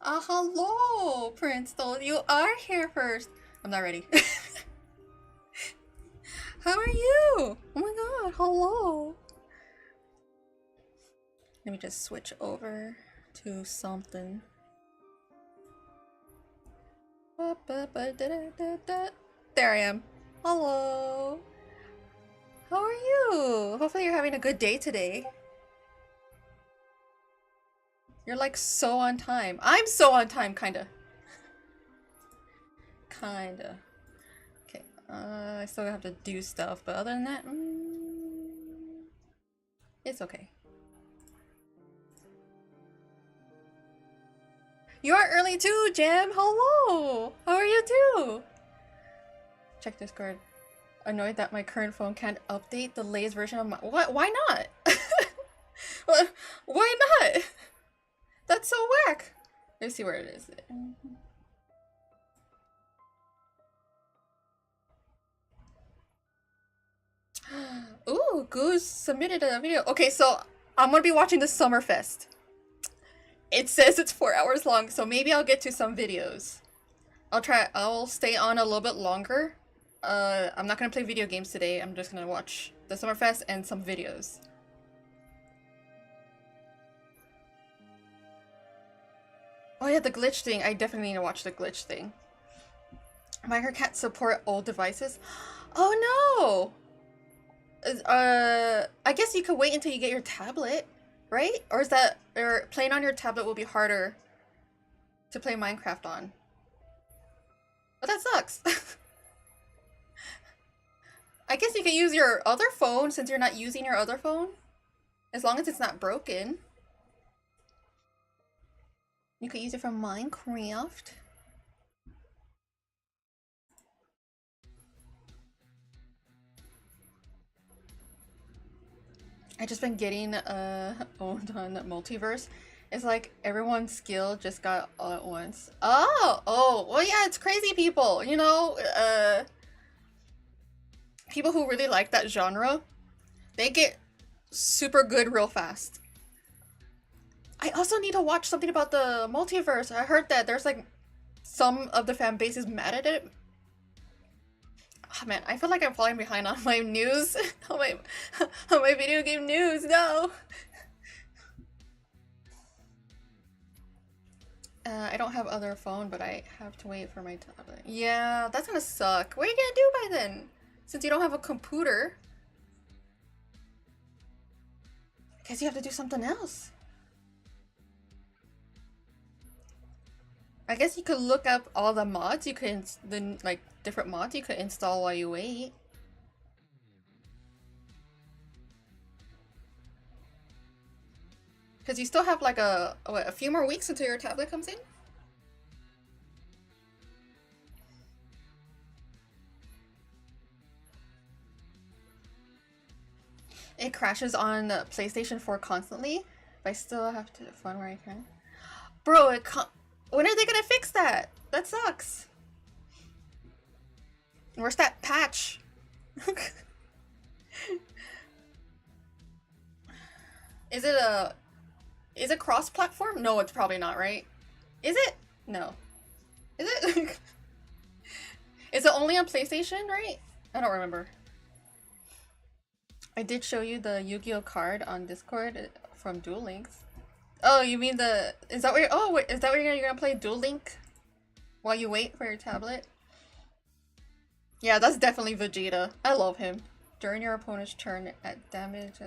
Hello, Prince. You are here first. I'm not ready. How are you? Oh my god, hello. Let me just switch over to something. There I am. Hello. How are you? Hopefully you're having a good day today. You're like so on time. I'm so on time, kinda. Kinda. Okay, I still have to do stuff, but other than that, it's okay. You are early too, Jam! Hello! How are you too? Check Discord. Annoyed that my current phone can't update the latest version of my- What? Why not? Why not? That's so whack! Let's see where it is. Ooh, Goose submitted a video. Okay, so I'm gonna be watching the Summerfest. It says it's 4 hours long, so maybe I'll get to some videos. I'll stay on a little bit longer. I'm not gonna play video games today. I'm just gonna watch the Summerfest and some videos. Oh yeah, the glitch thing. I definitely need to watch the glitch thing. Micro can't support old devices. Oh no! I guess you could wait until you get your tablet, right? Or playing on your tablet will be harder to play Minecraft on. But that sucks. I guess you can use your other phone since you're not using your other phone. As long as it's not broken. You could use it from Minecraft. I just been getting owned on Multiverse. It's like everyone's skill just got all at once. Oh, well yeah, it's crazy people, you know, people who really like that genre, they get super good real fast. I also need to watch something about the multiverse. I heard that there's like some of the fan base is mad at it. Oh man, I feel like I'm falling behind on my news. on my video game news, no! I don't have other phone, but I have to wait for my tablet. Yeah, that's gonna suck. What are you gonna do by then? Since you don't have a computer. Guess you have to do something else. I guess you could look up all the mods you could, like different mods you could install while you wait. Because you still have like a few more weeks until your tablet comes in? It crashes on PlayStation 4 constantly, but I still have to fun where I can. Bro, when are they gonna fix that? That sucks. Where's that patch? Is it cross-platform? No, it's probably not, right? Is it? No. Is it? Is it only on PlayStation, right? I don't remember. I did show you the Yu-Gi-Oh card on Discord from Duel Links. Oh, you mean is that where wait, is that where you're gonna play Duel Link? While you wait for your tablet? Yeah, that's definitely Vegeta. I love him. During your opponent's turn at damage,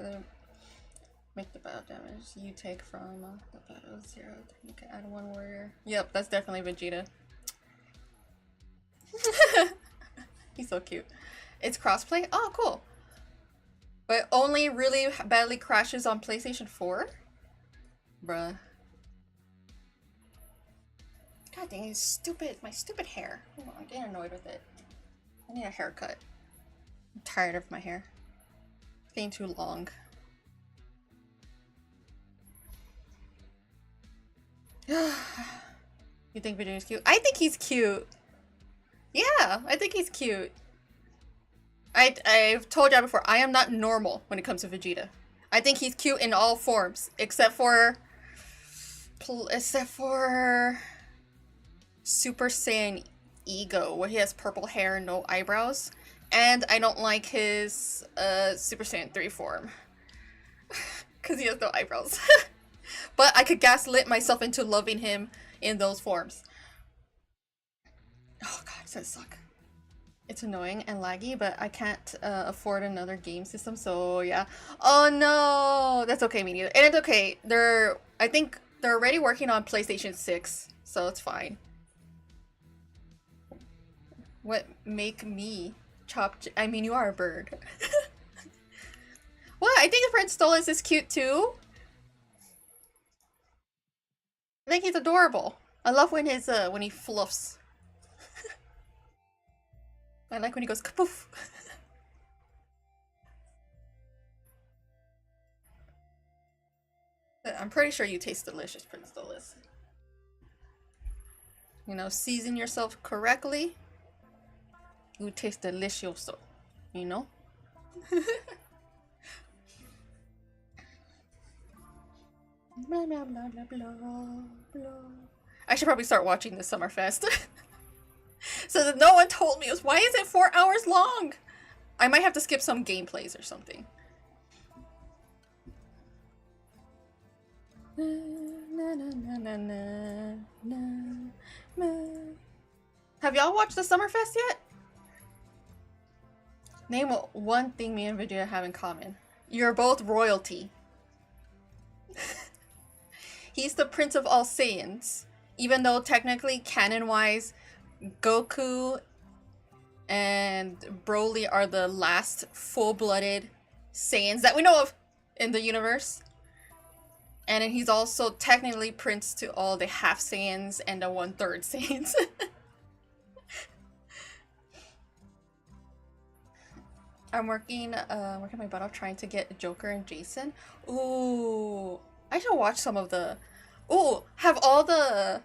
make the battle damage you take from the battle 0. You can add 1 warrior. Yep, that's definitely Vegeta. He's so cute. It's crossplay? Oh, cool. But only really badly crashes on PlayStation 4? Bruh. God dang, my stupid hair. Oh, I'm getting annoyed with it. I need a haircut. I'm tired of my hair. It's getting too long. You think Vegeta's cute? I think he's cute. Yeah, I think he's cute. I've told you before, I am not normal when it comes to Vegeta. I think he's cute in all forms, except for except for Super Saiyan Ego, where he has purple hair and no eyebrows. And I don't like his Super Saiyan 3 form. Because he has no eyebrows. But I could gaslit myself into loving him in those forms. Oh god, it's gonna suck. It's annoying and laggy, but I can't afford another game system, so yeah. Oh no! That's okay, me neither. And it's okay. I think they're already working on PlayStation 6, so it's fine. What make me chop? I mean, you are a bird. What? I think Prince Stolas is cute too. I think he's adorable. I love when when he fluffs. I like when he goes kapoof. I'm pretty sure you taste delicious, Prince Stolas. You know, season yourself correctly. You taste delicioso. You know? Blah, blah, blah, blah, blah, blah. I should probably start watching this Summerfest. So that no one told me. Why is it 4 hours long? I might have to skip some gameplays or something. Have y'all watched the Summerfest yet? Name one thing me and Vegeta have in common. You're both royalty. He's the Prince of all Saiyans. Even though technically, canon-wise, Goku and Broly are the last full-blooded Saiyans that we know of in the universe. And then he's also technically Prince to all the half Saiyans and the 1/3 Saiyans. I'm working my butt off trying to get Joker and Jason. Ooh, I should watch some of the. Ooh, have all the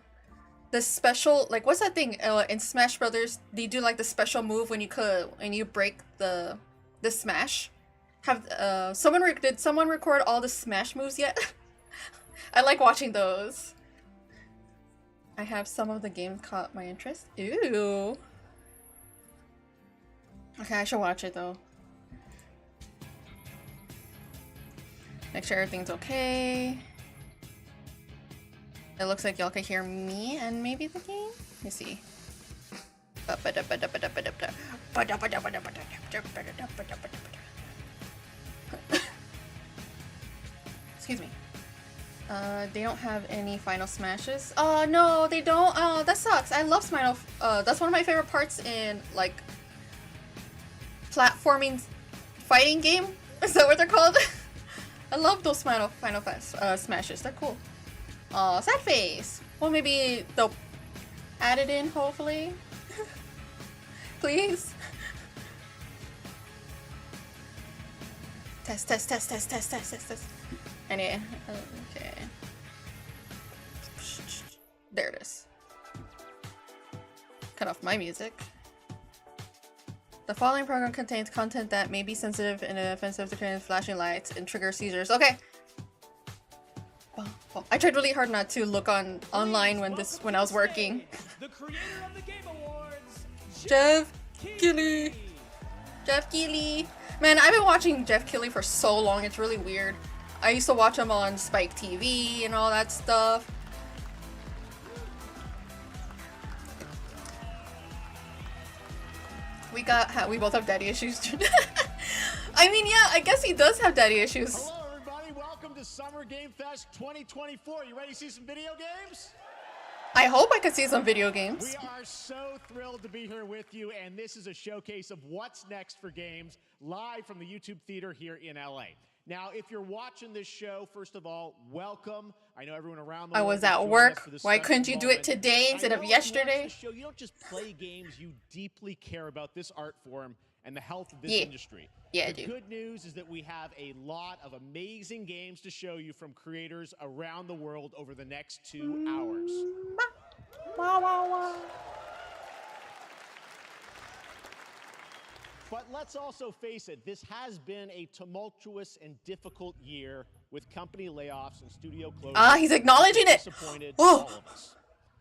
special, like, what's that thing in Smash Brothers? They do like the special move when you break the smash. Have did someone record all the Smash moves yet? I like watching those. I have some of the games caught my interest. Ooh. Okay, I should watch it though. Make sure everything's okay. It looks like y'all can hear me and maybe the game? Let me see. Excuse me. They don't have any final smashes. Oh no, they don't. Oh, that sucks. I love Final. That's one of my favorite parts in like platforming fighting game. Is that what they're called? I love those final smashes. They're cool. Oh, sad face. Well, maybe they'll add it in, hopefully. Please. Test. Anyway, okay. There it is. Cut off my music. The following program contains content that may be sensitive and offensive to children, flashing lights and trigger seizures. Okay. Well, I tried really hard not to look online when I was working. The creator of the Game Awards, Jeff Keighley. Jeff Keighley. Man, I've been watching Jeff Keighley for so long. It's really weird. I used to watch him on Spike TV and all that stuff. We both have daddy issues. I mean, yeah, I guess he does have daddy issues. Hello, everybody. Welcome to Summer Game Fest 2024. You ready to see some video games? I hope I can see some video games. We are so thrilled to be here with you, and this is a showcase of what's next for games live from the YouTube Theater here in LA. Now, if you're watching this show, first of all, welcome. I know everyone around the world. I was at work. Why couldn't you do it today instead of yesterday? Show, you don't just play games, you deeply care about this art form and the health of this industry. Yeah, I do. The good news is that we have a lot of amazing games to show you from creators around the world over the next 2 hours. But let's also face it, this has been a tumultuous and difficult year with company layoffs and studio closures. Ah, he's acknowledging it. Disappointed Oh. all of us.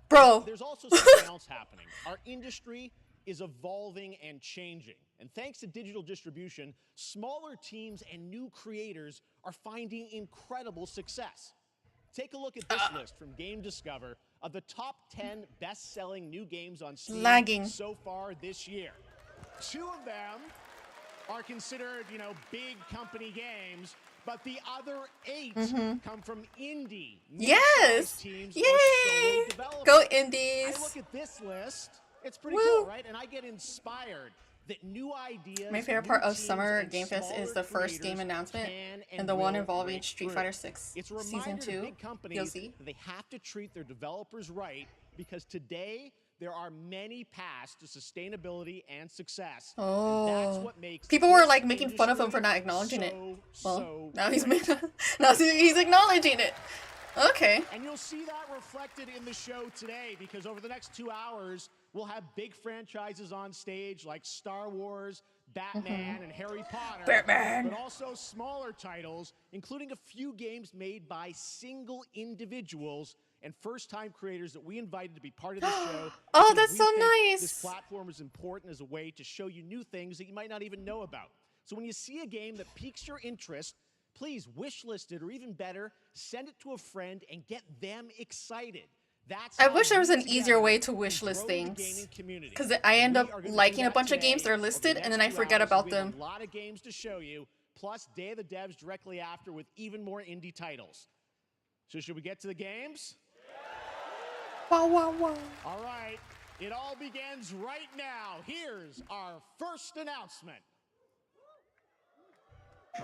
Bro. There's also something else happening. Our industry is evolving and changing. And thanks to digital distribution, smaller teams and new creators are finding incredible success. Take a look at this list from Game Discover of the top 10 best-selling new games on Steam Lagging. so far this year. 2 of them are considered, big company games, but the other 8 come from indie, Yes. teams, Yay. or solo developers. Go I indies. look at this list. It's pretty Woo. cool, right? And I get inspired that new ideas. My favorite new part of teams, Summer and Game Fest is smaller the first game creators announcement can and the one will involving break Street through. Fighter 6 It's a Season reminder to 2 big companies DLC. that they have to treat their developers right, because today there are many paths to sustainability and success. And that's Oh. what makes People were this like making fun of him for not industry acknowledging it. Well, so now he's now he's acknowledging it. Okay. And you'll see that reflected in the show today, because over the next 2 hours, we'll have big franchises on stage like Star Wars, Batman, and Harry Potter. Batman. But also smaller titles, including a few games made by single individuals and first-time creators that we invited to be part of the show. Oh, because that's we so think nice. This platform is important as a way to show you new things that you might not even know about. So when you see a game that piques your interest, please wishlist it, or even better, send it to a friend and get them excited. That's I how wish there was we an easier together way to can wish list grow the things. gaming community. Because I end We up are gonna do liking a that bunch of games today. that are Over the listed and next then I 2 forget hours, about we have them. a lot of games to show you, plus Day of the Devs directly after with even more indie titles. So should we get to the games? Wow, wow, wow. All right, it all begins right now. Here's our first announcement.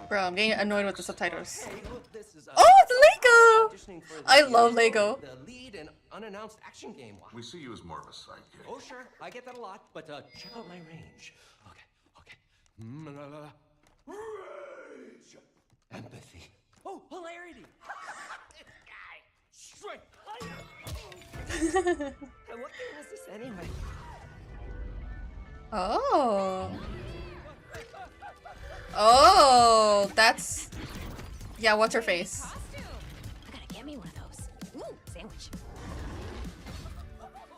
Bro, I'm getting annoyed with the subtitles. Hey, look, this is, Oh, it's Lego! auditioning for I the, love Lego. The lead and unannounced action game. We see you as more of a sidekick. Oh, sure, I get that a lot, but check out my range. Okay. Rage. Empathy. Oh, hilarity. This guy. Strength. And what game is this anyway? Oh. Oh, that's... Yeah, what's her face? Costume. I gotta get me one of those. Ooh, sandwich.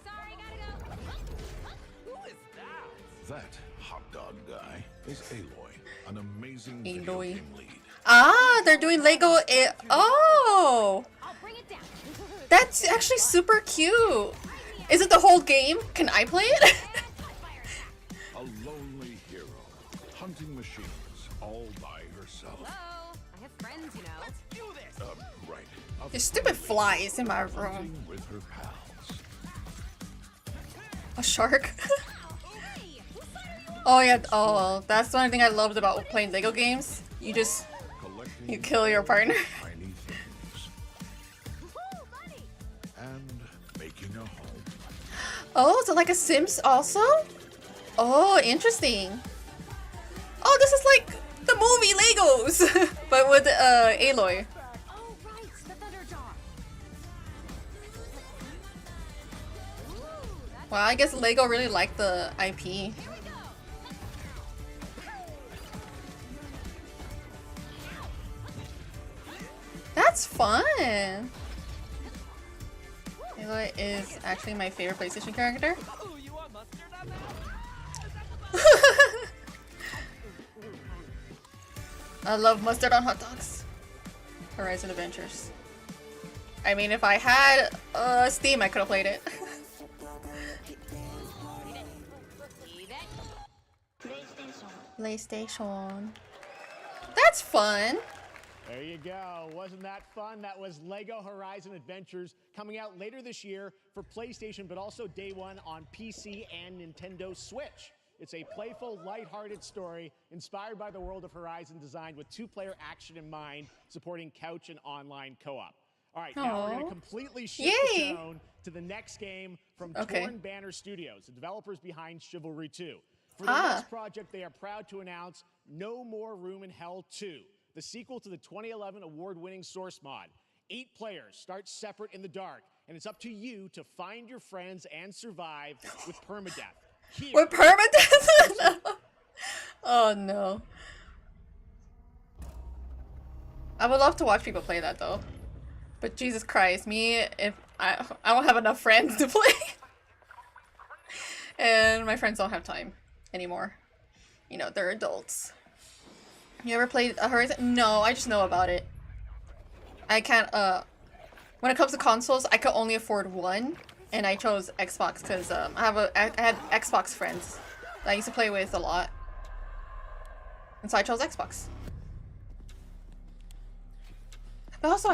Sorry, gotta go. Who is that? That hot dog guy is Aloy, an amazing video Aloy. game lead. Ah, they're doing Lego... Oh! I'll bring it down. That's actually super cute. Is it the whole game? Can I play it? A lonely hero, hunting machines all by herself. Hello. I have friends, you know. Let's do this. Right. A There's stupid friendly flies in my room. hunting with her pals. A shark? Hey, whose side are you on? Oh yeah, oh, that's the only thing I loved about playing Lego games. You just... Collecting You kill your partner. tiny things Woohoo, buddy. and making a home. Oh, is it like a Sims also? Oh, interesting. Oh, this is like the movie Legos, but with Aloy. Oh, right, the Thunderdog. Ooh, that's... Well, I guess Lego really liked the IP. Here we go. That's fun. Aloy is actually my favorite PlayStation character. Oh, you want mustard on that? I love mustard on hot dogs. Horizon Adventures. I mean, if I had Steam, I could have played it. Leave it. PlayStation. That's fun. There you go. Wasn't that fun? That was Lego Horizon Adventures, coming out later this year for PlayStation, but also day one on PC and Nintendo Switch. It's a playful, lighthearted story inspired by the world of Horizon, designed with two-player action in mind, supporting couch and online co-op. All right, now we're going Aw. to completely shift Yay. the tone to the next game from Okay. Torn Banner Studios, the developers behind Chivalry 2. For the Ah. next project, they are proud to announce No More Room in Hell 2, the sequel to the 2011 award-winning Source mod. 8 players start separate in the dark, and it's up to you to find your friends and survive with permadeath. Here, With permadeath? Oh no. I would love to watch people play that though. But Jesus Christ, me, if I don't have enough friends to play. And my friends don't have time anymore. You know, they're adults. You ever played a Horizon? No, I just know about it. I can't, when it comes to consoles, I could only afford one. And I chose Xbox because I had Xbox friends that I used to play with a lot. And so I chose Xbox. But also,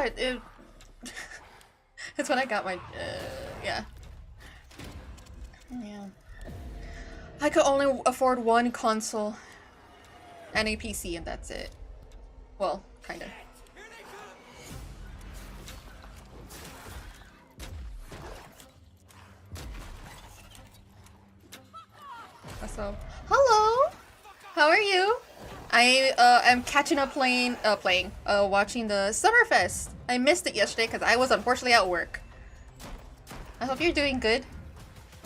it's when I got my, yeah. Yeah. I could only afford one console and a PC, and that's it. Well, kinda. So, hello! How are you? I am catching up watching the Summerfest. I missed it yesterday because I was unfortunately at work. I hope you're doing good.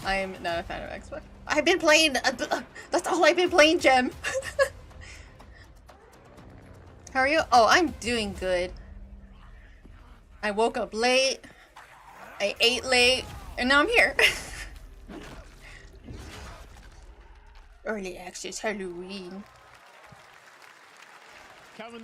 I am not a fan of Xbox. I've been playing, that's all I've been playing, Gem. How are you? Oh, I'm doing good. I woke up late, I ate late, and now I'm here. Early access Halloween.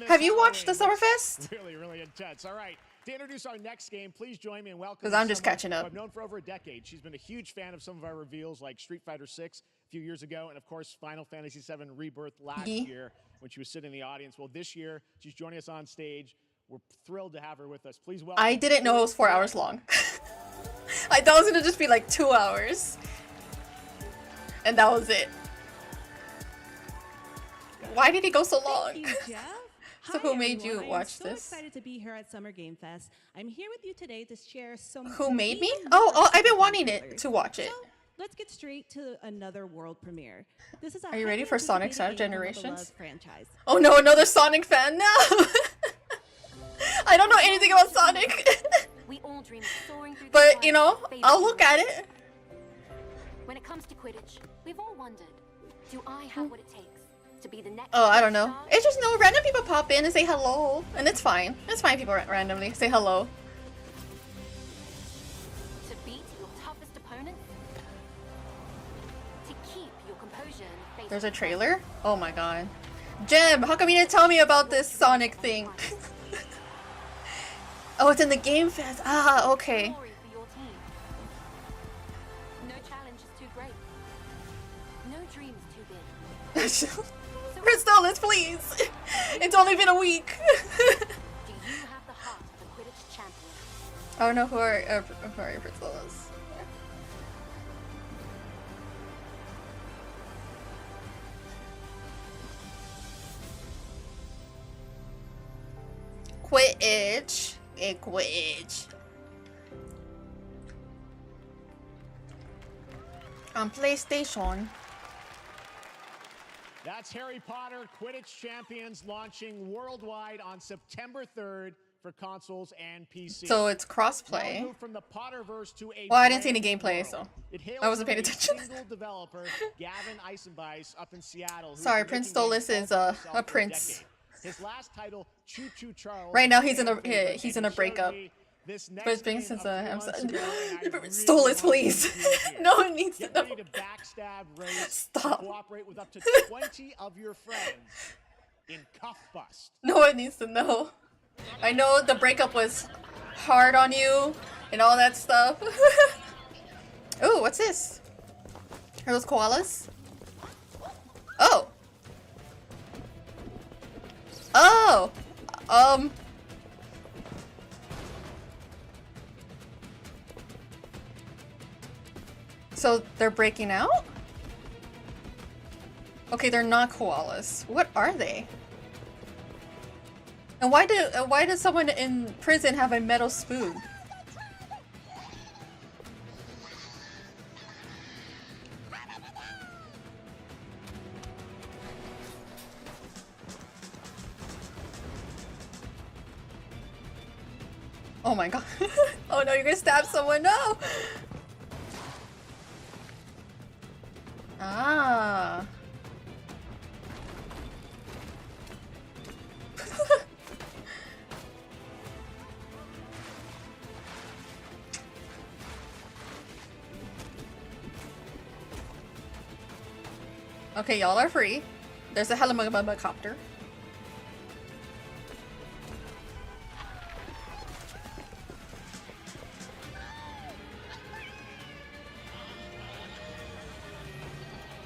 Have you watched the Summerfest? Really intense. All right. To introduce our next game, please join me in welcoming. Because I'm just catching up. I've known for over a decade. She's been a huge fan of some of our reveals, like Street Fighter 6 a few years ago, and of course Final Fantasy 7 Rebirth last year when she was sitting in the audience. Well, this year she's joining us on stage. We're thrilled to have her with us. Please welcome. I didn't know it was 4 hours long. I thought it was gonna just be like 2 hours, and that was it. Why did he go so long? Thank you, Jeff. So who made you watch this? I'm so excited to be here at Summer Game Fest. I'm here with you today to share some. Who made me? Oh, I've been wanting to watch it. So, let's get straight to another world premiere. This is a Are you ready for Sonic Star Generations Generations? Franchise. Oh no, another Sonic fan now. I don't know anything about Sonic. We all dream of soaring through the But, skies you know, with I'll favorite look at it. When it comes to Quidditch, we've all wondered, do I have what it takes to be the next? Oh, I don't know. star? It's just no random people pop in and say hello, and it's fine. It's fine. People randomly say hello. To beat your toughest opponent? To keep your composure and face There's a the trailer. Oh my god, Jem, how come you didn't tell me about this Sonic thing? Oh, it's in the Game Fest. Ah, okay. glory for your team. No challenge is too great. No dream is too big. Crystallis, please. It's only been a week. Do you have the heart of a Quidditch champion? I don't know who are Crystallis. Quidditch. Quidditch. On PlayStation. That's Harry Potter Quidditch Champions launching worldwide on September 3rd for consoles and PC. So it's Now crossplay. move from the Potterverse to a Well, I didn't see any brand new gameplay, world. so It hails I wasn't from paying a attention. single developer, Gavin Eisenbeis, up in Seattle. who's Sorry, been Prince making games Stolas is all a for himself for prince. decade. His last title, Choo Choo Charles. Right now he's in a fan favorite, he's and in a he showed breakup. me this But it's next been game since a few I'm months so ago, and I really Stolas, wanted please. to do it here. No one needs to Get know. ready to backstab, race, Stop. cooperate with up to 20 of your friends in Cuff Bust. No one needs to know. I know the breakup was hard on you and all that stuff. Ooh, what's this? Are those koalas? Oh. Oh. So they're breaking out? Okay, they're not koalas. What are they? And why does someone in prison have a metal spoon? Oh my god. Oh no, you're gonna stab someone, no! Ah. Okay, y'all are free. There's a helicopter.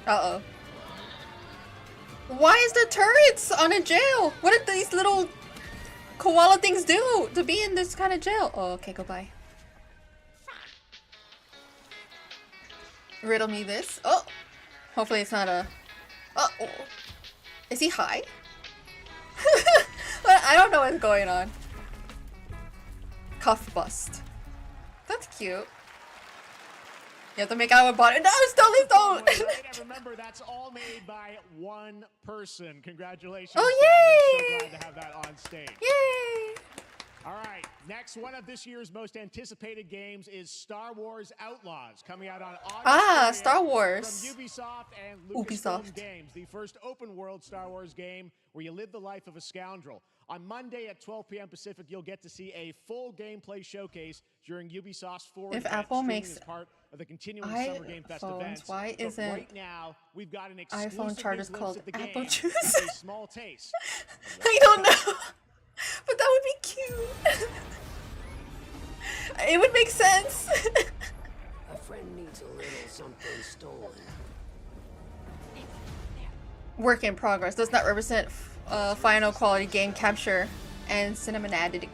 Uh-oh. Why is there turrets on a jail? What did these little koala things do to be in this kind of jail? Oh, okay, goodbye. Riddle me this. Oh! Hopefully it's not a... Oh! Is he high? I don't know what's going on. Cuff bust. That's cute. You have to make out with body. No, don't. Right, and remember, that's all made by one person. Congratulations. Oh, yay! I'm so glad to have that on stage. Yay! All right, next one of this year's most anticipated games is Star Wars Outlaws, coming out on August 30th Star Wars. from Ubisoft and Lucasfilm Ubisoft. Games, the first open-world Star Wars game where you live the life of a scoundrel. On Monday at 12 p.m. Pacific, you'll get to see a full gameplay showcase during Ubisoft's Forward If event, Apple streaming makes as part of the continuing Summer Game Fest iPhones, events. why But isn't right now, we've got an exclusive iPhone chargers glimpse called at the Apple game, Juice? a small taste. I don't know. But that would be cute. It would make sense. A friend needs a little something stolen. Work in progress does not represent final quality game capture and cinematic.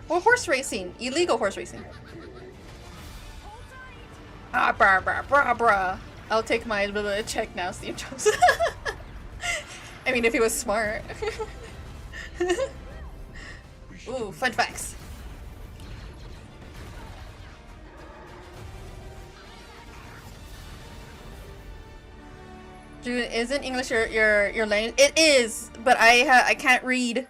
Or horse racing, illegal horse racing. Ah, brah. I'll take my little check now, Steve Jobs. I mean, if he was smart. Ooh, fun facts. Dude, isn't English your language? It is, but I can't read.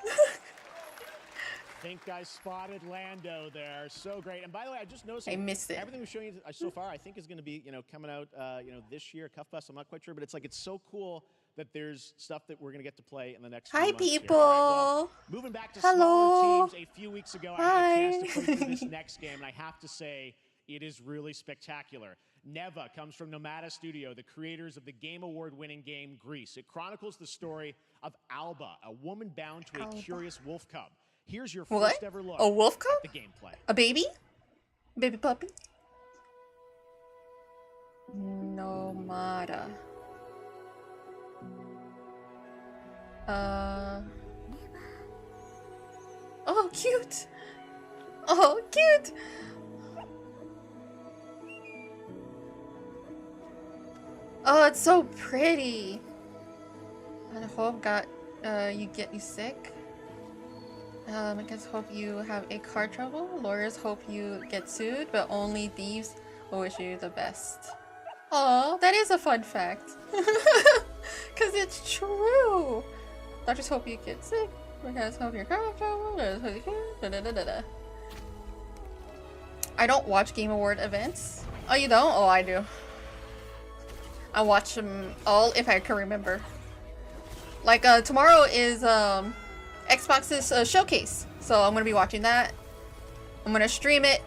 I think I spotted Lando there. So great. And by the way, I just noticed I missed it. everything we're showing you so far, I think is going to be, coming out, this year, Cuff Bus. I'm not quite sure, but it's so cool that there's stuff that we're going to get to play in the next few Hi, months here. people. All right, well, moving back to Hello. smaller teams, a few weeks ago, Hi. I had a chance to play through this next game, and I have to say, it is really spectacular. Neva comes from Nomada Studio, the creators of the Game Award-winning game Grease. It chronicles the story of Alba, a woman bound to a curious wolf cub. Here's your What? first ever look A wolf at cub? the gameplay. A baby? Baby puppy? Nomada. Oh, cute! Oh, cute! Oh, it's so pretty. I hope you get you sick. I guess hope you have a car trouble. Lawyers hope you get sued, but only thieves will wish you the best. Oh, that is a fun fact. Cause it's true. Doctors hope you get sick. Because hope your car trouble. I don't watch Game Award events. Oh, you don't? Oh, I do. I watch them all if I can remember. Like tomorrow is Xbox's showcase, so I'm gonna be watching that. I'm gonna stream it.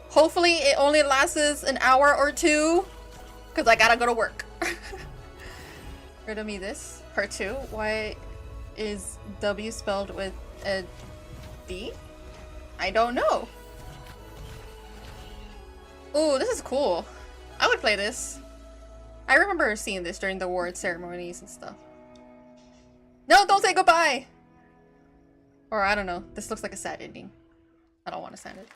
Hopefully it only lasts an hour or two, cause I gotta go to work. Riddle me this. Part 2. Why is W spelled with a D? I don't know. Ooh, this is cool. I would play this. I remember seeing this during the award ceremonies and stuff. No, don't say goodbye! Or I don't know. This looks like a sad ending. I don't want to send it.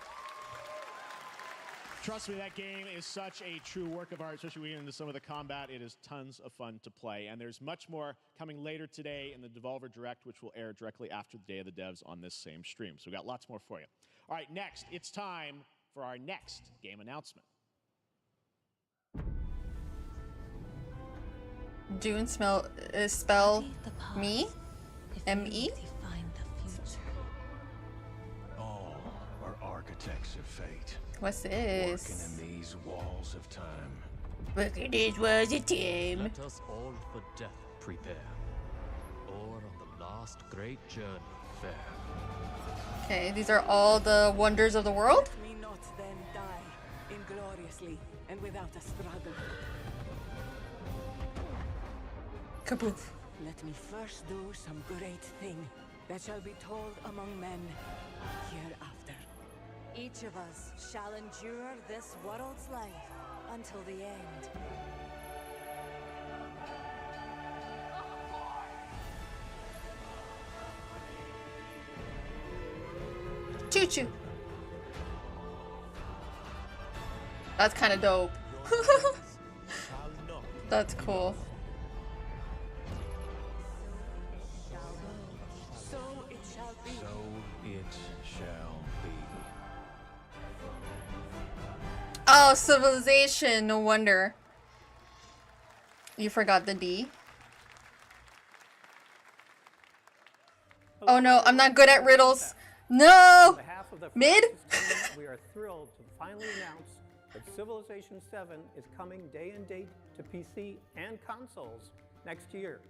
Trust me, that game is such a true work of art, especially when we get into some of the combat. It is tons of fun to play. And there's much more coming later today in the Devolver Direct, which will air directly after the Day of the Devs on this same stream. So we got lots more for you. All right, next, it's time for our next game announcement. June spell me? M-E? All are architects of fate. What's Working this? in these walls of time. Working these was a team. Let us all for death prepare, or on the last great journey fare. Okay, these are all the wonders of the world? Me not then die ingloriously. effortlessly and without a struggle. Kaboof. Let me first do some great thing that shall be told among men hereafter. Each of us shall endure this world's life until the end. Choo choo. That's kind of dope. That's cool. So it shall be. So it shall be. Oh, civilization. No wonder. You forgot the D. Oh no, I'm not good at riddles. No! Mid? We are thrilled to finally announce that Civilization 7 is coming day and date to PC and consoles next year.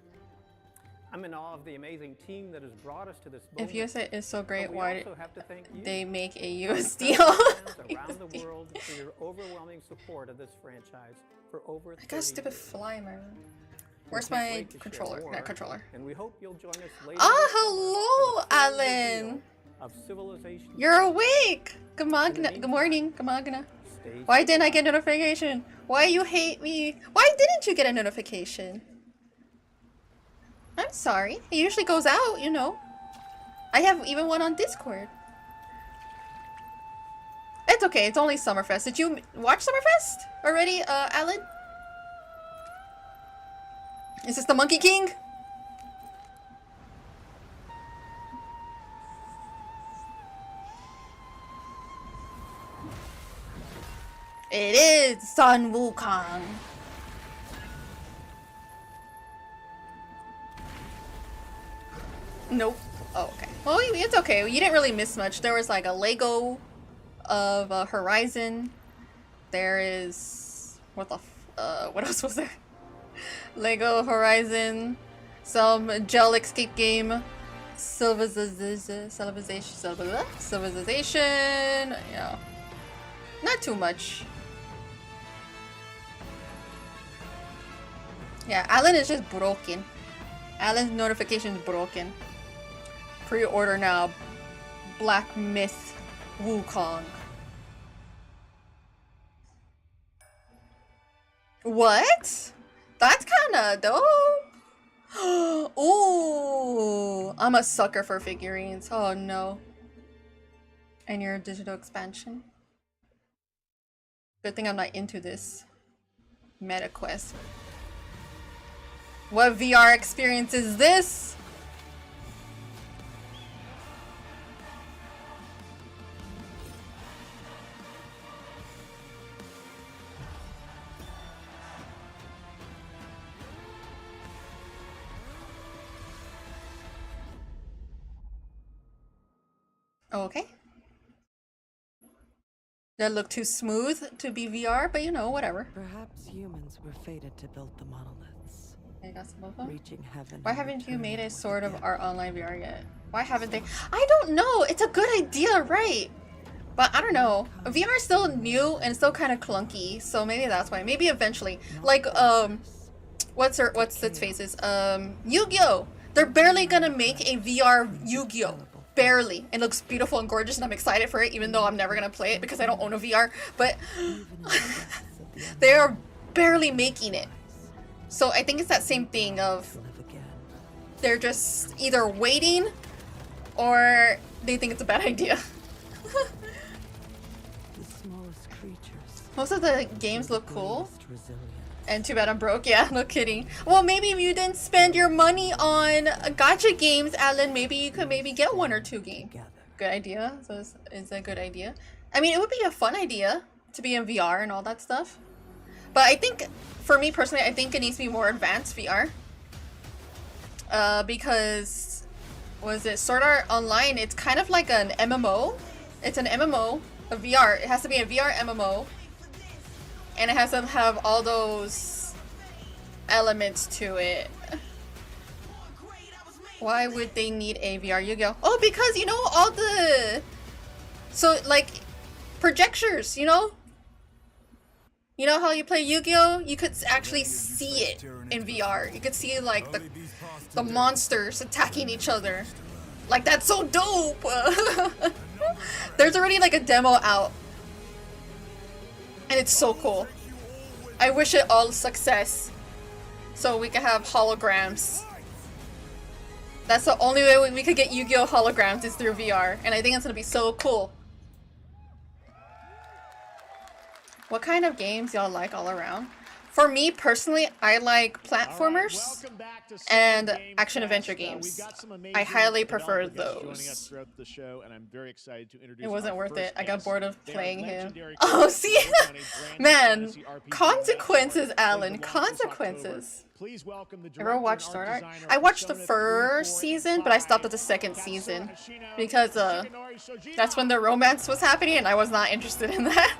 I'm in awe of the amazing team that has brought us to this moment. If USA is so great, But we why also have to thank you, they make a our USD? fans around the world, for your overwhelming support of this franchise for over 30 I got a stupid years. fly in my room. We Where's can't my wait to share controller? more, Not controller. And we hope you'll join us later. Ah, this summer hello, for the full Alan. reveal Of Civilization. You're awake! Good morning. meantime, Good morning. Good morning. Stay Why didn't I get a notification? Why you hate me? Why didn't you get a notification? I'm sorry. It usually goes out, you know. I have even one on Discord. It's okay. It's only Summerfest. Did you watch Summerfest already, Alan? Is this the Monkey King? It is Sun Wukong. Nope. Oh, okay. Well, it's okay. You didn't really miss much. There was like a Lego of Horizon. There is what else was there? Lego Horizon, some gel escape game, civilization, yeah, not too much. Yeah, Alan is just broken. Alan's notification is broken. Pre-order now. Black Myth Wukong. What? That's kinda dope. Ooh, I'm a sucker for figurines. Oh no. And your digital expansion. Good thing I'm not into this Meta Quest. What VR experience is this? Okay. That looked too smooth to be VR, but you know, whatever. Perhaps humans were fated to build the monoliths, I got some of them. reaching heaven. Why and haven't you returning made a once Sword of again. Art Online VR yet? Why haven't they? I don't know. It's a good idea, right? But I don't know. VR is still new and still kind of clunky, so maybe that's why. Maybe eventually, like what's its faces? Yu-Gi-Oh! They're barely gonna make a VR Yu-Gi-Oh! Barely. It looks beautiful and gorgeous, and I'm excited for it, even though I'm never gonna play it because I don't own a VR. But they are barely making it. So I think it's that same thing of Live again. they're just either waiting or they think it's a bad idea. The smallest creatures. Most of the games look cool. Most resilient. And too bad I'm broke. Yeah, no kidding. Well, maybe if you didn't spend your money on gacha games, Alan, maybe you could maybe get one or two games. Together. Good idea. So it's a good idea. I mean, it would be a fun idea to be in VR and all that stuff. But I think, for me personally, I think it needs to be more advanced VR. Because, was it Sword Art Online? It's kind of like an MMO. It's an MMO, a VR. It has to be a VR MMO. And it has to have all those elements to it. Why would they need a VR Yu-Gi-Oh? Oh, because, you know, all the... So, like, projectors, you know? You know how you play Yu-Gi-Oh? You could actually see it in VR. You could see like the monsters attacking each other. Like, that's so dope! There's already like a demo out. And it's so cool. I wish it all success. So we can have holograms. That's the only way we could get Yu-Gi-Oh! Holograms is through VR. And I think it's gonna be so cool. What kind of games y'all like all around? For me personally, I like platformers and action-adventure games. I highly prefer those. It wasn't worth it. I got bored of playing him. Oh, see? Man, consequences, Alan. Consequences. Ever watched Sword Art? I watched the first season, but I stopped at the second season. Because that's when the romance was happening, and I was not interested in that.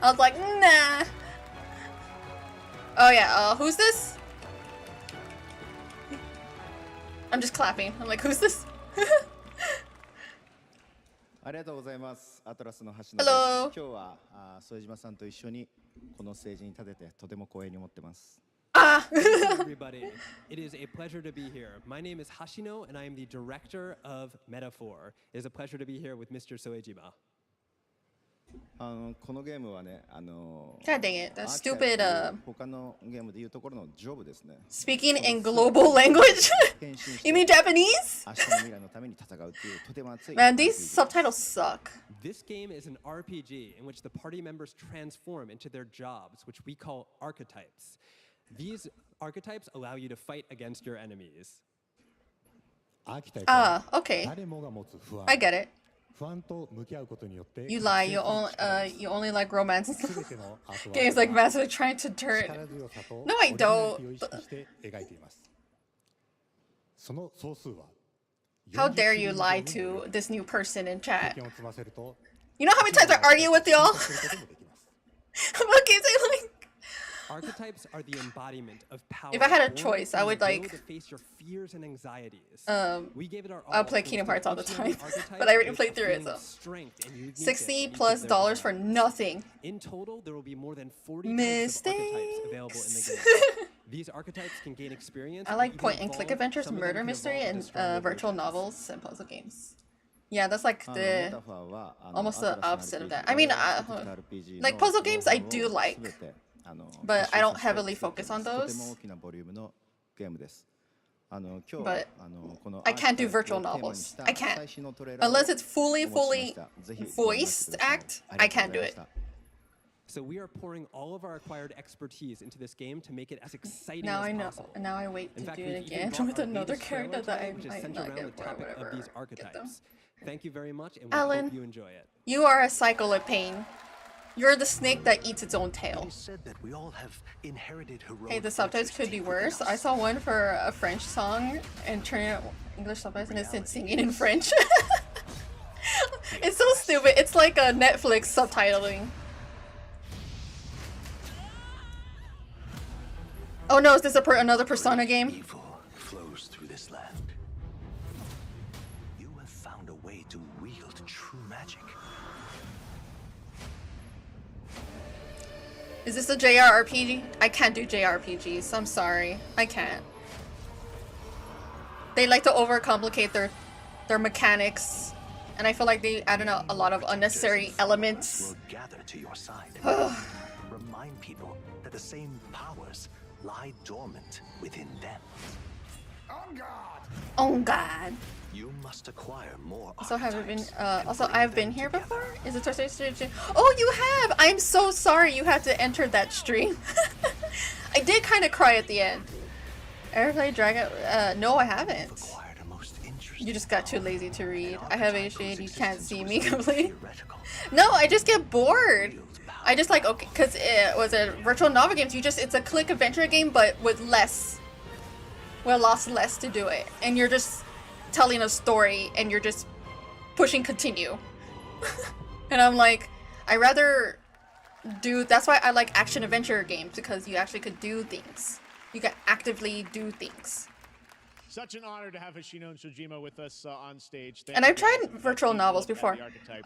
I was like, nah. Oh yeah, who's this? I'm just clapping. I'm like, who's this? Hello. Ah. Everybody, it is a pleasure to be here. My name is Hashino, and I am the director of Metaphor. It is a pleasure to be here with Mr. Soejima. God dang it, that stupid speaking in global language? You mean Japanese? Man, these subtitles suck. This game is an RPG in which the party members transform into their jobs, which we call archetypes. These archetypes allow you to fight against your enemies. Ah, okay. I get it. You lie. You only like romance games like Mass Effect trying to turn. No, I don't. How dare you lie to this new person in chat? You know how many times I argue with y'all about games I like? Archetypes are the embodiment of power. If I had a choice, I would like to face your fears and anxieties. We gave it our I'll play Kingdom Hearts all the time, but I already played through it, so $60+ for nothing. In total, there will be more than 40 types of archetypes available in the game. These archetypes can gain experience. I like point-and-click adventures, murder mystery, and virtual novels and puzzle games. Yeah, that's like the almost the opposite of that. I mean, like puzzle games, I do like. But I don't heavily focus on those. But I can't do virtual novels. I can't. Unless it's fully voiced act, I can't do it. So we are pouring all of our acquired expertise into this game to make it as exciting now as I know. possible. Now I wait to do it again with another character that I might not get for whatever. These archetypes. Thank you very much, and we Alan, hope you enjoy it. You are a cycle of pain. You're the snake that eats its own tail. Hey, the subtitles could be worse. I saw one for a French song and turned it English subtitles and it said singing in French. It's so stupid. It's like a Netflix subtitling. Oh no, is this another Persona game? Evil flows through this land. You have found a way to wield true magic. Is this a JRPG? I can't do JRPGs. I'm sorry. I can't. They like to overcomplicate their mechanics, and I feel like they add in a lot of unnecessary elements. Will gather to your side. Remind people that the same powers lie dormant within them. On God. On God. You must acquire more. Also, have been. Also, I've been here before. Is it Toy Story? Oh, you have. I'm so sorry. You had to enter that stream. I did kind of cry at the end. Ever played Dragon? No, I haven't. You just got too lazy to read. I have ADHD. You can't see me complete. No, I just get bored. I just like okay, cause it was a virtual novel games. It's a click adventure game, but with less to do it, and you're just telling a story and you're just pushing continue. And I'm like, I rather do. That's why I like action adventure games, because you actually could do things. You can actively do things. Such an honor to have Hashino and Shojima with us on stage. And I've tried virtual novels before.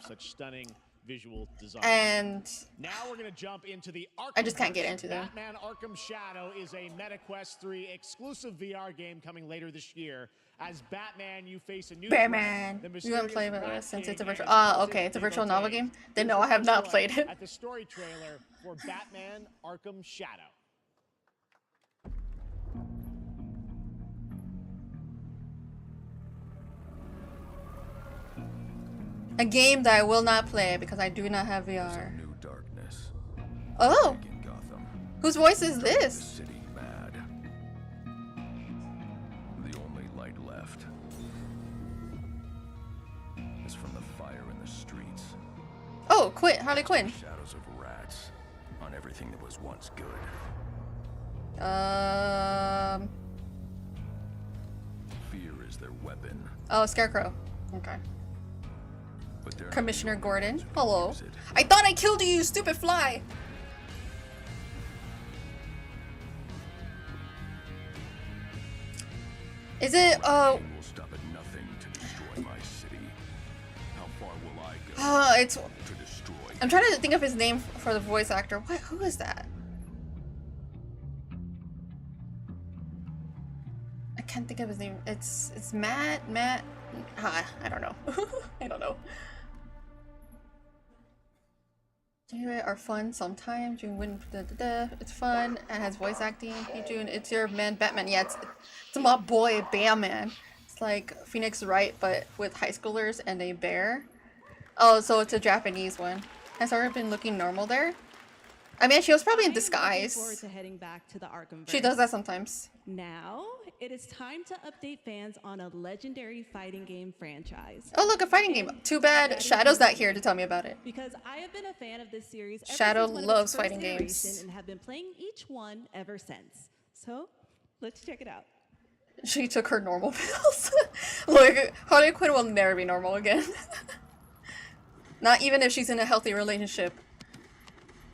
Such stunning visual design. And now we're going to jump into the Arkham. I just can't get into them. Batman Arkham Shadow is a MetaQuest 3 exclusive VR game coming later this year. As Batman, you face a new Batman. You haven't played with us since it's a virtual. Okay, it's a virtual novel game. Then no, I have not played it. At the story trailer for Batman Arkham Shadow. A game that I will not play because I do not have VR. New darkness. Oh! In Gotham. Whose voice is The this? city mad. The only light left is from the fire in the streets. Oh, Harley Quinn. Shadows of rats on everything that was once good. Fear is their weapon. Oh, Scarecrow. Okay. But they're Commissioner Gordon. Hello. I thought I killed you, you stupid fly. Is it, will stop at nothing to destroy my city. How far will I go it's, to destroy? I'm trying to think of his name for the voice actor. What, who is that? I can't think of his name. It's Matt, I don't know. I don't know. June are fun sometimes. June wouldn't. It's fun and has voice acting. Hey June, it's your man Batman. Yeah, it's my boy Batman. It's like Phoenix Wright, but with high schoolers and a bear. Oh, so it's a Japanese one. Has Aura been looking normal there? I mean, she was probably in disguise. Looking forward to heading back to the Arkhamverse. She does that sometimes. Now, it is time to update fans on a legendary fighting game franchise. Oh, look, a fighting game. Too bad Shadow's not here to tell me about it. Because I have been a fan of this series ever Shadow since one of loves its first fighting iteration games. and have been playing each one ever since. So, let's check it out. She took her normal pills. Look, Harley Quinn will never be normal again. Not even if she's in a healthy relationship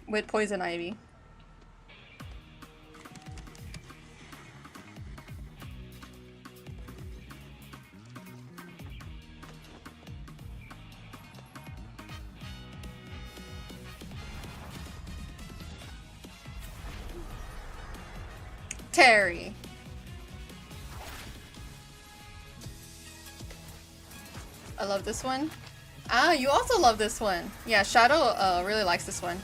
with Poison Ivy. Terry. I love this one. Ah, you also love this one. Yeah, Shadow really likes this one.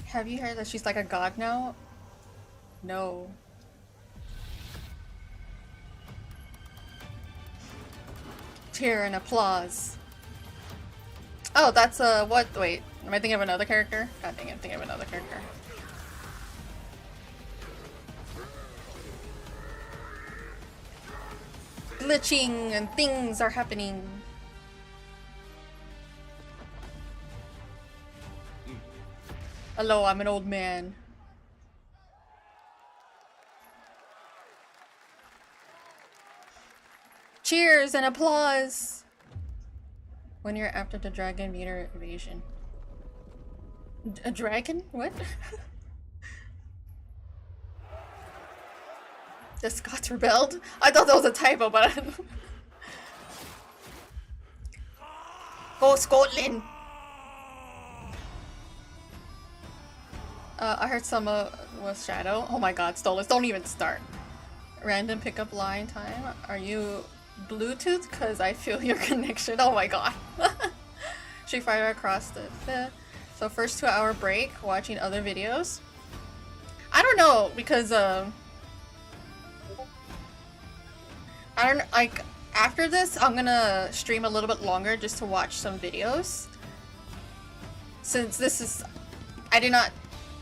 Have you heard that she's like a god now? No. Cheer and applause. Oh, that's what? Wait, am I thinking of another character? God dang it, I'm thinking of another character. Glitching and things are happening. Hello, I'm an old man. Cheers and applause when you're after the dragon meter evasion. A dragon? What? The Scots rebelled? I thought that was a typo, but Go Scotland! I heard some was Shadow. Oh my god, Stolas, don't even start. Random pickup line time. Are you Bluetooth? Cause I feel your connection. Oh my god. Street Fighter across the so first 2-hour break, watching other videos. I don't know, because I don't like after this I'm gonna stream a little bit longer just to watch some videos. Since this is I did not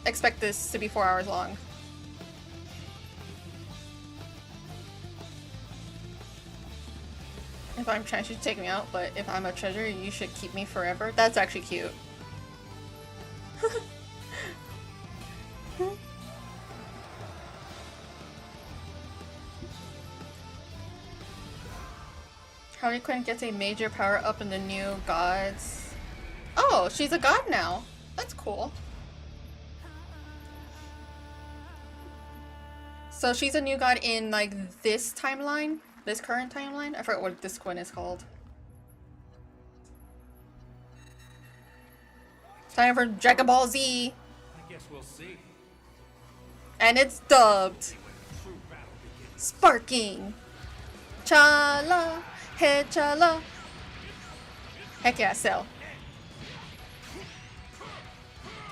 expect this to be 4 hours long. If I'm trash, you should take me out, but if I'm a treasure, you should keep me forever. That's actually cute. Harley Quinn gets a major power up in the new gods. Oh, she's a god now. That's cool. So she's a new god in like this timeline? This current timeline? I forgot what this one is called. Time for Dragon Ball Z. I guess we'll see. And it's dubbed. Sparking. Chala. Hey chala. Heck yeah, Cell.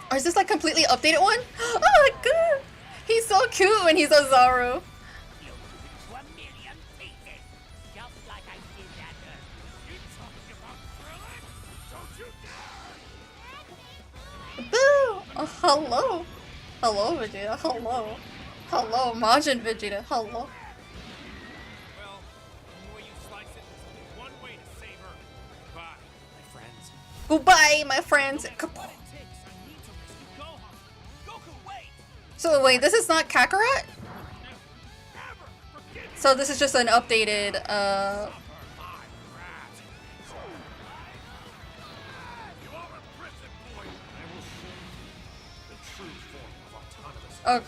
Or is this like completely updated one? Oh my god! He's so cute when he's a Zaru. Boo! Oh, hello. Hello, Vegeta. Hello. Hello, Majin Vegeta. Hello. Well, the way you slice it, there's only one way to save her. Goodbye, my friends. Goodbye, my friends. So wait, this is not Kakarot? So this is just an updated, Oh,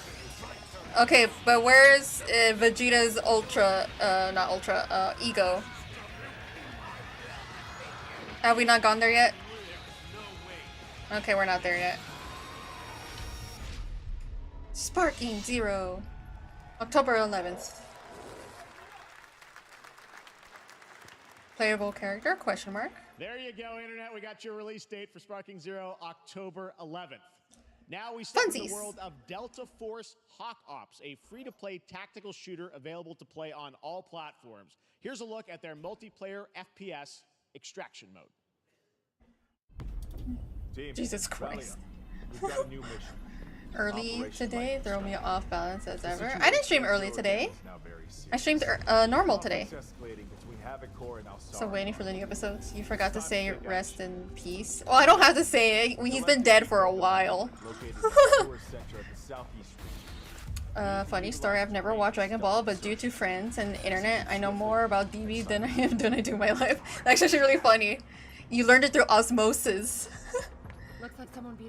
okay, but where's Vegeta's Ultra, not Ultra, Ego? Have we not gone there yet? Okay, we're not there yet. Sparking Zero. October 11th. Playable character, question mark. There you go, Internet. We got your release date for Sparking Zero, October 11th. Now we step into the world of Delta Force Hawk Ops, a free-to-play tactical shooter available to play on all platforms. Here's a look at their multiplayer FPS extraction mode. Team, Jesus Christ. We've got a new mission. Early today, throw me off balance as ever. I didn't stream early today. I streamed normal today. So waiting for the new episodes. You forgot to say rest in peace. Well, I don't have to say it. He's been dead for a while. Funny story. I've never watched Dragon Ball, but due to friends and internet, I know more about DB than I do my life. That's actually really funny. You learned it through osmosis.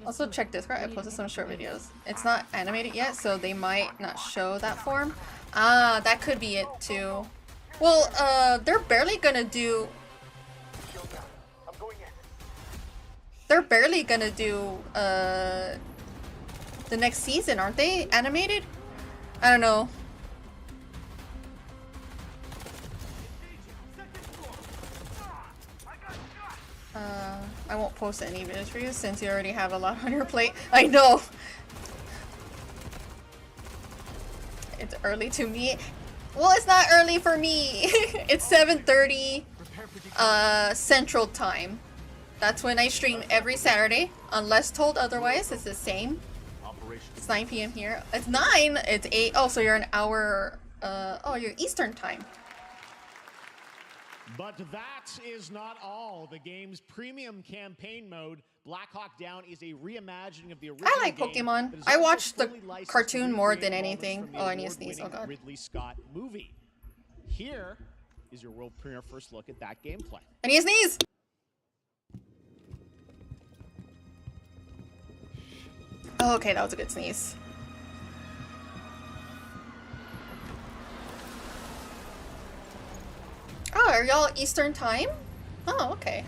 Also check Discord, I posted some short videos. It's not animated yet, so they might not show that form. Ah, that could be it too. Well, they're barely gonna do... They're barely gonna do, the next season, aren't they? Animated? I don't know. I won't post any videos for you since you already have a lot on your plate. I know! It's early to me. Well, it's not early for me! It's 7:30 Central Time. That's when I stream every Saturday. Unless told otherwise, it's the same. It's 9 p.m. here. It's 9! It's 8. Oh, so you're an hour... oh, you're Eastern Time. But that is not all. The game's premium campaign mode, Black Hawk Down, is a reimagining of the original I like Pokemon. I watched the cartoon more than anything. Oh, I need to sneeze. Oh god. Ridley Scott movie. Here is your world premiere first look at that gameplay. I need to sneeze! Oh, okay, that was a good sneeze. Oh, are y'all Eastern Time? Oh, okay.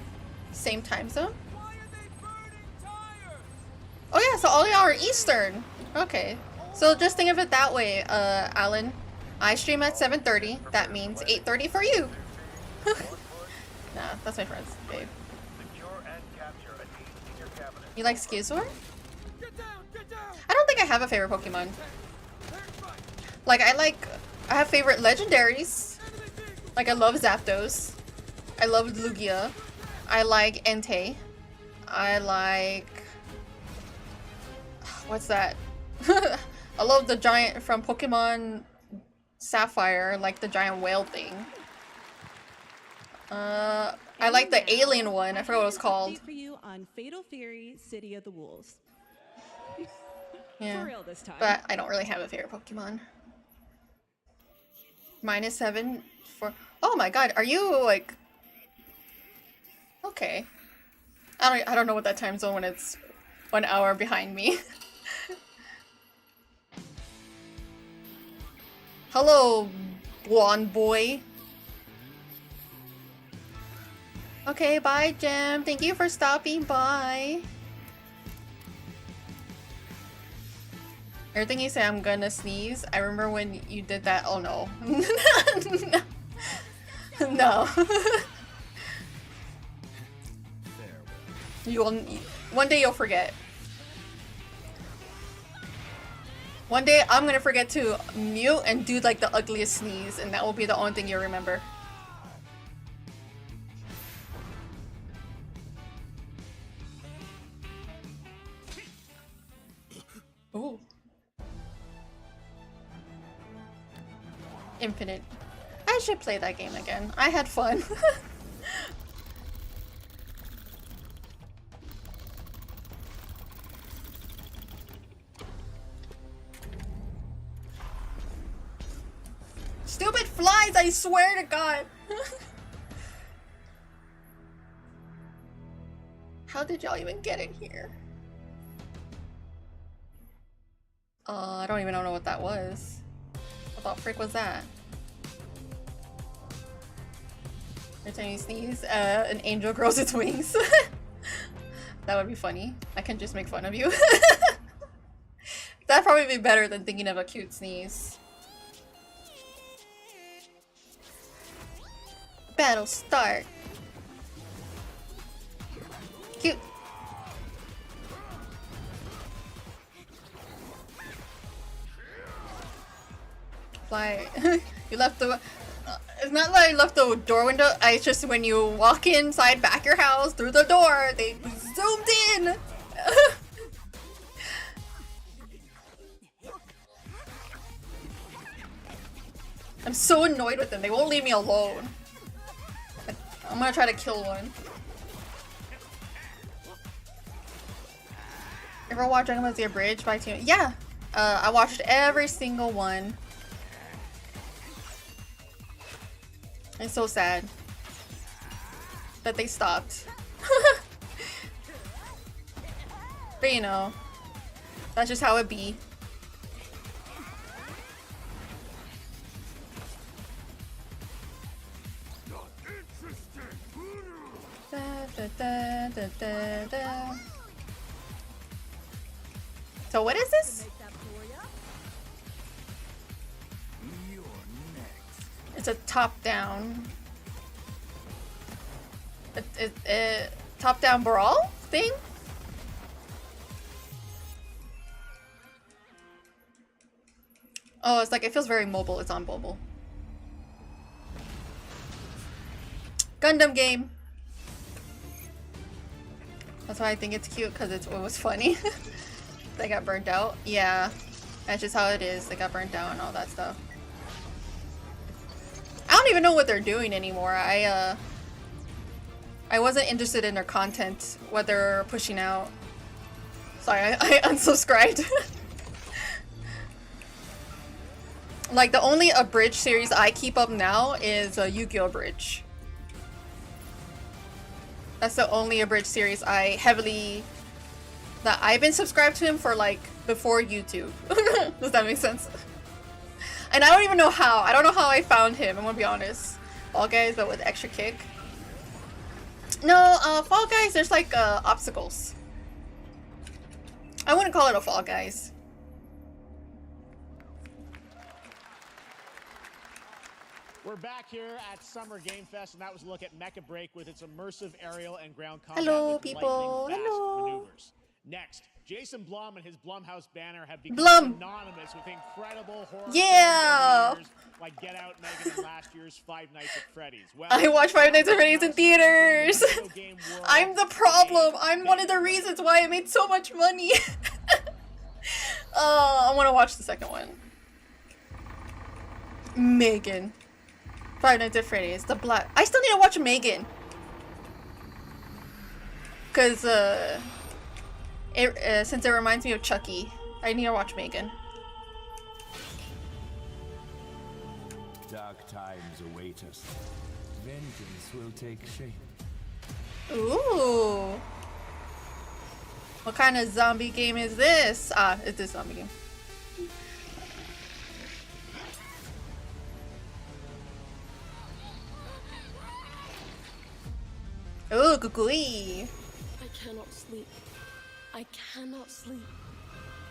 Same time zone? Oh yeah, so all y'all are Eastern. Okay. So just think of it that way, Alan. I stream at 7:30. That means 8:30 for you. Nah, that's my friends, babe. You like Skizor? I don't think I have a favorite Pokemon. Like, I have favorite legendaries. Like, I love Zapdos. I love Lugia. I like Entei. I like... What's that? I love the giant from Pokemon Sapphire, like the giant whale thing. I like the alien one. I forgot what it was called. For you on Fatal Fury: City of the Wolves. Yeah, For real this time. but I don't really have a favorite Pokemon. -7 for... Oh my god, are you like... Okay. I don't know what that time zone when it's 1 hour behind me. Hello, blonde boy. Okay, bye, Jim. Thank you for stopping by. Everything you say, I'm gonna sneeze. I remember when you did that. Oh no. No. You will. One day you'll forget. One day I'm gonna forget to mute and do like the ugliest sneeze, and that will be the only thing you remember. Ooh. Infinite. I should play that game again. I had fun. Stupid flies, I swear to God. How did y'all even get in here? I don't even know what that was. What the frick was that? Every time you sneeze, an angel grows its wings. That would be funny. I can just make fun of you. That'd probably be better than thinking of a cute sneeze. Battle start. Cute. Fly. You left the. It's not like I left the door window. It's just when you walk inside back your house through the door, they zoomed in. I'm so annoyed with them. They won't leave me alone. I'm gonna try to kill one. Ever watch Dragon Ball Z Abridged by Team? Yeah! I watched every single one. It's so sad that they stopped. But you know, that's just how it be. Da, da, da, da, da, da. So what is this? It's a top-down. Top-down brawl thing? Oh, it's like it feels very mobile. It's on mobile. Gundam game. That's why I think it's cute, because it was funny. They got burnt out. Yeah, that's just how it is. They got burnt out and all that stuff. I don't even know what they're doing anymore. I wasn't interested in their content, what they're pushing out. Sorry, I unsubscribed. Like, the only Abridged series I keep up now is Yu-Gi-Oh! Abridged. That's the only Abridged series I heavily... that I've been subscribed to him for, like, before YouTube. Does that make sense? And I don't even know how. I don't know how I found him, I'm gonna be honest. Fall Guys, but with extra kick. No, Fall Guys, there's like obstacles. I wouldn't call it a Fall Guys. We're back here at Summer Game Fest, and that was a look at Mecha Break with its immersive aerial and ground combat Hello, with people. lightning-fast Hello. maneuvers. Next, Jason Blum and his Blumhouse banner have become Blum. synonymous with incredible horror Yeah. films over the years, like Get Out, Megan, and last year's Five Nights at Freddy's. Well, I watched Five Nights at Freddy's in theaters. I'm the problem. I'm one of the reasons why it made so much money. I want to watch the second one. Megan. Five Nights at Freddy's. The black. I still need to watch Megan. Because, since it reminds me of Chucky, I need to watch Megan. Dark times await us. Vengeance will take shape. Ooh. What kind of zombie game is this? Ah, it's this zombie game. Oh, kukui. I cannot sleep. I cannot sleep.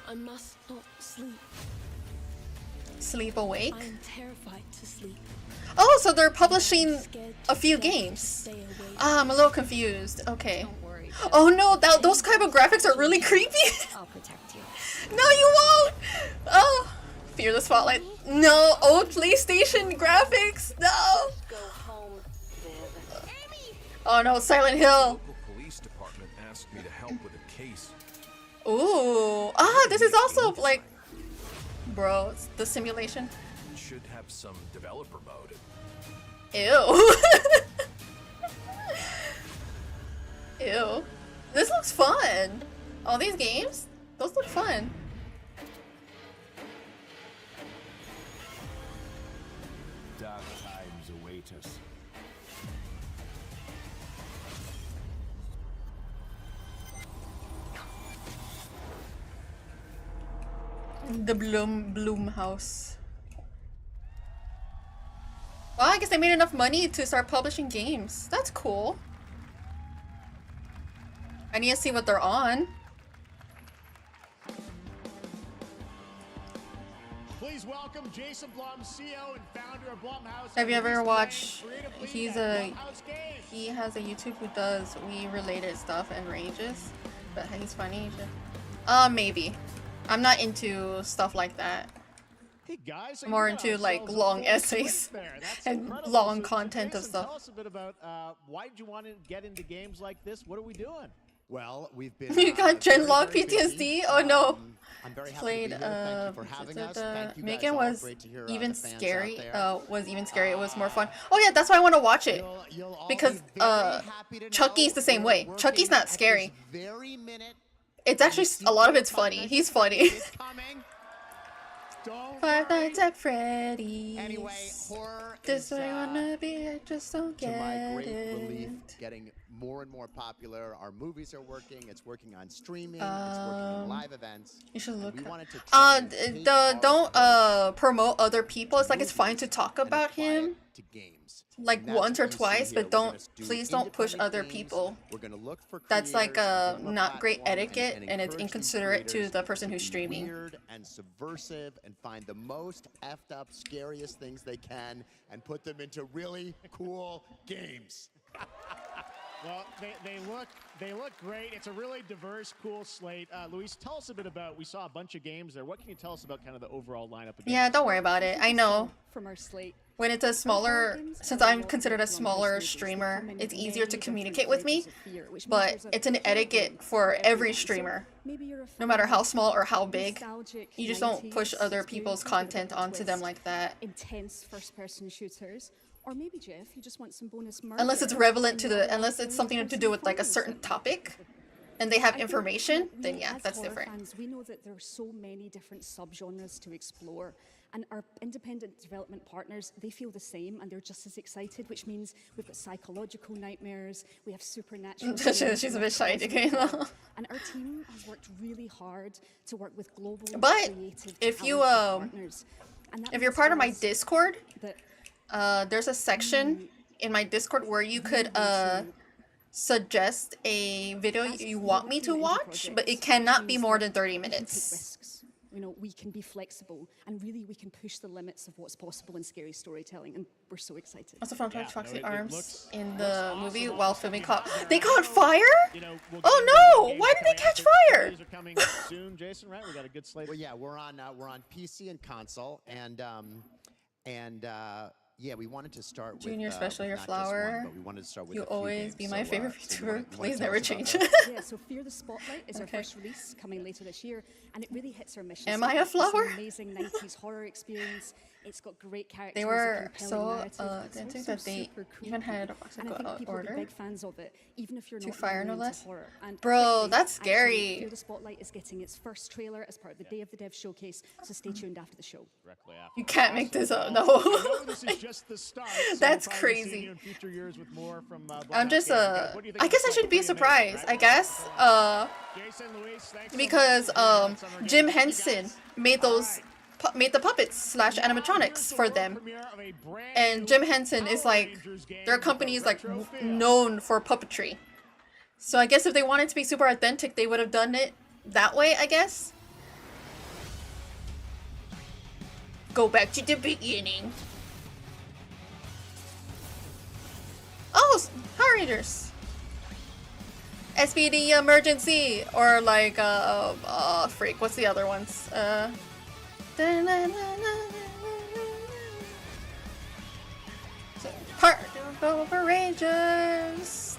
I must not sleep. Sleep awake? I am terrified to sleep. Oh, so they're publishing a few games. Ah, I'm a little confused. Okay. Oh no, those type of graphics are really creepy. I'll protect you. No, you won't. Oh, Fear the Spotlight. No, old PlayStation graphics. No. Go home, Viv. Amy! Oh no, Silent Hill. The police department asked me to help with a case. Ooh. Ah, this is also like, bro, it's the simulation. It should have some developer mode. Ew. Ew. This looks fun. All these games, those look fun. Dark times await us. The Bloom house. Well, I guess they made enough money to start publishing games. That's cool. I need to see what they're on. Please welcome Jason Blum, CEO and founder of Blumhouse. Have you ever watched? He has a YouTube who does Wii related stuff and ranges, but he's funny. Maybe. I'm not into stuff like that. Hey guys, More into like long essays and long content of Jason, stuff. Tell us a bit about why did you want to get into games like this? What are we doing? Well, we've been. You got Genlock PTSD? Oh no. I'm very happy Played. to be here. Thank you for having us. Thank you guys Megan all. was Great to hear, even the fans scary. out there. Was even scary. It was more fun. Oh yeah, that's why I want to watch it. Because Chucky's the same way. Chucky's not scary. It's actually a lot of it's funny. He's funny. Five Nights at Freddy's. Anyway, horror This is, way I wanna be. I just don't to get my great it. relief, getting more and more popular. Our movies are working. It's working on streaming. It's working in live events. You should look. We wanted to try and take our Don't promote other people. It's like it's fine to talk about him. to games. Like And once or that's what you twice, see here. but We're gonna do please don't push independent other games. people. We're gonna look for That's like creators on our not great platform etiquette, and it's encourage these inconsiderate to creators the person who's to be streaming. Weird and subversive, and find the most effed up, scariest things they can, and put them into really cool games. Well, they look great. It's a really diverse, cool slate. Luis, tell us a bit about. We saw a bunch of games there. What can you tell us about kind of the overall lineup of games? Yeah, don't worry about it. I know. From our slate. When it's a smaller, since I'm considered a smaller streamer, it's easier to communicate with me, but it's an etiquette for every streamer. No matter how small or how big, you just don't push other people's content onto them like that. Intense first-person shooters. Or maybe, Jeff, you just want some bonus murder. Unless it's relevant to unless it's something to do with like a certain topic, and they have information, then yeah, as that's horror different. Fans, we know that there are so many different subgenres to explore, and our independent development partners, they feel the same, and they're just as excited, which means we've got psychological nightmares, we have supernatural. She's a bit shy to get in. And our team has worked really hard to work with global But creative if you talented partners. And that if you're means part of for my us Discord, that there's a section in my Discord where you could suggest a video you want me to watch, but it cannot be more than 30 minutes. you know, we can be flexible, and really we can push the limits of what's possible in scary storytelling, and we're so excited. Also found Foxy Arms in the movie while filming they caught fire? Oh no! Why did they catch fire? Are coming soon, Jason, right? We got a good slate. Well, yeah, we're on PC and console, and yeah, we wanted to start with Junior Special Your not just Flower. one, but we wanted to start with You'll a few always games. be my So, favorite so you VTuber. wanna Please tell never us about change. that? Yeah, so Fear the Spotlight is our first release coming later this year, and it really hits our mission. Am I a flower? It's an amazing 90s horror experience. It's got great characters. They were a compelling so narrative. It's dancing also that they super creepy. even had And I think people order are big fans of it, even if you're to not fire, really no into less. horror. And Bro, quickly, that's actually, scary. Fear the Spotlight is getting its first trailer as part of the Day of the Dev showcase, so stay tuned after the show. You can't make this up, no. I know this is just just the start. That's we'll probably be seeing crazy. you in future years with more from, I'm just Bloodhound Games. What do you think I of guess the I should be play? Pretty amazing, surprised. right? I guess Jason, Luis, thanks so because much for being on Summer Jim Games. Henson made those made the puppets / animatronics for them, and Jim Henson is like their company is like known for puppetry. So I guess if they wanted to be super authentic, they would have done it that way, I guess. Go back to the beginning. Oh, Power Rangers. SPD Emergency, or like freak, what's the other ones? Power Rangers.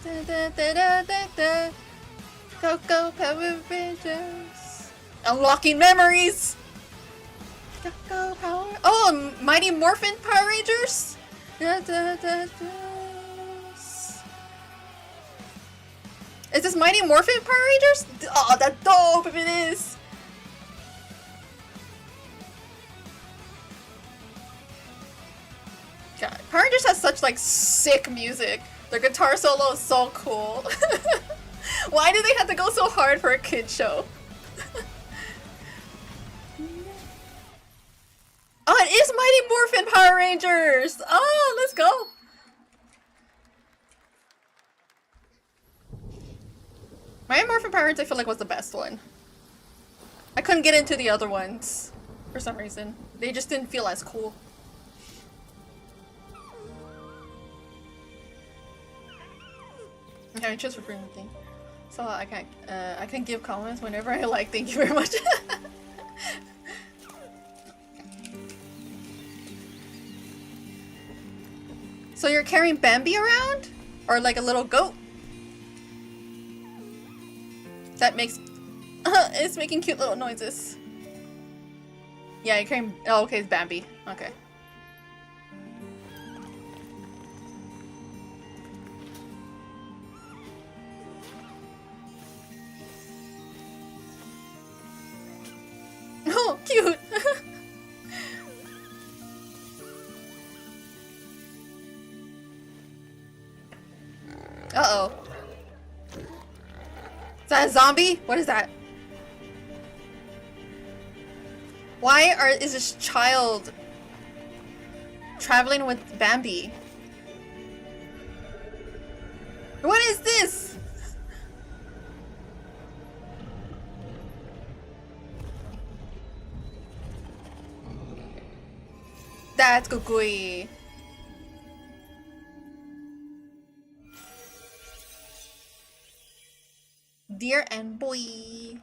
Go Power Rangers. Unlocking memories. Go Power. Oh, Mighty Morphin Power Rangers. Is this Mighty Morphin Power Rangers? Oh, that's dope if it is. God, Power Rangers has such like sick music. Their guitar solo is so cool. Why do they have to go so hard for a kid show? Oh, it is Mighty Morphin Power Rangers! Oh, let's go! Mighty Morphin Power Rangers I feel like was the best one. I couldn't get into the other ones for some reason. They just didn't feel as cool. Okay, just for bringing thing. So I can give comments whenever I like. Thank you very much. So you're carrying Bambi around? Or like a little goat? That makes... it's making cute little noises. Yeah, you're carrying... Oh, okay, it's Bambi. Okay. Oh, cute! Uh-oh. Is that a zombie? What is that? Why is this child traveling with Bambi? What is this? That's Gugui. Dear and boy.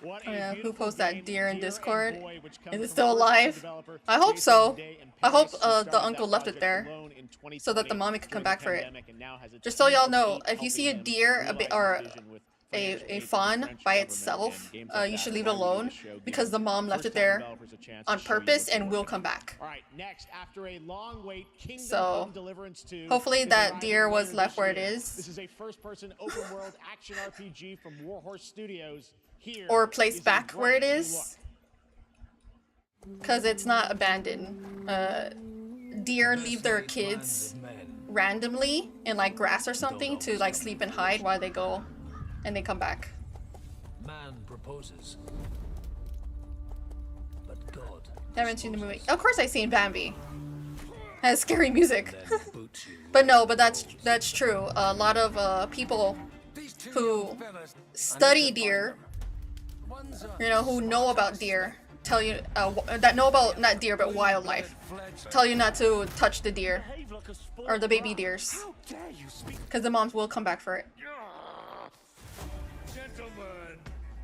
Oh yeah, who posted that deer in Discord? Is it still alive? I hope so. I hope the uncle left it there so that the mommy could come back for it. Just so y'all know, if you see a deer or a fawn by itself, you should leave it alone because the mom left it there on purpose and will come back. So hopefully that deer was left where it is. This is a first-person open-world action RPG from Warhorse Studios. Or placed back where it is. Because it's not abandoned. Deer leave their kids randomly in like grass or something to like sleep and hide while they go and they come back. Man proposes, but God. Haven't seen the movie. Of course I've seen Bambi. Has scary music. But no, but that's true. A lot of people who study deer, you know, who know about deer, tell you that know about not deer but wildlife, tell you not to touch the deer or the baby deers because the moms will come back for it.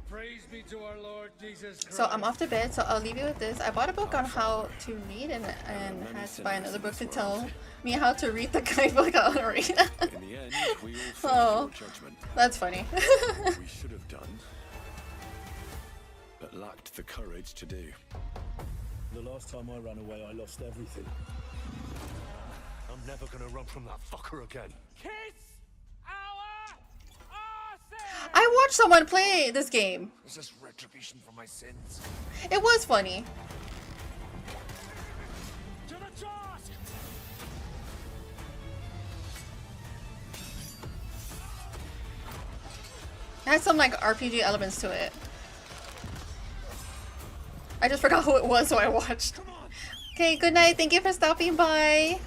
Praise be to our Lord Jesus Christ. So I'm off to bed, so I'll leave you with this. I bought a book on how to read and had to buy another book to tell me how to read the guidebook on read. In the end, we all face Oh, your judgment. that's funny. We should have done, but lacked the courage to do. The last time I ran away, I lost everything. I'm never gonna run from that fucker again. I watched someone play this game. Is this retribution for my sins? It was funny. To the task! It had some like RPG elements to it. I just forgot who it was, so I watched. Okay, good night. Thank you for stopping by.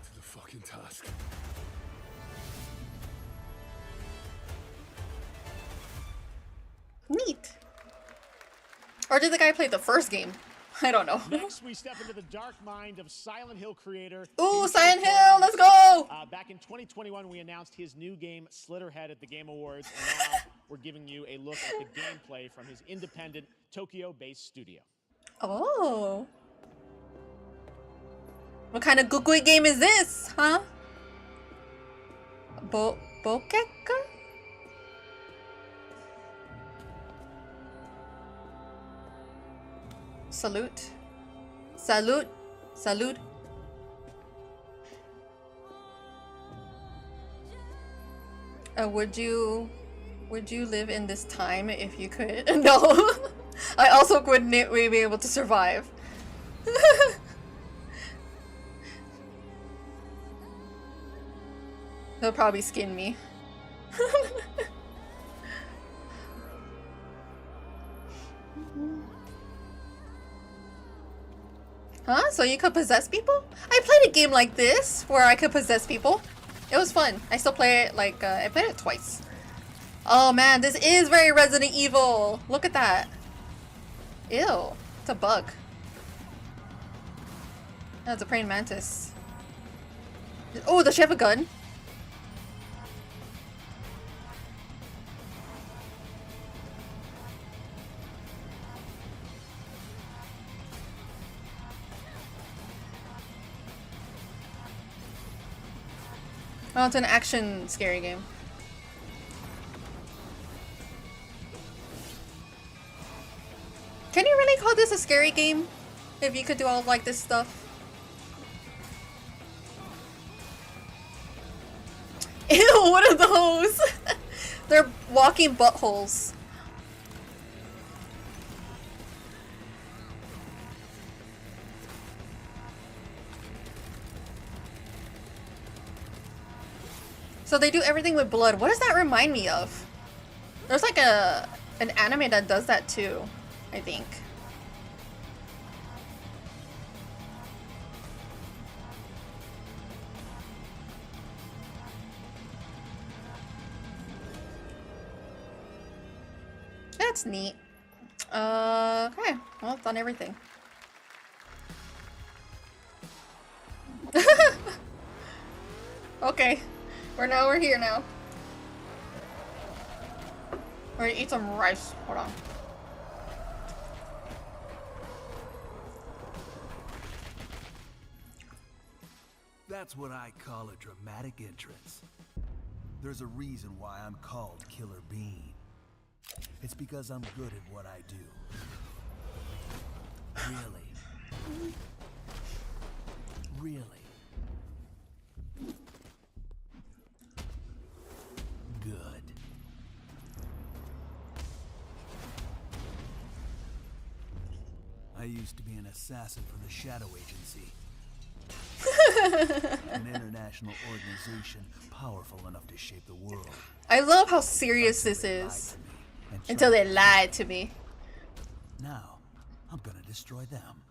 To the fucking task. Neat. Or did the guy play the first game? I don't know. Next, we step into the dark mind of Silent Hill creator. Ooh, Silent Hill, let's go! Back in 2021, we announced his new game, Slitterhead, at the Game Awards, and now we're giving you a look at the gameplay from his independent, Tokyo-based studio. Oh. What kind of good game is this, huh? Bokeka? Salute. Salute. Salute. Would you live in this time if you could? No. I also wouldn't be able to survive. They'll probably skin me. Huh? So you could possess people? I played a game like this where I could possess people. It was fun. I still play it like, I played it twice. Oh man, this is very Resident Evil. Look at that. Ew. It's a bug. That's a praying mantis. Oh, does she have a gun? Oh, it's an action scary game. Can you really call this a scary game? If you could do all like this stuff? Ew, what are those? They're walking buttholes. So they do everything with blood. What does that remind me of? There's like an anime that does that too, I think. That's neat. Okay. Well, done everything. Okay. We're here now. We're gonna eat some rice. Hold on. That's what I call a dramatic entrance. There's a reason why I'm called Killer Bean. It's because I'm good at what I do. Really. Really. Good. I used to be an assassin for the Shadow Agency. An international organization powerful enough to shape the world. I love how serious this is. Until they lied to me. Now, I'm gonna destroy them.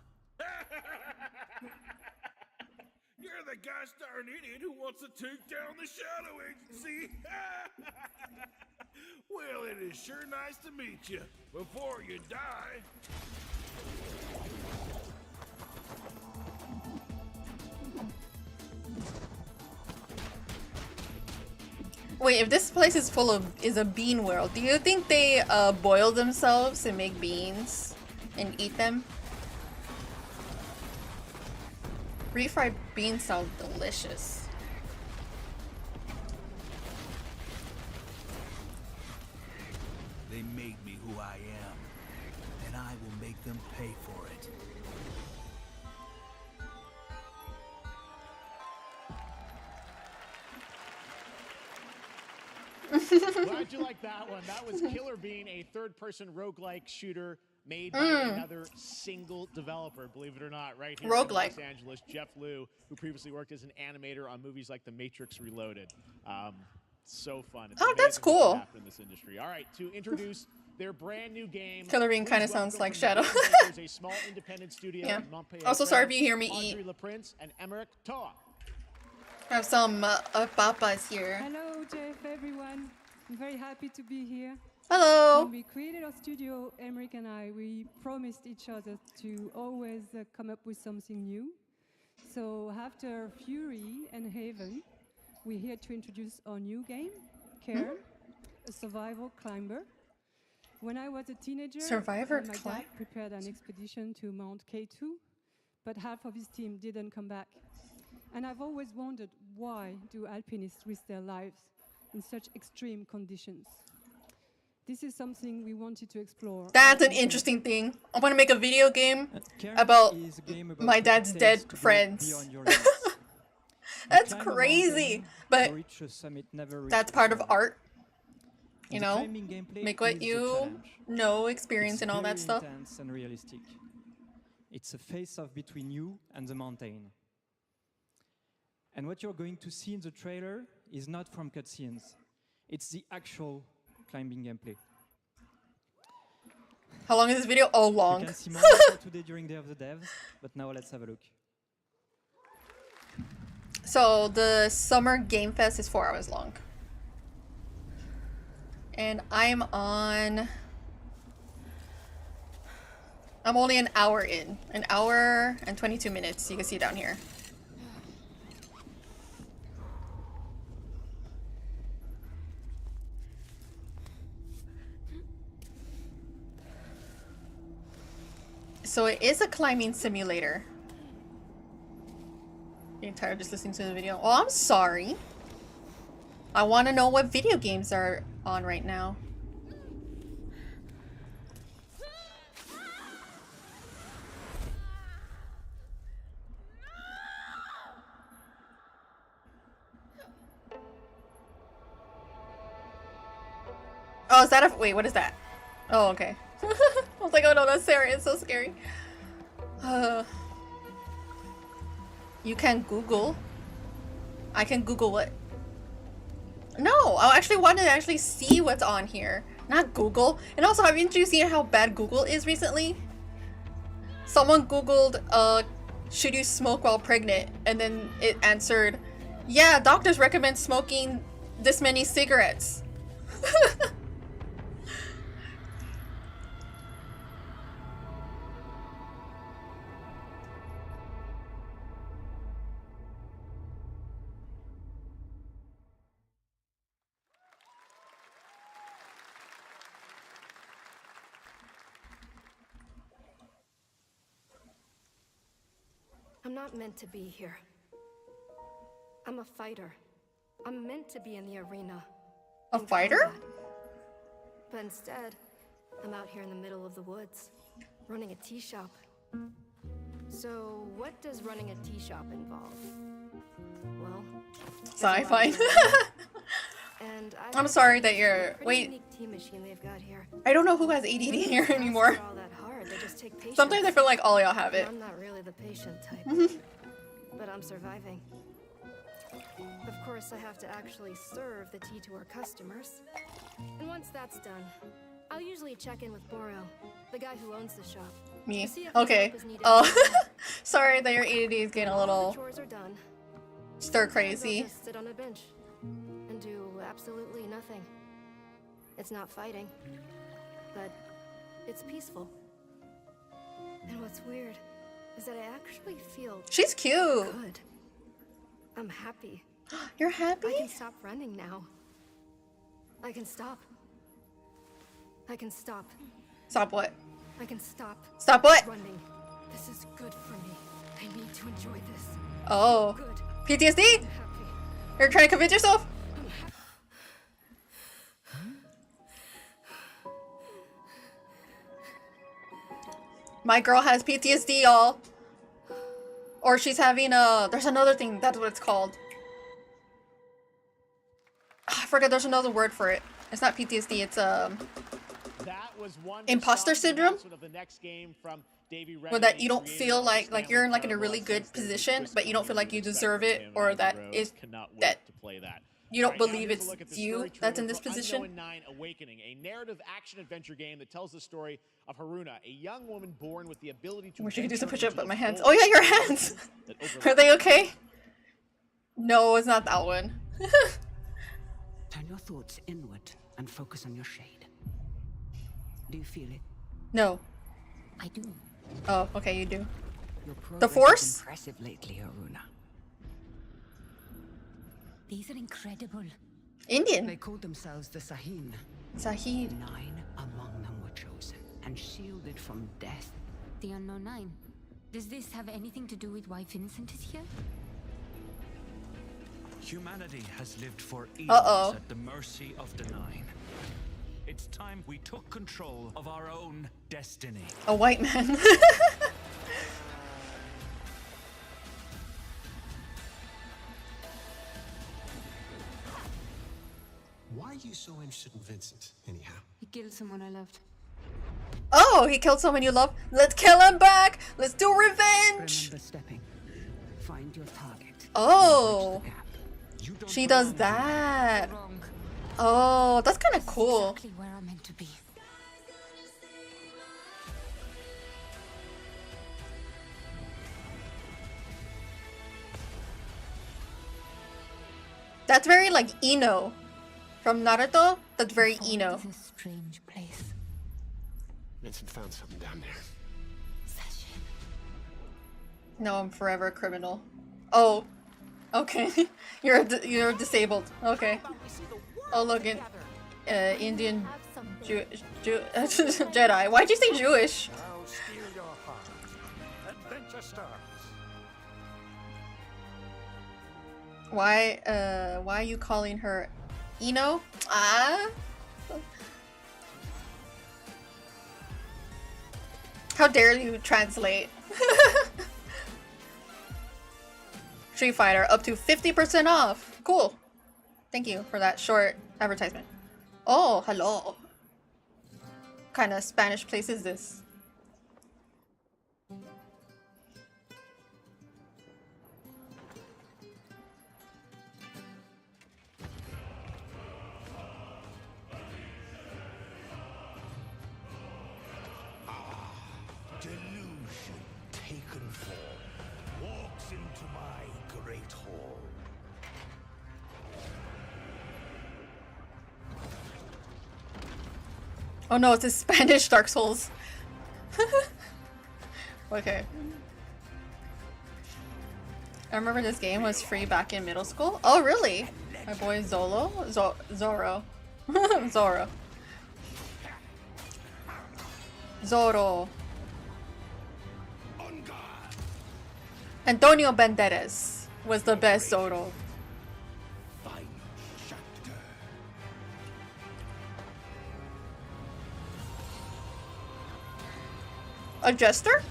You're the gosh darn idiot who wants to take down the Shadow Agency. Well, it is sure nice to meet you before you die. Wait, if this place is a bean world, do you think they boil themselves and make beans and eat them? Refried beans sound delicious. They made me who I am, and I will make them pay for it. Glad you like that one. That was Killer Bean, a third-person roguelike shooter made by another single developer, believe it or not, right here in Los Angeles. Jeff Liu, who previously worked as an animator on movies like The Matrix Reloaded. So fun. It's that's amazing cool. what happened in this industry. All right, to introduce their brand new game. Killer Bean kind of sounds like Shadow. There's a small independent studio Yeah. in Montpellier. Also, sorry if you France, hear me Audrey eat. LaPrince and Emmerich Toa. I have some papas here. Hello, Jeff, everyone. I'm very happy to be here. Hello. When we created our studio, Emmerich and I, we promised each other to always come up with something new. So after Fury and Haven, we're here to introduce our new game, Cairn, a survival climber. When I was a teenager, my dad prepared an expedition to Mount K2, but half of his team didn't come back. And I've always wondered, why do alpinists risk their lives in such extreme conditions? This is something we wanted to explore. That's an interesting thing. I want to make a video game about my dad's dead friends. That's crazy. But that's part of art. You know, make what you know, experience, and all that stuff. Intense and realistic. It's a face-off between you and the mountain. And what you're going to see in the trailer is not from cutscenes. It's the actual climbing gameplay. How long is this video? Oh, long. You can see more today during Day of the Devs, but now let's have a look. So the Summer Game Fest is 4 hours long. And I'm only an hour in. An hour and 22 minutes. You can see down here. So it is a climbing simulator. Getting tired of just listening to the video. Oh, I'm sorry. I want to know what video games are on right now. Oh, is that a... Wait, what is that? Oh, okay. I was like, oh no, that's Sarah. It's so scary. You can Google. I can Google what? No, I actually wanted to actually see what's on here, not Google. And also, haven't you seen how bad Google is recently? Someone Googled, should you smoke while pregnant? And then it answered, yeah, doctors recommend smoking this many cigarettes. I'm not meant to be here. I'm a fighter. I'm meant to be in the arena. A fighter? But instead, I'm out here in the middle of the woods, running a tea shop. So, what does running a tea shop involve? Well, sci-fi. And I'm sorry that you're... Wait. Tea machine they've got here. I don't know who has ADD here anymore. Sometimes I feel like all y'all have it. I'm not really the patient type, but I'm surviving. Of course, I have to actually serve the tea to our customers. And once that's done, I'll usually check in with Boro, the guy who owns the shop. Me. to see if Okay. help is needed. Oh, sorry that your ADD is getting a When all little the chores are done, stir I'll crazy. just sit on a bench and do absolutely nothing. It's not fighting, but it's peaceful. And what's weird is that I actually feel She's cute. good. I'm happy. You're happy? I can stop running now. I can stop. I can stop. Stop what? I can stop. Stop what? Running. This is good for me. I need to enjoy this. Oh. Good. PTSD? You're trying to convince yourself? My girl has PTSD, y'all. Or she's having a... There's another thing. That's what it's called. I forget. There's another word for it. It's not PTSD. It's That was one imposter syndrome. of the next game from Davey Where that you don't feel like you're in like in a really good position, but you don't feel like you deserve it, or that is that you don't believe it's you that's in this position. Unknown 9 Awakening, a narrative action-adventure game that tells the story of Haruna, a young woman born with the ability to. I wish I could do some push-up, but my hands. Oh yeah, your hands. Are they okay? No, it's not that one. Turn your thoughts inward and focus on your shade. Do you feel it? No. I do. Oh, okay, you do. Your The progress Force? is impressive lately, Haruna. These are incredible. Indian. They called themselves the Sahin. Sahin. 9 among them were chosen and shielded from death. The Unknown 9. Does this have anything to do with why Vincent is here? Humanity has lived for Uh-oh. eons at the mercy of the Nine. It's time we took control of our own destiny. A white man. Why are you so interested in Vincent, anyhow? He killed someone I loved. Oh, he killed someone you love. Let's kill him back. Let's do revenge. Remember stepping. Find your target. Oh, she does that. Oh, that's kind of cool. Exactly where I'm meant to be. That's very like Ino from Naruto. That's very Ino. It's a strange place. Vincent found something down there. No, I'm forever a criminal. Oh, okay. you're disabled. Okay. Oh, look, Indian Jedi. Why'd you say Jewish? I'll steal your heart. Adventure starts. Why are you calling her Ino? Ah. How dare you translate? Street Fighter up to 50% off. Cool. Thank you for that short advertisement. Oh, hello. What kind of Spanish place is this? Delusion taken form walks into my great hall. Oh no, it's a Spanish Dark Souls. Okay. I remember this game was free back in middle school. Oh really? My boy Zoro? Zoro. Zoro. Zoro. Antonio Banderas was the best Zoro. A jester?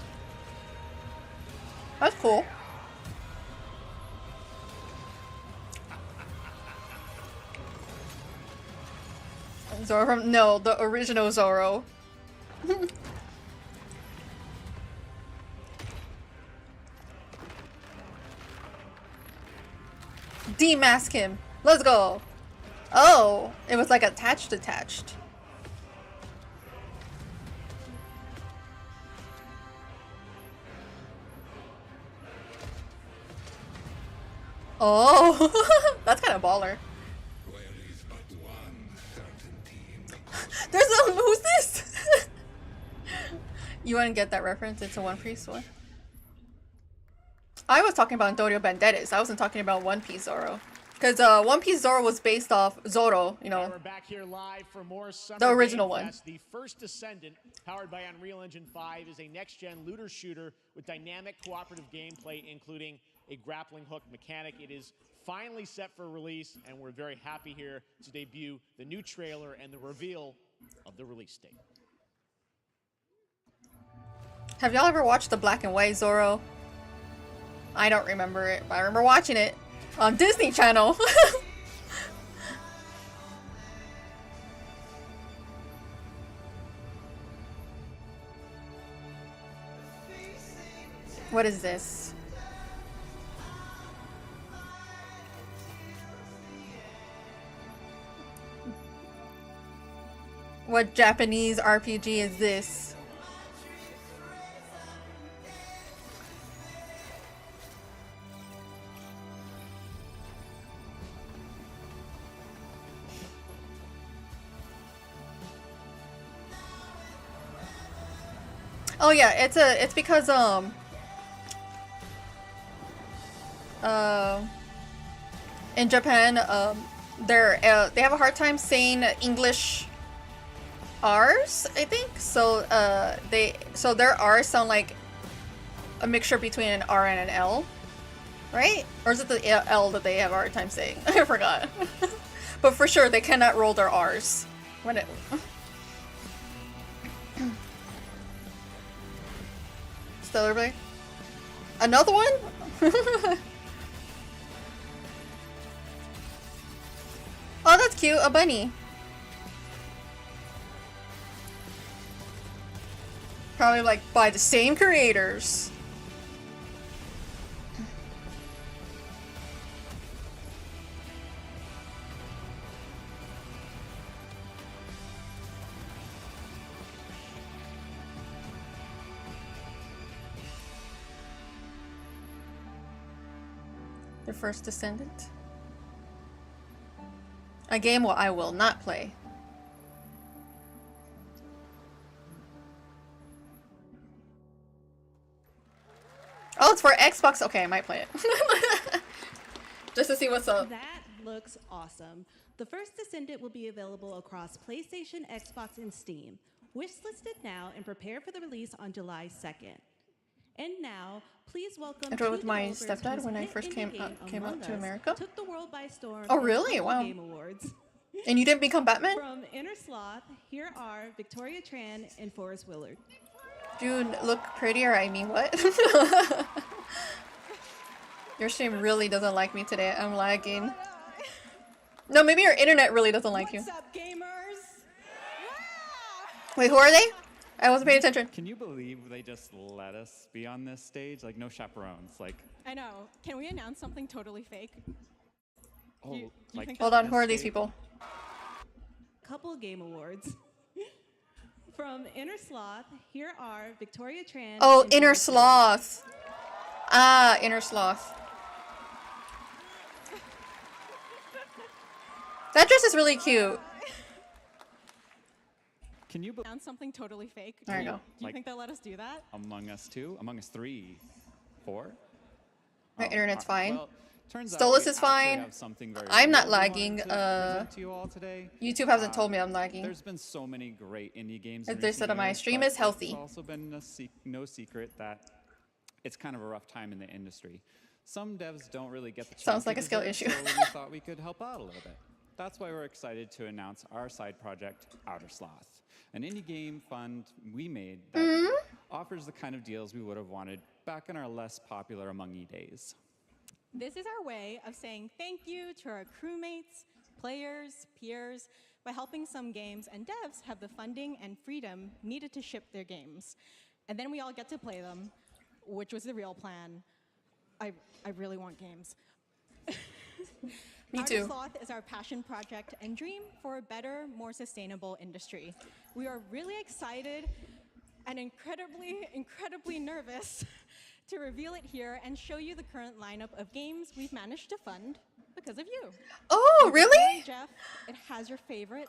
That's cool. Zoro from no, the original Zoro. Demask him. Let's go. Oh, it was like attached. Oh, that's kind of baller. There's a who's this? You wouldn't get that reference. It's a One Piece one. I was talking about Antonio Banderas. I wasn't talking about One Piece Zoro. Because One Piece Zoro was based off Zoro, you know. We're back here live for more Summer the original Game one. Fest. The First Descendant, powered by Unreal Engine 5, is a next-gen looter shooter with dynamic cooperative gameplay, including a grappling hook mechanic. It is finally set for release, and we're very happy here to debut the new trailer and the reveal of the release date. Have y'all ever watched the black and white Zoro? I don't remember it, but I remember watching it on Disney Channel. What is this? What Japanese RPG is this? Oh yeah, it's because in Japan they have a hard time saying English R's, I think. So their R's sound like a mixture between an R and an L, right? Or is it the L that they have a hard time saying? I forgot. But for sure they cannot roll their R's when it. Stellar Blade. Another one? Oh, that's cute. A bunny. Probably like by the same creators. The First Descendant. A game I will not play. Oh, it's for Xbox. Okay, I might play it. Just to see what's up. That looks awesome. The First Descendant will be available across PlayStation, Xbox, and Steam. Wishlisted now and prepare for the release on July 2nd. And now, please welcome. I drove with my stepdad when I first came out to America. Took the world by storm. Oh, really? Wow. Game Awards. And you didn't become Batman? From Inner Sloth, here are Victoria Tran and Forrest Willard. Dude, look prettier. I mean, what? Your stream really doesn't like me today. I'm lagging. No, maybe your internet really doesn't like you. What's up, gamers? Wait, who are they? I wasn't paying attention. Can you believe they just let us be on this stage? Like, no chaperones. Like, I know. Can we announce something totally fake? oh, like, Hold on, who are these people? Couple Game Awards. From Inner Sloth, here are Victoria Tran. Oh, and Inner Forrest Willard. Sloth. Ah, Inner Sloth. That dress is really cute. can you Announce something totally fake? There you go. Do you Like- think they'll let us do that? Among Us 2? Among Us 3? 4? My internet's fine. Well, turns out Stolus we is actually fine. have something very I'm not real we wanted lagging. to present to you all today. YouTube hasn't told me I'm lagging. There's been so many great indie games. As in they recent said, my years, stream but is healthy. It's also been no secret that it's kind of a rough time in the industry. Some devs don't really get the chance. Sounds like they a skill deserve, issue. So we thought we could help out a little bit. That's why we're excited to announce our side project, Outer Sloth, an indie game fund we made that offers the kind of deals we would have wanted back in our less popular Among E days. This is our way of saying thank you to our crewmates, players, peers, by helping some games and devs have the funding and freedom needed to ship their games. And then we all get to play them, which was the real plan. I really want games. Me Outer too. Sloth is our passion project and dream for a better, more sustainable industry. We are really excited and incredibly nervous to reveal it here and show you the current lineup of games we've managed to fund because of you. Oh, And really? today, Jeff, it has your favorite,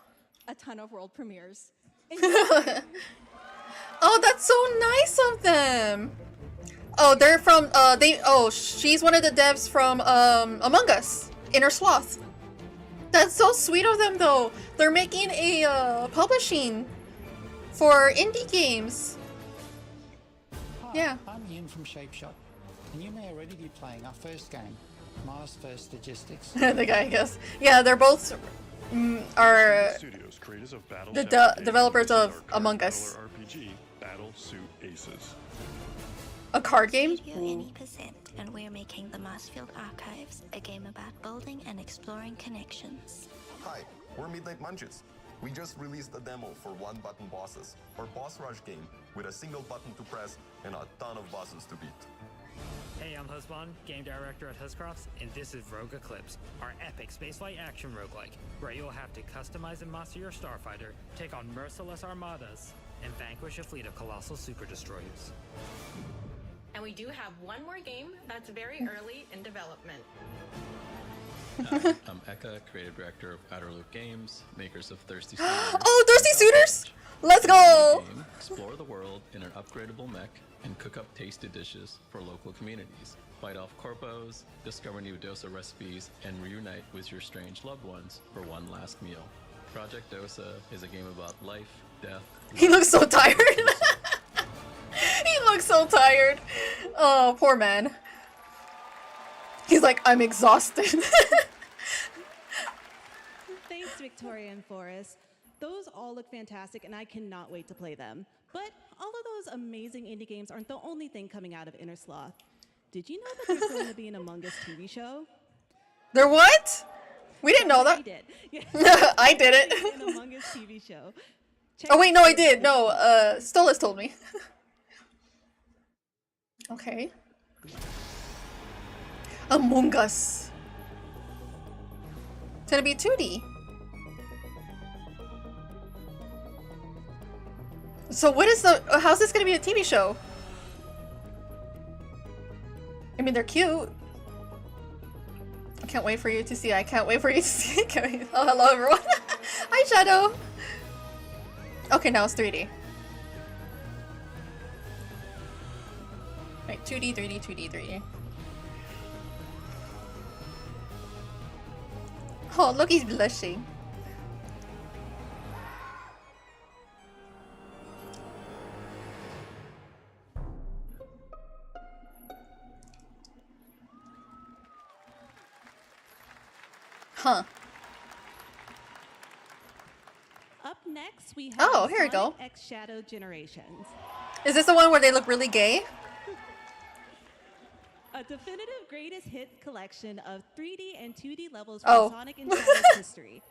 a ton of world premieres. Enjoy. Oh, that's so nice of them. Oh, they're from she's one of the devs from Among Us, Inner Sloth. That's so sweet of them though. They're making a publishing for indie games. Hi, Yeah. I'm Ian from Shapeshot, and you may already be playing our first game, Mars First Logistics. The guy, I guess. Yeah, they're both are Studios, creators of Battle the Chapter developers Aces, of our current Among Us. battler RPG, Battle Suit Aces. A card game? Studio Any%, and we're making the Marsfield Archives, a game about building and exploring connections. Hi, we're Midnight Munches. We just released a demo for one-button bosses, our boss rush game with a single button to press and a ton of bosses to beat. Hey, I'm Husband, game director at Huscrofts, and this is Rogue Eclipse, our epic spaceflight action roguelike, where you'll have to customize and master your starfighter, take on merciless armadas, and vanquish a fleet of colossal super destroyers. And we do have one more game that's very early in development. Hi, I'm Eka, creative director of Outer Loop Games, makers of Thirsty Suitors. Oh, Thirsty Suitors! Let's go! Game, explore the world in an upgradable mech and cook up tasty dishes for local communities. Fight off corpos, discover new dosa recipes, and reunite with your strange loved ones for one last meal. Project Dosa is a game about life, death. He looks so tired. He looks so tired. Oh, poor man. He's like, I'm exhausted. Thanks, Victoria and Forrest. Those all look fantastic, and I cannot wait to play them. But all of those amazing indie games aren't the only thing coming out of Inner Sloth. Did you know that there's going to be an Among Us TV show? There what? We didn't know that. I did. I did it. An Among Us TV show. Oh wait, no, I did. No, Stolas told me. Okay. Among Us. It's gonna be 2D. So what is the? How's this gonna be a TV show? I mean, they're cute. I can't wait for you to see. I can't wait for you to see. Oh, hello everyone. Hi, Shadow. Okay, now it's 3D. Right, 2D, 3D, 2D, 3D. Oh, look, he's blushing. Huh. Up next, we have Oh, here we go. Sonic X Shadow Generations. Is this the one where they look really gay? A definitive greatest hit collection of 3D and 2D levels Oh. from Sonic and Shadow's history.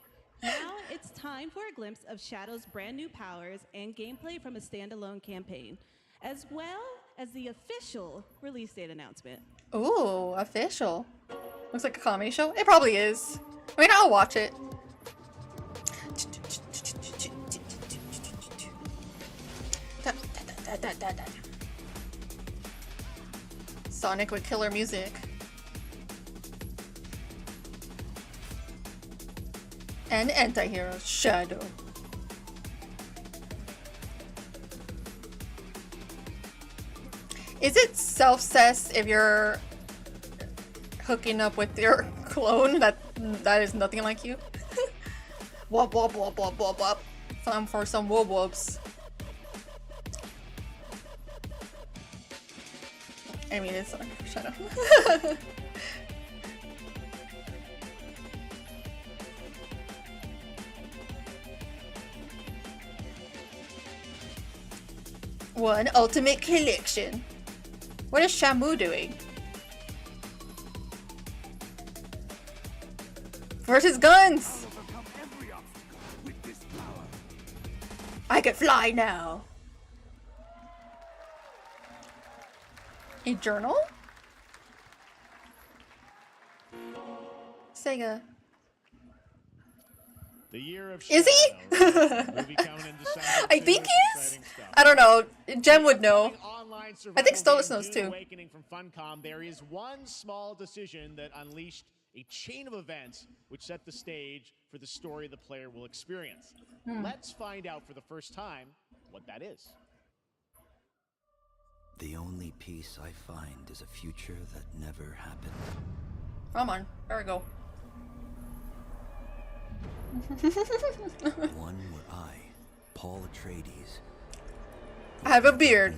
Now it's time for a glimpse of Shadow's brand new powers and gameplay from a standalone campaign, as well as the official release date announcement. Ooh, official. Looks like a comedy show. It probably is. I mean, I'll watch it. Sonic with killer music. And anti-hero Shadow. Is it self-cess if you're hooking up with your clone that is nothing like you? Wop wop wop wop wop wop. Time for some wob wobs. I mean, it's like, shut up. One ultimate collection. What is Shamu doing? Versus guns! I can fly now! A journal? Sega. The year of Is he? movie coming in December. I think he is? I don't know. Jem would know. I think Stolas knows too. Awakening from Funcom, there is one small decision that unleashed a chain of events which set the stage for the story the player will experience. Let's find out for the first time what that is. The only peace I find is a future that never happened. Come on, there we go. One where I, Paul Atreides, I have a beard.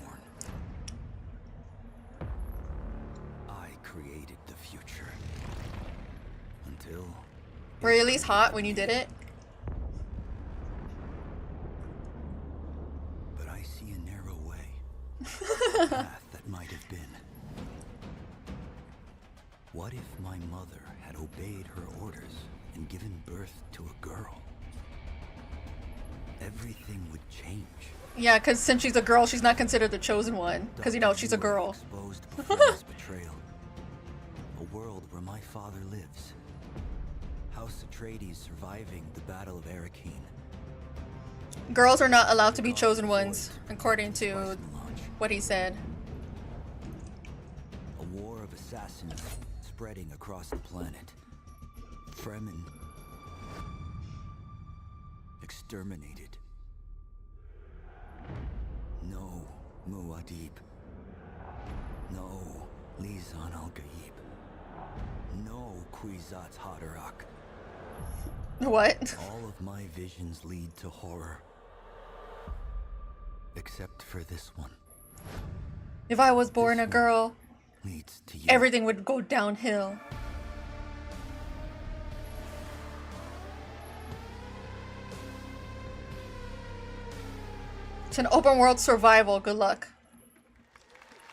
I created the future. Until Were you at least hot when you did it? but I see a narrow way. A path that might have been. What if my mother had obeyed her orders and given birth to a girl? Everything would change. Yeah, because since she's a girl, she's not considered the chosen one. Because, you know, she's a girl. exposed Porphyria's betrayal. A world where my father lives. House Atreides surviving the Battle of Arrakeen. Girls are not allowed to be chosen ones, according to what he said. A war of assassins spreading across the planet. Fremen exterminated. No Muad'Dib. No Lisan al-Gaib. No Kwisatz Haderach. What? All of my visions lead to horror. Except for this one. If I was born a girl, Leads to you. everything would go downhill. It's an open world survival. Good luck.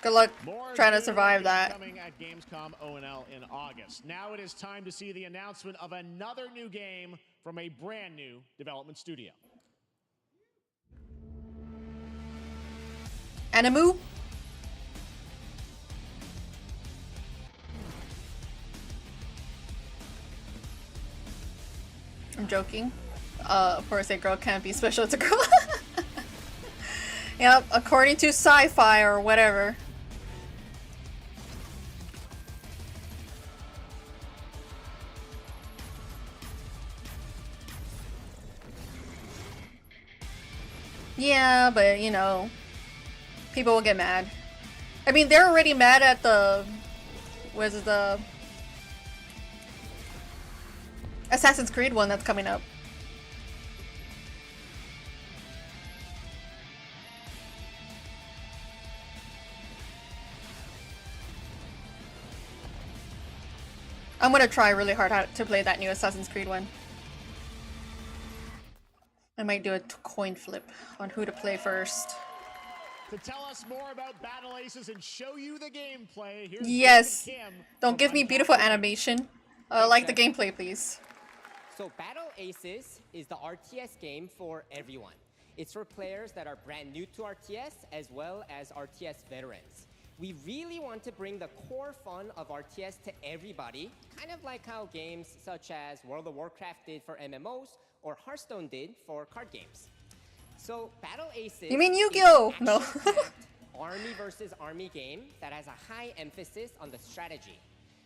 Good luck trying to survive that. Coming at Gamescom ONL in August. Now it is time to see the announcement of another new game from a brand new development studio. Animu? I'm joking. Of course, a girl can't be special to girl. Yep, according to sci-fi or whatever. Yeah, but you know, people will get mad. I mean, they're already mad at the, what is it, the Assassin's Creed one that's coming up. I'm gonna try really hard to play that new Assassin's Creed one. I might do a coin flip on who to play first. To tell us more about Battle Aces and show you the gameplay, here's Yes. David Kim. Don't give me beautiful animation. Like the gameplay, please. So Battle Aces is the RTS game for everyone. It's for players that are brand new to RTS as well as RTS veterans. We really want to bring the core fun of RTS to everybody, kind of like how games such as World of Warcraft did for MMOs or Hearthstone did for card games. So Battle Aces. You mean Yu-Gi-Oh? No. Army versus army game that has a high emphasis on the strategy.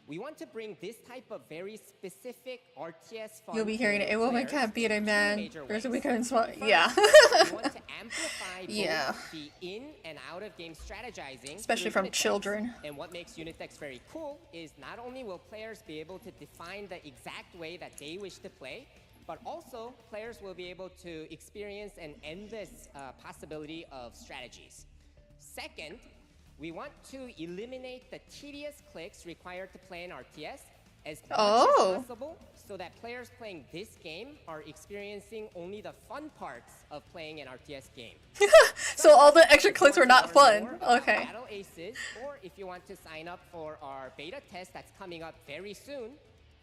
We want to bring this type of very specific RTS fun. You'll be hearing it. A woman can't beat a man. There's a weekend spot. Yeah. We want to amplify Yeah. both the in and out of game strategizing, Especially through from Unitex. children. And what makes Unitex very cool is not only will players be able to define the exact way that they wish to play, but also players will be able to experience an endless possibility of strategies. Second, we want to eliminate the tedious clicks required to play an RTS as much as possible, so that players playing this game are experiencing only the fun parts of playing an RTS game. So all the extra clicks were not fun. Okay. Battle Aces, or if you want to sign up for our beta test that's coming up very soon,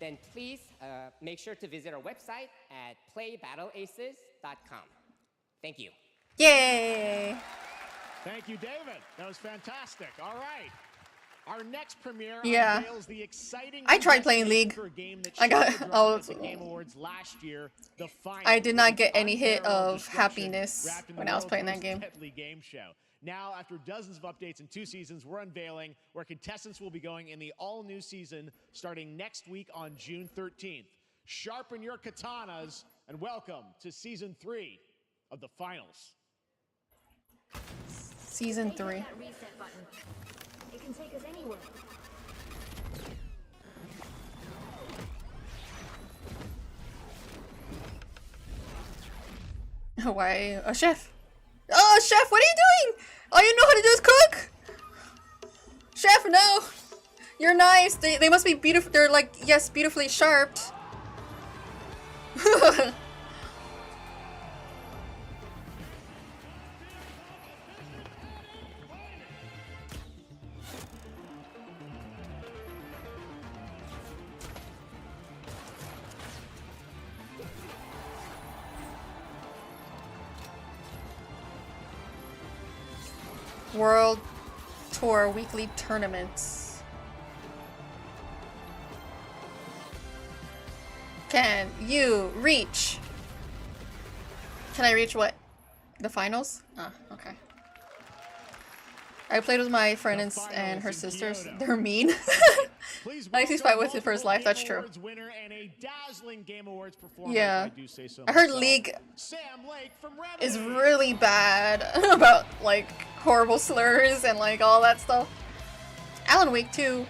then please make sure to visit our website at playbattleaces.com. Thank you. Yay! Thank you, David. That was fantastic. All right. Our next premiere Yeah. unveils the exciting I tried playing League. for a game that I got. showed I up was. at the Game Awards last year, The Final. I did not get any hit Unparalleled of destruction happiness wrapped in the when I was world's playing that most game. deadly game show. Now, after dozens of updates and 2 seasons, we're unveiling where contestants will be going in the all-new season starting next week on June 13th. Sharpen your katanas and welcome to Season 3 of The Finals. Season 3. That reset button. It can take us anywhere. Why a chef? Oh, chef, what are you doing? All you know how to do is cook. Chef, no. You're nice. They must be beautiful. They're like, yes, beautifully sharped. World Tour weekly tournaments. Can you reach? Can I reach what? The finals? Ah, okay. I played with my friends and her sisters. They're mean. Lexi's fight with it for his life, that's true. Yeah. I heard League is really bad about like horrible slurs and like all that stuff. Alan Wake 2.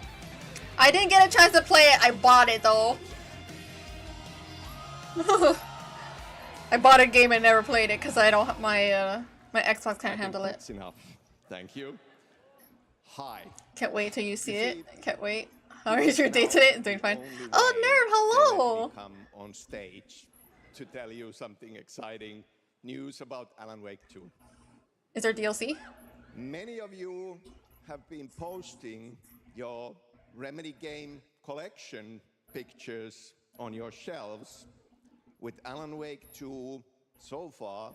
I didn't get a chance to play it, I bought it though. I bought a game and never played it because I don't have my my Xbox can't handle it. That's enough. Thank you. Hi. Can't wait till you see it. Can't wait. How is your day today? Doing fine. Oh, Nerd, hello! Come on stage to tell you something exciting news about Alan Wake 2. Is there DLC? Many of you have been posting your Remedy game collection pictures on your shelves with Alan Wake 2 so far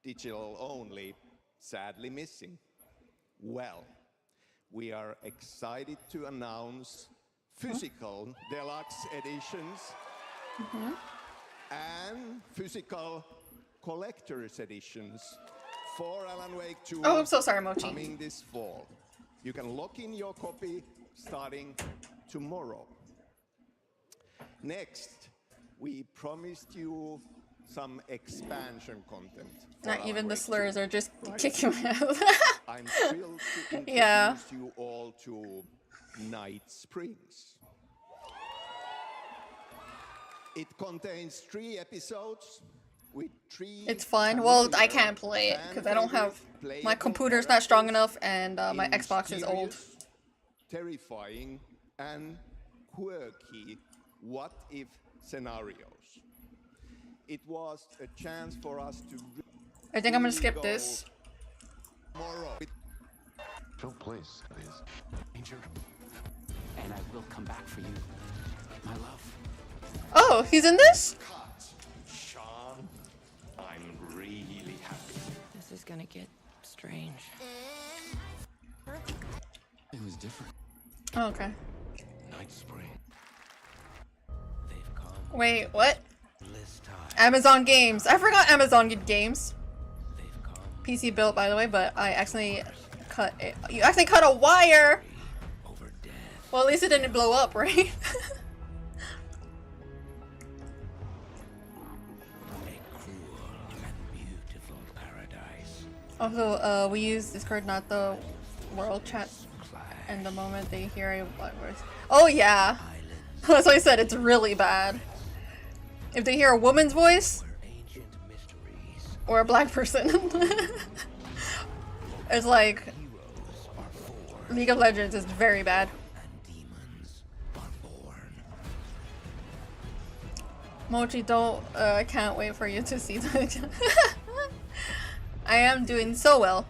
digital only, sadly missing. Well, we are excited to announce physical deluxe editions and physical collector's editions for Alan Wake 2. Oh, I'm so sorry, Mochi. Coming this fall. You can lock in your copy starting tomorrow. Next, we promised you some expansion content. Not even the slurs are just kicking me out. I'm thrilled to introduce you all to Night Springs. It contains 3 episodes with 3. It's fun. Well, I can't play it because I don't have my computer's not strong enough and my Xbox is old. Terrifying and quirky what-if scenarios. It was a chance for us to. I think I'm gonna skip this. Joe, please. Danger. And I will come back for you, my love. Oh, he's in this? Sean, I'm really happy. This is gonna get strange. It was different. Oh, okay. Night Spring. Wait, what? Amazon Games. I forgot Amazon Games. PC built, by the way, but I accidentally cut it. You actually cut a wire! Well, at least it didn't blow up, right? Also, we use Discord, not the world chat. And the moment they hear a black voice. Oh, yeah! That's why I said it's really bad. If they hear a woman's voice or a black person, it's like League of Legends is very bad. Mochi, don't. I can't wait for you to see the. I am doing so well.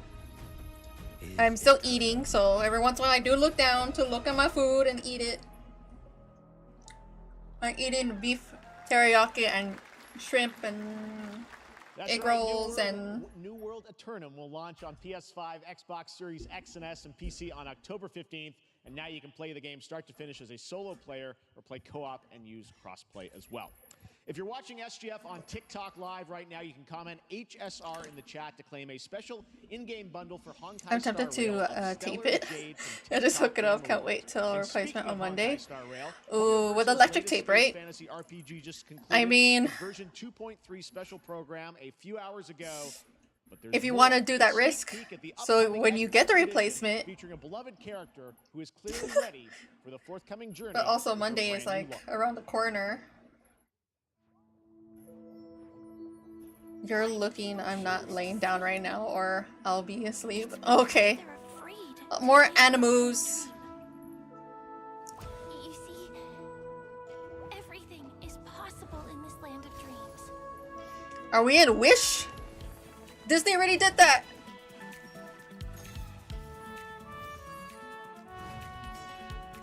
I'm still eating, so every once in a while I do look down to look at my food and eat it. I'm eating beef teriyaki and shrimp and egg rolls and New World Eternum will launch on PS5, Xbox Series X and S, and PC on October 15th. And now you can play the game start to finish as a solo player or play co-op and use cross-play as well. If you're watching SGF on TikTok Live right now, you can comment HSR in the chat to claim a special in-game bundle for Honkai I'm tempted to tape it. I just hook it up. Can't wait till replacement on Monday. Ooh, with electric tape, right? I mean, version 2.3 special program a few hours ago. If you want to do that risk, so when you get the replacement, featuring a beloved character who is clearly ready for the forthcoming journey. But also Monday is like around the corner. You're looking, I'm not laying down right now or I'll be asleep. Okay. More animus. You see, everything is possible in this land of dreams. Are we in Wish? Disney already did that.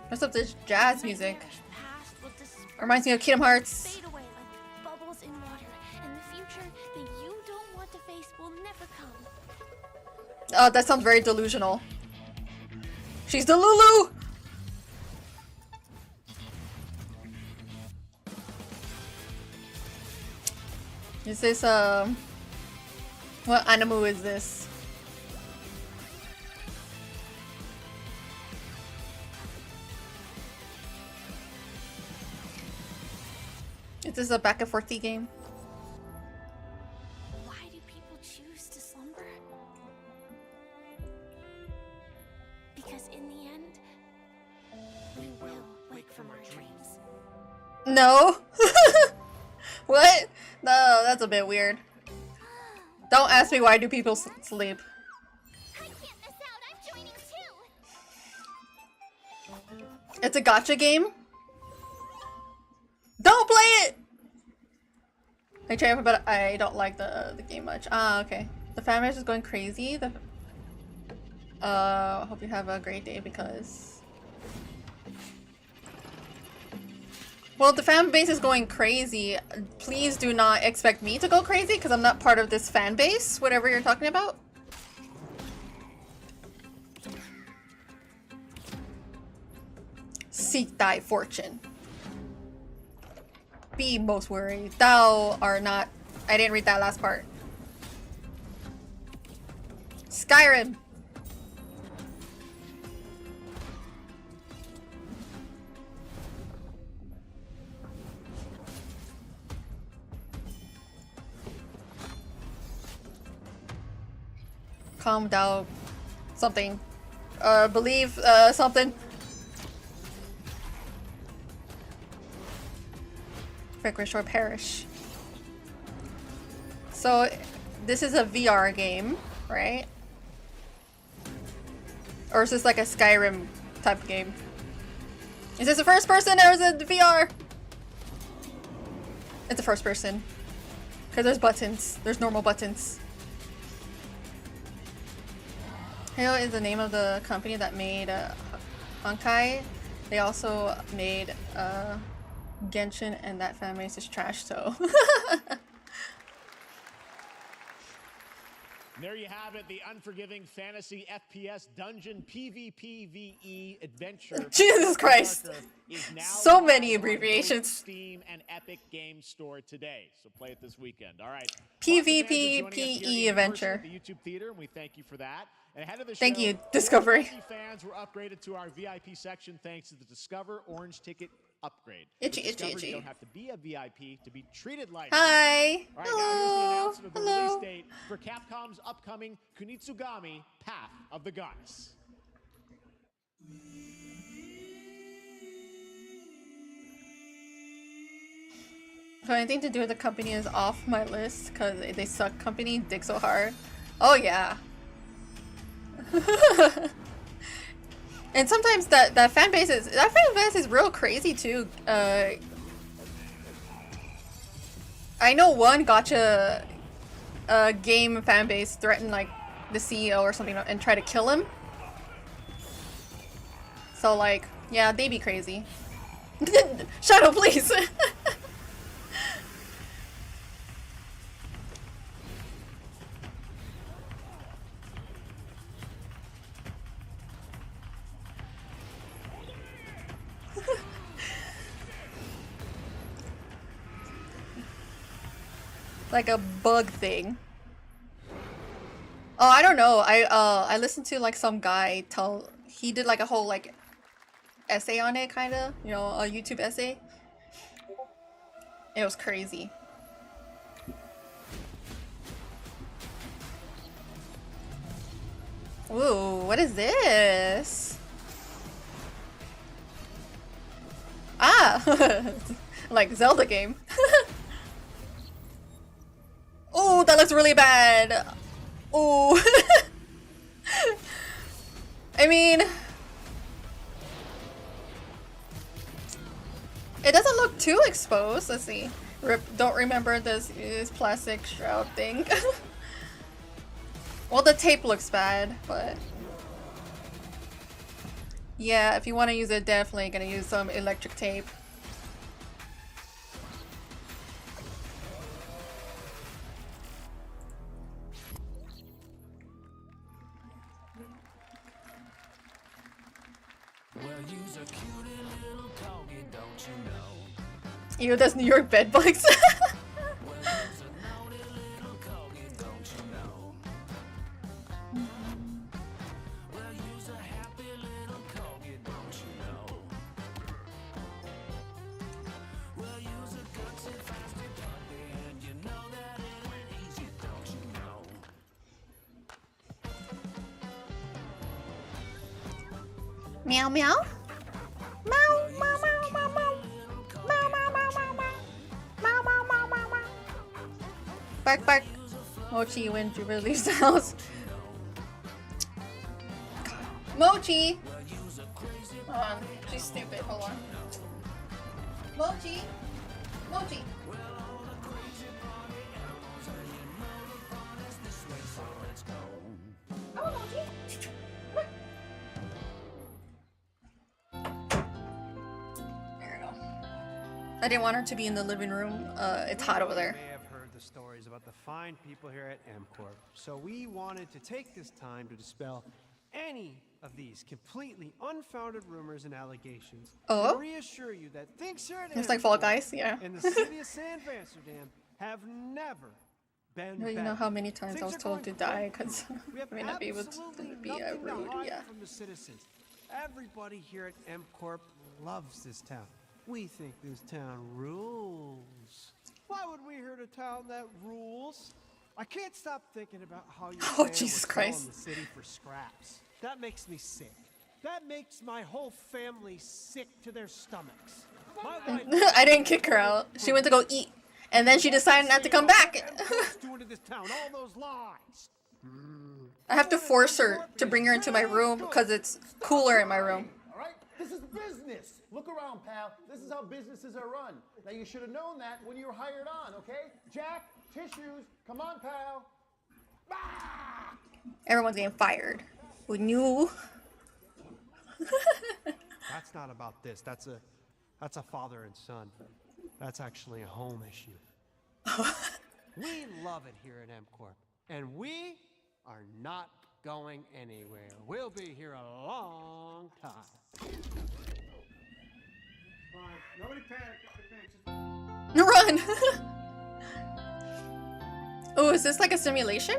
What's up this jazz music? Reminds me of Kingdom Hearts. Bubbles in water, and the future that you don't want to face will never come. Oh, that sounds very delusional. She's the Lulu! Is this, what Animu is this? Is this a back and forthy game? Why do people choose to slumber? Because in the end, we will wake from our dreams. No. What? No, that's a bit weird. Don't ask me why do people sleep. It's a gacha game? Don't play it! I tried, but I don't like the game much. Ah, okay. The fan base is going crazy. Hope you have a great day because... Well, the fan base is going crazy. Please do not expect me to go crazy because I'm not part of this fan base, whatever you're talking about. Seek thy fortune. Be most worried. Thou are not... I didn't read that last part. Skyrim. Calm down. Something. Believe, something. Frick, Restore Perish. So, this is a VR game, right? Or is this like a Skyrim type of game? Is this a first person or is it VR? It's a first person. Because there's buttons. There's normal buttons. Halo is the name of the company that made Honkai. They also made Genshin, and that fan base is trash, so. There you have it, the unforgiving fantasy FPS dungeon PvPvE adventure. Jesus Christ! So many abbreviations. Steam and Epic Games Store today, so play it this weekend. All right. PvPvE adventure. The YouTube Theater, and we thank you for that. And ahead of the show, thank you, Discovery. Fans were upgraded to our VIP section thanks to the Discover Orange Ticket upgrade. Itchy, Discover, itchy. You don't have to be a VIP to be treated like. Hi. All right, hello. now here's the announcement of the hello. release date for Capcom's upcoming Kunitsugami Path of the Goddess. So anything to do with the company is off my list because they suck. Company dick so hard. Oh yeah. And sometimes that fan base is real crazy too. I know one gacha game fan base threatened like the CEO or something and try to kill him. So like, yeah, they be crazy. Shadow, please. Like a bug thing. Oh, I don't know. I listened to like some guy he did like a whole like essay on it, kind of, you know, a YouTube essay. It was crazy. Ooh, what is this? Ah, like Zelda game. Oh, that looks really bad. Oh. I mean, it doesn't look too exposed. Let's see. Don't remember this plastic shroud thing. Well, the tape looks bad, but yeah, if you want to use it, definitely gonna use some electric tape. Ew, that's New York bed bugs. Meow meow. Meow meow meow meow meow. Meow meow meow meow meow. Meow meow meow meow meow. Bark bark. Mochi when Jupiter leaves the house. Mochi! Hold on. She's stupid. Hold on. Mochi! Mochi! Oh, Mochi! There we go. I didn't want her to be in the living room. It's hot over there. You may have heard the stories about the fine people here at MCorp, so we wanted to take this time to dispel any of these completely unfounded rumors and allegations. Oh? And reassure you that things here at It's like Fall MCorp Guys, yeah. and the city of San Amsterdam have never been Well, you know better. how many times I Things was are told to going die great. because We have I may not be able to absolutely be nothing to rude. hide Yeah. from the citizens. Everybody here at MCorp loves this town. We think this town rules. Why would we hurt a town that rules? I can't stop thinking about how you Oh, Jesus Christ. the city for scraps. That makes me sick. That makes my whole family sick to their stomachs. My wife I didn't kick her out. She went to go eat. And then she decided not to come back. doing to this town, all those lies. I have to force her to bring her into my room because it's cooler in my room. All right? This is business. Look around, pal. This is how businesses are run. Now, you should have known that when you were hired on, okay? Jack, tissues. Come on, pal. Everyone's getting fired. Who knew? That's not about this. That's a father and son. That's actually a home issue. We love it here at MCorp, and we are not going anywhere. We'll be here a long time. Fine. Nobody panic. Run! Oh, is this like a simulation?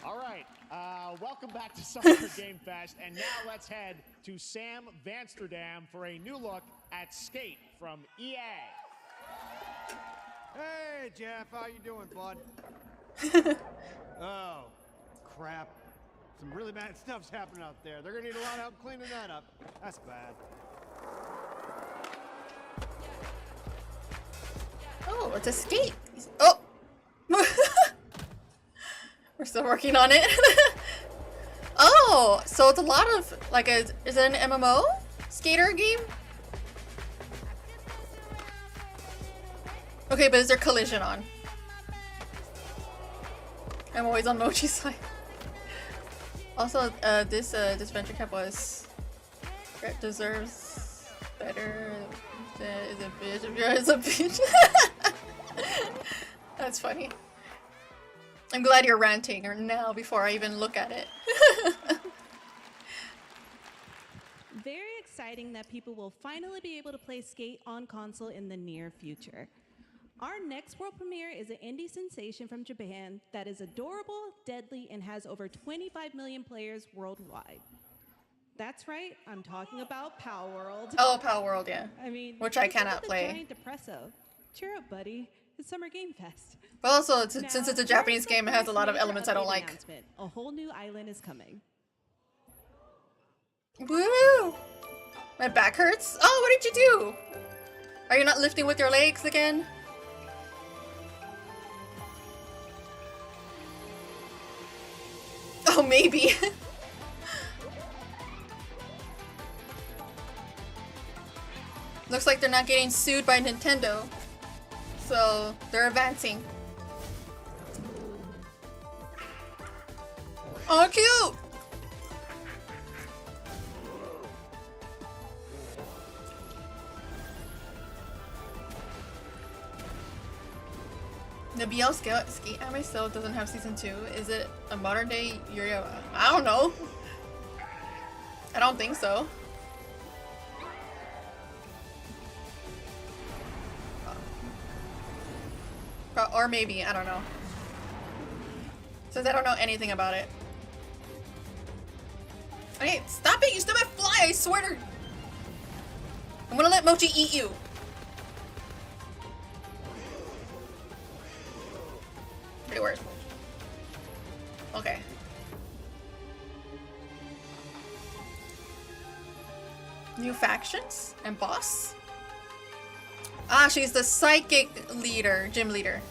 All right, welcome back to Summer Game Fest, and now let's head to Sam Vansterdam for a new look at Skate from EA. Hey, Jeff, how you doing, bud? Oh, crap. Some really bad stuff's happening out there. They're gonna need a lot of help cleaning that up. That's bad. Oh, it's a skate. Oh! We're still working on it. Oh, so it's a lot of, like, is it an MMO skater game? Okay, but is there collision on? I'm always on Mochi's side. Also, this venture camp was deserves better. Is a bitch. Is a bitch. That's funny. I'm glad you're ranting or now before I even look at it. Very exciting that people will finally be able to play Skate on console in the near future. Our next world premiere is an indie sensation from Japan that is adorable, deadly, and has over 25 million players worldwide. That's right, I'm talking about Palworld. Oh, Palworld, yeah. I mean, which I look at cannot the play. Giant Depresso. Cheer up, buddy. It's Summer Game Fest. But also, since it's a Now, Japanese here's the game, it has a first lot of major elements I don't update like. announcement. A whole new island is coming. Woo! My back hurts? Oh, what did you do? Are you not lifting with your legs again? Oh, maybe. Looks like they're not getting sued by Nintendo. So, they're advancing. Oh, cute! The BL Skate anime still doesn't have season 2. Is it a modern day Yuri? I don't know. I don't think so. Or maybe, I don't know. Since I don't know anything about it. Okay, stop it! You still might fly, I swear to... I'm gonna let Mochi eat you. Pretty worse. Okay. New factions and boss? Ah, she's the psychic leader, gym leader.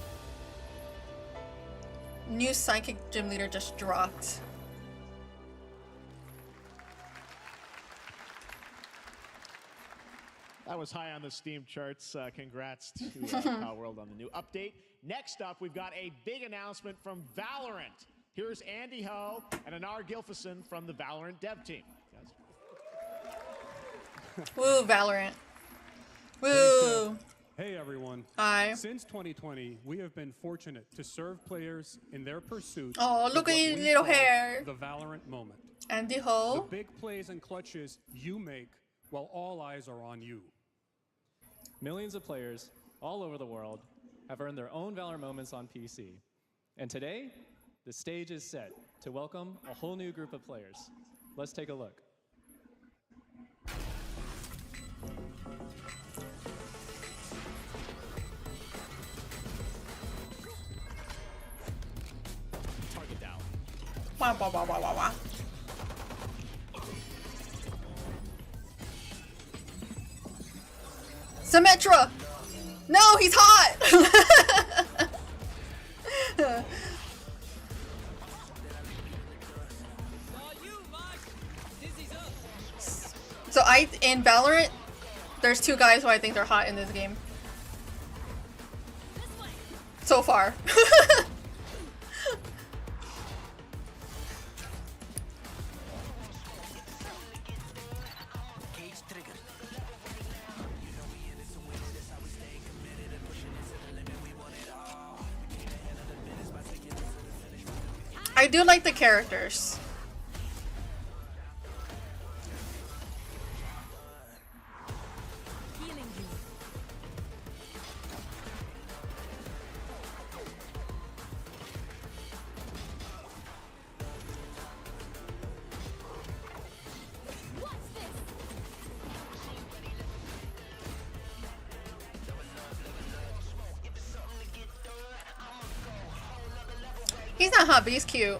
New psychic gym leader just dropped. That was high on the Steam charts. Congrats to Power World on the new update. Next up, we've got a big announcement from Valorant. Here's Andy Ho and Anar Gilfison from the Valorant dev team. Woo, Valorant. Woo! Hey everyone. Hi. Since 2020, we have been fortunate to serve players in their pursuit. Oh, look at your little hair. The Valorant moment. Andy Ho. The big plays and clutches you make while all eyes are on you. Millions of players all over the world have earned their own Valorant moments on PC. And today, the stage is set to welcome a whole new group of players. Let's take a look. Target down. Wah, wah, wah, wah, wah, wah. Symmetra! No, he's hot! So in Valorant, there's 2 guys who I think are hot in this game. So far. I do like the characters. He's not hot, but he's cute.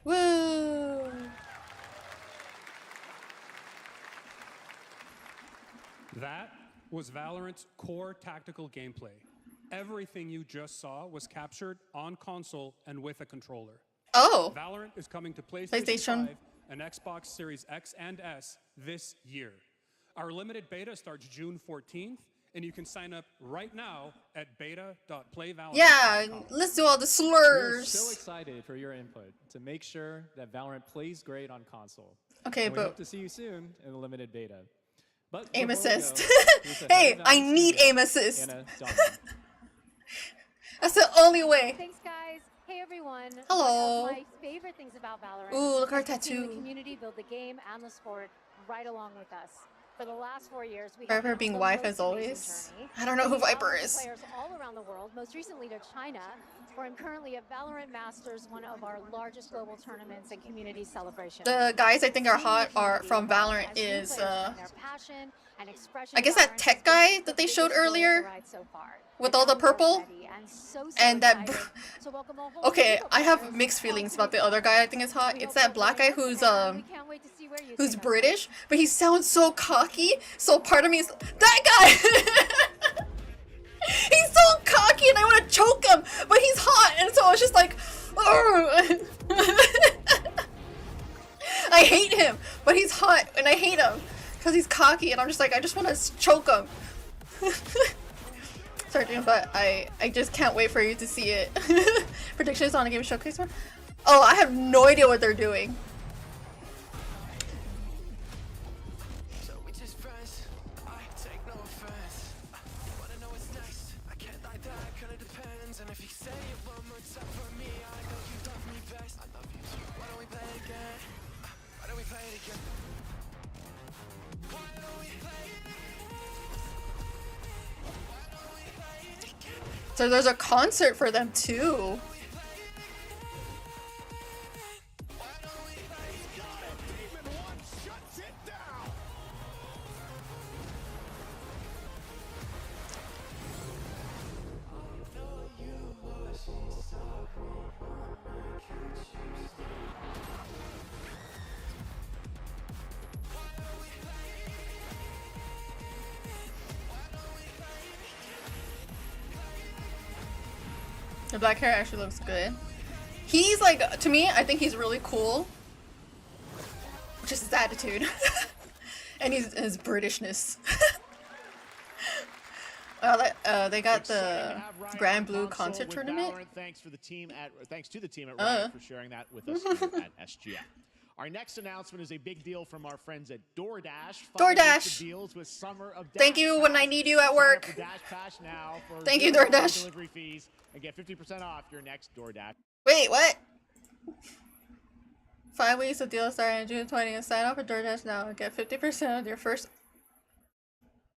Woo! That was Valorant's core tactical gameplay. Everything you just saw was captured on console and with a controller. Oh! Valorant is coming to PlayStation 5 and Xbox Series X and S this year. Our limited beta starts June 14th, and you can sign up right now at beta.playvalorant.com. Yeah, let's do all the slurs. We're so excited for your input to make sure that Valorant plays great on console. Okay, and we but hope to see you soon in the limited beta. But aim before we assist. go, Hey, I need aim assist. Anna Donovan. That's the only way. Thanks, guys. Hey, everyone. Hello. One of my favorite things about Valorant Ooh, look at our is seeing tattoo. the community build the game and the sport right along with us. For the last 4 years, we Viper have being the wife most as always. amazing journey. I don't know who Taking Viper Valorant is. Players all around the world, most recently to China, where I'm currently at Valorant Masters, one of our largest global tournaments and community celebrations. The guys I think are hot are from Valorant is I guess that tech guy that they showed earlier with all the purple and that okay, I have mixed feelings about the other guy I think is hot. It's that black guy who's British, but he sounds so cocky, so part of me is that guy. He's so cocky and I want to choke him, but he's hot, and so it's just like, I hate him, but he's hot, and I hate him because he's cocky, and I'm just like, I just want to choke him. Sorry, June, but I just can't wait for you to see it. Predictions on a game showcase one? Oh, I have no idea what they're doing. So there's a concert for them too. The black hair actually looks good. He's like, to me, I think he's really cool. Just his attitude. And his Britishness. They got the Grand Blue concert tournament. Thanks to the team at Riot for sharing that with us here at SGF. Our next announcement is a big deal from our friends at DoorDash. DoorDash. Deals with Summer of Thank you when I need you at work. Thank you, DoorDash. Delivery fees and get 50% off your next DoorDash. Wait, what? 5 weeks of deal starting June 20th. Sign up for DoorDash now and get 50% of your first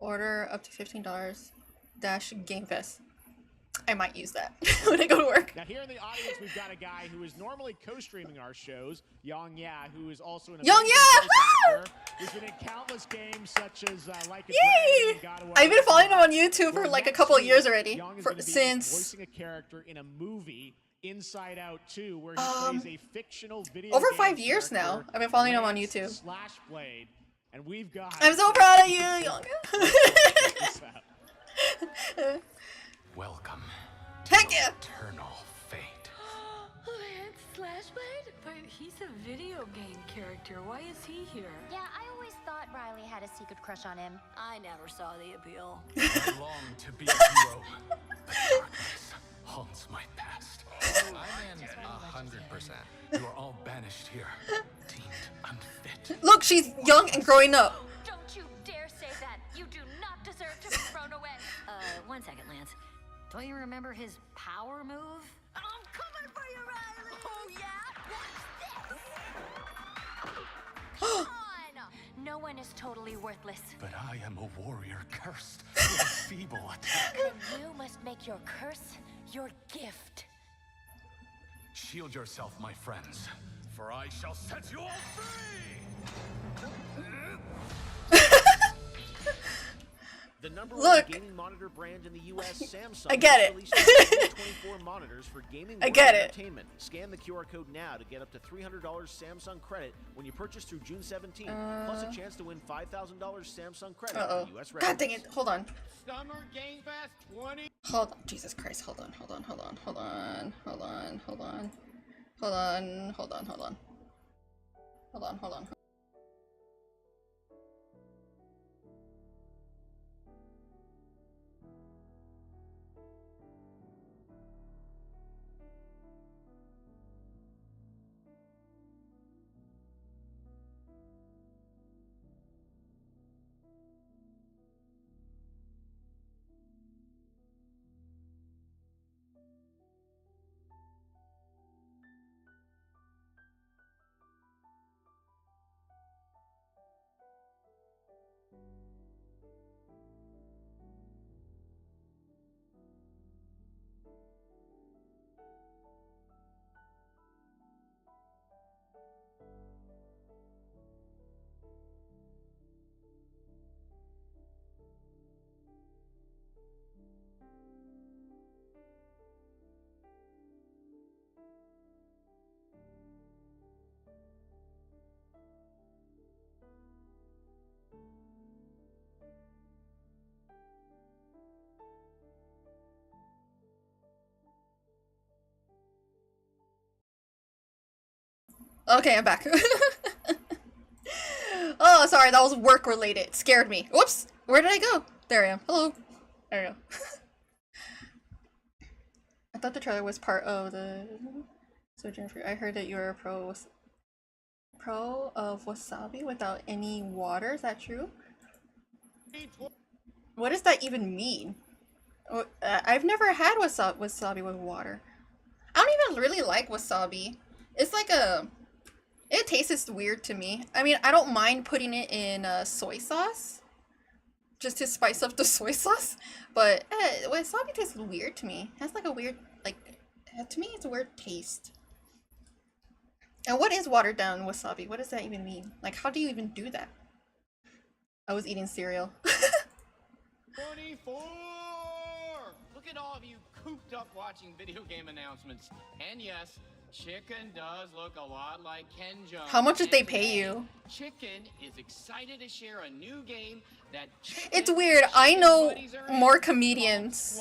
order up to $15. Dash Game Fest. I might use that when I go to work. Now here in the audience, we've got a guy who is normally co-streaming our shows, Young Ya, who is also an Young Ya! who's been in countless games such as Like a Yay! Dragon, God of War. I've been following him on YouTube for like a couple of years already. Young is going to be voicing a character in a movie, Inside Out 2, where he plays a fictional video over game 5 years now. I've been following him on YouTube. Slashblade, and we've got. I'm so proud of you, Young. Welcome. Heck yeah! Eternal fate. It's Slashblade? But he's a video game character. Why is he here? Yeah, I always thought Riley had a secret crush on him. I never saw the appeal. I long to be a hero, but darkness haunts my past. I'm in 100%. You are all banished here, deemed unfit. Look, she's young and growing up. Don't you dare say that. You do not deserve to be thrown away. 1 second, Lance. Don't you remember his power move? I'm coming for you, Riley! Oh, yeah? What's this? Come on! No one is totally worthless. But I am a warrior cursed with a feeble attack. And you must make your curse your gift. Shield yourself, my friends, for I shall set you all free! The number Look. one gaming monitor brand in the U.S., Samsung, I get it. released 2024 monitors for gaming I work get and it. entertainment. Scan the QR code now to get up to $300 Samsung credit when you purchase through June 17th, plus a chance to win $5,000 Samsung credit Uh-oh. for U.S. God dang it. Hold on. Summer Game Fest 20. Hold on. Jesus Christ. Hold on. Hold on. Hold on. Hold on. Hold on. Hold on. Hold on. Hold on. Hold on. Hold on. Hold on. Okay, I'm back. Oh, sorry, that was work related. It scared me. Whoops! Where did I go? There I am. Hello. There we go. I thought the trailer was part of the... So Jennifer, I heard that you were a pro of wasabi without any water. Is that true? What does that even mean? I've never had wasabi with water. I don't even really like wasabi. It's like a... It tastes weird to me. I mean, I don't mind putting it in soy sauce. Just to spice up the soy sauce. But wasabi tastes weird to me. It has like a weird, like... To me, it's a weird taste. And what is watered down wasabi? What does that even mean? Like, how do you even do that? I was eating cereal. 24! Look at all of you cooped up watching video game announcements. And yes, Chicken does look a lot like Ken Jones. How much did they pay you? Chicken is excited to share a new game that It's weird. I know more comedians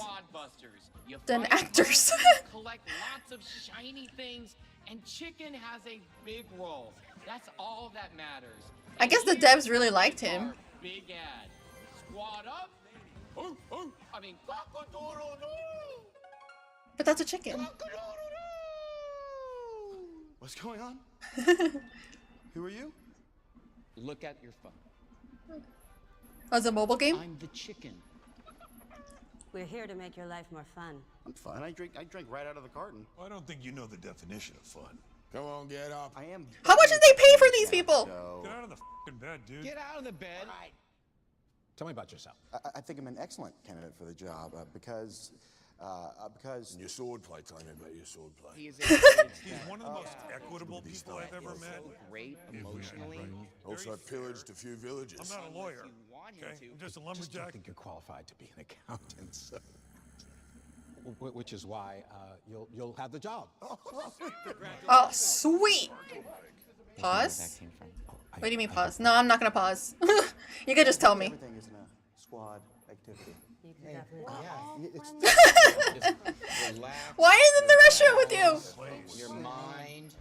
than actors. collect lots of shiny things, and Chicken has a big role. That's all that matters. I guess the devs really liked him. Big ad. Squad up. Oh, oh. I mean, cock-a-doodle-doo. But that's a chicken. What's going on? Who are you? Look at your phone. Oh, it's a mobile game? I'm the chicken. We're here to make your life more fun. I'm fine. I drink right out of the carton. I don't think you know the definition of fun. Come on, get up. I am. How much did they pay for these people? Get out of the f***ing bed, dude. Get out of the bed. Right. Tell me about yourself. I think I'm an excellent candidate for the job because. Your swordplay. Tell me about your swordplay. He is He's one of the most equitable people I've ever met. Great emotionally. Also, I've pillaged a few villages. I'm not a lawyer. Okay, I'm just a lumberjack. I think you're qualified to be an accountant, so. Which is why you'll have the job. Oh, sweet. Pause? What do you mean pause? No, I'm not gonna pause. You can just tell me. Everything is in a squad activity. Why is in the restaurant with you? Your mind.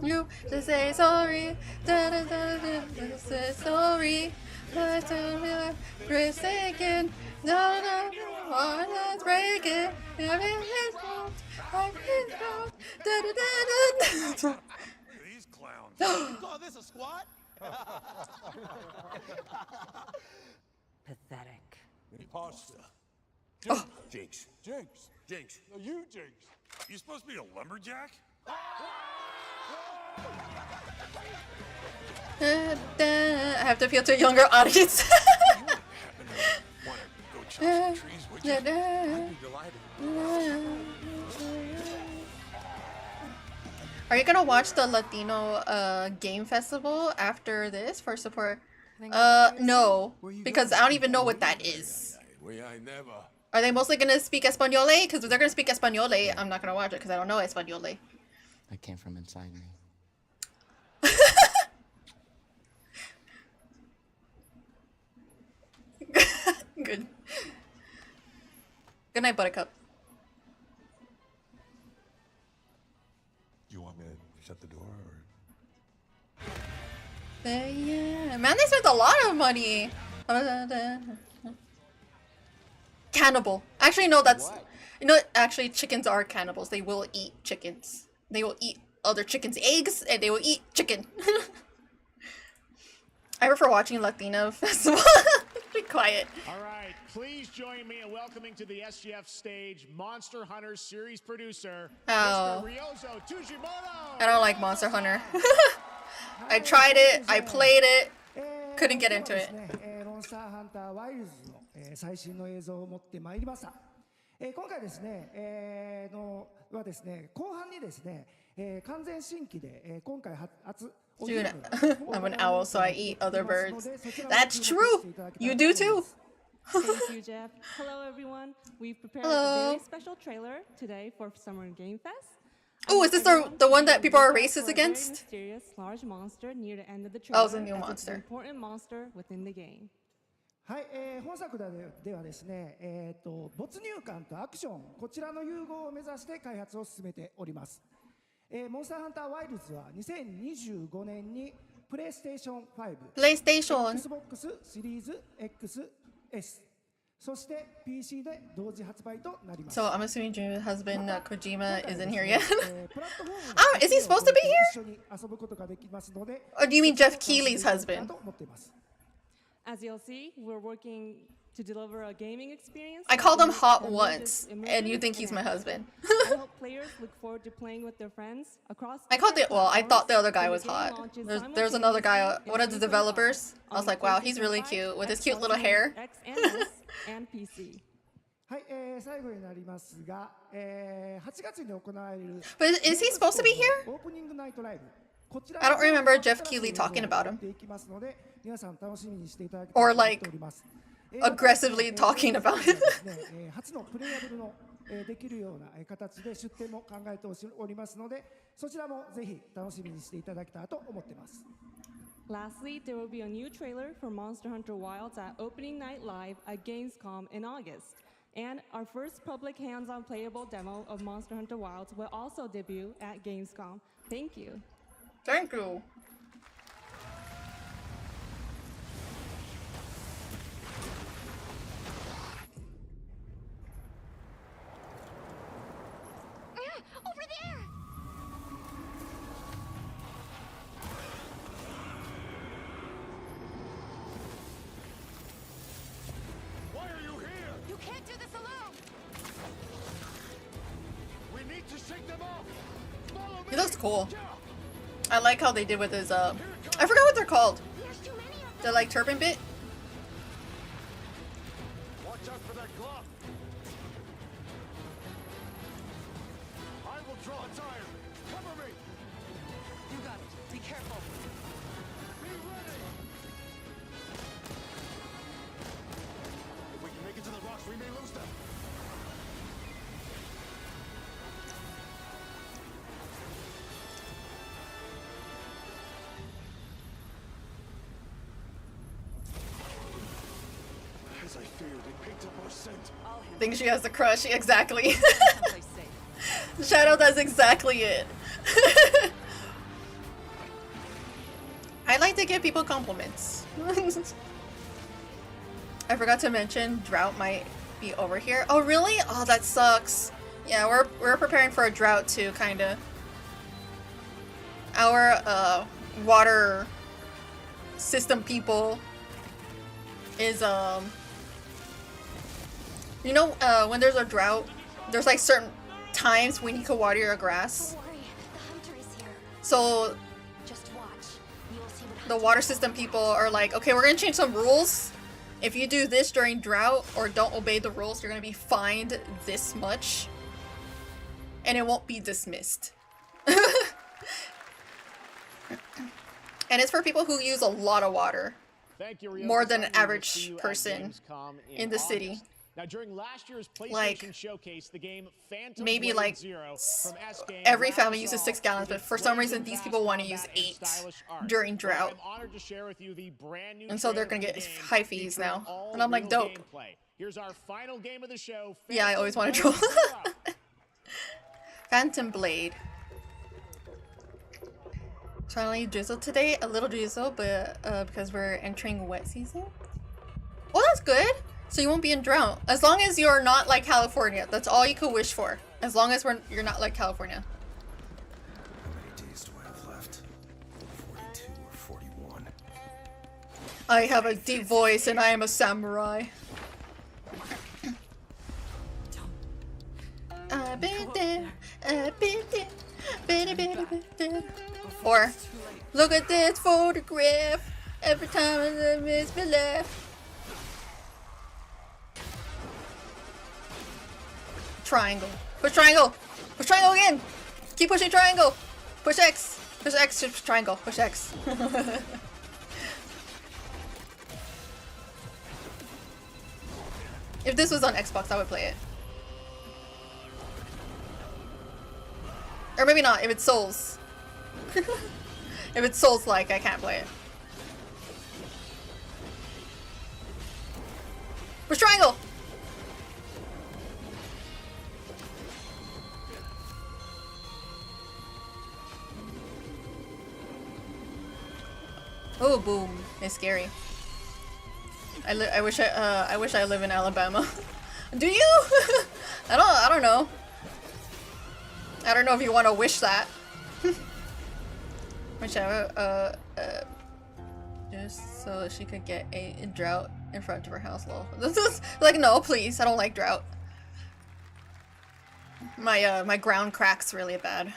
You just say sorry. Da da da da. Just say sorry. Let's breaking. No, no, let's break it. Everything's wrong. Everything's wrong. Da da da da. These clowns. You call this a squad? Pathetic. Pasta. Oh. Jinx. Jinx. Jinx. No, you Jinx. You supposed to be a lumberjack? I have to appeal to a younger audience. Are you gonna watch the Latino game festival after this for support? No, because I don't even know what that is. Are they mostly gonna speak Espanole? Because if they're gonna speak Espanole, I'm not gonna watch it because I don't know Espanole. That came from inside me. Good. Good night, Buttercup. You want me to shut the door or? Yeah, man, they spent a lot of money. Cannibal. Actually, no, that's... You know, actually, chickens are cannibals. They will eat chickens. They will eat other chickens' eggs, and they will eat chicken. I prefer watching Latino festival. Be quiet. All right, please join me in welcoming to the SGF stage Monster Hunter series producer, Mr. Ryozo Tujimoto. I don't like Monster Hunter. I tried it, I played it, couldn't get into it. モンスターハンターワイルズの最新の映像を持ってまいりました。今回ですね、はですね、後半にですね、完全新規で今回初 Dude, I'm an owl, so I eat other birds. That's true. You do too. Thank you, Jeff. Hello, everyone. We've prepared a very special trailer today for Summer Game Fest. Oh, is this the one that people are racist against? Mysterious large monster near the end of the Oh, trailer. it's a new as monster. An important monster within the game. はい、本作ではですね、没入感とアクションこちらの融合を目指して開発を進めております。モンスターハンターワイルズは2025年にプレイステーション5、PlayStation Xbox シリーズ XS、そして PC で同時発売となります。 So I'm assuming June's husband Kojima isn't here yet. Oh, is he supposed to be here? Or do you mean Jeff Keighley's husband? As you'll see, we're working to deliver a gaming experience. I called him hot once, and you think he's my husband. I hope players look forward to playing with their friends across. I thought the other guy was hot. There's another guy, one of the developers. I was like, wow, he's really cute with his cute little hair. And PC. はい、最後になりますが、8月に行われる But is he supposed to be here? オープニングナイトライブ。こちら I don't remember Jeff Keighley talking about him. いきますので、皆さん楽しみにしていただきたい Or と思っ like ております。 aggressively talking about him. 初のプレイヤブルのできるような形で出展も考えておりますので、そちらもぜひ楽しみにしていただきたいと思っています。 Lastly, there will be a new trailer for Monster Hunter Wilds at Opening Night Live at Gamescom in August. And our first public hands-on playable demo of Monster Hunter Wilds will also debut at Gamescom. Thank you. Thank you. Over there! Why are you here? You can't do this alone! We need to shake them off. Follow me. He looks cool. I like how they did with his I forgot what they're called. The like turban bit. Watch out for that glove. I will draw a tire. Cover me. You got it. Be careful. Be ready. If we can make it to the rocks, we may lose them. As I feared, it picked up our scent. Think she has a crush. Exactly. Shadow, that's exactly it. I like to give people compliments. I forgot to mention drought might be over here. Oh really? Oh, that sucks. Yeah, we're preparing for a drought too, kinda. Our water system people is you know, when there's a drought, there's like certain times when you can water your grass. Don't worry, the hunter is here. So Just watch. You'll see what the water system people are like, okay, we're gonna change some rules. If you do this during drought or don't obey the rules, you're gonna be fined this much. And it won't be dismissed. And it's for people who use a lot of water. Thank you, Ryo. More than an We will average see you at person Gamescom in the city. August. Now, during last year's PlayStation Like, Showcase, the game Phantom maybe Blade like Zero from S-Game every family Microsoft uses 6 gallons, but for some reason these people want to use 8 during drought. I'm honored to share with you the brand new And so they're trailer gonna for get the game high fees featuring now. all And I'm like, real dope. gameplay. Here's our final game of the show. Yeah, I always want to Phantom draw. Blade Zero. Phantom Blade. Finally drizzle today, a little drizzle, but because we're entering wet season. Oh, that's good. So you won't be in drought as long as you're not like California. That's all you could wish for. As long as you're not like California. How many days do I have left? 42 or 41? I have a deep voice and I am a samurai. I've been there, I've been there, been there. Or, look at this photograph. Every time I miss me laugh. Triangle. Push triangle. Push triangle again. Keep pushing triangle. Push X. Push X. Push triangle. Push X. If this was on Xbox, I would play it. Or maybe not, if it's Souls. If it's Souls-like, I can't play it. Push triangle! Oh, boom! It's scary. I wish I live in Alabama. Do you? I don't know. I don't know if you want to wish that. Wish I just so she could get a drought in front of her house. Lol. This is like, no, please. I don't like drought. My ground cracks really bad,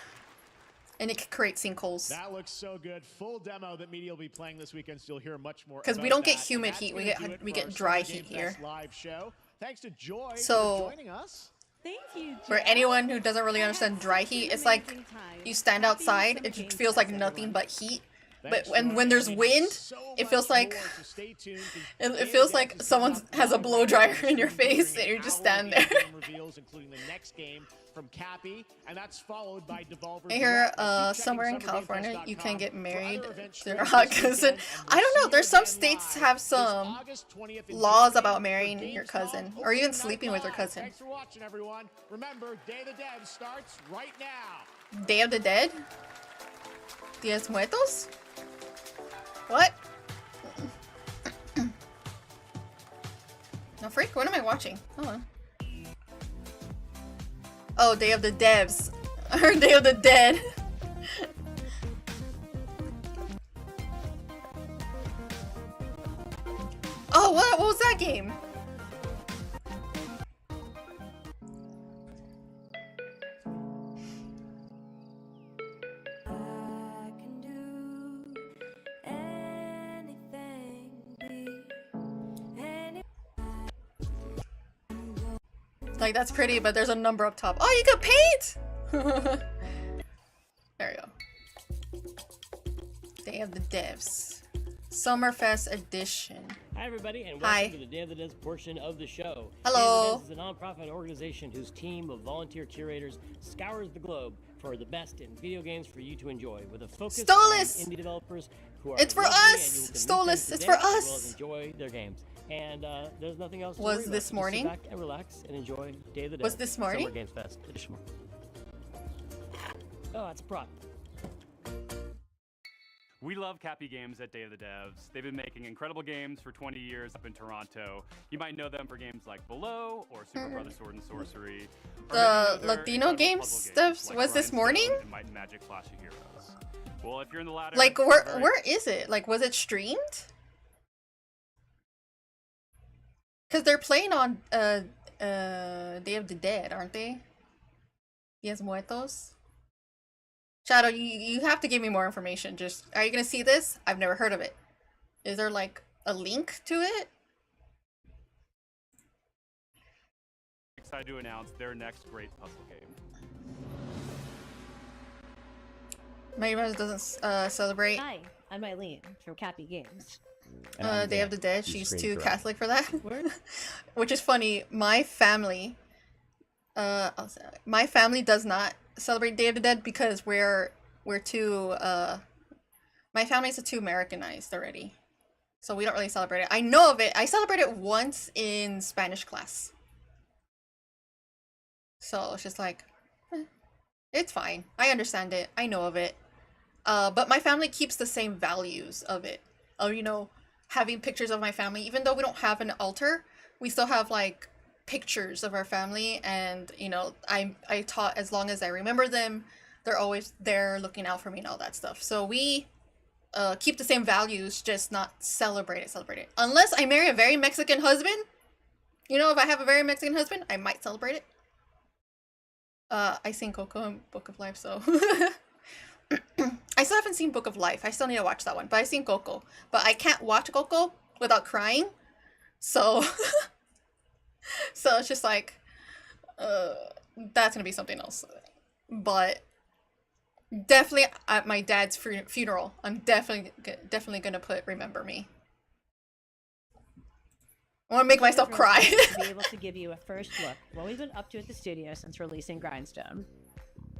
and it could create sinkholes. That looks so good. Full demo that media will be playing this weekend, so you'll hear much more. Because we don't get humid heat, we get dry heat here. Live show. Thanks to Joy so, for joining us. Thank you, for anyone who doesn't really understand dry heat, it's like you stand outside, it just feels like nothing but heat. But when there's wind, it feels like it feels like someone has a blow dryer in your face and you just stand there. Including the next game from Cappy, and that's followed by Devolver. Here, somewhere in California, you can get married to your hot cousin. I don't know. There's some states have some laws about marrying your cousin or even sleeping with your cousin. Thanks for watching, everyone. Remember, Day of the Dead starts right now. Day of the Dead? Diez Muertos? What? No, freak, what am I watching? Hold on. Oh, Day of the Devs. Or Day of the Dead. Oh, what was that game? Like, that's pretty, but there's a number up top. Oh, you can paint! There we go. Day of the Devs. Summerfest edition. Hi, everybody, and welcome to the Day of the Devs portion of the show. Hello. Day of the Devs is a nonprofit organization whose team of volunteer curators scours the globe for the best in video games for you to enjoy, with a focus on indie developers who are it's for us! Stolas, it's for us! As well as enjoy their games. And there's nothing else to worry about. this morning? Just sit back and relax and enjoy Day of the Devs. Was this morning? Summer Games Fest edition. Oh, that's a prop. We love Cappy Games at Day of the Devs. They've been making incredible games for 20 years up in Toronto. You might know them for games like Below or Super Brothers Sword and Sorcery. The Latino game stuff like was this morning? And Might and Magic Clash of Heroes. Well, if you're in the latter, Like, where is it? Like, was it streamed? Because they're playing on Day of the Dead, aren't they? Diez Muertos. Shadow, you have to give me more information. Just, are you gonna see this? I've never heard of it. Is there like a link to it? excited to announce their next great puzzle game. My mother doesn't celebrate. Hi, I'm Eileen from Cappy Games. Day of the Dead. She's too Catholic for that. Which is funny. My family does not celebrate Day of the Dead because we're too my family's too Americanized already. So we don't really celebrate it. I know of it. I celebrated it once in Spanish class. So it's just like, it's fine. I understand it. I know of it. But my family keeps the same values of it. Of, you know, having pictures of my family. Even though we don't have an altar, we still have, like, pictures of our family. And, you know, I taught as long as I remember them, they're always there looking out for me and all that stuff. So we keep the same values, just not celebrate it. Unless I marry a very Mexican husband. You know, if I have a very Mexican husband, I might celebrate it. I seen Coco in Book of Life, so... I still haven't seen Book of Life. I still need to watch that one. But I've seen Coco. But I can't watch Coco without crying. So... so it's just like... that's gonna be something else. But... definitely at my dad's funeral, I'm definitely gonna put Remember Me. I want to make myself cry. To be able to give you a first look what we've been up to at the studio since releasing Grindstone.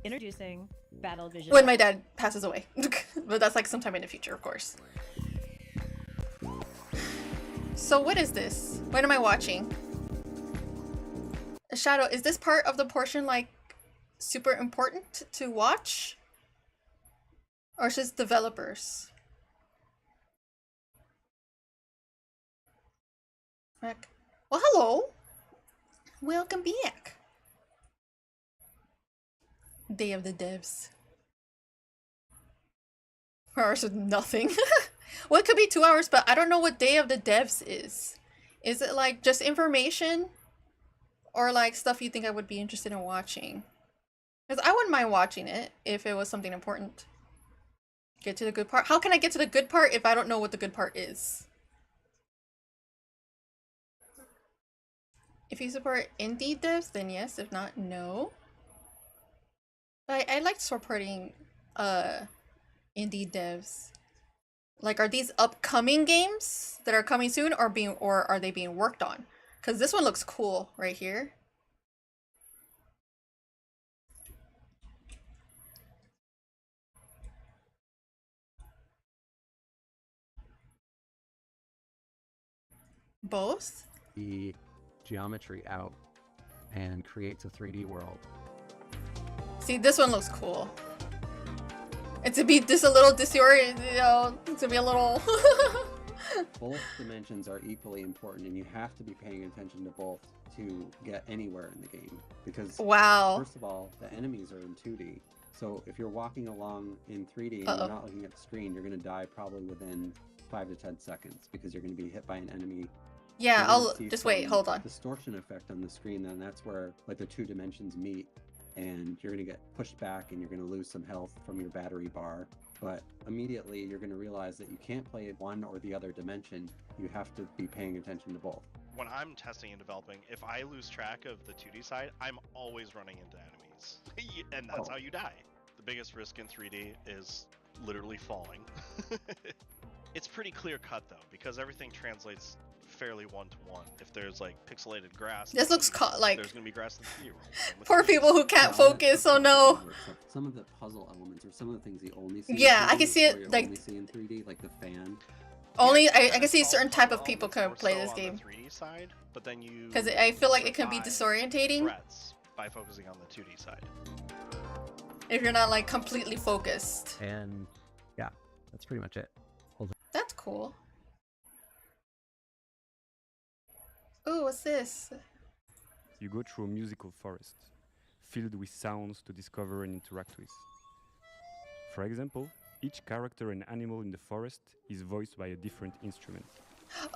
Introducing Battle Vision. When my dad passes away. But that's like sometime in the future, of course. So what is this? What am I watching? Shadow, is this part of the portion like super important to watch? Or just developers? Heck. Well, hello. Welcome back. Day of the Devs. 4 hours with nothing. Well, it could be 2 hours, but I don't know what Day of the Devs is. Is it like just information? Or like stuff you think I would be interested in watching? Because I wouldn't mind watching it if it was something important. Get to the good part. How can I get to the good part if I don't know what the good part is? If you support indie devs, then yes. If not, no. But I like supporting indie devs. Like, are these upcoming games that are coming soon, or are they being worked on? Because this one looks cool right here. Both? The geometry out and creates a 3D world. See, this one looks cool. And to be just a little disoriented, you know, to be a little... Both dimensions are equally important, and you have to be paying attention to both to get anywhere in the game. Because, wow. First of all, the enemies are in 2D. So if you're walking along in 3D and you're not looking at the screen, you're going to die probably within 5 to 10 seconds because you're going to be hit by an enemy. Yeah, I'll just wait, hold on. Distortion effect on the screen, then that's where like the 2 dimensions meet, and you're going to get pushed back and you're going to lose some health from your battery bar. But immediately you're going to realize that you can't play one or the other dimension. You have to be paying attention to both. When I'm testing and developing, if I lose track of the 2D side, I'm always running into enemies. And that's how you die. The biggest risk in 3D is literally falling. It's pretty clear cut though, because everything translates fairly one-to-one. If there's like pixelated grass, this looks like there's gonna be grass in the 3D world. Poor people who can't focus. Oh no. Some of the puzzle elements or some of the things you only see. Yeah, in 3D, I can see it like only see in 3D, like the fan. Only I can see a certain type of people can play this game. 3D side, but then you because I feel like it can be disorientating threats by focusing on the 2D side. If you're not like completely focused. And yeah, that's pretty much it. That's cool. Oh, what's this? You go through a musical forest, filled with sounds to discover and interact with. For example, each character and animal in the forest is voiced by a different instrument.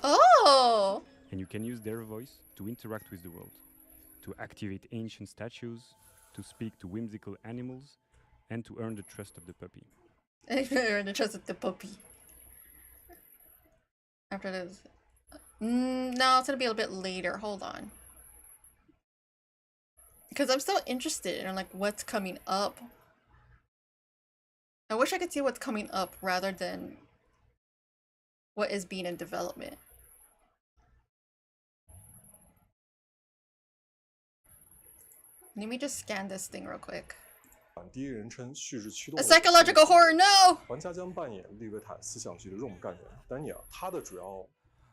Oh! And you can use their voice to interact with the world, to activate ancient statues, to speak to whimsical animals, and to earn the trust of the puppy. Earn the trust of the puppy. After this. No, it's gonna be a little bit later. Hold on. Because I'm still interested in like what's coming up. I wish I could see what's coming up rather than what is being in development. Let me just scan this thing real quick. 第一人称叙事驱动 A psychological horror, no! 玩家将扮演利维坦思想局的任务干员丹尼尔，他的主要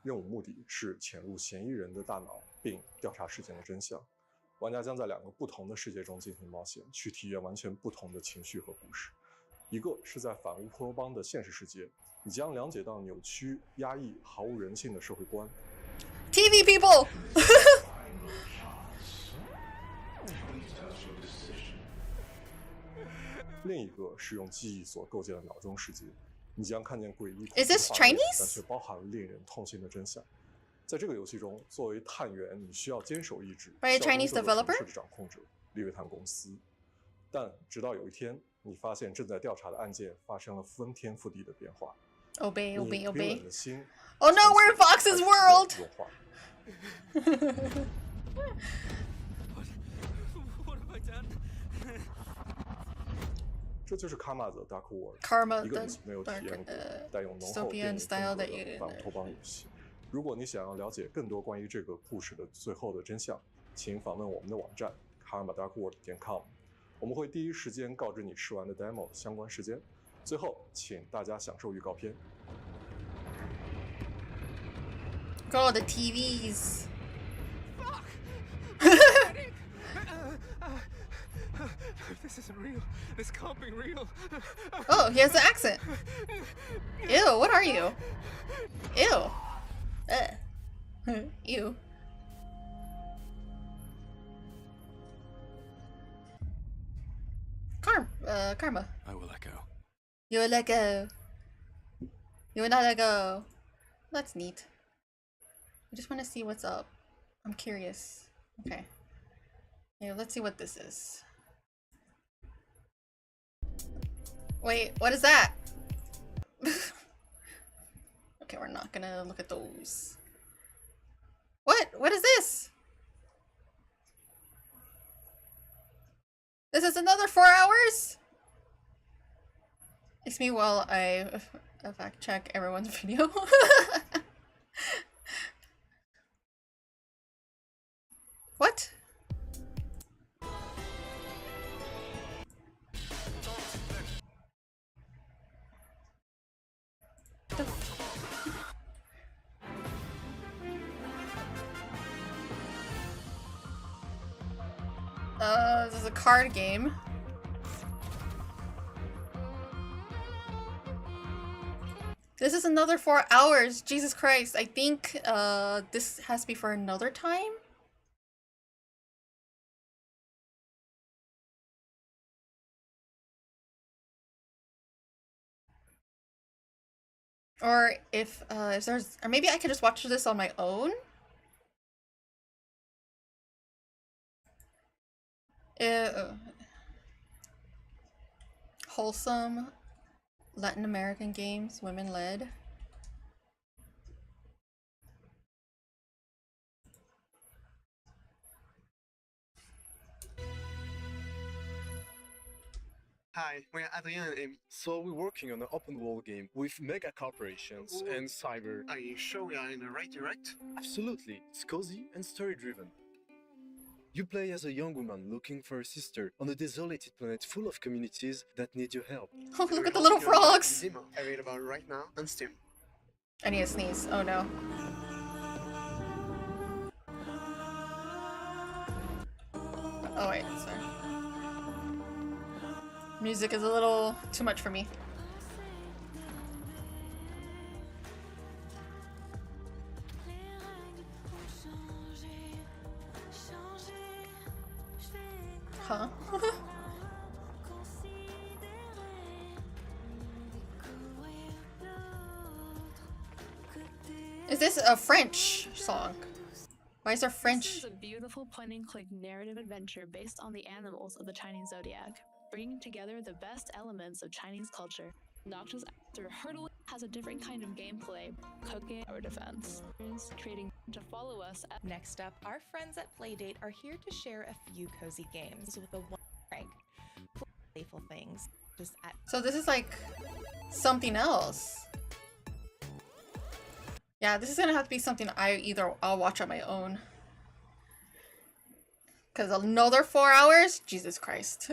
任务目的是潜入嫌疑人的大脑，并调查事件的真相。玩家将在2个不同的世界中进行冒险，去体验完全不同的情绪和故事。一个是在反乌托邦的现实世界，你将了解到扭曲、压抑、毫无人性的社会观。TV people 。另一个是用记忆所构建的脑中世界，你将看见诡异、 Is this Chinese? 但却包含了令人痛心的真相。在这个游戏中，作为探员，你需要坚守意志， By a Chinese developer? 城市的掌控者利维坦公司。但直到有一天，你发现正在调查的案件发生了翻天覆地的变化。 Obey, obey, 你 obey. 冰冷的心 Oh no, we're in Fox's world! What have I done? 这就是卡玛的 Dark World， Karma 一个你没有体验过、带有浓厚电影风格的反乌托邦游戏。如果你想要了解更多关于这个故事的最后的真相，请访问我们的网站 karmadarkworld.com， 我们会第一时间告知你试玩的 demo 相关时间。最后，请大家享受预告片。Girl, the TVs. This isn't real. This can't be real. Oh, he has an accent. Ew, what are you? Ew. Ew. Karma. I will let go. You will let go. You will not let go. That's neat. I just want to see what's up. I'm curious. Okay. Yeah, let's see what this is. Wait, what is that? Okay, we're not gonna look at those. What? What is this? This is another 4 hours? It's me while I fact check everyone's video. What? This is a card game. This is another 4 hours. Jesus Christ. I think this has to be for another time. Or if there's, or maybe I can just watch this on my own. Wholesome Latin American games, women led. Hi, we're Adrien and Amy. So we're working on an open world game with mega corporations and cyber. Are you sure we are in the right direct? Absolutely. It's cozy and story driven. You play as a young woman looking for a sister on a desolated planet full of communities that need your help. Oh, look at the little frogs! Demo available right now on Steam. I need a sneeze. Oh no. Oh wait, sorry. Music is a little too much for me. Huh? Is this a French song? Why is there French? This is a beautiful point-and-click narrative adventure based on the animals of the Chinese zodiac, bringing together the best elements of Chinese culture. Noctis after hurdle has a different kind of gameplay, cooking or defense, creating to follow us. Next up, our friends at Playdate are here to share a few cozy games with a one rank. Playful things. Just at So this is like something else. Yeah, this is gonna have to be something I'll watch on my own. Cause another 4 hours? Jesus Christ.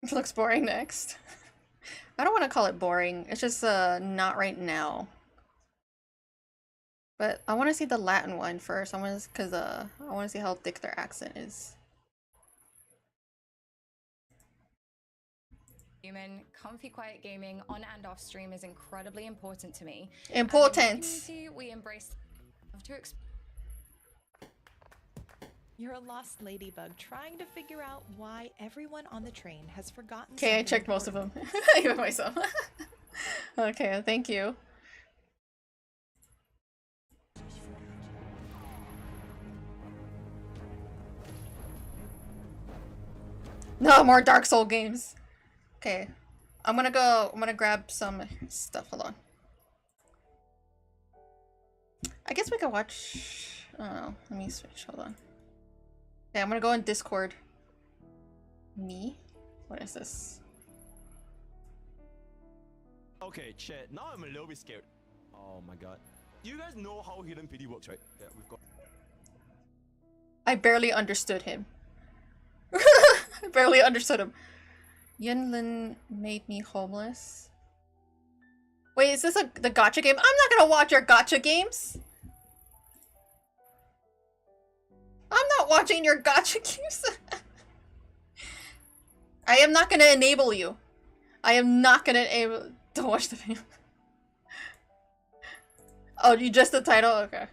It looks boring next. I don't want to call it boring. It's just not right now. But I want to see the Latin one first. I want to see how thick their accent is. Human, comfy, quiet gaming on and off stream is incredibly important to me. Important. As a community, we embrace to You're a lost ladybug trying to figure out why everyone on the train has forgotten. Okay, I checked most of them. Even myself. Okay, thank you. No more Dark Soul games. Okay, I'm gonna grab some stuff. Hold on. I guess we could watch. I don't know. Let me switch. Hold on. Okay, I'm gonna go in Discord. Me? What is this? Okay, chat. Now I'm a little bit scared. Oh my god. You guys know how Hidden PD works, right? Yeah, we've got. I barely understood him. I barely understood him. Yunlin made me homeless. Wait, is this the gacha game? I'm not gonna watch your gacha games. I'm not watching your gotcha games. I am not gonna enable you. I am not gonna enable. Don't watch the video. Oh, you just the title? Okay.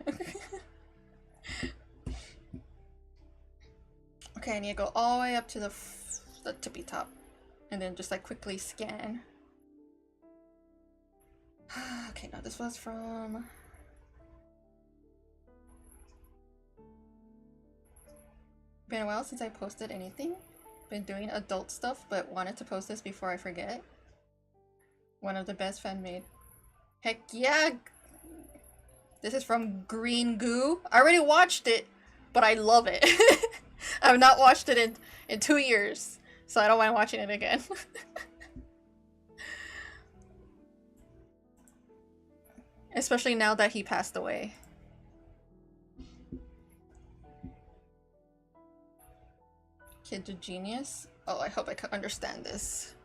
Okay, I need to go all the way up to the tippy top. And then just like quickly scan. Okay, now this was from... Been a while since I posted anything. Been doing adult stuff, but wanted to post this before I forget. One of the best fan made. Heck yeah! This is from Green Goo. I already watched it, but I love it. I've not watched it in 2 years, so I don't mind watching it again. Especially now that he passed away. Kid to Genius? Oh, I hope I can understand this.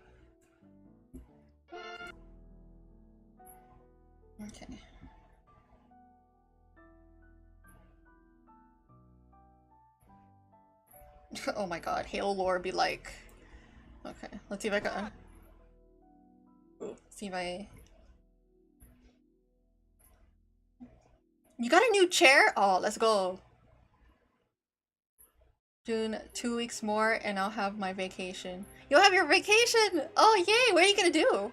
Okay. Oh my god, Halo lore be like... Okay, let's see if I can... Ooh, see if I... You got a new chair? Oh, let's go. June, 2 weeks more and I'll have my vacation. You'll have your vacation! Oh, yay! What are you gonna do?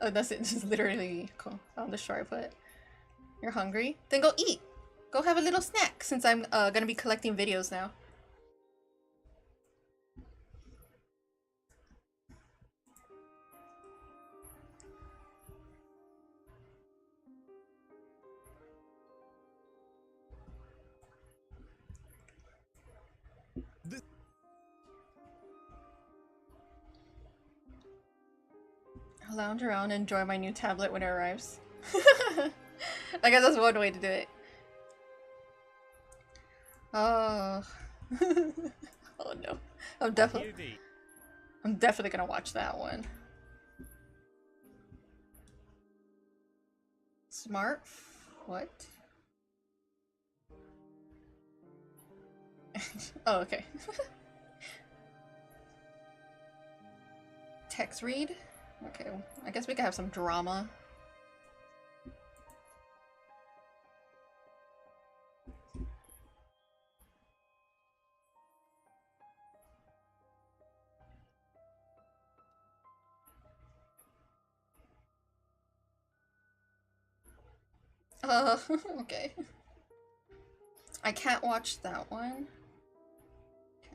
Oh, that's it. Just literally cool. Found the short put. You're hungry? Then go eat! Go have a little snack since I'm gonna be collecting videos now. I'll lounge around and enjoy my new tablet when it arrives. I guess that's one way to do it. Oh. Oh no. I'm definitely gonna watch that one. Smart? What? Oh, okay. Text read? Okay, I guess we could have some drama. Okay. I can't watch that one.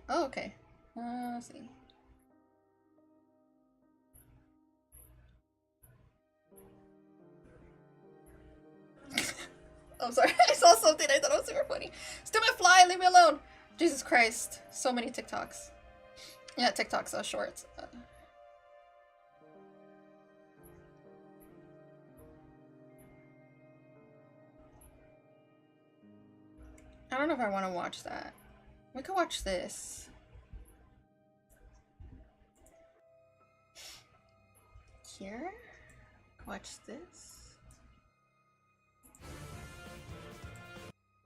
Oh, okay. Let's see. I'm sorry, I saw something I thought it was super funny. Stupid fly, leave me alone! Jesus Christ, so many TikToks. Yeah, TikToks are shorts. I don't know if I want to watch that. We could watch this. Here? Watch this.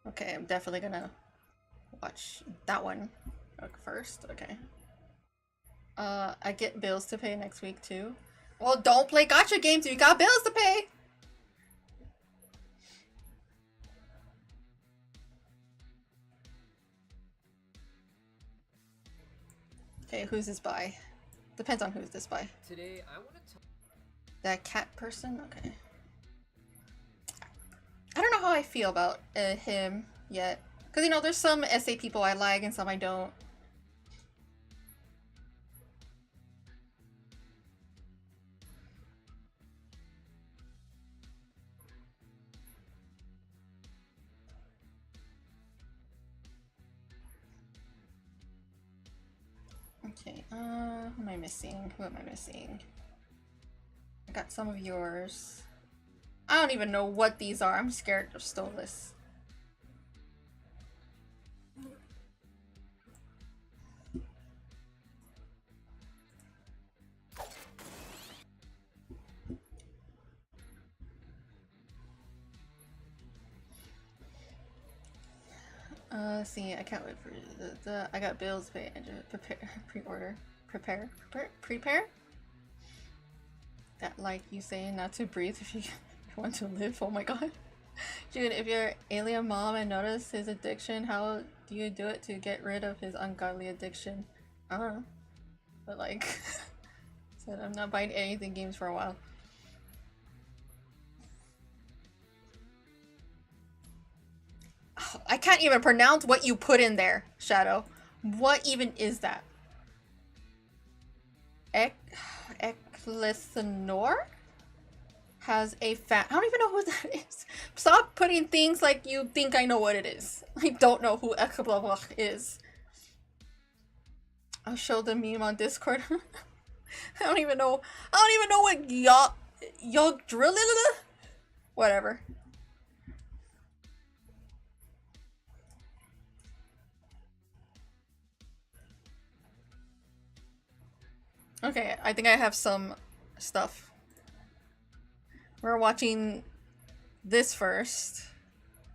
Okay, I'm definitely gonna watch that one first. Okay. I get bills to pay next week too. Well, don't play gacha games if you got bills to pay! Okay, who's this by? Depends on who's this by. Today, I want to That cat person? Okay. I don't know how I feel about him yet. Because, you know, there's some SA people I like and some I don't. Okay, who am I missing? Who am I missing? I got some of yours. I don't even know what these are. I'm scared of Stolas. Let's see. I can't wait for I got bills to pay and prepare. That like you say not to breathe if you want to live. Oh my god. Dude, if you're alien mom and notice his addiction, how do you do it to get rid of his ungodly addiction? I don't know. But like, said I'm not buying anything games for a while. I can't even pronounce what you put in there, Shadow. What even is that? Eclithanor has a fan. I don't even know who that is. Stop putting things like you think I know what it is. I don't know who Eclithanor is. I'll show the meme on Discord. I don't even know what y'all drill. Whatever. Okay, I think I have some stuff. We're watching this first.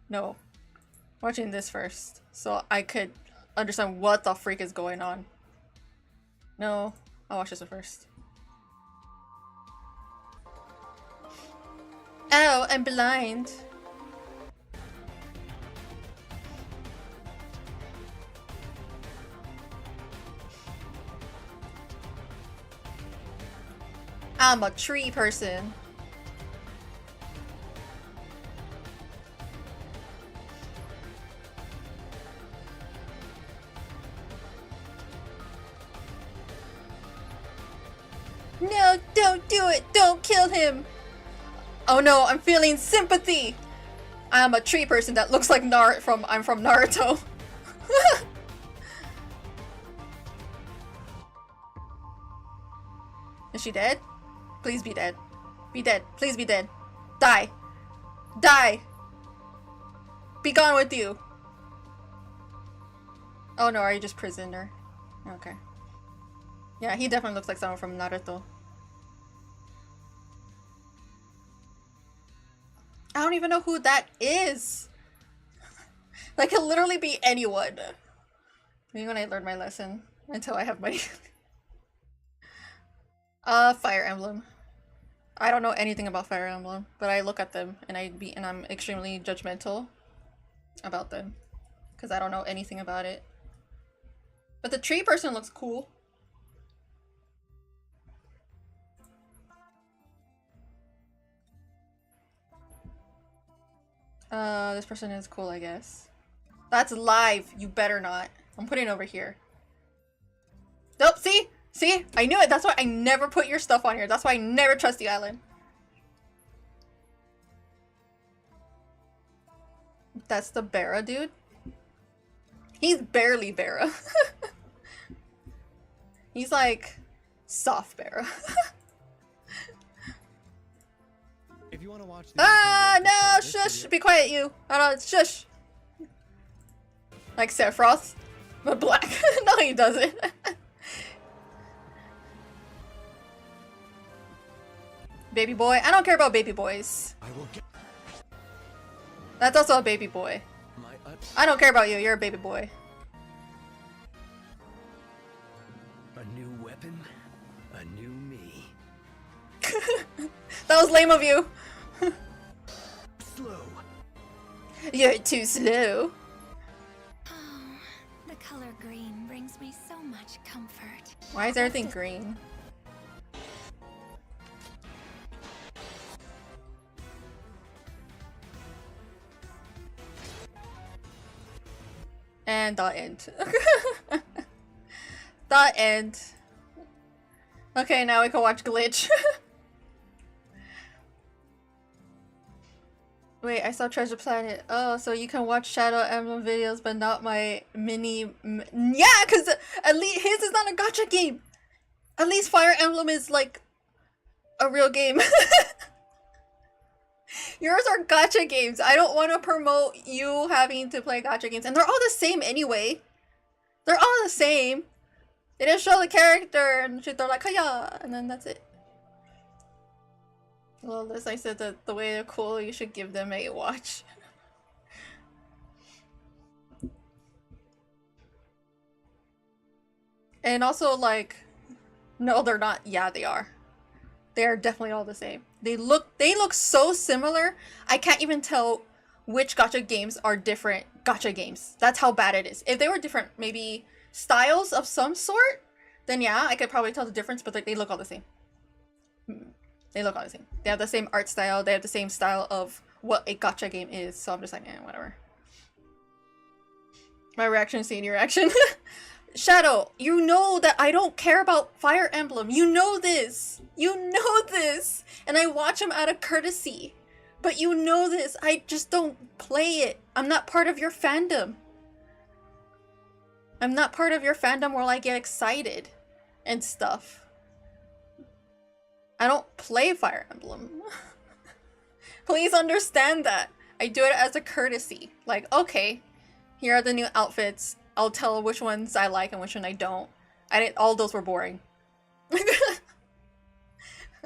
No. Watching this first. So I could understand what the freak is going on. No. I'll watch this one first. Oh, I'm blind. I'm a tree person. No, don't do it. Don't kill him. Oh no, I'm feeling sympathy. I'm a tree person that looks like I'm from Naruto. Is she dead? Please be dead. Be dead. Please be dead. Die. Die. Be gone with you. Oh no, are you just prisoner? Okay. Yeah, he definitely looks like someone from Naruto. I don't even know who that is. That could literally be anyone. Maybe when I learn my lesson. Until I have my... Fire Emblem. I don't know anything about Fire Emblem, but I look at them and I'm extremely judgmental about them. Because I don't know anything about it. But the tree person looks cool. This person is cool, I guess. That's live. You better not. I'm putting it over here. Nope, see? See? I knew it. That's why I never put your stuff on here. That's why I never trust the island. That's the Bara dude? He's barely Bara. He's like soft Bara. If you want to watch no, shush, be quiet, you. I don't, shush. Like Sephiroth, but black. No, he doesn't. Baby boy, I don't care about baby boys. That's also a baby boy. I don't care about you. You're a baby boy. A new weapon, a new me. That was lame of you. Slow. You're too slow. Oh, the color green brings me so much comfort. Why is everything green? And dot end. Dot end. Okay, now we can watch Glitch. Wait, I saw Treasure Planet. Oh, so you can watch Shadow Emblem videos, but not my mini... Yeah, because at least his is not a gacha game. At least Fire Emblem is like a real game. Yours are gacha games. I don't want to promote you having to play gacha games. And they're all the same anyway. They're all the same. They just show the character and they're like, hiya, and then that's it. Well, as I said, the way they're cool, you should give them a watch. And also, like, no, they're not. Yeah, they are. They are definitely all the same. They look so similar. I can't even tell which gacha games are different gacha games. That's how bad it is. If they were different, maybe styles of some sort, then yeah, I could probably tell the difference, but they look all the same. They look all the same. They have the same art style. They have the same style of what a gacha game is. So I'm just like, whatever. My reaction, seeing your reaction. Shadow, you know that I don't care about Fire Emblem. You know this. You know this. And I watch them out of courtesy. But you know this. I just don't play it. I'm not part of your fandom. I'm not part of your fandom where I get excited and stuff. I don't play Fire Emblem. Please understand that. I do it as a courtesy. Like, okay, here are the new outfits. I'll tell which ones I like and which one I don't. All those were boring.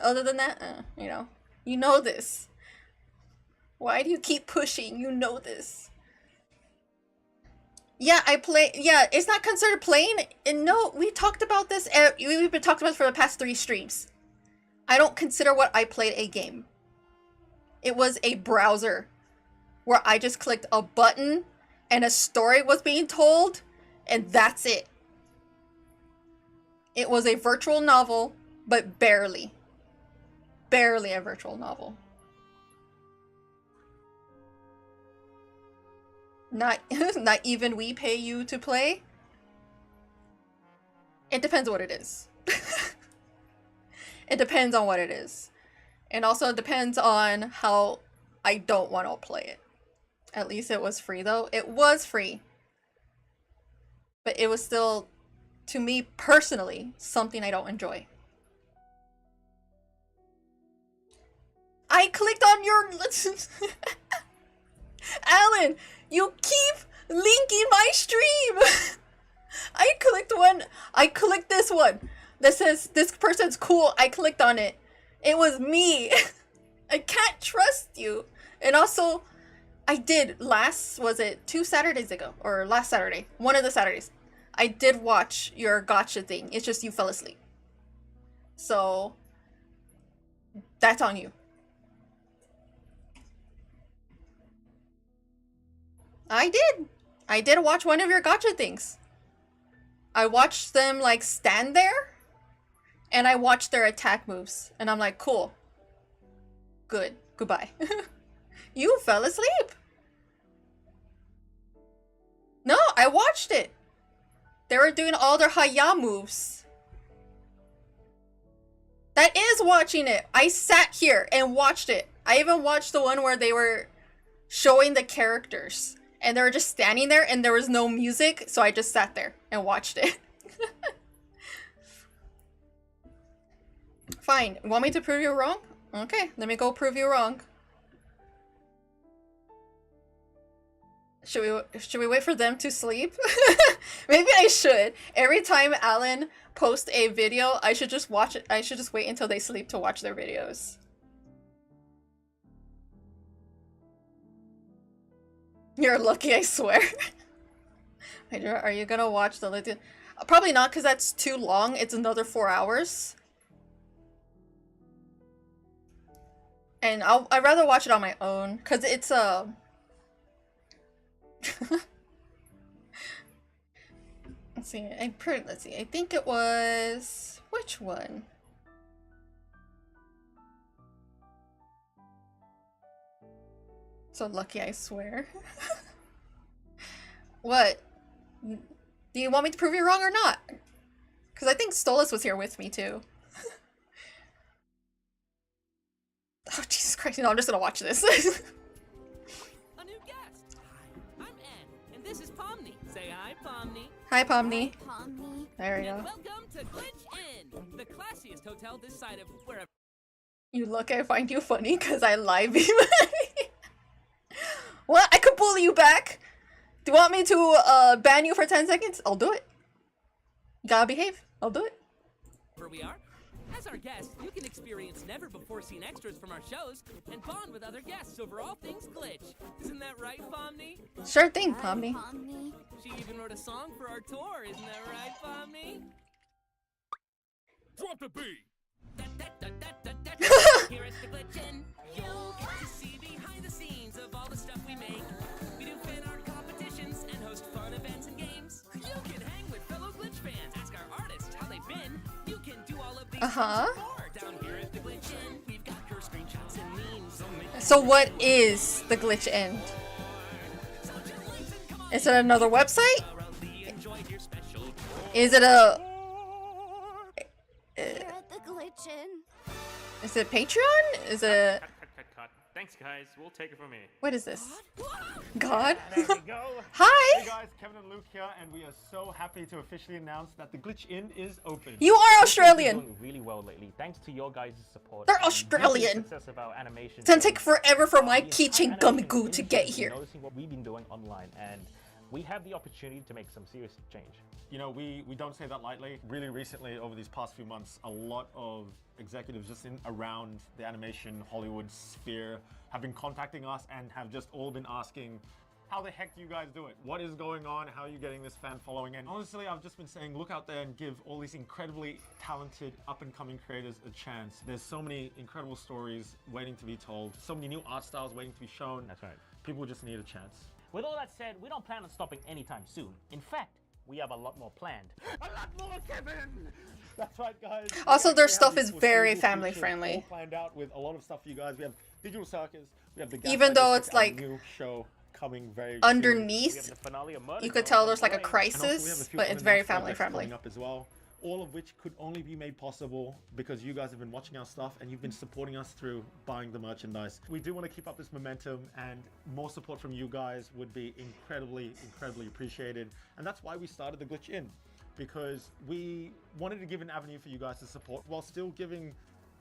Other than that, you know this. Why do you keep pushing? You know this. Yeah, it's not considered playing. And no, we talked about this. We've been talking about it for the past 3 streams. I don't consider what I played a game. It was a browser where I just clicked a button and a story was being told, and that's it. It was a virtual novel, but barely. Barely a virtual novel. Not even we pay you to play? It depends what it is. It depends on what it is. And also it depends on how I don't want to play it. At least it was free though. It was free. But it was still, to me personally, something I don't enjoy. I clicked on your... Alan, you keep linking my stream! I clicked this one that says this person's cool. I clicked on it. It was me. I can't trust you. And also, I did was it 2 Saturdays ago? Or last Saturday? One of the Saturdays. I did watch your gacha thing. It's just you fell asleep. So, that's on you. I did watch one of your gacha things. I watched them like stand there, and I watched their attack moves, and I'm like, cool. Good. Goodbye. You fell asleep. No, I watched it. They were doing all their Haya moves. That is watching it. I sat here and watched it. I even watched the one where they were showing the characters. And they were just standing there and there was no music, so I just sat there and watched it. Fine. Want me to prove you wrong? Okay, let me go prove you wrong. Should we wait for them to sleep? Maybe I should. Every time Alan posts a video, I should just watch it. I should just wait until they sleep to watch their videos. You're lucky, I swear. Are you gonna watch the Lithium? Probably not, because that's too long. It's another 4 hours. And I'd rather watch it on my own, because it's let's see. I think it was... Which one? So lucky, I swear. What? Do you want me to prove you wrong or not? Because I think Stolas was here with me too. Oh, Jesus Christ. No, I'm just gonna watch this. A new guest. Hi, I'm Ann, and this is Pomni. Say hi, Pomni. Hi, Pomni. Hi, Pomni. There we go. And welcome to Glitch Inn, the classiest hotel this side of wherever. You look, I find you funny because I live beam. What? I could bully you back. Do you want me to ban you for 10 seconds? I'll do it. You gotta behave. I'll do it. Where we are. As our guest, you can experience never-before-seen extras from our shows and bond with other guests over all things Glitch. Isn't that right, Pomni? Sure thing, Pomni. She even wrote a song for our tour. Isn't that right, Pomni? Drop the beat. Here at the Glitchin', you'll get to see behind the scenes of all the stuff we make. We do fan art competitions and host fun events and games. You can hang with fellow Glitch fans, ask our artists how they've been. You can do all of these things and more down here at the Glitchin'. We've got your screenshots and memes. So what is the Glitch End? Is it another website? Is it a... at the Glitchin'. Is it Patreon? Is it... Cut. Thanks, guys. We'll take it from here. What is this? God? There we go. Hi! Hey guys, Kevin and Luke here, and we are so happy to officially announce that the Glitch Inn is open. You are Australian! We've been doing really well lately, thanks to your guys' support. They're and the Australian! success of our animation. It's gonna take forever for my keychain gummy goo to get here. Noticing what we've been doing online, and we have the opportunity to make some serious change. You know, we don't say that lightly. Really recently, over these past few months, a lot of executives just in around the animation Hollywood sphere have been contacting us and have just all been asking, how the heck do you guys do it? What is going on? How are you getting this fan following? And honestly, I've just been saying, look out there and give all these incredibly talented up-and-coming creators a chance. There's so many incredible stories waiting to be told, so many new art styles waiting to be shown. That's right. People just need a chance. With all that said, we don't plan on stopping anytime soon. In fact, we have a lot more planned. A lot more, Kevin! That's right, guys. Also, their stuff We is have very foreseeable family future friendly. all planned out with a lot of stuff for you guys. We have Digital Circus. We have the Even though it's our like new show coming very underneath, soon. We have the finale of Murder you could Girl tell there's like a and also we have crisis, few but other it's very nice family projects friendly. coming up as well. All of which could only be made possible because you guys have been watching our stuff and you've been supporting us through buying the merchandise. We do want to keep up this momentum, and more support from you guys would be incredibly appreciated. And that's why we started the Glitch Inn, because we wanted to give an avenue for you guys to support while still giving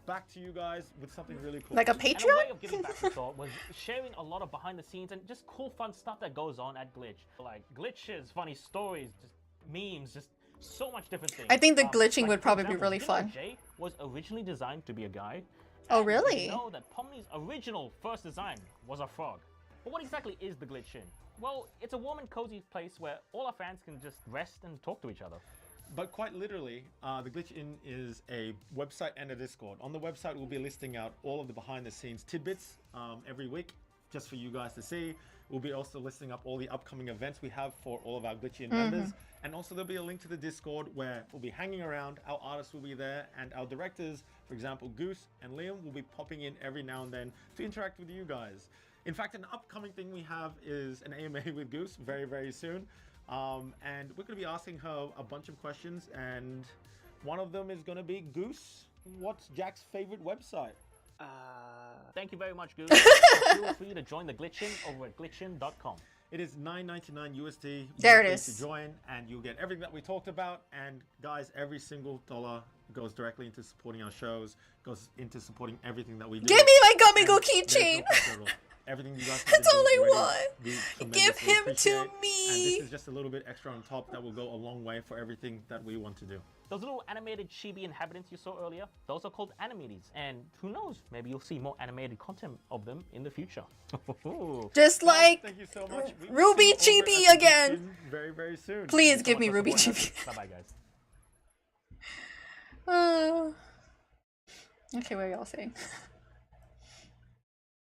back to you guys with something really cool. Like a And a way Patreon? of giving back, we thought, was sharing a lot of behind the scenes and just cool, fun stuff that goes on at Glitch. Like glitches, funny stories, just memes, just so much different things. I think the glitching like, would for probably be example, really did you know fun. Jay was originally designed to be a guy. Oh, And did really? you know that Pomni's original first design was a frog? But what exactly is the Glitch Inn? Well, it's a warm and cozy place where all our fans can just rest and talk to each other. But quite literally, the Glitch Inn is a website and a Discord. On the website, we'll be listing out all of the behind-the-scenes tidbits every week, just for you guys to see. We'll be also listing up all the upcoming events we have for all of our Glitch Inn members. And also there'll be a link to the Discord where we'll be hanging around, our artists will be there, and our directors, for example, Goose and Liam, will be popping in every now and then to interact with you guys. In fact, an upcoming thing we have is an AMA with Goose very soon. And we're going to be asking her a bunch of questions, and one of them is going to be, Goose, what's Jack's favorite website? Thank you very much, Goose. Feel free to join the Glitch Inn over at glitchin.com. It is $9.99 USD. There it Feel free is. to join, and you'll get everything that we talked about. And guys, every single dollar goes directly into supporting our shows, goes into supporting everything that we do. Give me my gummy And goo there's no keychain! pressure at all. Everything you guys have That's been all doing I already, want. we Give tremendously him to appreciate. And me. this is just a little bit extra on top that will go a long way for everything that we want to do. Those little animated chibi inhabitants you saw earlier, those are called Animaties. And who knows, maybe you'll see more animated content of them in the future. Just like Thank you so much. We will Ruby see you over Chibi at the again. Glitch Inn very soon. Please Thanks so give much me for Ruby supporting Chibi. us. Bye-bye, guys. Okay, what are y'all saying?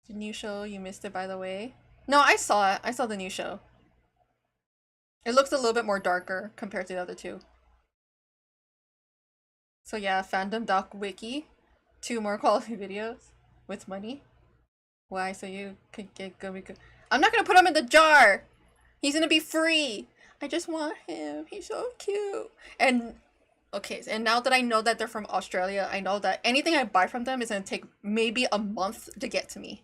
The new show, you missed it by the way. No, I saw it. I saw the new show. It looks a little bit more darker compared to the other two. So yeah, fandom.wiki. 2 more quality videos with money. Why? So you could get gummy goo. I'm not gonna put him in the jar! He's gonna be free! I just want him. He's so cute. And okay, and now that I know that they're from Australia, I know that anything I buy from them is gonna take maybe a month to get to me.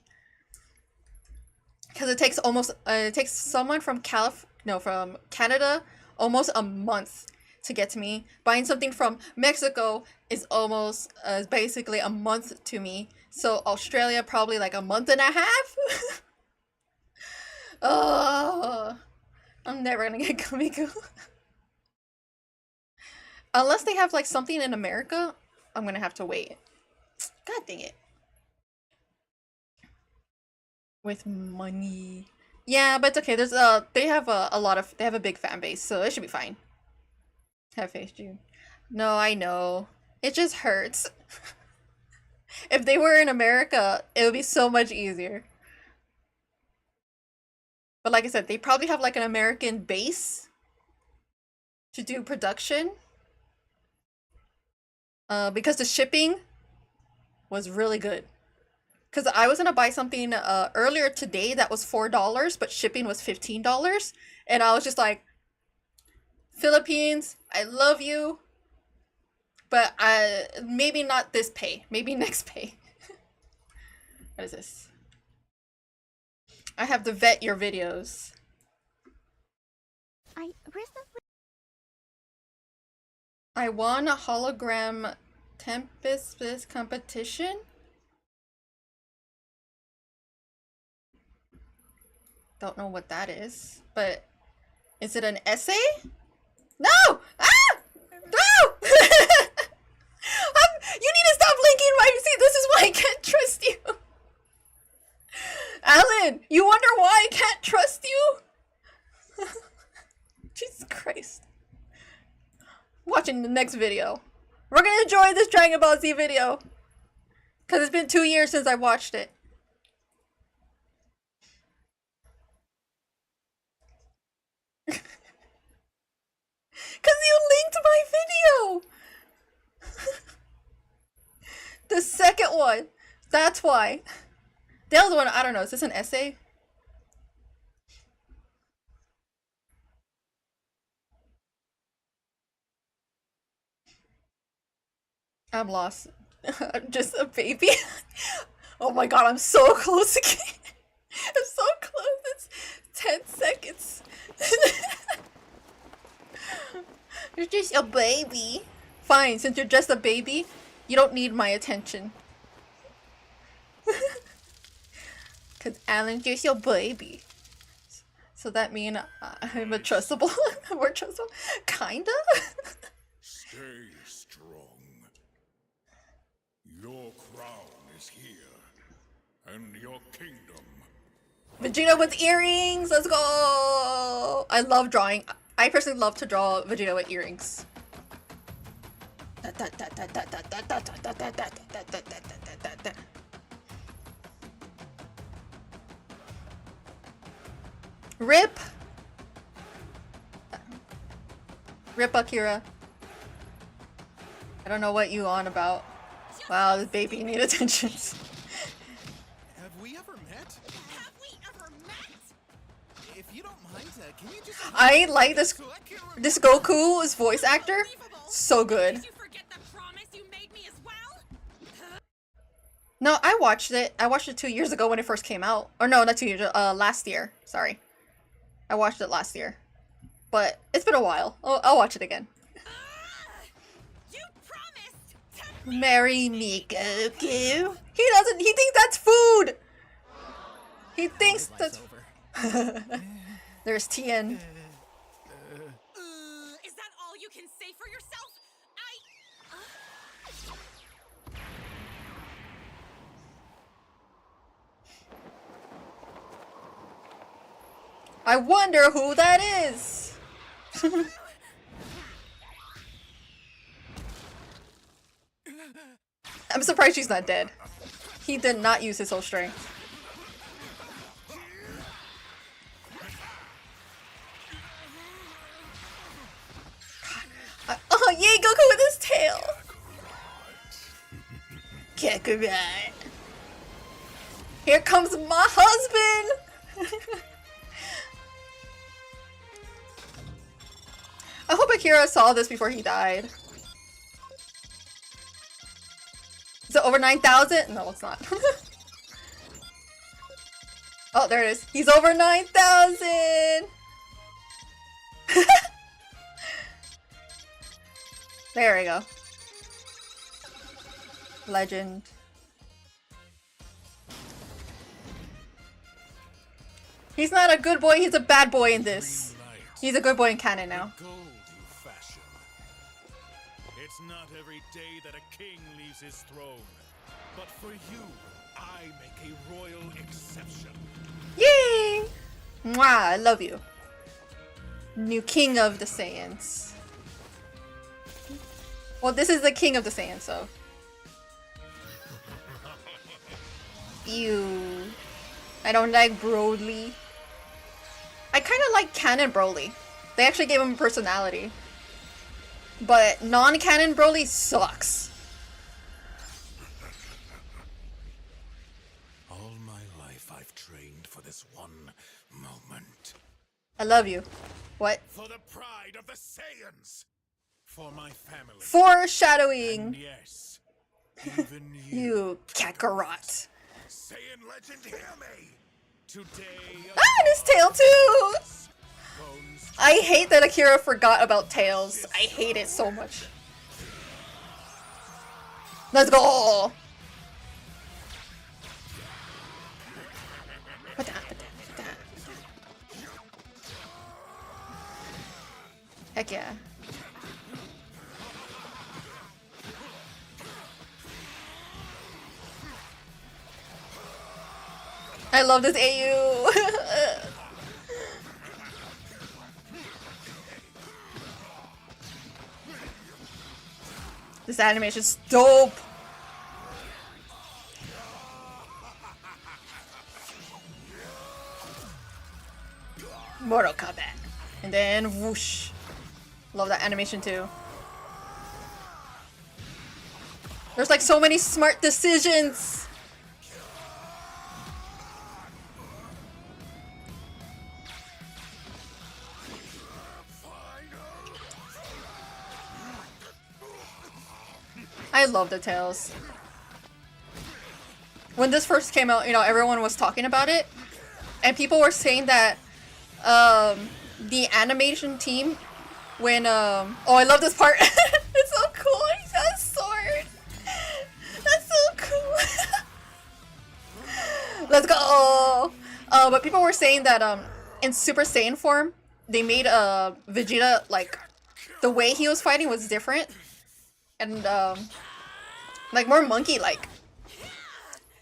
Because it takes almost, it takes someone from from Canada almost a month to get to me. Buying something from Mexico is almost, basically a month to me. So Australia probably like a month and a half? Oh, I'm never gonna get gummy goo. Unless they have like something in America, I'm gonna have to wait. God dang it. With money. Yeah, but it's okay. There's they have they have a big fan base, so it should be fine. Have faith, June. No, I know. It just hurts. If they were in America, it would be so much easier. But like I said, they probably have like an American base to do production. Because the shipping was really good. Because I was gonna buy something earlier today that was $4, but shipping was $15. And I was just like, Philippines, I love you. But maybe not this pay. Maybe next pay. What is this? I have to vet your videos. I won a hologram Tempest competition. Don't know what that is, but is it an essay? No! Ah! No! You need to stop linking my. See, this is why I can't trust you. Alan, you wonder why I can't trust you? Jesus Christ. Watching the next video. We're gonna enjoy this Dragon Ball Z video. Because it's been 2 years since I watched it. Because you linked my video! The second one. That's why. The other one, I don't know. Is this an essay? I'm lost. I'm just a baby. Oh my god, I'm so close again. I'm so close. It's 10 seconds. You're just a baby. Fine, since you're just a baby, you don't need my attention. Cause Alan's just your baby. So that means I'm a trustable? More trustable? Kinda? Stay strong. Your crown is here, and your kingdom. Vegeta with earrings! Let's go! I love drawing. I personally love to draw Vegeta with earrings. Rip! Rip Akira. I don't know what you on about. Wow, this baby need attention. Have we ever met? Have we ever met? If you don't mind, can you just... I like this Goku's voice actor. So good. No, I watched it. I watched it 2 years ago when it first came out. Or no, not 2 years. Last year. Sorry. I watched it last year. But it's been a while. I'll watch it again. Marry me, Goku. He thinks that's food. He thinks that's... There's Tien. Is that all you can say for yourself? I wonder who that is. I'm surprised she's not dead. He did not use his whole strength. Oh, yay, Goku with his tail! Kakarot. Here comes my husband! I hope Akira saw this before he died. Is it over 9,000? No, it's not. Oh, there it is. He's over 9,000! There we go. Legend. He's not a good boy, he's a bad boy in this. He's a good boy in canon now. It's not every day that a king leaves his throne, but for you, I make a royal exception. Yay! Mwah, I love you. New king of the Saiyans. Well, this is the king of the Saiyan, so. Ew. I don't like Broly. I kind of like Canon Broly. They actually gave him a personality. But non-canon Broly sucks. All my life I've trained for this one moment. I love you. What? For the pride of the Saiyans. For my family. Foreshadowing. And yes, even You Kakarot. Saiyan legend, hear me. Today. Ah, and his tail too! I hate that Akira forgot about Tails. I hate it so much. Let's go! Heck yeah. I love this AU! This animation's dope! Mortal Kombat. And then whoosh. Love that animation too. There's like so many smart decisions! I love the Tails. When this first came out, you know, everyone was talking about it. And people were saying that the animation team, when oh, I love this part. It's so cool. He's got a sword. That's so cool. Let's go. But people were saying that in Super Saiyan form, they made Vegeta, like, the way he was fighting was different. And like more monkey-like.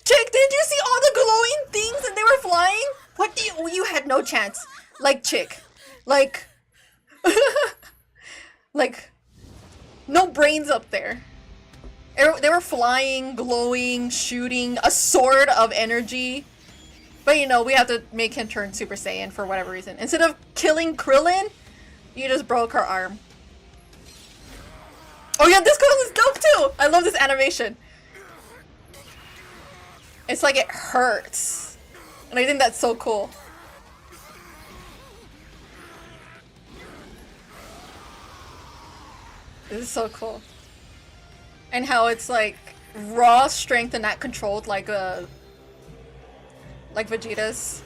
Chick, did you see all the glowing things and they were flying? What do you had no chance. Like Chick. Like like no brains up there. They were flying, glowing, shooting, a sword of energy. But you know, we have to make him turn Super Saiyan for whatever reason. Instead of killing Krillin, you just broke her arm. Oh yeah, this girl is dope too! I love this animation. It's like it hurts. And I think that's so cool. This is so cool. And how it's like raw strength and not controlled like Vegeta's.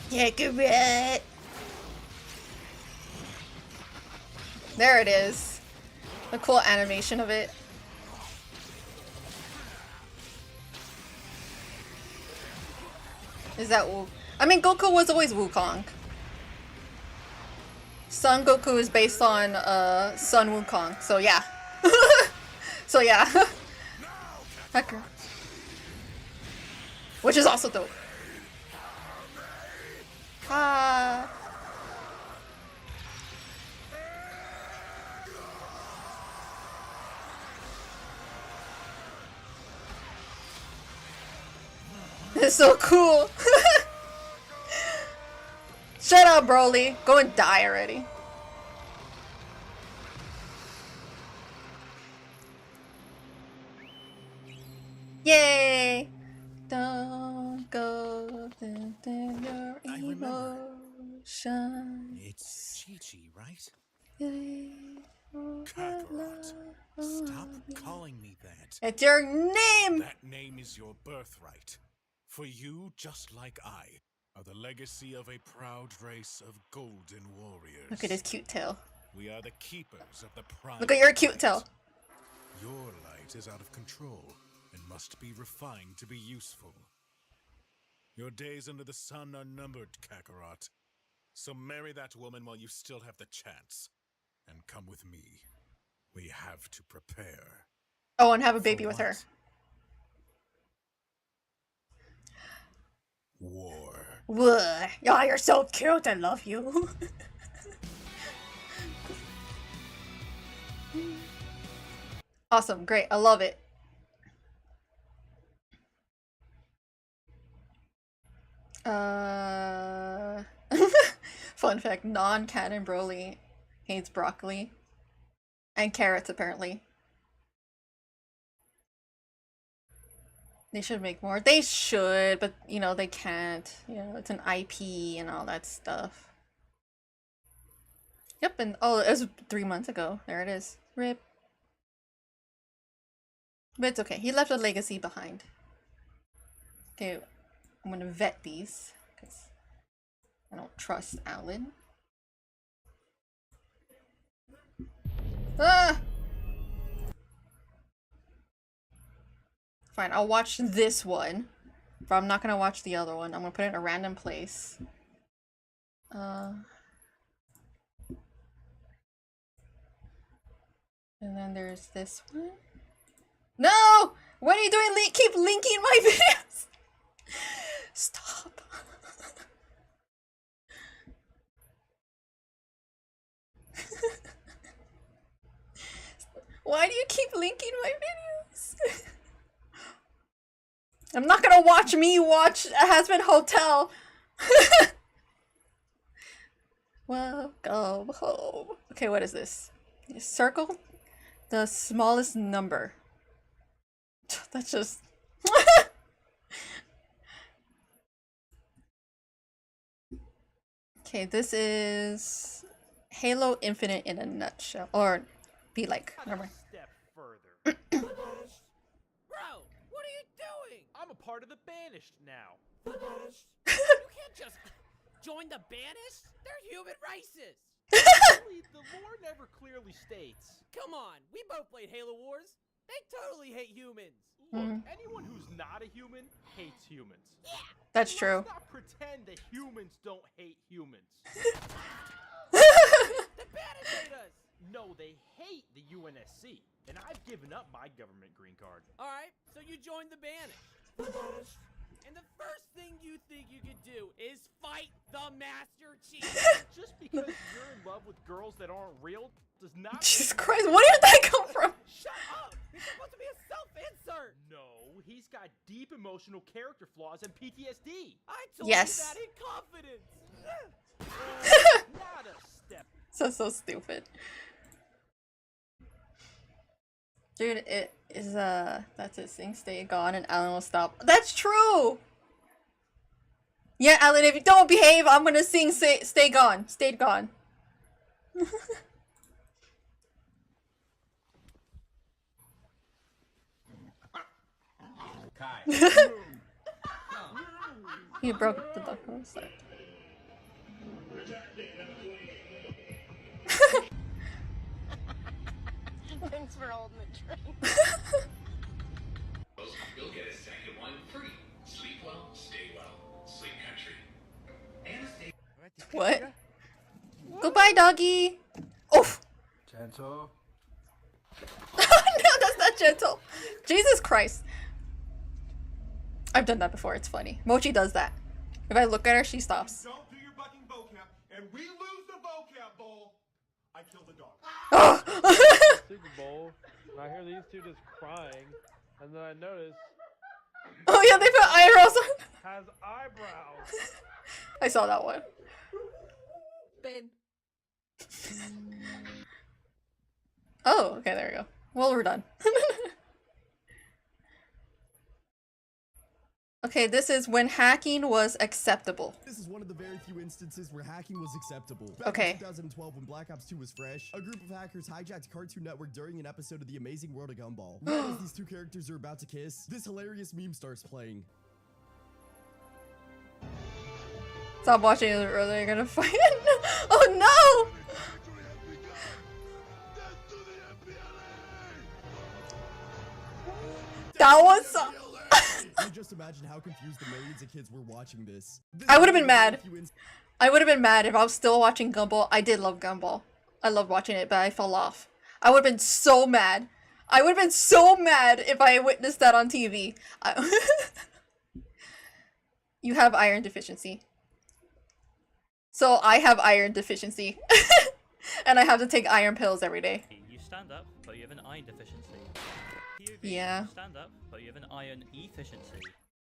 Yeah, good bit. There it is. The cool animation of it. Is that Wu? I mean, Goku was always Wukong. Son Goku is based on Son Wukong, so yeah. So yeah. Hecker. Which is also dope. Ah. This is so cool. Shut up, Broly. Go and die already. Yay! Don't go into your emotions. It's Chi-Chi, right? Kakarot, stop calling me that. It's your name! That name is your birthright. For you, just like I, are the legacy of a proud race of golden warriors. Look at his cute tail. We are the keepers of the prime. Look at your cute tail. Your light is out of control and must be refined to be useful. Your days under the sun are numbered, Kakarot. So marry that woman while you still have the chance. And come with me. We have to prepare. Oh, and have a baby with her. War. Whoa. Oh, you're so cute. I love you. Awesome. Great. I love it. Fun fact, non-canon Broly hates broccoli. And carrots, apparently. They should make more. They should, but, you know, they can't. You know, it's an IP and all that stuff. Yep, and oh, it was 3 months ago. There it is. RIP. But it's okay. He left a legacy behind. Okay, I'm gonna vet these, because I don't trust Alan. Ah! Fine, I'll watch this one, but I'm not gonna watch the other one. I'm gonna put it in a random place. And then there's this one. No! What are you doing? Keep linking my videos! Stop. Why do you keep linking my videos? I'm not gonna watch me watch Hazbin Hotel. Welcome home. Okay, what is this? Circle the smallest number. That's just... Okay, this is Halo Infinite in a nutshell. Or be like, never mind. Step further. Bro, what are you doing? I'm a part of the Banished now. You can't just join the Banished? They're human racists. Actually, the lore never clearly states. Come on, we both played Halo Wars. They totally hate humans. Look, anyone who's not a human hates humans. Yeah. That's true. Let's not pretend that humans don't hate humans. The Banished hate us. No, they hate the UNSC. And I've given up my government green card. Alright, so you joined the Banished. And the first thing you think you could do is fight the Master Chief. Just because you're in love with girls that aren't real does not... Jesus Christ, where did that come from? Shut up! He's supposed to be a self-insert! No, he's got deep emotional character flaws and PTSD. I told you that in confidence. Not a step. So stupid. Dude, it is that's it. Sing Stay Gone and Alan will stop. That's true! Yeah, Alan, if you don't behave, I'm gonna sing Stay Gone. Stayed Gone. He broke the duck. Thanks for holding the train. You'll get a second one free. Sleep well, stay well. Sleep Country. What? Goodbye, doggy. Oof. Gentle. No, that's not gentle. Jesus Christ. I've done that before. It's funny. Mochi does that. If I look at her, she stops. Don't do your bucking vocab, and we lose the vocab bowl. I killed the dog. Super Bowl, and I hear these two just crying, and then I notice. Oh yeah, they put eyebrows on. Has eyebrows. I saw that one. Ben. Oh, okay, there we go. Well, we're done. Okay, this is when hacking was acceptable. This is one of the very few instances where hacking was acceptable. Okay. In 2012, when Black Ops 2 was fresh, a group of hackers hijacked Cartoon Network during an episode of The Amazing World of Gumball. Right as these two characters are about to kiss, this hilarious meme starts playing. Stop watching it or they're gonna fight. Oh no! That was so... You just imagine how confused the millions of kids were watching this. I would have been mad. I would have been mad if I was still watching Gumball. I did love Gumball. I loved watching it, but I fell off. I would have been so mad. I would have been so mad if I witnessed that on TV. You have iron deficiency. So I have iron deficiency. And I have to take iron pills every day. You stand up, but you have an iron deficiency. POV, Yeah. You stand up, but you have an iron efficiency.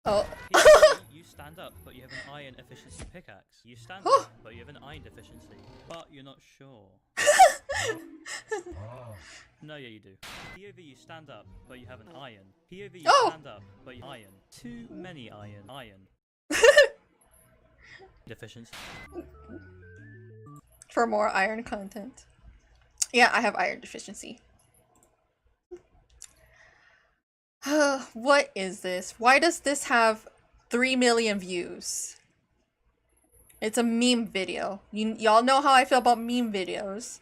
Oh. POV, you stand up, but you have an iron efficiency pickaxe. You stand up, but you have an iron deficiency. But you're not sure. No, yeah, you do. POV, you stand up, but you have an iron. POV, you stand up, but you iron. Too many iron. Iron. Deficiency. For more iron content. Yeah, I have iron deficiency. What is this? Why does this have 3 million views? It's a meme video. Y'all know how I feel about meme videos.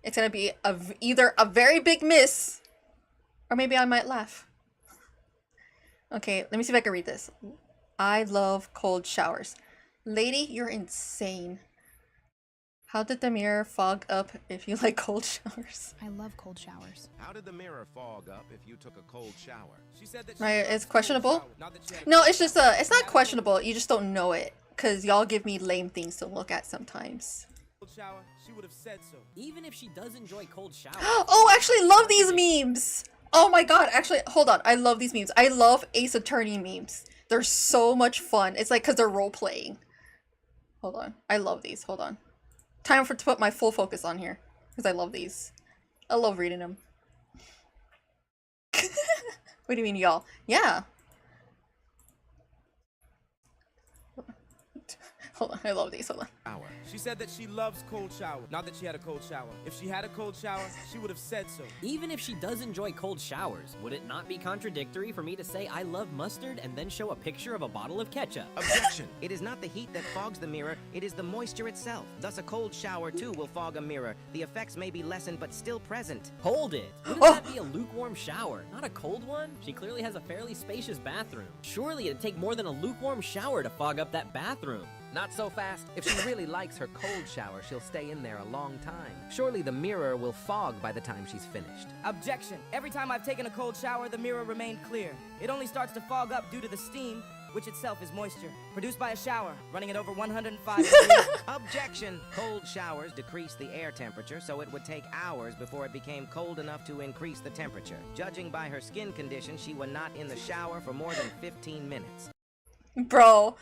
It's gonna be either a very big miss, or maybe I might laugh. Okay, let me see if I can read this. I love cold showers. Lady, you're insane. How did the mirror fog up if you like cold showers? I love cold showers. How did the mirror fog up if you took a cold shower? She said that Right, it's questionable? No, it's just it's not questionable. You just don't know it. Because y'all give me lame things to look at sometimes. Shower, she would have said so. Even if she does enjoy cold showers. Oh, I actually love these memes. Oh my god, actually, hold on. I love these memes. I love Ace Attorney memes. They're so much fun. It's like because they're role playing. Hold on. I love these. Hold on. Time to put my full focus on here. Because I love these. I love reading them. What do you mean, y'all? Yeah. Hold on, I love these. Hold on. She said that she loves cold showers. Not that she had a cold shower. If she had a cold shower, she would have said so. Even if she does enjoy cold showers, would it not be contradictory for me to say I love mustard and then show a picture of a bottle of ketchup? Objection! It is not the heat that fogs the mirror, it is the moisture itself. Thus a cold shower too will fog a mirror. The effects may be lessened but still present. Hold it! Wouldn't that be a lukewarm shower, not a cold one? She clearly has a fairly spacious bathroom. Surely it'd take more than a lukewarm shower to fog up that bathroom. Not so fast. If she really likes her cold shower, she'll stay in there a long time. Surely the mirror will fog by the time she's finished. Objection! Every time I've taken a cold shower, the mirror remained clear. It only starts to fog up due to the steam, which itself is moisture, produced by a shower, running at over 105 degrees. Objection! Cold showers decrease the air temperature, so it would take hours before it became cold enough to increase the temperature. Judging by her skin condition, she was not in the shower for more than 15 minutes. Bro.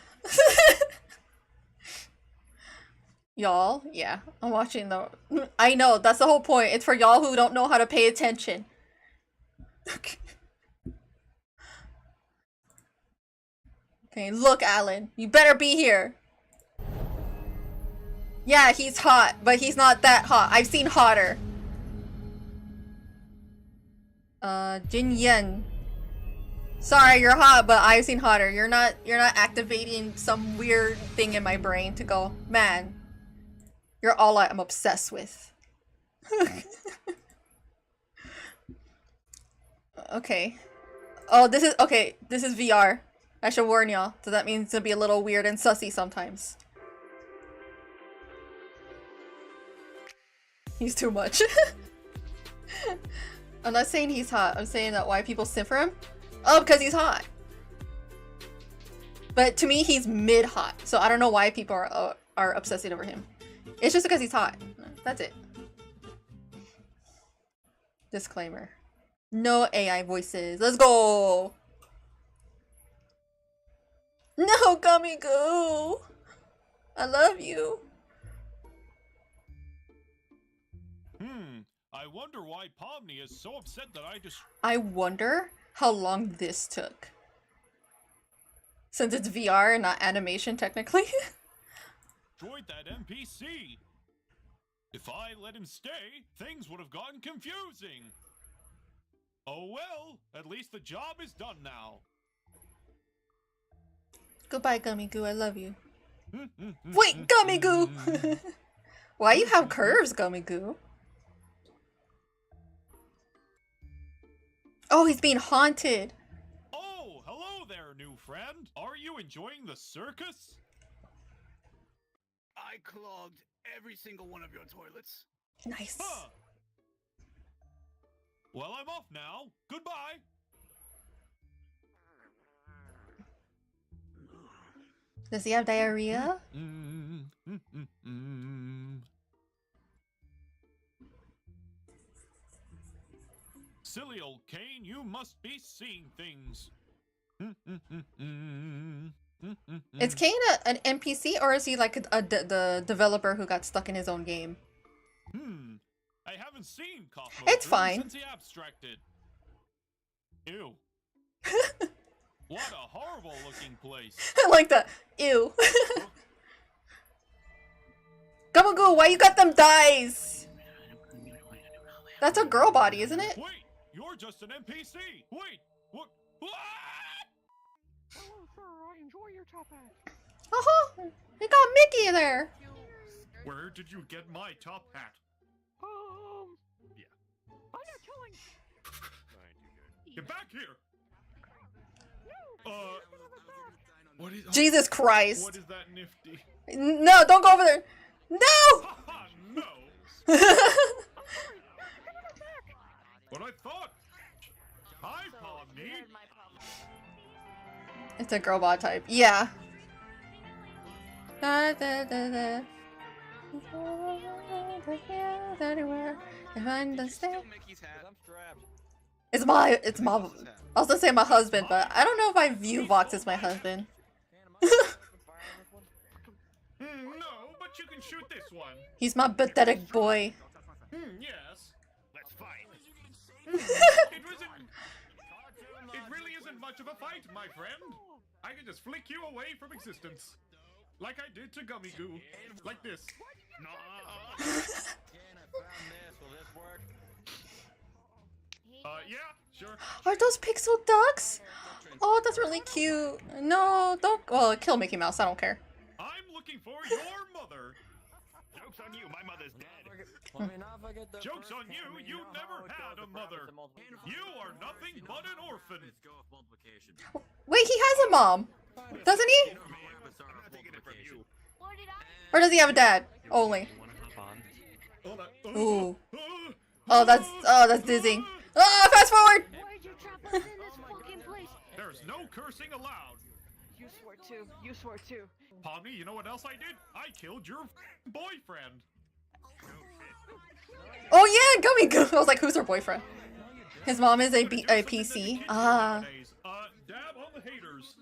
Y'all, yeah, I'm watching the... I know, that's the whole point. It's for y'all who don't know how to pay attention. Okay, look, Alan. You better be here. Yeah, he's hot, but he's not that hot. I've seen hotter. Jin Yen. Sorry, you're hot, but I've seen hotter. You're not activating some weird thing in my brain to go, man. You're all I'm obsessed with. Okay. Oh, this is VR. I should warn y'all. So that means it'll be a little weird and sussy sometimes. He's too much. I'm not saying he's hot. I'm saying that why people simp for him? Oh, because he's hot. But to me, he's mid-hot. So I don't know why people are obsessing over him. It's just because he's hot. That's it. Disclaimer. No AI voices. Let's go! No, Gummy Goo! I love you. I wonder why Pomni is so upset that I wonder how long this took. Since it's VR and not animation, technically. destroyed that NPC. If I let him stay, things would have gotten confusing. Oh well, at least the job is done now. Goodbye, Gummy Goo. I love you. Wait, Gummy Goo! Why you have curves, Gummy Goo? Oh, he's being haunted. Oh, hello there, new friend. Are you enjoying the circus? I clogged every single one of your toilets. Nice. Huh. Well, I'm off now. Goodbye. Does he have diarrhea? Silly old Kane, you must be seeing things. Is Kane an NPC or is he like the developer who got stuck in his own game? I haven't seen Cosmo It's fine. since he abstracted. Ew. What a horrible looking place. I like that. Ew. Gumagoo, why you got them dyes? That's a girl body, isn't it? Wait, you're just an NPC. Wait, what? Hello, sir. I enjoy your top hat. You got Mickey there. Where did you get my top hat? Yeah. I'm not telling. Get back here. What is? Jesus Christ. What is that nifty? No, don't go over there. No. No. What I thought. Hi, Pomni. It's a girl bot type. Yeah. Da, da, da, da. If I understand. It's my. I was gonna say my husband, but I don't know if I view Vox as my husband. No, but you can shoot this one. He's my pathetic boy. Yes. Let's fight. It really isn't much of a fight, my friend. I can just flick you away from existence. Like I did to Gummy Goo. Like this. No. Yeah, sure. Are those pixel ducks? Oh, that's really cute. No, don't. Well, kill Mickey Mouse. I don't care. I'm looking for your mother. Joke's on you, my mother's dead. Joke's on you, you never had a mother. You are nothing but an orphan. Wait, he has a mom, doesn't he? Or does he have a dad? Only. Ooh. Oh, that's dizzying. Oh, fast forward. Why'd you trap us in this fucking place? There's no cursing allowed. You swore to. You swore to. Pomni, you know what else I did? I killed your boyfriend. Oh yeah, Gummy Goo. I was like, who's her boyfriend? His mom is a PC. Ah. Dab on the haters.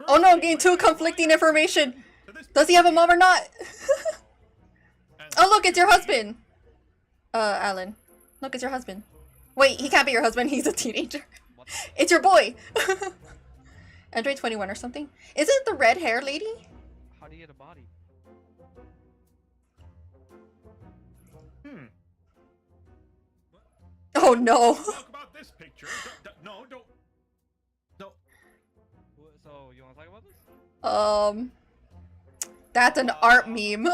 Oh no, I'm getting two conflicting information. Does he have a mom or not? Oh look, it's your husband. Alan. Look, it's your husband. Wait, he can't be your husband. He's a teenager. It's your boy. Android 21 or something. Is it the red hair lady? How do you get a body? Oh no. Talk about this picture. No, don't. No. So you want to talk about this? That's an art meme.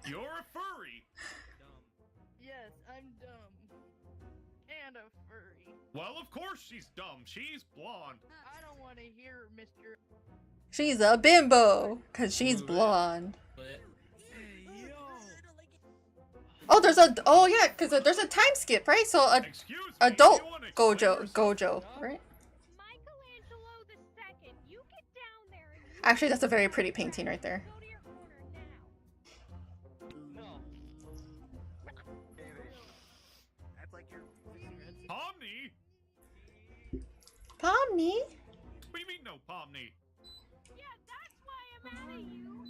You're a furry. Yes, I'm dumb. And a furry. Well, of course she's dumb. She's blonde. I don't want to hear Mr. She's a bimbo, cause she's blonde. Oh, oh yeah, cause there's a time skip, right? So adult Gojo, right? Actually, that's a very pretty painting right there. Pomni? Pomni? What do you mean no Pomni? Yeah, that's why I'm mad at you.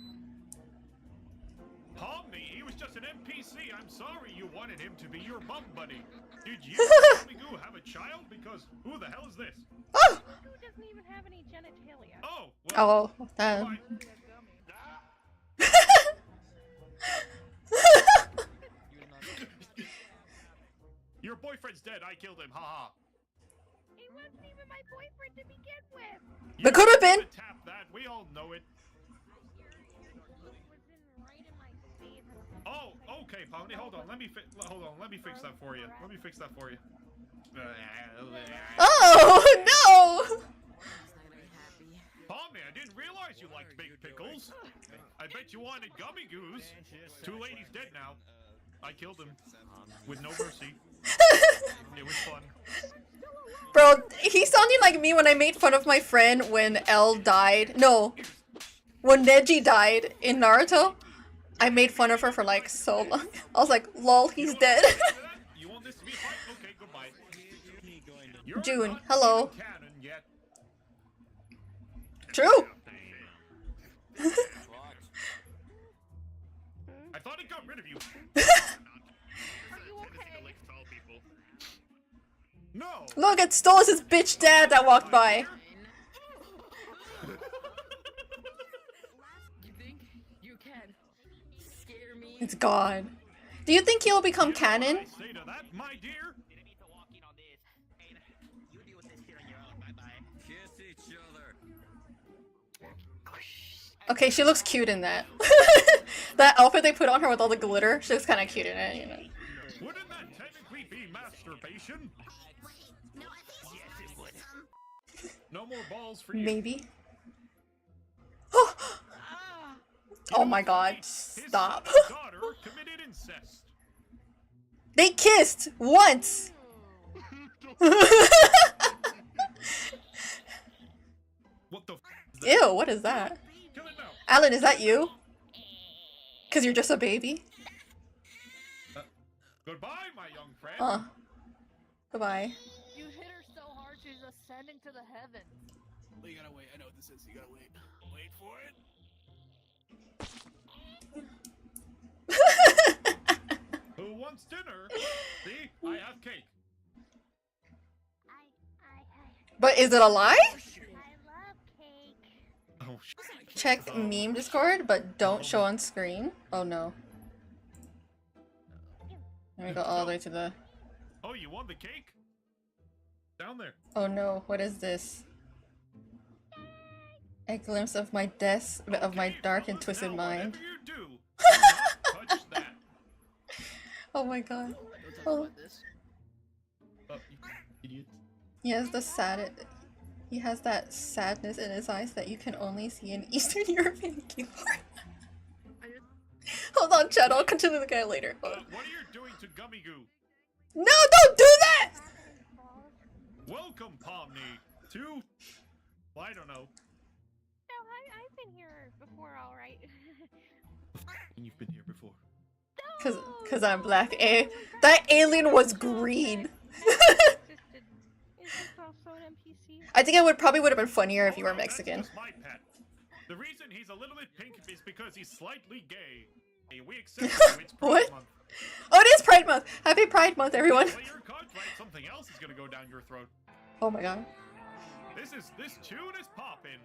Pomni, he was just an NPC. I'm sorry you wanted him to be your bum buddy. Did you and Gummy Goo have a child? Because who the hell is this? Oh! Who doesn't even have any genitalia? Oh, well, Your boyfriend's dead. I killed him. Haha. He wasn't even my boyfriend to begin with. But could have been. Tap that. We all know it. Oh, okay, Pomni. Hold on. Let me fix that for you. Let me fix that for you. Oh no! Pomni, I didn't realize you liked big pickles. I bet you wanted Gummy Goos. Two ladies dead now. I killed him with no mercy. It was fun. Bro, he sounded like me when I made fun of my friend when L died. No, when Neji died in Naruto. I made fun of her for like so long. I was like, lol, he's dead. You want this to be a fight? Okay, June, hello. True. I thought it got rid of you. No. Look, it Stolas' bitch dad that walked by. It's gone. Do you think he'll become canon? Okay, she looks cute in that. That outfit they put on her with all the glitter, she looks kind of cute in it, you know. Wouldn't that technically be masturbation? No more balls for you. Maybe. Oh my god, stop. They kissed once. What the Ew, what is that? Alan, is that you? Cause you're just a baby? Goodbye, my young friend. Huh. Goodbye. You hit her so hard she's ascending to the heavens. Well, you gotta wait. I know what this is. You gotta wait. Wait for it. Who wants dinner? See, I have cake. But is it a lie? Oh, Check meme Discord, but don't show on screen. Oh no. Let me go all the way to the... Oh, you want the cake? Down there. Oh no, what is this? A glimpse of my dark and twisted mind. Oh my god. Oh. He has the he has that sadness in his eyes that you can only see in Eastern European keyboard. Hold on, Chad, I'll continue looking at it later. What are you doing to Gummy Goo? No, don't do that! Welcome, Pomni, to... Well, I don't know. No, I've been here before, alright. You've been here before. Cause I'm black. That alien was green. I think it probably would have been funnier if you were Mexican. My pet. The reason he's a little bit pink is because he's slightly gay. Hey, we accept you. It's Pride What? Month. Oh, it is Pride Month! Happy Pride Month, everyone! Play your cards right, something else is gonna go down your throat. Oh my god. This tune is popping.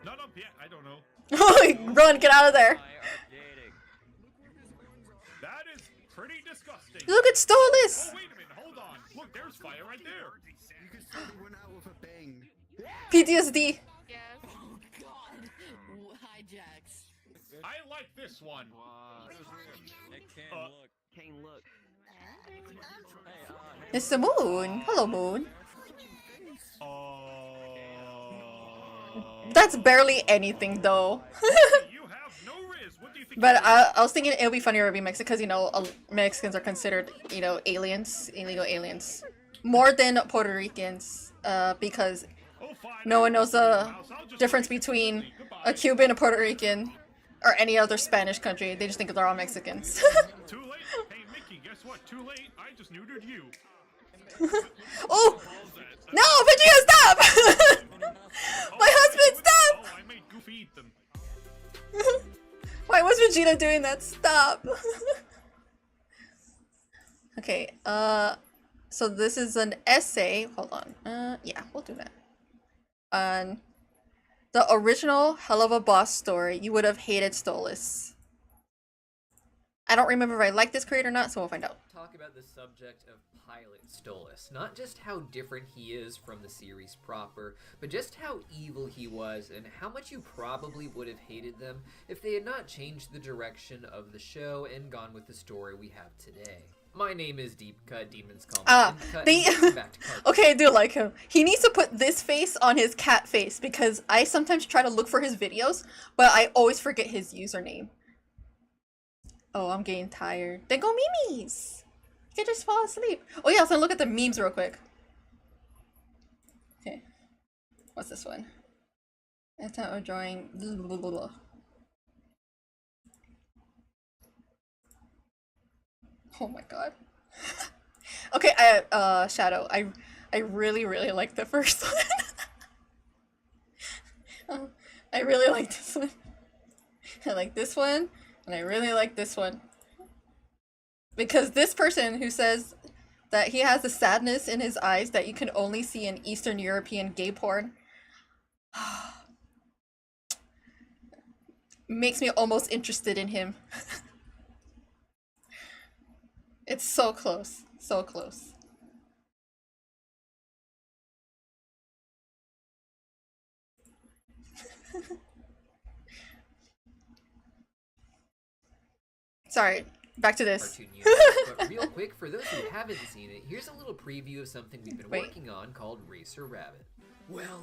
Not up yet, I don't know. Run, get out of there! That is pretty disgusting. Look, it's Stolas! Oh, wait a minute, hold on. Look, there's fire right there. You can start one out with a bang. PTSD. Oh god. Hijacks. I like this one. Kane, look. It's the moon. Hello, moon. That's barely anything, though. But I was thinking it would be funnier if we Mexican, because, you know, Mexicans are considered, you know, aliens, illegal aliens. More than Puerto Ricans, because no one knows the difference between a Cuban, a Puerto Rican, or any other Spanish country. They just think they're all Mexicans. Too late? Hey, Mickey, guess what? Too late. I just neutered you. Oh! No, Vegeta, stop! My husband, stop! Oh, I made Goofy eat them. Why was Vegeta doing that? Stop! Okay, so this is an essay. Hold on. Yeah, we'll do that. The original Helluva Boss story. You would have hated Stolas. I don't remember if I like this creator or not, so we'll find out. Talk about the subject of Pilot Stolas. Not just how different he is from the series proper, but just how evil he was and how much you probably would have hated them if they had not changed the direction of the show and gone with the story we have today. My name is Deep Cut Demons Call me. Okay, I do like him. He needs to put this face on his cat face because I sometimes try to look for his videos, but I always forget his username. Oh, I'm getting tired. Then go memes! You can just fall asleep. Oh yeah, so look at the memes real quick. Okay. What's this one? It's not a drawing. Blah, blah, blah, blah. Oh my god. Okay, Shadow, I really like the first one. I really like this one. I like this one, and I really like this one. Because this person who says that he has a sadness in his eyes that you can only see in Eastern European gay porn makes me almost interested in him. It's so close. So close. Sorry, back to this. Cartoon universe, but real quick, for those who haven't seen it, here's a little preview of something we've been working on called Racer Rabbit. Well,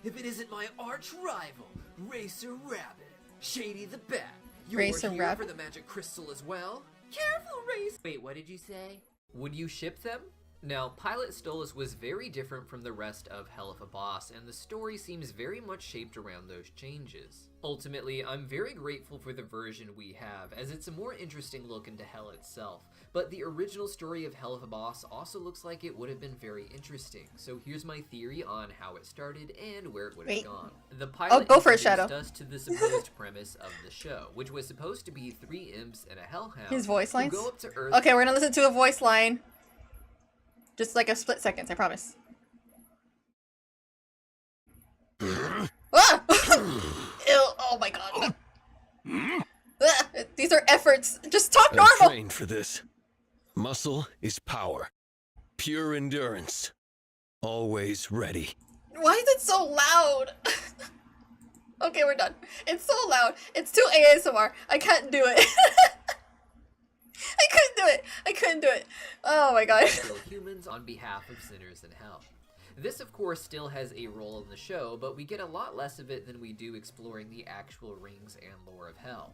if it isn't my arch rival, Racer Rabbit, Shady the Bat. You're Racer here Rabbit? for the magic crystal as well? Careful, Racer! Wait, what did you say? Would you ship them? Now, Pilot Stolas was very different from the rest of Hell of a Boss, and the story seems very much shaped around those changes. Ultimately, I'm very grateful for the version we have, as it's a more interesting look into Hell itself, but the original story of Hell of a Boss also looks like it would have been very interesting, so here's my theory on how it started and where it would have gone. The pilot go for it, introduced Shadow. us to the supposed premise of the show, which was supposed to be 3 imps and a hellhound His voice who lines? go up to Earth. Okay, we're gonna listen to a voice line. Just like a split second, I promise. Ah! Ew, oh my god. Ah, these are efforts. Just talk I'm normal. trained for this. Muscle is power. Pure endurance. Always ready. Why is it so loud? Okay, we're done. It's so loud. It's too ASMR. I can't do it. I couldn't do it. Oh my god. Kill humans on behalf of sinners in hell. This, of course, still has a role in the show, but we get a lot less of it than we do exploring the actual rings and lore of Hell.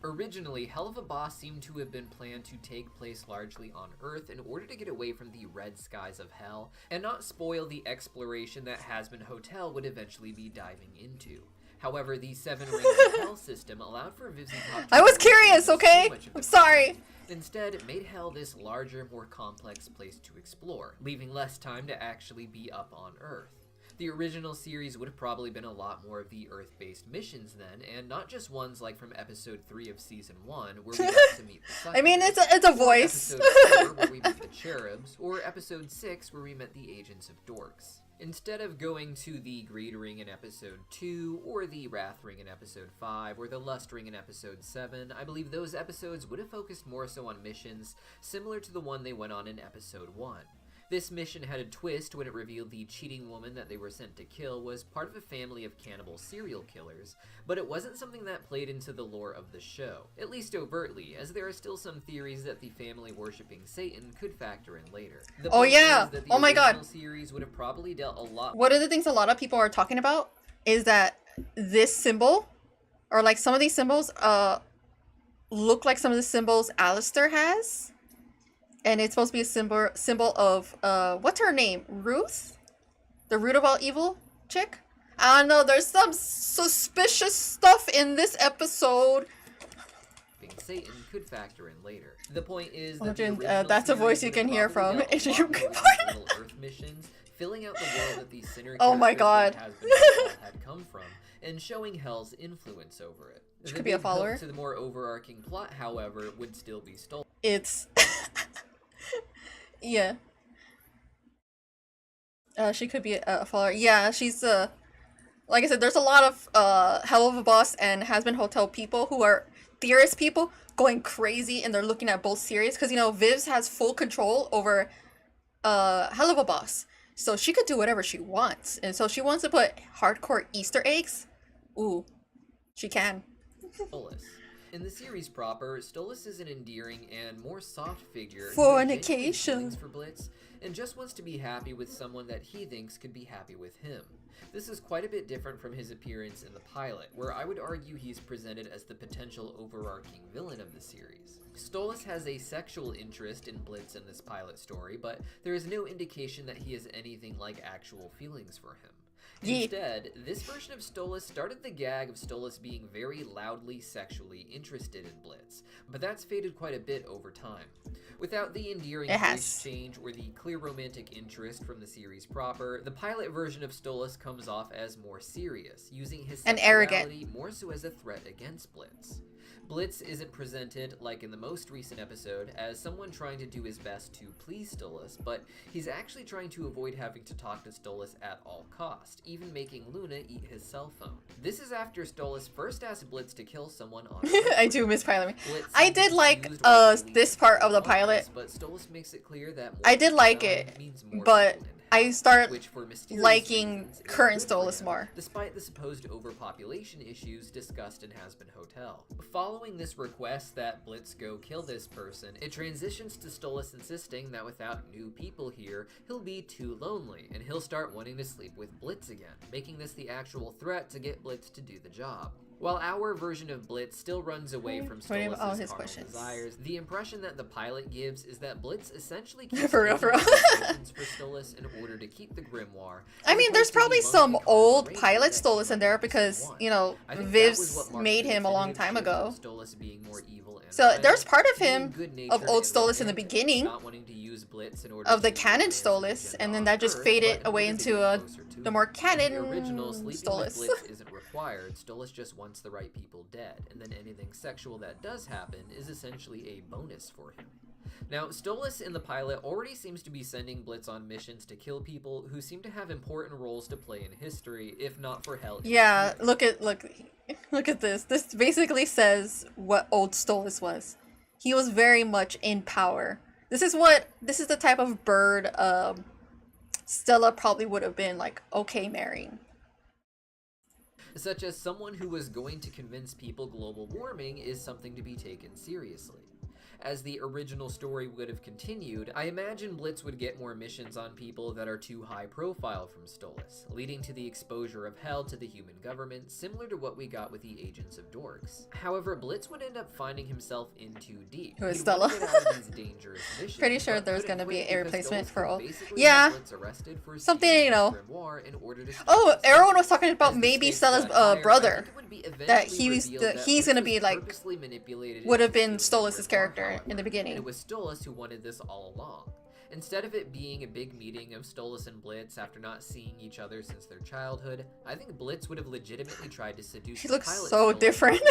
Originally, Hell of a Boss seemed to have been planned to take place largely on Earth in order to get away from the red skies of Hell, and not spoil the exploration that Hazbin Hotel would eventually be diving into. However, the 7 Rings of Hell system allowed for Vivzie Top I was curious, okay? I'm sorry. Instead, it made Hell this larger, more complex place to explore, leaving less time to actually be up on Earth. The original series would have probably been a lot more of the Earth-based missions then, and not just ones like from episode 3 of season 1, where we got to meet the I mean, it's a voice. Episode 4, where we met the Cherubs, or episode 6, where we met the Agents of Dorks. Instead of going to the Greed Ring in episode 2, or the Wrath Ring in episode 5, or the Lust Ring in episode 7, I believe those episodes would have focused more so on missions similar to the one they went on in episode 1. This mission had a twist when it revealed the cheating woman that they were sent to kill was part of a family of cannibal serial killers, but it wasn't something that played into the lore of the show, at least overtly, as there are still some theories that the family worshipping Satan could factor in later. The Oh point yeah! is that the Oh my god! original series would have probably dealt a lot. One of the things a lot of people are talking about is that this symbol, or like some of these symbols, look like some of the symbols Alistair has. And it's supposed to be a symbol of, what's her name? Ruth? The root of all evil chick? I don't know, there's some suspicious stuff in this episode. Satan could factor in later. The point is that Legend, the original that's a voice series you can would hear have from probably dealt a lot Issue more with little Earth missions, filling out the world that the sinner Oh my characters god. that Hazbin had come from, and showing Hell's influence over it. She The could be a big hook follower. to the more overarching plot, however, would still be stolen. It's... yeah. She could be a follower. Yeah, she's, like I said, there's a lot of, Hell of a Boss and Hazbin Hotel people who are theorist people going crazy, and they're looking at both series, because, you know, Vivz has full control over, Hell of a Boss. So she could do whatever she wants. And so she wants to put hardcore Easter eggs. Ooh, she can. Stolas. In the series proper, Stolas is an endearing and more soft figure who has Fornication. genuine feelings for Blitz and just wants to be happy with someone that he thinks could be happy with him. This is quite a bit different from his appearance in the pilot, where I would argue he's presented as the potential overarching villain of the series. Stolas has a sexual interest in Blitz in this pilot story, but there is no indication that he has anything like actual feelings for him. Instead, this version of Stolas started the gag of Stolas being very loudly sexually interested in Blitz, but that's faded quite a bit over time. Without the endearing exchange or the clear romantic interest from the series proper, the pilot version of Stolas comes off as more serious, using his and sexuality more so as a threat against Blitz. Blitz isn't presented, like in the most recent episode, as someone trying to do his best to please Stolas, but he's actually trying to avoid having to talk to Stolas at all cost, even making Luna eat his cell phone. This is after Stolas first asked Blitz to kill someone on I do miss pilot. I did like this part of the pilot. But Stolas makes it clear that I did like it, but I start liking current Stolas more. Despite the supposed overpopulation issues discussed in Hazbin Hotel. Following this request that Blitz go kill this person, it transitions to Stolas insisting that without new people here, he'll be too lonely, and he'll start wanting to sleep with Blitz again, making this the actual threat to get Blitz to do the job. While our version of Blitz still runs away from Stolas' carnal desires, the impression that the pilot gives is that Blitz essentially keeps for Stolas in order to keep the grimoire. I mean, there's probably some old pilot Stolas in there because, you know, Viv's made him a long time ago. So there's part of him, of old Stolas in the beginning, of the canon Stolas, and then that just faded away into the more canon Stolas. Blitz isn't required. Stolas just wants the right people dead, and then anything sexual that does happen is essentially a bonus for him. Now, Stolas in the pilot already seems to be sending Blitz on missions to kill people who seem to have important roles to play in history, if not for hell. Yeah, look at this. This basically says what old Stolas was. He was very much in power. This is the type of bird Stella probably would have been like okay marrying. Such as someone who was going to convince people global warming is something to be taken seriously. As the original story would have continued, I imagine Blitz would get more missions on people that are too high profile from Stolas, leading to the exposure of hell to the human government, similar to what we got with the Agents of Dorks. However, Blitz would end up finding himself in too deep. Who is Stella? Pretty sure there's gonna be a replacement for all. Yeah, something, you know. Oh, everyone was talking about maybe Stella's brother. That he's gonna be like, would have been Stolas' character in the beginning. It was Stolas who wanted this all along. Instead of it being a big meeting of Stolas and Blitz after not seeing each other since their childhood, I think Blitz would have legitimately tried to seduce he looks so different.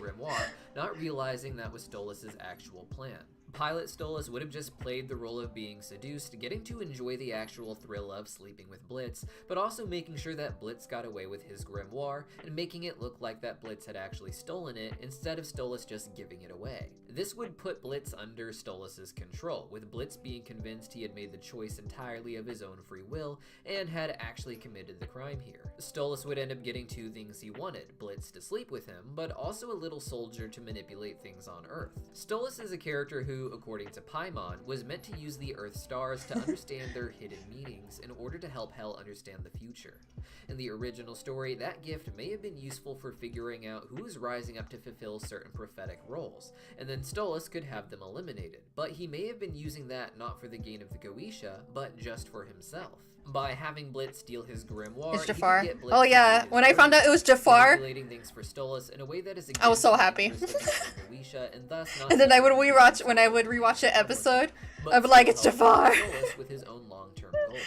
Grimoire, not realizing that was Stolas' actual plan. Pilot Stolas would have just played the role of being seduced, getting to enjoy the actual thrill of sleeping with Blitz, but also making sure that Blitz got away with his grimoire, and making it look like that Blitz had actually stolen it, instead of Stolas just giving it away. This would put Blitz under Stolas' control, with Blitz being convinced he had made the choice entirely of his own free will, and had actually committed the crime here. Stolas would end up getting two things he wanted, Blitz to sleep with him, but also a little soldier to manipulate things on Earth. Stolas is a character who, according to Paimon, was meant to use the Earth stars to understand their hidden meanings in order to help Hell understand the future. In the original story, that gift may have been useful for figuring out who is rising up to fulfill certain prophetic roles, and then Stolas could have them eliminated, but he may have been using that not for the gain of the Goetia, but just for himself. By having Blitz steal his grimoire, it's Jafar. Oh yeah, when I found out it was Jafar, things for Stolas in a way that is I was so happy. and, thus and then I would rewatch the episode, I'd be like, it's Jafar. With his own long-term goals.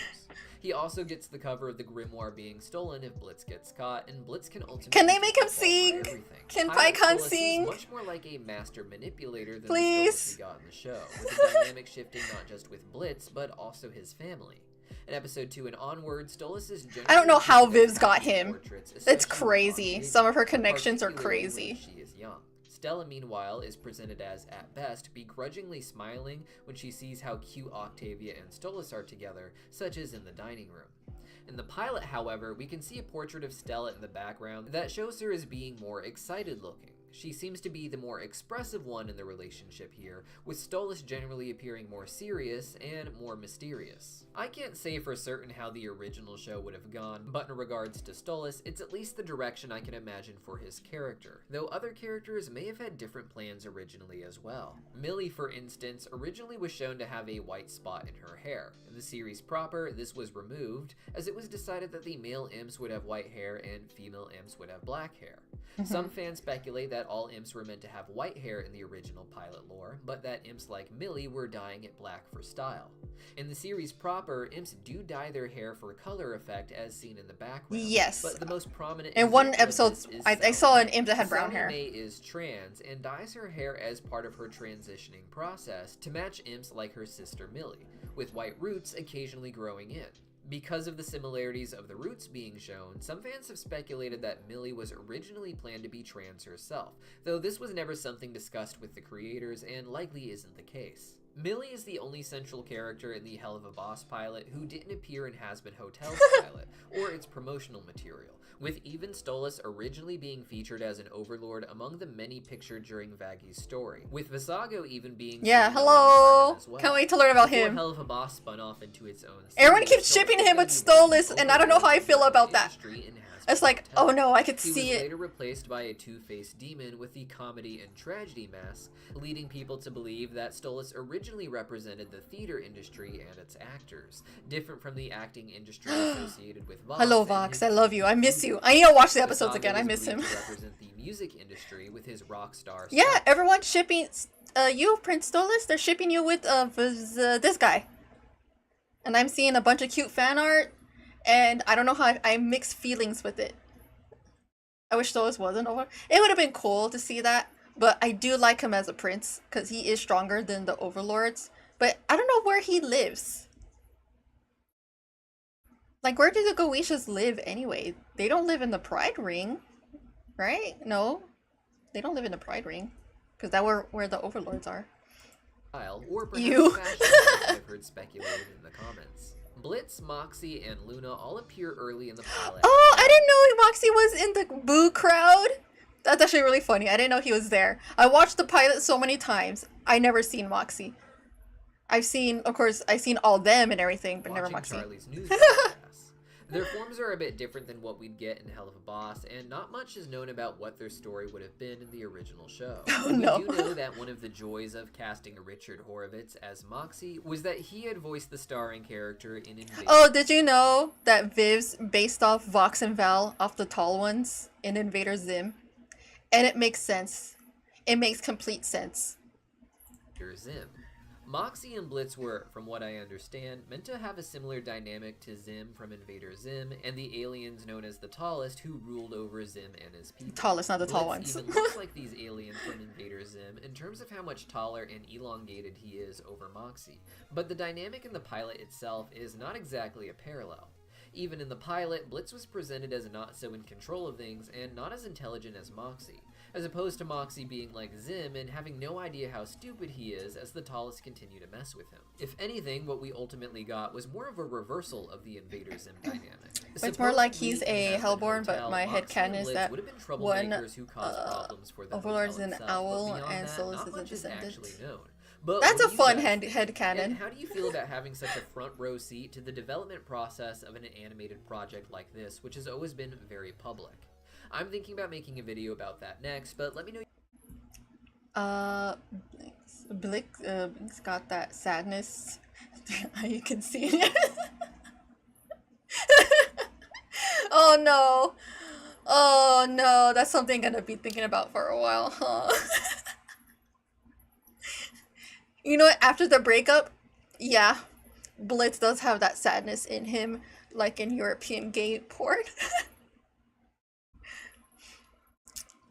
He also gets the cover of the grimoire being stolen if Blitz gets caught, and Blitz can ultimately. Can they make him sing? Can Paimon sing? Much more like a master manipulator than Please. the Stolas we got in the show, with the dynamic shifting not just with Blitz, but also his family. In episode 2 and onward, Stolas is I don't know how Viv's got him. It's crazy. Some of her connections are crazy. She is young. Stella, meanwhile, is presented as, at best, begrudgingly smiling when she sees how cute Octavia and Stolas are together, such as in the dining room. In the pilot, however, we can see a portrait of Stella in the background that shows her as being more excited looking. She seems to be the more expressive one in the relationship here, with Stolas generally appearing more serious and more mysterious. I can't say for certain how the original show would have gone, but in regards to Stolas, it's at least the direction I can imagine for his character, though other characters may have had different plans originally as well. Millie, for instance, originally was shown to have a white spot in her hair. In the series proper, this was removed, as it was decided that the male imps would have white hair and female imps would have black hair. Some fans speculate that all imps were meant to have white hair in the original pilot lore, but that imps like Millie were dyeing it black for style. In the series proper, imps do dye their hair for color effect as seen in the background. Yes. But the most prominent in one episode, I saw an imp that had brown Sally hair. Mae is trans and dyes her hair as part of her transitioning process to match imps like her sister Millie, with white roots occasionally growing in. Because of the similarities of the roots being shown, some fans have speculated that Millie was originally planned to be trans herself, though this was never something discussed with the creators and likely isn't the case. Millie is the only central character in the Hell of a Boss pilot who didn't appear in Hazbin Hotel's pilot, or its promotional material, with even Stolas originally being featured as an overlord among the many pictured during Vaggy's story, with Visago even being hello! as well. Can't wait to learn about Before him. Hell of a Boss spun off into its own Everyone series, keeps shipping Stolas him with was Stolas, the and I don't know how I feel about that. industry in Hazbin It's like, Hotel. oh no, I could He see was it. later replaced by a two-faced demon with the comedy and tragedy mask, leading people to believe that Stolas originally represented the theater industry and its actors, different from the acting industry associated with Vox. Hello, and Vox. his I love team. you. I miss you. I need to watch the episodes Visago again. I is miss him. believed to represent the music industry with his rock star. Yeah, everyone's shipping you, Prince Stolas. They're shipping you with this guy. And I'm seeing a bunch of cute fan art, and I don't know how I mix feelings with it. I wish Stolas wasn't over. It would have been cool to see that, but I do like him as a prince because he is stronger than the overlords. But I don't know where he lives. Like, where do the Goetias live anyway? They don't live in the Pride Ring, right? No, they don't live in the Pride Ring, because that's where the overlords are. Or perhaps You. fashion, as I've heard speculated in the comments. Blitz, Moxie, and Luna all appear early in the pilot. Oh, I didn't know Moxie was in the Boo crowd. That's actually really funny. I didn't know he was there. I watched the pilot so many times. I never seen Moxie. I've seen all them and everything, but never Watching Moxie. Charlie's news broadcasts. Their forms are a bit different than what we'd get in Hell of a Boss, and not much is known about what their story would have been in the original show. Oh, we no. do know that one of the joys of casting Richard Horvitz as Moxie was that he had voiced the starring character in Invasion. Oh, did you know that Viv's based off Vox and Val, off the tall ones in Invader Zim? And it makes sense. It makes complete sense. Zim. Moxie and Blitz were, from what I understand, meant to have a similar dynamic to Zim from Invader Zim and the aliens known as the Tallest who ruled over Zim and his people. Tallest, not the tall Blitz ones. even looks like these aliens from Invader Zim in terms of how much taller and elongated he is over Moxie. But the dynamic in the pilot itself is not exactly a parallel. Even in the pilot, Blitz was presented as not so in control of things and not as intelligent as Moxie, as opposed to Moxie being like Zim and having no idea how stupid he is as the Tallest continue to mess with him. If anything, what we ultimately got was more of a reversal of the Invader Zim dynamic. It's more like he's Supposedly, a in Hazbin Hellborn, but Hotel, my Moxie headcanon and is Blitz that would have been one troublemakers who caused problems for the Overlord is hotel an itself, but owl beyond and that, Stolas not is a much is descendant. actually known. But That's what a do you fun guys think? headcanon. And how do you feel about having such a front row seat to the development process of an animated project like this, which has always been very public? I'm thinking about making a video about that next, but let me know. Blick's got that sadness. You can see it. Oh no. Oh no, that's something I'm gonna be thinking about for a while, huh? You know what, after the breakup, yeah, Blitz does have that sadness in him, like in European gay porn.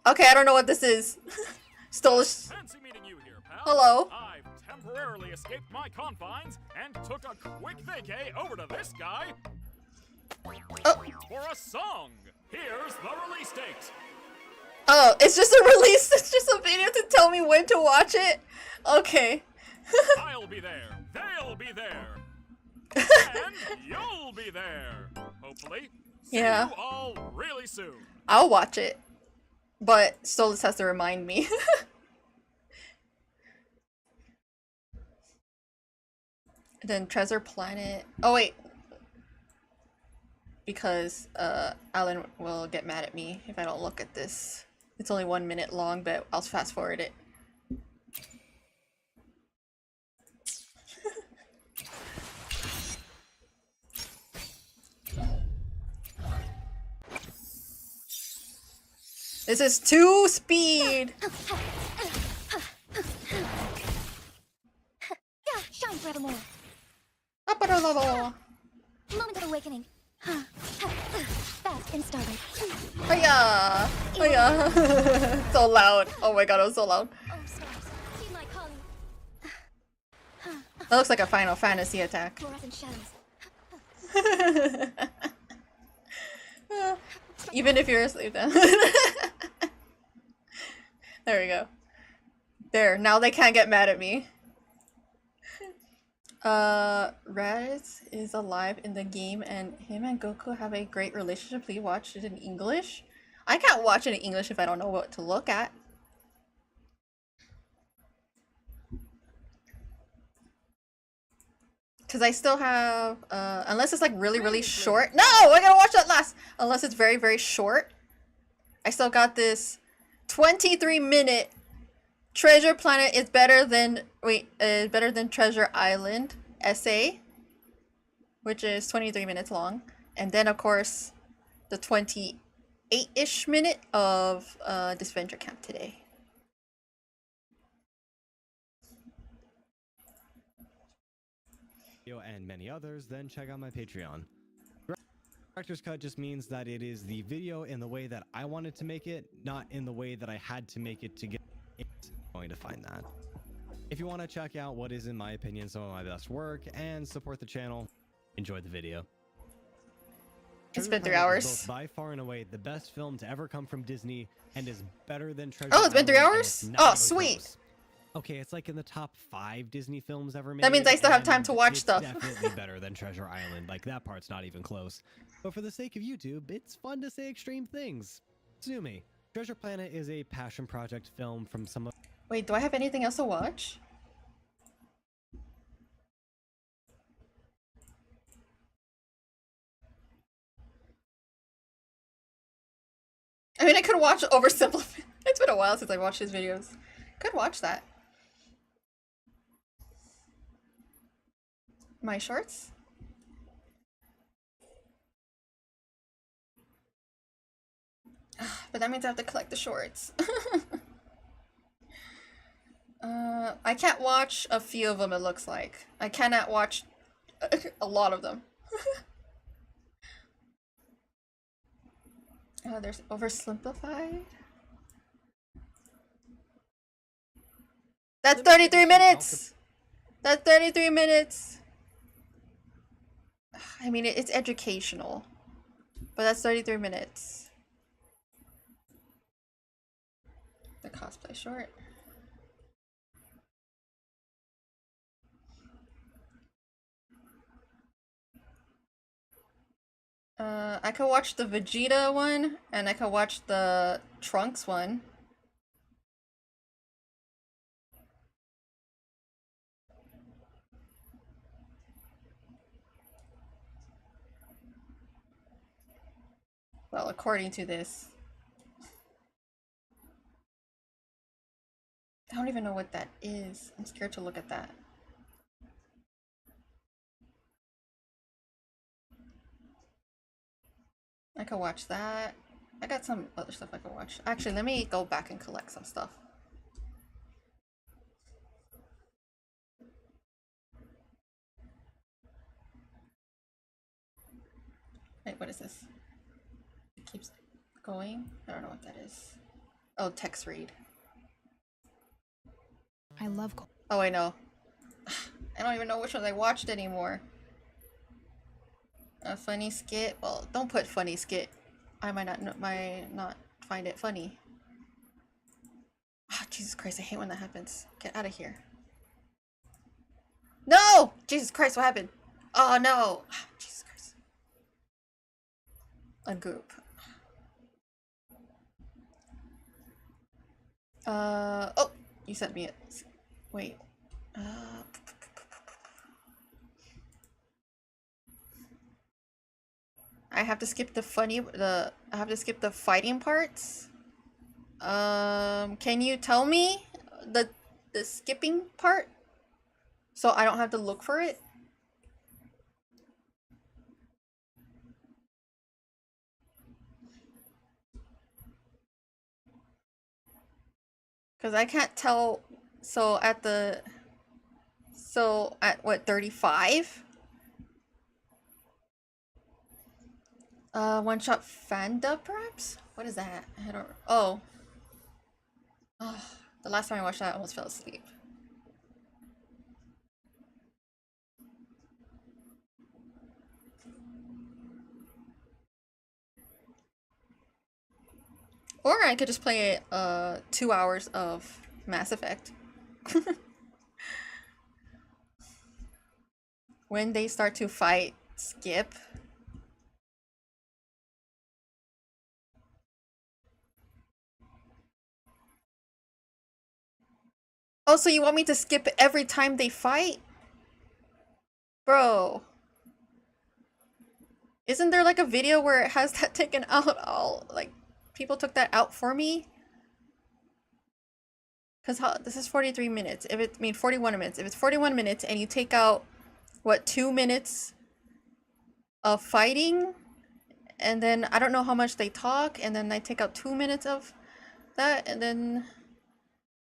Okay, I don't know what this is. Stolas. Fancy meeting you here, pal. Hello. I've temporarily escaped my confines and took a quick vacay over to this guy for a song. Here's the release date. Oh, it's just a release. It's just a video to tell me when to watch it. Okay. I'll be there. They'll be there. And you'll be there. Hopefully. See Yeah. you all really soon. I'll watch it. But Stolas has to remind me. Then Treasure Planet. Oh wait. Because Alan will get mad at me if I don't look at this. It's only 1 minute long, but I'll fast forward it. This is 2 speed! Yeah, shine forevermore. Upper level! Moment of awakening. Fast and starlight. Hiya! Hiya! So loud. Oh my god, it was so loud. Oh, stars. Heed my calling. That looks like a Final Fantasy attack. Fluorescent shadows. Even if you're asleep then. There we go. There, now they can't get mad at me. Raditz is alive in the game and him and Goku have a great relationship. Please watch it in English. I can't watch it in English if I don't know what to look at. Because I still have, unless it's like really short. No, I gotta watch that last. Unless it's very short. I still got this 23-minute Treasure Planet is better than, better than Treasure Island essay, which is 23 minutes long. And then of course, the 28-ish minute of this Venture Camp today. And many others, then check out my Patreon. Director's Cut just means that it is the video in the way that I wanted to make it, not in the way that I had to make it to get it. Going to find that. If you want to check out what is, in my opinion, some of my best work and support the channel, enjoy the video. It's been 3 hours. Is both by far and away the best film to ever come from Disney and is better than Treasure Oh, it's been 3 Island, and hours? it's not Oh, even sweet. close. Okay, it's like in the top 5 Disney films ever made. That means I still have time and to watch it's stuff. Definitely better than Treasure Island. Like, that part's not even close. But for the sake of YouTube, it's fun to say extreme things. Sue me. Treasure Planet is a passion project film from some of... Wait, do I have anything else to watch? I mean, I could watch Oversimplified. It's been a while since I watched his videos. Could watch that. My shorts? But that means I have to collect the shorts. I can't watch a few of them, it looks like. I cannot watch a lot of them. Oh, there's Oversimplified. That's 33 minutes! That's 33 minutes! I mean, it's educational. But that's 33 minutes. The cosplay short. I could watch the Vegeta one, and I could watch the Trunks one. Well, according to this. I don't even know what that is. I'm scared to look at that. I could watch that. I got some other stuff I could watch. Actually, let me go back and collect some stuff. Wait, what is this? It keeps going? I don't know what that is. Oh, text read. I love. Oh, I know. I don't even know which ones I watched anymore. A funny skit? Well, don't put funny skit. I might not find it funny. Oh, Jesus Christ, I hate when that happens. Get out of here. No! Jesus Christ, what happened? Oh, no! Oh, Jesus Christ. A group. Oh, you sent me it. Wait. I have to skip I have to skip the fighting parts. Can you tell me the skipping part so I don't have to look for it? Because I can't tell. So at what, 35? One shot Fanda perhaps? What is that? I don't. Oh. Oh, the last time I watched that I almost fell asleep. Or I could just play 2 hours of Mass Effect. When they start to fight, skip. Oh, so you want me to skip every time they fight? Bro. Isn't there like a video where it has that taken out all, like, people took that out for me? Because this is 43 minutes. If it, I mean 41 minutes. If it's 41 minutes and you take out, what, 2 minutes of fighting? And then I don't know how much they talk. And then I take out 2 minutes of that. And then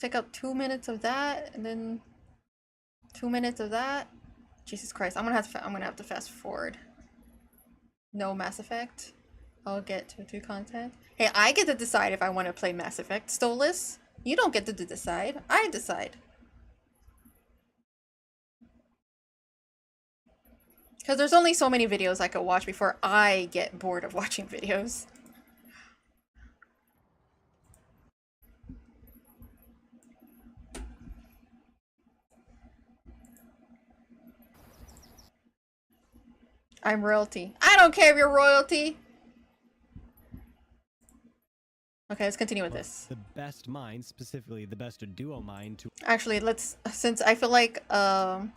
take out 2 minutes of that. And then 2 minutes of that. Jesus Christ. I'm gonna have to fast forward. No Mass Effect. I'll get to 2 content. Hey, I get to decide if I want to play Mass Effect. Stolas, you don't get to decide. I decide. Because there's only so many videos I could watch before I get bored of watching videos. I'm royalty. I don't care if you're royalty. Okay, let's continue with this. The best mind, specifically the best duo mind to Actually, since I feel like the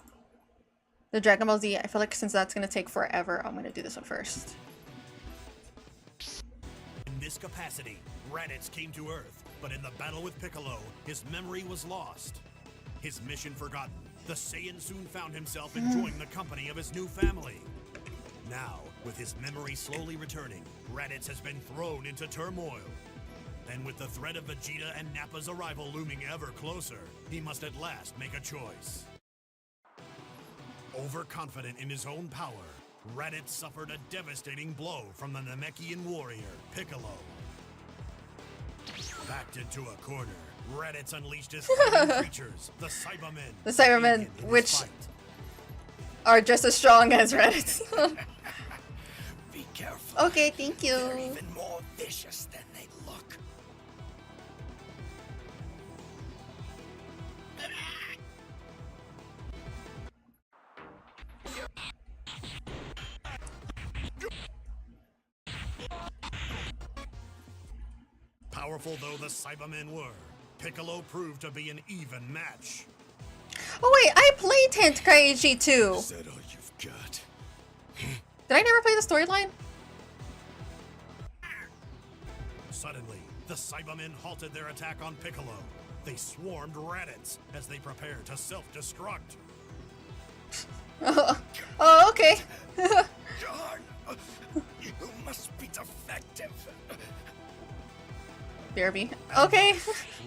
Dragon Ball Z, I feel like since that's gonna take forever, I'm gonna do this one first. In this capacity, Raditz came to Earth, but in the battle with Piccolo, his memory was lost. His mission forgotten, the Saiyan soon found himself enjoying the company of his new family. Now, with his memory slowly returning, Raditz has been thrown into turmoil. And with the threat of Vegeta and Nappa's arrival looming ever closer, he must at last make a choice. Overconfident in his own power, Raditz suffered a devastating blow from the Namekian warrior, Piccolo. Backed into a corner, Raditz unleashed his fighting creatures, the Cybermen. The Cybermen, which are just as strong as Raditz. Be careful. Okay, thank you. They're even more vicious than they look. Powerful though the Cybermen were, Piccolo proved to be an even match. Oh wait, I played Tenkaichi 2. Is that all you've got? Did I never play the storyline? Suddenly, the Cybermen halted their attack on Piccolo. They swarmed Raditz as they prepared to self-destruct. Oh, okay. Darn! You must be defective. BRB. Okay.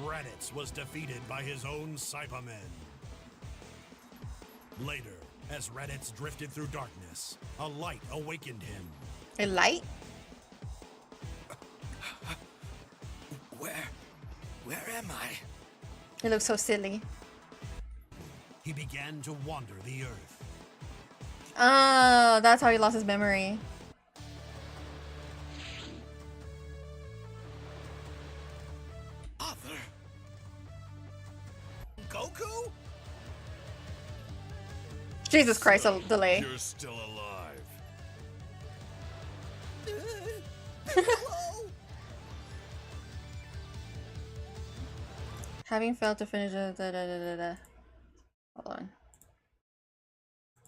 Raditz was defeated by his own Cybermen. Later, as Raditz drifted through darkness, a light awakened him. A light? Where am I? It looks so silly. He began to wander the earth. Oh, that's how he lost his memory. Father? Goku? Jesus Christ, a delay. You're still alive. Having failed to finish Hold on.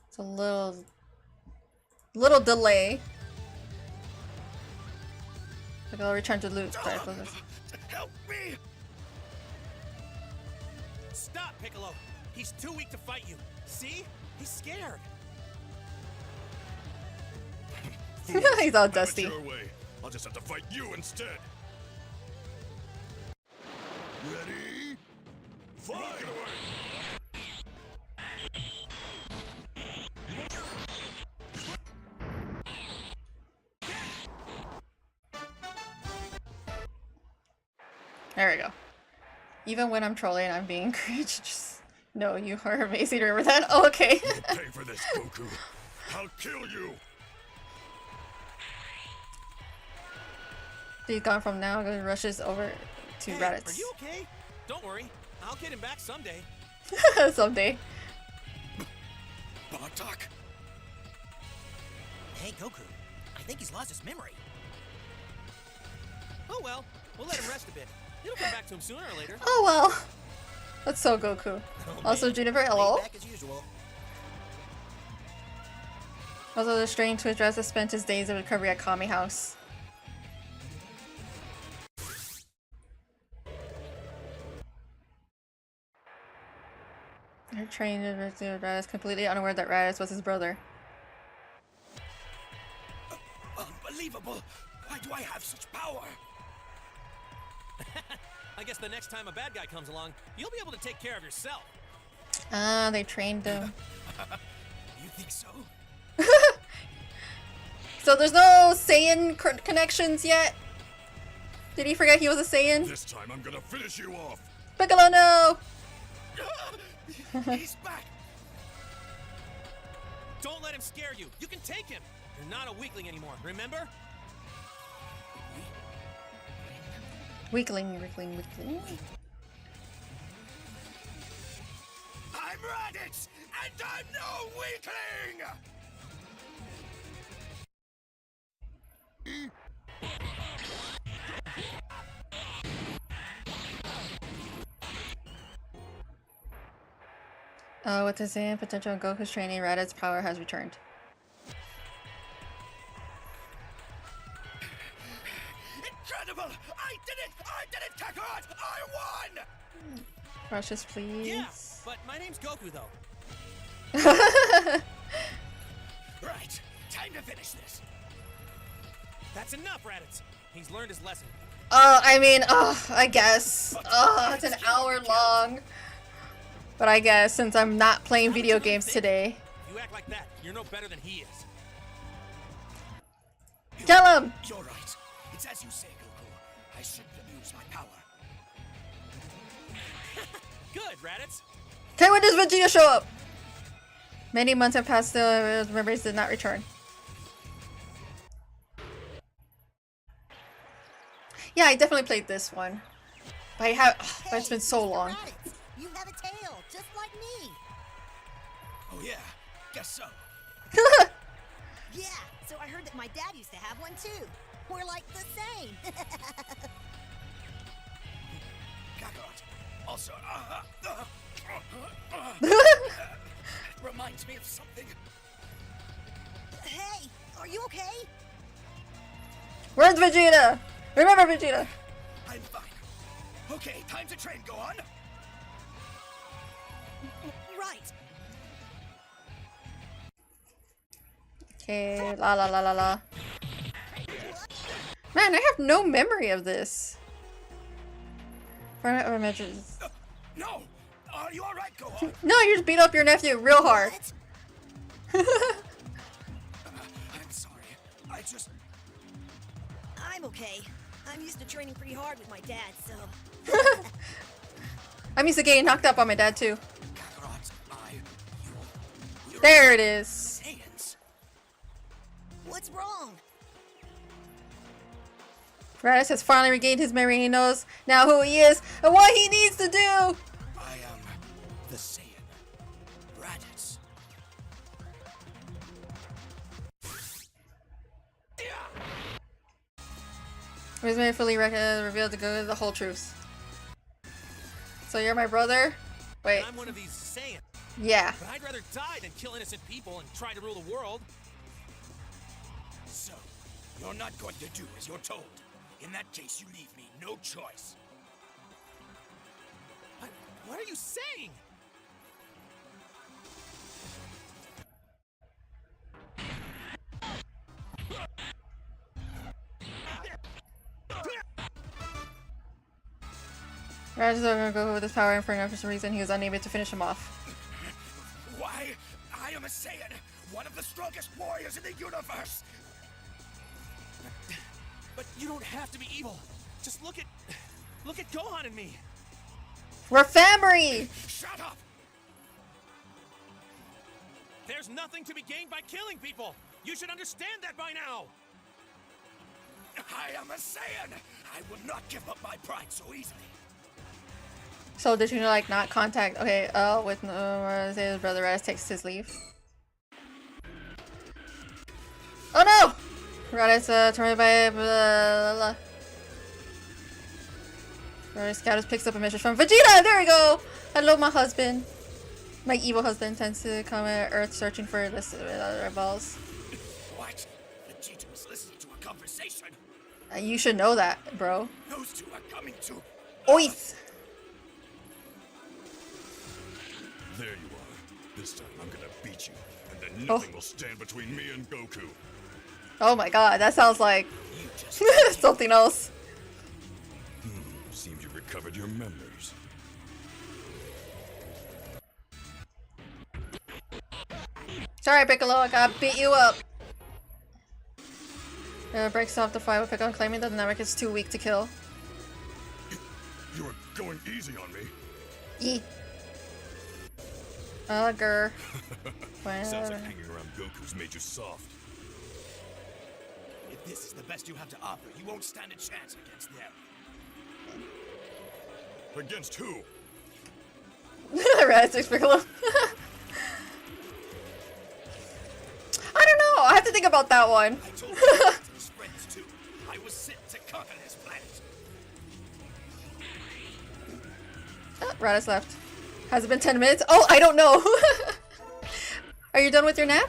It's a little delay. Like I'll return to loot. Help me! Stop, Piccolo! He's too weak to fight you. See? He's scared. He's all dusty. Your way. I'll just have to fight you instead. Ready? Fight! There we go. Even when I'm trolling, I'm being cringe. Just no, you are amazing. Remember that? Oh, okay. You'll pay for this, Goku. I'll kill you. He's gone from now. He rushes over to Raditz. Are you okay? Don't worry. I'll get him back someday. Someday. Bartok. Hey, Goku. I think he's lost his memory. Oh well, we'll let him rest a bit. It'll come back to him sooner or later. Oh well. That's so Goku. Also, Juniper, hello. Back as usual. Also, the strange twitch has spent his days of recovery at Kami House. Her trained with Raditz, completely unaware that Raditz was his brother. Unbelievable! Why do I have such power? I guess the next time a bad guy comes along, you'll be able to take care of yourself. Ah, they trained him. You think so? So there's no Saiyan connections yet? Did he forget he was a Saiyan? This time I'm gonna finish you off. Piccolo, no! He's back! Don't let him scare you. You can take him. You're not a weakling anymore, remember? Weakling. I'm Raditz, and I'm no weakling! With the Saiyan potential in Goku's training, Raditz's power has returned. Incredible! I did it, Kakarot! I won! Rushes, please. Yeah, but my name's Goku, though. Right, time to finish this. That's enough, Raditz. He's learned his lesson. I guess. It's an hour long. But I guess since I'm not playing video games today. If you act like that, you're no better than he is. Kill him! You're right. It's as you say, Goku. I shouldn't abuse my power. Good, Raditz. Okay, when does Vegeta show up? Many months have passed, still memories did not return. Yeah, I definitely played this one. But but it's been so long. You have a tail, just like me. Oh yeah, guess so. Yeah, so I heard that my dad used to have one too. We're like the same. Kakarot. Also, reminds me of something. Hey, are you okay? Where's Vegeta? Remember Vegeta. I'm fine. Okay, time to train. Go on. Right. Okay, la. Man, I have no memory of this. No! Are you alright? Go on. No, you just beat up your nephew real hard. I'm sorry. I'm okay. I'm used to training pretty hard with my dad, so... I'm used to getting knocked up by my dad too. There it is. What's wrong? Raditz has finally regained his memory. He knows now who he is and what he needs to do. I am the Saiyan. Raditz. His memory fully revealed to go the whole truth. So you're my brother? Wait. I'm one of these Saiyans. Yeah. But I'd rather die than kill innocent people and try to rule the world. So, you're not going to do as you're told. In that case, you leave me no choice. What are you saying? Raditz is gonna go with his power and for some reason he was unable to finish him off. Why? I am a Saiyan, one of the strongest warriors in the universe. But you don't have to be evil. Just look at Gohan and me. We're family! Shut up! There's nothing to be gained by killing people. You should understand that by now. I am a Saiyan. I will not give up my pride so easily. So did you like not contact? Okay, with his brother Raditz takes his leave. Oh no! Raditz tormented by blah. Raditz Scout picks up a message from Vegeta. There we go. Hello, my husband. My evil husband tends to come at Earth searching for this other rebels. What? Vegeta was listening to a conversation. You should know that, bro. Those two are coming to. Oith. There you are. This time I'm gonna beat you, and then nothing will stand between me and Goku. Oh my god, that sounds like something else. Seems you've recovered your memories. Sorry, Piccolo, I gotta beat you up. Breaks off the fight with Piccolo, claiming that the Namek is too weak to kill. You're going easy on me. Yee. Grr. Sounds like hanging around Goku's made you soft. If this is the best you have to offer, you won't stand a chance against them. Against who? Raditz Piccolo. I don't know. I have to think about that one. I told you to his friends too. I was sent to conquer this planet. Raditz left. Has it been 10 minutes? Oh, I don't know. Are you done with your nap?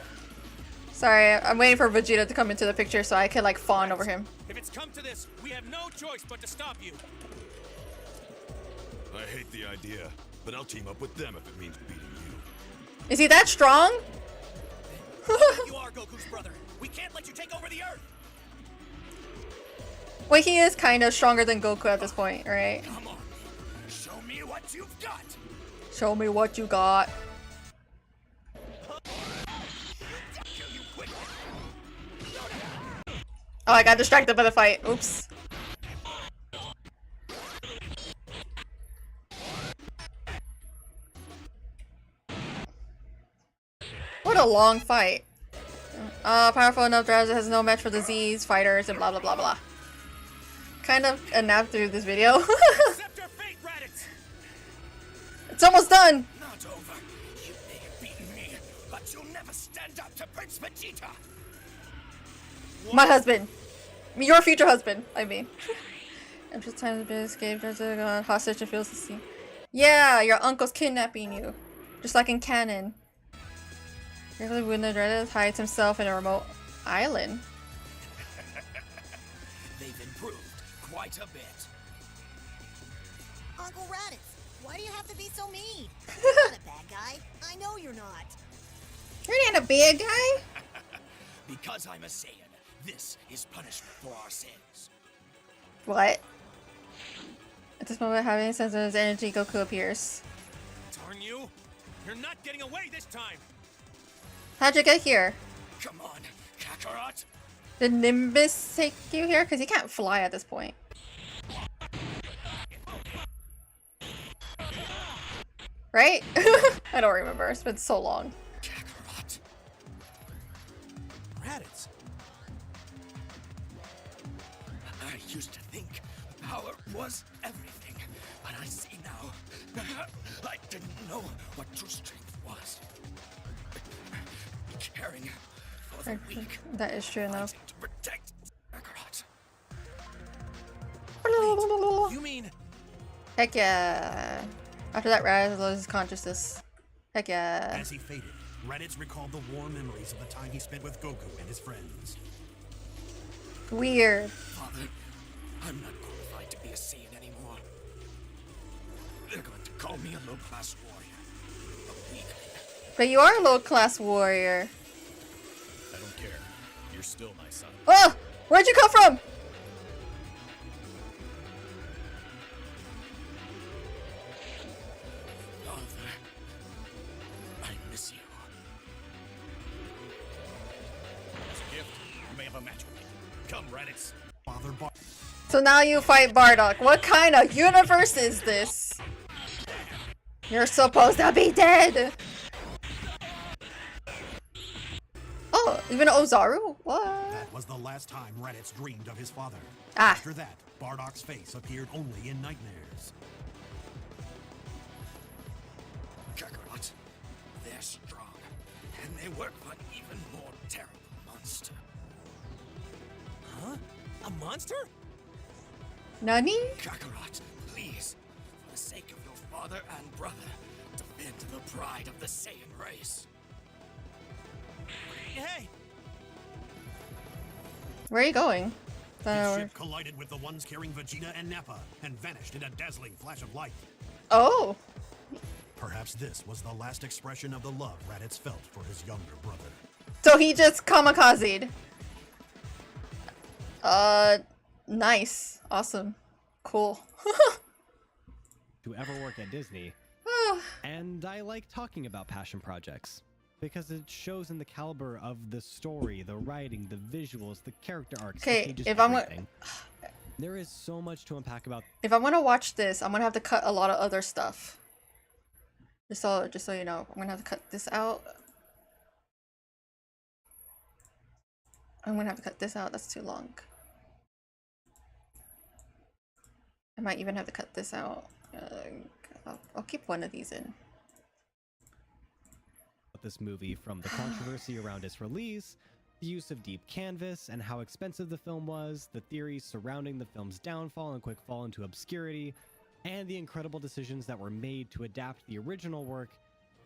Sorry, I'm waiting for Vegeta to come into the picture so I can like fawn over him. If it's come to this, we have no choice but to stop you. I hate the idea, but I'll team up with them if it means beating you. Is he that strong? You are Goku's brother. We can't let you take over the Earth. Wait, he is kind of stronger than Goku at this point, right? Come on, show me what you've got. Show me what you got. Oh, I got distracted by the fight. Oops. What a long fight. Powerful enough Drowser has no match for the Z's, fighters, and blah blah blah blah. Kind of a nap through this video. It's almost done! Not over. You may have beaten me, but you'll never stand up to Prince Vegeta. My husband. Your future husband, I mean. I'm just trying to escape. There's a hostage and feels the scene. Yeah, your uncle's kidnapping you. Just like in canon. Usually when the Dreaded hides himself in a remote island. They've improved quite a bit. Uncle Raditz, why do you have to be so mean? You're not a bad guy. I know you're not. You're not a bad guy? Because I'm a Saiyan, this is punishment for our sins. What? At this moment, having a sense of his energy, Goku appears. Darn you! You're not getting away this time! How'd you get here? Come on, Kakarot! Did Nimbus take you here? Because he can't fly at this point. Right? I don't remember. It's been so long. Kakarot. Raditz. I used to think power was everything, but I see now. I didn't know what true strength was. Caring for the weak. That is true enough. To protect Kakarot. You mean? Heck yeah. After that, Raditz lost his consciousness. Heck yeah. As he faded, Raditz recalled the warm memories of the time he spent with Goku and his friends. Weird. Father, I'm not qualified to be a Saiyan anymore. They're going to call me a low-class warrior. A weakling. But you are a low-class warrior. I don't care. You're still my son. Oh! Where'd you come from? Father, I miss you. As a gift, you may have a match with me. Come, Raditz. Father Bar. So now you fight Bardock. What kind of universe is this? You're supposed to be dead. Oh, even Ozaru? What? That was the last time Raditz dreamed of his father. Ah. After that, Bardock's face appeared only in nightmares. Kakarot, they're strong, and they work for an even more terrible monster. Huh? A monster? Nani? Kakarot, please, for the sake of your father and brother, defend the pride of the Saiyan race. Hey! Where are you going? His ship collided with the ones carrying Vegeta and Nappa and vanished in a dazzling flash of light. Oh. Perhaps this was the last expression of the love Raditz felt for his younger brother. So he just kamikazed. Nice. Awesome. Cool. To ever work at Disney. And I like talking about passion projects because it shows in the caliber of the story, the writing, the visuals, the character arcs. Okay, just if I'm everything. There is so much to unpack about. If I'm gonna watch this, I'm gonna have to cut a lot of other stuff. Just so you know, I'm gonna have to cut this out. I'm gonna have to cut this out. That's too long. I might even have to cut this out. I'll keep one of these in. This movie, from the controversy around its release, the use of deep canvas and how expensive the film was, the theories surrounding the film's downfall and quick fall into obscurity, and the incredible decisions that were made to adapt the original work,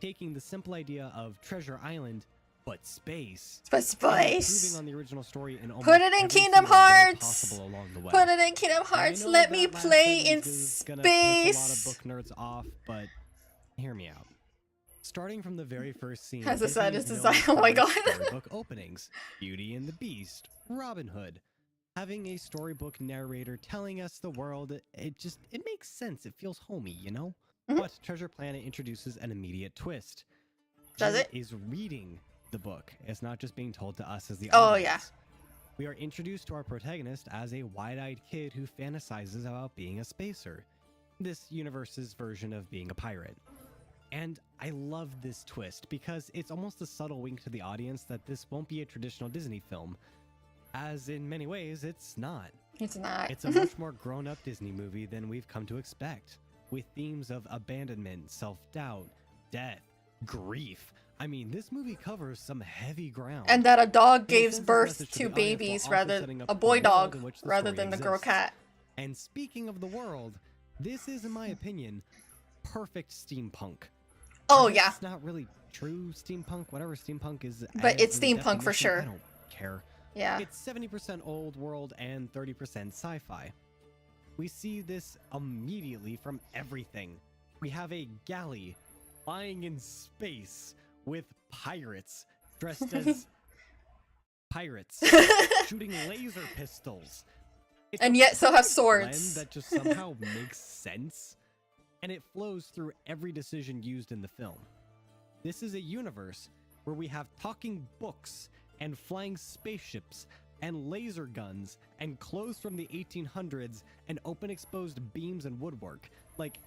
taking the simple idea of Treasure Island, but space. But space. Improving on the original story in almost Put it in every Kingdom single way Hearts. possible along the way. Put it in Kingdom Hearts. Let me play in space. Gonna piss a lot of space. book nerds off, but hear me out. Starting from the very first scene, Has the Disney saddest is known design. for Oh my its god. storybook openings, Beauty and the Beast, Robin Hood. Having a storybook narrator telling us the world, it makes sense. It feels homey, you know? But Treasure Planet introduces an immediate twist. Does Jim it? is reading the book. It's not just being told to us as the Oh, audience. yeah. We are introduced to our protagonist as a wide-eyed kid who fantasizes about being a spacer. This universe's version of being a pirate. And I love this twist because it's almost a subtle wink to the audience that this won't be a traditional Disney film, as in many ways it's not. It's not. It's a much more grown-up Disney movie than we've come to expect, with themes of abandonment, self-doubt, death, grief. I mean, this movie covers some heavy ground. And that a dog It gives sends this birth message to the audience babies while also rather setting up a the boy world dog in which the rather story than the girl exists. cat. And speaking of the world, this is, in my opinion, perfect steampunk. Oh, I guess yeah. It's not really true steampunk, whatever steampunk is. But as it's in steampunk for definition, sure. I don't care. Yeah. It's 70% old world and 30% sci-fi. We see this immediately from everything. We have a galley flying in space with pirates dressed as pirates shooting laser pistols. It's And a yet still have perfect blend swords. that just somehow makes sense, and it flows through every decision used in the film. This is a universe where we have talking books and flying spaceships and laser guns and clothes from the 1800s and open exposed beams and woodwork. Like,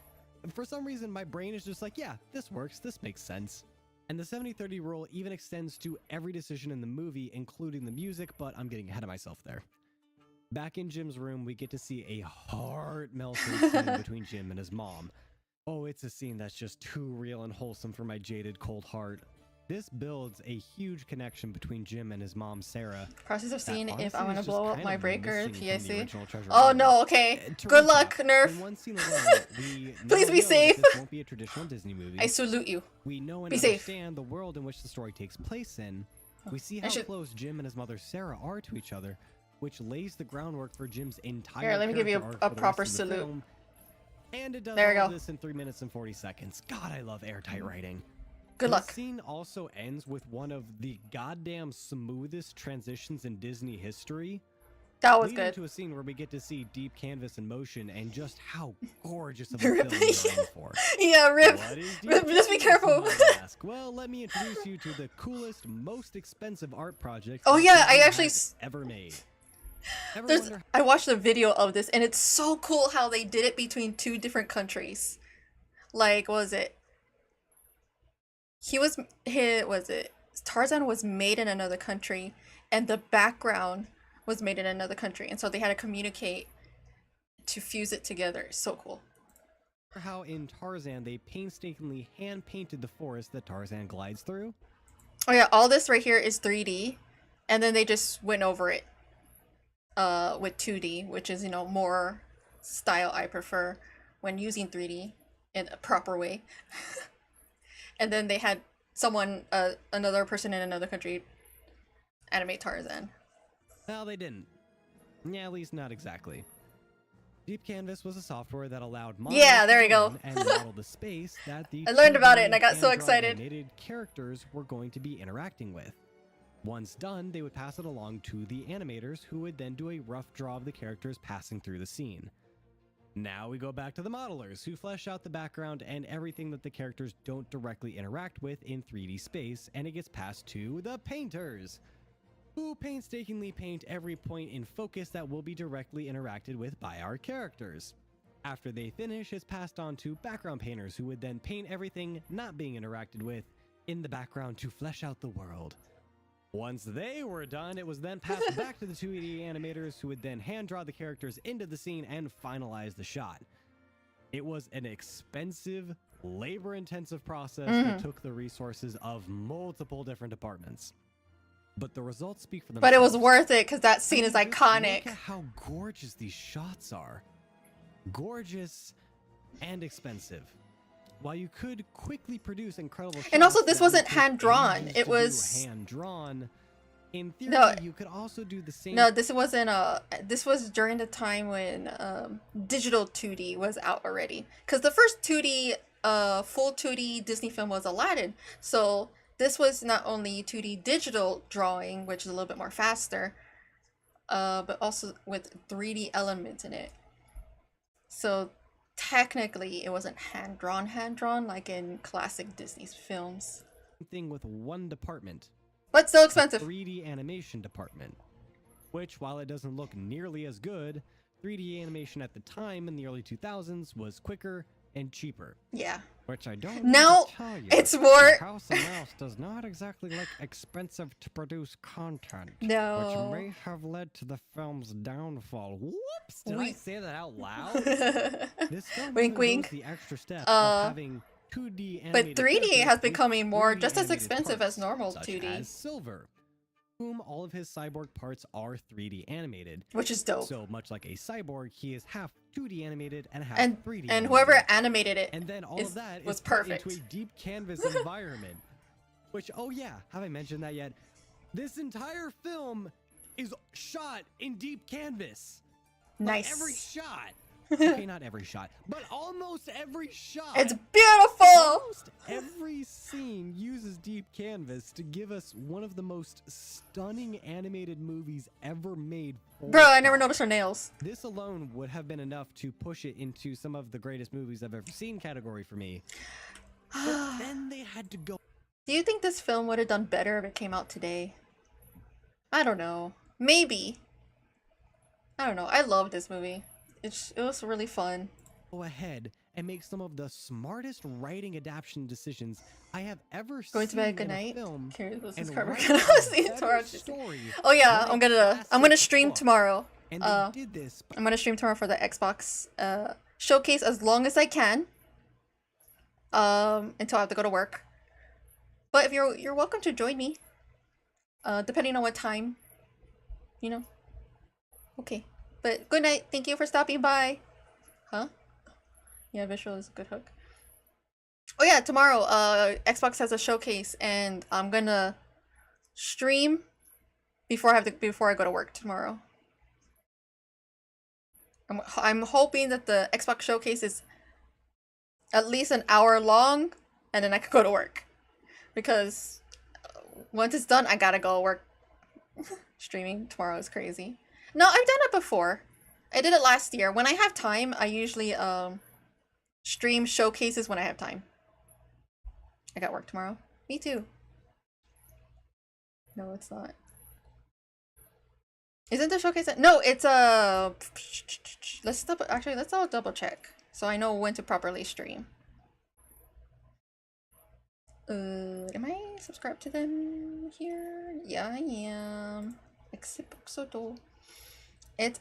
for some reason my brain is just like, yeah, this works, this makes sense. And the 70-30 rule even extends to every decision in the movie, including the music, but I'm getting ahead of myself there. Back in Jim's room, we get to see a heart-melting scene between Jim and his mom. Oh, it's a scene that's just too real and wholesome for my jaded, cold heart. This builds a huge connection between Jim and his mom, Sarah. Process of that seeing if honestly I want to is just blow up kind my of breaker missing from the PIC. original Treasure Oh Island. no, okay. To Good recap, luck, Nerf. in one scene alone, we Please now be know safe. that this won't be a traditional Disney movie. I salute you. We know and Be safe. understand the world in which the story takes place in. We see I how should- close Jim and his mother Sarah are to each other, which lays the groundwork for Jim's entire Here, let me give you character a arc for the proper rest of the salute. film. And it does There we all go. this in 3 minutes and 40 seconds. God, I love airtight writing. Good The luck. scene also ends with one of the goddamn smoothest transitions in Disney history. That was leading good. to a scene where we get to see Deep Canvas in motion and just how gorgeous of a film we're in for. Yeah, Rip. What is Deep Rip, just be Canvas, you careful. might ask? Well, let me introduce you to the coolest, most expensive art project Oh, that yeah, I Disney actually has ever made. Ever There's, wonder I watched a video of this, and it's so cool how they did it between two different countries. Like, what was it? Tarzan was made in another country, and the background was made in another country, and so they had to communicate to fuse it together. So cool. how in Tarzan they painstakingly hand-painted the forest that Tarzan glides through? Oh yeah, all this right here is 3D, and then they just went over it with 2D, which is, you know, more style I prefer when using 3D in a proper way. And then they had someone, another person in another country, animate Tarzan. No, they didn't. Yeah, at least not exactly. Deep Canvas was a software that allowed Yeah, there you go. and model the space that the I learned about it 2D and I got so hand-drawn excited. animated characters were going to be interacting with. Once done, they would pass it along to the animators, who would then do a rough draw of the characters passing through the scene. Now we go back to the modelers, who flesh out the background and everything that the characters don't directly interact with in 3D space, and it gets passed to the painters, who painstakingly paint every point in focus that will be directly interacted with by our characters. After they finish, it's passed on to background painters, who would then paint everything not being interacted with in the background to flesh out the world. Once they were done, it was then passed back to the 2D animators, who would then hand draw the characters into the scene and finalize the shot. It was an expensive, labor-intensive process that took the resources of multiple different departments. But the results speak for themselves. But it was worth it because that scene is Just iconic. Look at how gorgeous these shots are. Gorgeous and expensive. While you could quickly produce incredible shots, And also, this that would wasn't take hand-drawn. ages It to do was- hand-drawn. In theory, No. you could also do the same. No, this wasn't this was during the time when digital 2D was out already. Because the first 2D, full 2D Disney film was Aladdin. So this was not only 2D digital drawing, which is a little bit more faster, but also with 3D elements in it. So technically, it wasn't hand-drawn like in classic Disney films. thing with one department. But still the expensive. 3D animation department. Which, while it doesn't look nearly as good, 3D animation at the time in the early 2000s was quicker and cheaper. Yeah. Which I don't Now, need to tell you. it's more- The House of Mouse does not exactly look expensive to produce content. No. Which may have led to the film's downfall. Whoops! Did I Wink. say that out loud? This film Wink, even wink. goes the extra step Uh, of having 2D But animated 3D has characters been with becoming more 3D just as animated expensive parts, as normal such 2D. as Silver, whom all of his cyborg parts are 3D animated. Which is dope. So much like a cyborg, he is half 2D animated and half And 3D and whoever animated. animated it And then all is- of that was is put perfect. into a deep canvas environment. Which, oh yeah, have I mentioned that yet? This entire film is shot in deep canvas. Like, Nice. every shot. Okay, not every shot, but almost every shot. It's beautiful! Almost every scene uses deep canvas to give us one of the most stunning animated movies ever made. Bro, I never noticed her nails. This alone would have been enough to push it into some of the greatest movies I've ever seen category for me. But then they had to go. Do you think this film would have done better if it came out today? I don't know. Maybe. I don't know. I love this movie. It was really fun. Go ahead and make some of the smartest writing adaptation decisions I have ever seen. Going to bed, in good a night. film. Okay, this is and Carver. write Can a I see it better tomorrow? story Oh yeah, than a I'm gonna classic stream book. tomorrow. And they did this by I'm gonna stream tomorrow for the Xbox showcase as long as I can. Until I have to go to work. But if you're welcome to join me. Depending on what time, you know. Okay. But good night. Thank you for stopping by. Huh? Yeah, visual is a good hook. Oh yeah, tomorrow Xbox has a showcase and I'm gonna stream before I go to work tomorrow. I'm hoping that the Xbox showcase is at least an hour long and then I could go to work. Because once it's done, I gotta go work. Streaming tomorrow is crazy. No, I've done it before. I did it last year. When I have time, I usually stream showcases when I have time. I got work tomorrow. Me too. No, it's not. Isn't the showcase? No, it's let's all double check so I know when to properly stream. Am I subscribed to them here? Yeah, I am. It's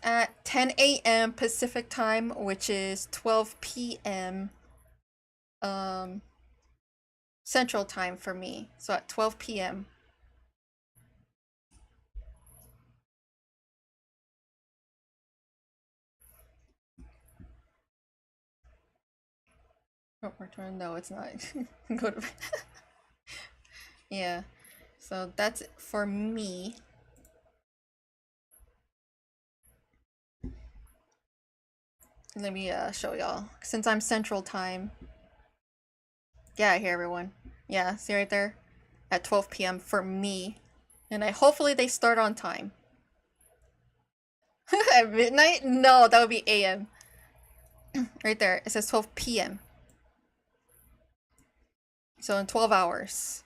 at 10 a.m. Pacific time, which is 12 p.m. Central time for me. So at 12 p.m. Oh, return? No, it's not. Go to yeah. So that's it for me. Let me show y'all. Since I'm Central Time. Yeah, here everyone. Yeah, see right there? At 12 p.m. for me. And hopefully they start on time. At midnight? No, that would be a.m. Right there. It says 12 p.m. So in 12 hours.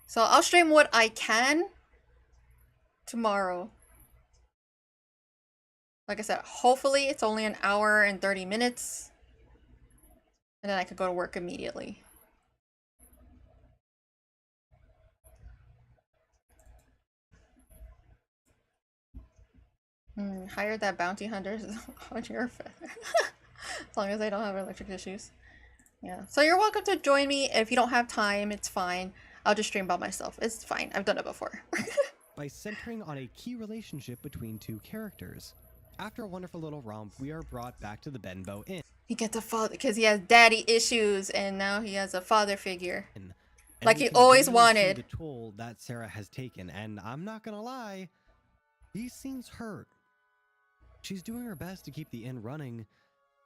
So I'll stream what I can tomorrow. Like I said, hopefully it's only an hour and 30 minutes. And then I could go to work immediately. Hire that bounty hunters on your feather. As long as I don't have electric issues. Yeah. So you're welcome to join me. If you don't have time, it's fine. I'll just stream by myself. It's fine. I've done it before. By centering on a key relationship between two characters. After a wonderful little romp, we are brought back to the Benbow Inn. He gets a father because he has daddy issues, and now he has a father figure, like he always wanted. The toll that Sarah has taken, and I'm not gonna lie, he seems hurt. She's doing her best to keep the inn running,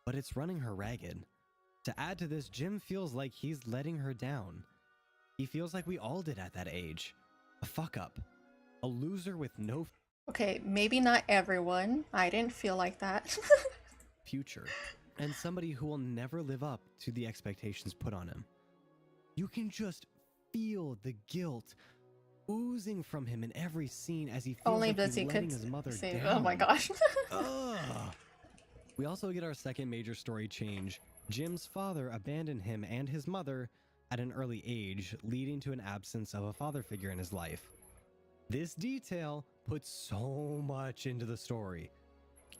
but it's running her ragged. To add to this, Jim feels like he's letting her down. He feels like we all did at that age. A fuck up. A loser with no Okay, maybe not everyone. I didn't feel like that. future. And somebody who will never live up to the expectations put on him. You can just feel the guilt oozing from him in every scene as he feels Only like does he's he letting could his mother say, down. oh my gosh. Ugh. We also get our second major story change. Jim's father abandoned him and his mother at an early age, leading to an absence of a father figure in his life. This detail puts so much into the story.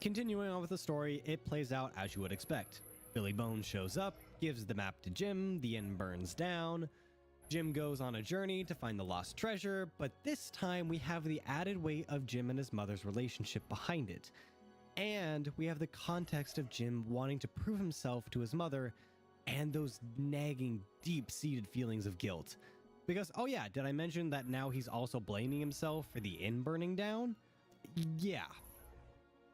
Continuing on with the story, it plays out as you would expect. Billy Bones shows up, gives the map to Jim, the inn burns down. Jim goes on a journey to find the lost treasure, but this time we have the added weight of Jim and his mother's relationship behind it. And we have the context of Jim wanting to prove himself to his mother and those nagging, deep-seated feelings of guilt. Because, oh yeah, did I mention that now he's also blaming himself for the inn burning down? Yeah.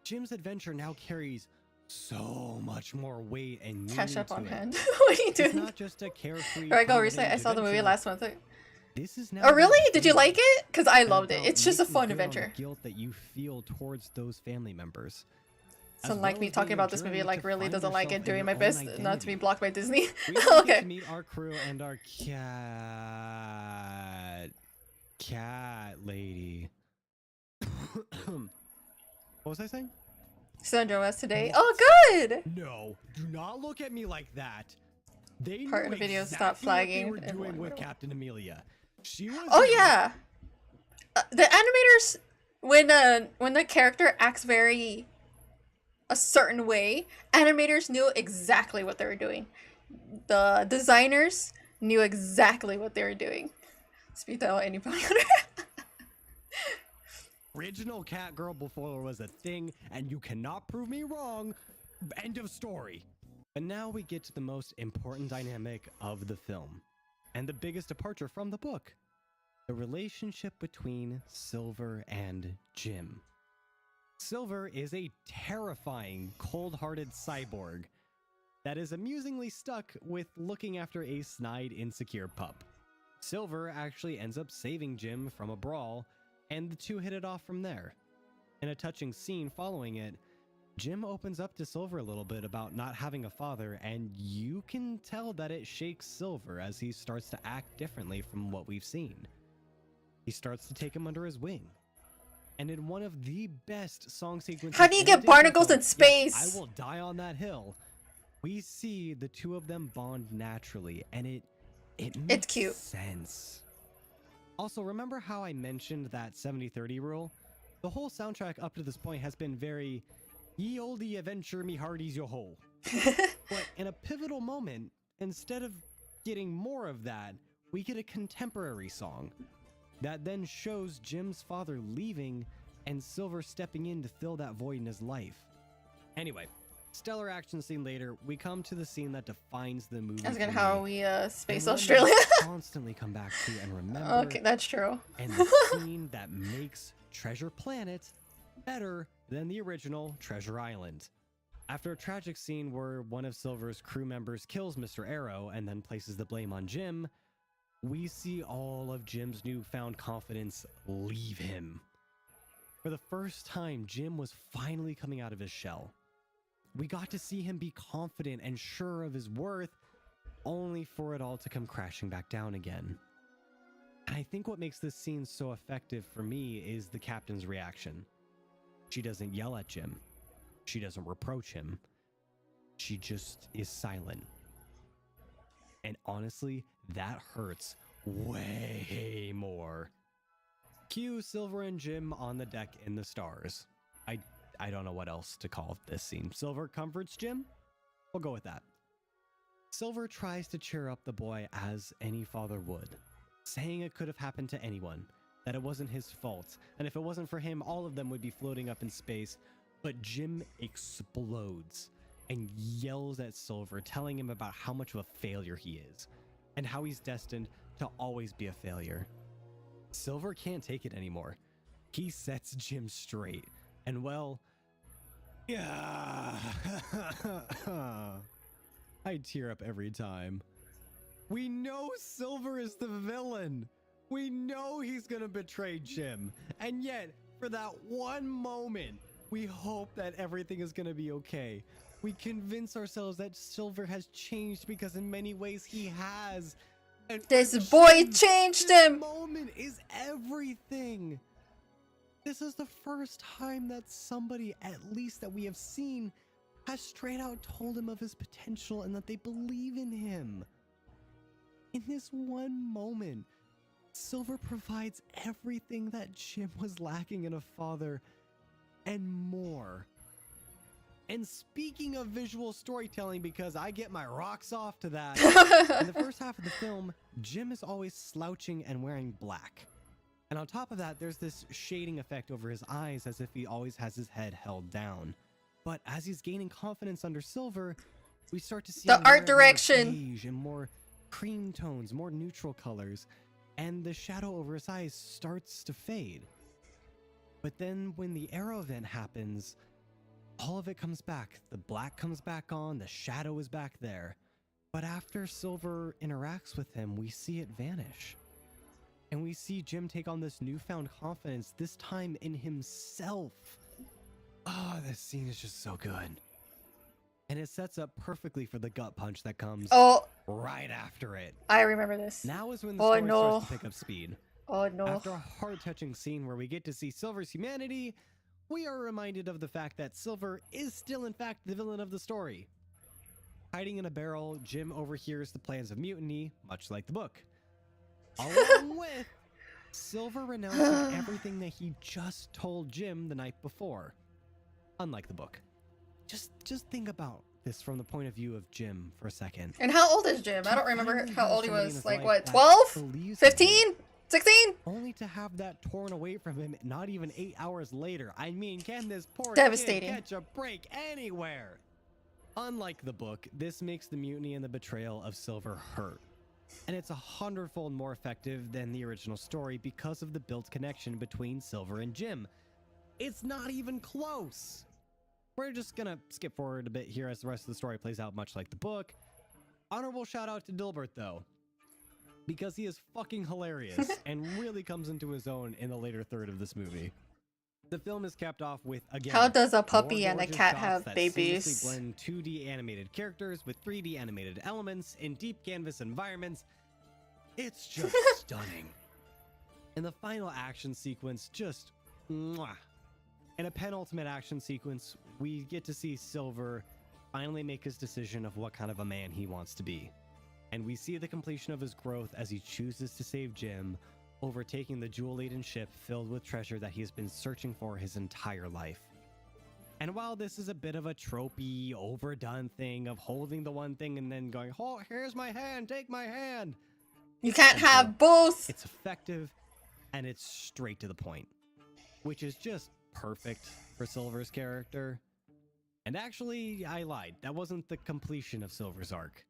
Jim's adventure now carries so much more weight and meaning Cash up to on it. hand. What are you It's doing? not just a carefree. Or I go comedy recently. I saw the movie adventure. last month. This is now Oh really? about Did you feeling like it? Because I and loved it. about It's just a making fun good on the adventure. guilt that you feel towards those family members. So As like well me as talking being a about this movie journey like to really find doesn't like yourself it, doing and my your best own not to be identity. blocked by Disney. We also get Okay. to meet our crew and our cat lady. What was I saying? Sandra was today. Oh good! No, do not look at me like that. They Part knew of the video exactly stopped flagging what they and were doing one with little- Captain Amelia. She was Oh yeah! The animators, when the character acts very a certain way, animators knew exactly what they were doing. The designers knew exactly what they were doing. Speak to any bounty hunter. Original Catgirl before there was a thing, and you cannot prove me wrong. End of story. And now we get to the most important dynamic of the film, and the biggest departure from the book. The relationship between Silver and Jim. Silver is a terrifying, cold-hearted cyborg that is amusingly stuck with looking after a snide, insecure pup. Silver actually ends up saving Jim from a brawl, and the two hit it off from there. In a touching scene following it, Jim opens up to Silver a little bit about not having a father, and you can tell that it shakes Silver as he starts to act differently from what we've seen. He starts to take him under his wing. And in one of the best song sequences— How do you get barnacles in space? Yes, I will die on that hill. We see the two of them bond naturally, and it makes cute. sense. Also, remember how I mentioned that 70-30 rule? The whole soundtrack up to this point has been very ye olde adventure me hearties yo ho. But in a pivotal moment, instead of getting more of that, we get a contemporary song that then shows Jim's father leaving and Silver stepping in to fill that void in his life. Anyway, stellar action scene later, we come to the scene that defines the movie. That's for how me, we space and one Australia. that I constantly come back to and remember. Okay, that's true. And the scene that makes Treasure Planet better than the original Treasure Island. After a tragic scene where one of Silver's crew members kills Mr. Arrow and then places the blame on Jim, we see all of Jim's newfound confidence leave him. For the first time, Jim was finally coming out of his shell. We got to see him be confident and sure of his worth, only for it all to come crashing back down again. And I think what makes this scene so effective for me is the captain's reaction. She doesn't yell at Jim. She doesn't reproach him. She just is silent. And honestly, that hurts way more. Cue Silver and Jim on the deck in the stars. I don't know what else to call this scene. Silver comforts Jim? We'll go with that. Silver tries to cheer up the boy as any father would, saying it could have happened to anyone, that it wasn't his fault, and if it wasn't for him, all of them would be floating up in space. But Jim explodes and yells at Silver, telling him about how much of a failure he is, and how he's destined to always be a failure. Silver can't take it anymore. He sets Jim straight, and well, yeah, I tear up every time. We know Silver is the villain. We know he's gonna betray Jim, and yet, for that one moment, we hope that everything is gonna be okay. We convince ourselves that Silver has changed because in many ways he has. And this boy changed him. This moment is everything. This is the first time that somebody, at least that we have seen, has straight out told him of his potential and that they believe in him. In this one moment, Silver provides everything that Jim was lacking in a father and more. And speaking of visual storytelling, because I get my rocks off to that, in the first half of the film, Jim is always slouching and wearing black. And on top of that, there's this shading effect over his eyes as if he always has his head held down. But as he's gaining confidence under Silver, we start to see the art direction beige and more cream tones, more neutral colors, and the shadow over his eyes starts to fade. But then when the arrow event happens, all of it comes back. The black comes back on, the shadow is back there. But after Silver interacts with him, we see it vanish. And we see Jim take on this newfound confidence, this time in himself. Oh, this scene is just so good. And it sets up perfectly for the gut punch that comes right after it. I remember this. Now is when the story starts to pick up speed. Oh no. After a heart-touching scene where we get to see Silver's humanity, we are reminded of the fact that Silver is still in fact the villain of the story. Hiding in a barrel, Jim overhears the plans of mutiny, much like the book. Along with Silver renouncing everything that he just told Jim the night before. Unlike the book. Just think about this from the point of view of Jim for a second. And how old is Jim? I don't remember how old he was. Like what, 12? 15? 16? Only to have that torn away from him not even 8 hours later. I mean, can this poor Devastating. kid catch a break anywhere? Unlike the book, this makes the mutiny and the betrayal of Silver hurt. And it's 100-fold more effective than the original story because of the built connection between Silver and Jim. It's not even close. We're just gonna skip forward a bit here as the rest of the story plays out much like the book. Honorable shout out to Dilbert though, because he is fucking hilarious and really comes into his own in the later third of this movie. The film is capped off with, again, How does a more puppy and a gorgeous cat shots have that babies? seamlessly blend 2D animated characters with 3D animated elements in deep canvas environments. It's just stunning. And the final action sequence, just mwah. In a penultimate action sequence, we get to see Silver finally make his decision of what kind of a man he wants to be. And we see the completion of his growth as he chooses to save Jim, overtaking the jewel-laden ship filled with treasure that he has been searching for his entire life. And while this is a bit of a tropey, overdone thing of holding the one thing and then going, oh, here's my hand, take my hand. You can't have both. It's effective and it's straight to the point, which is just perfect for Silver's character. And actually, I lied. That wasn't the completion of Silver's arc.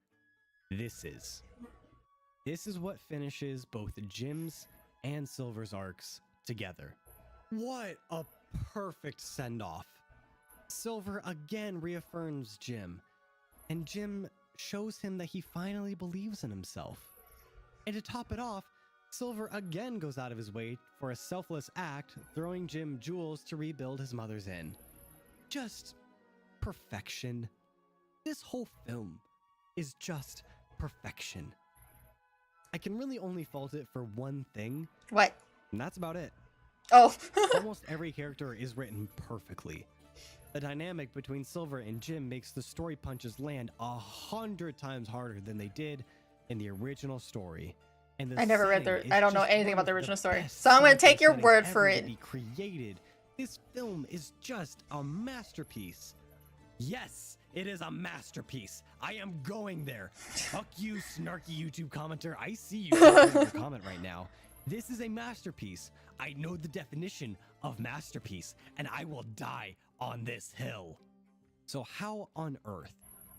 This is what finishes both Jim's and Silver's arcs together. What a perfect send-off. Silver again reaffirms Jim, and Jim shows him that he finally believes in himself. And to top it off, Silver again goes out of his way for a selfless act, throwing Jim jewels to rebuild his mother's inn. Just perfection. This whole film is just perfection. I can really only fault it for one thing. What? And that's about it. Oh. Almost every character is written perfectly. The dynamic between Silver and Jim makes the story punches land 100 times harder than they did in the original story. And the I never read setting the. I is don't know just anything one about the of original story, best so I'm gonna take your settings word for ever it. to be created. This film is just a masterpiece. Yes, it is a masterpiece. I am going there. Fuck you, snarky YouTube commenter. I see you in your comment right now. This is a masterpiece. I know the definition of masterpiece, and I will die on this hill. So how on earth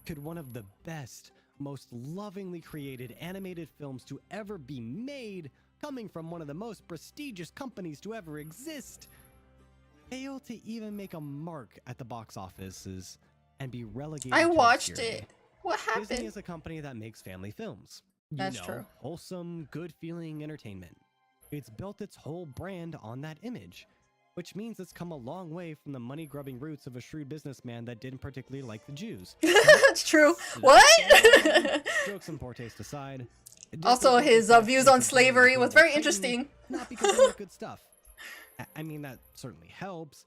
could one of the best, most lovingly created animated films to ever be made, coming from one of the most prestigious companies to ever exist, fail to even make a mark at the box offices and be relegated I to watched obscurity? it. What happened? Disney is a company that makes family films. That's true. Wholesome, good-feeling entertainment. It's built its whole brand on that image, which means it's come a long way from the money-grubbing roots of a shrewd businessman that didn't particularly like the Jews. That's true. What? Jokes and poor taste aside. Also, his views on slavery was very interesting. Not because they make good stuff. I mean, that certainly helps,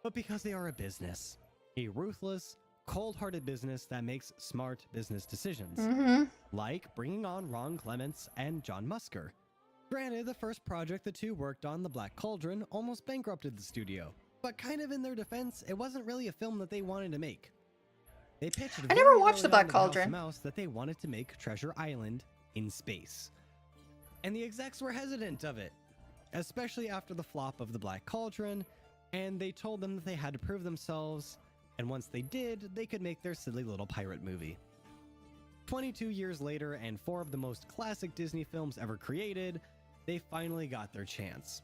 but because they are a business. A ruthless, cold-hearted business that makes smart business decisions. Like bringing on Ron Clements and John Musker. Granted, the first project the two worked on, The Black Cauldron, almost bankrupted the studio. But kind of in their defense, it wasn't really a film that they wanted to make. They pitched I never very watched early The Black on to House of Cauldron. Mouse that they wanted to make Treasure Island in space. And the execs were hesitant of it, especially after the flop of The Black Cauldron, and they told them that they had to prove themselves, and once they did, they could make their silly little pirate movie. 22 years later, and 4 of the most classic Disney films ever created, they finally got their chance.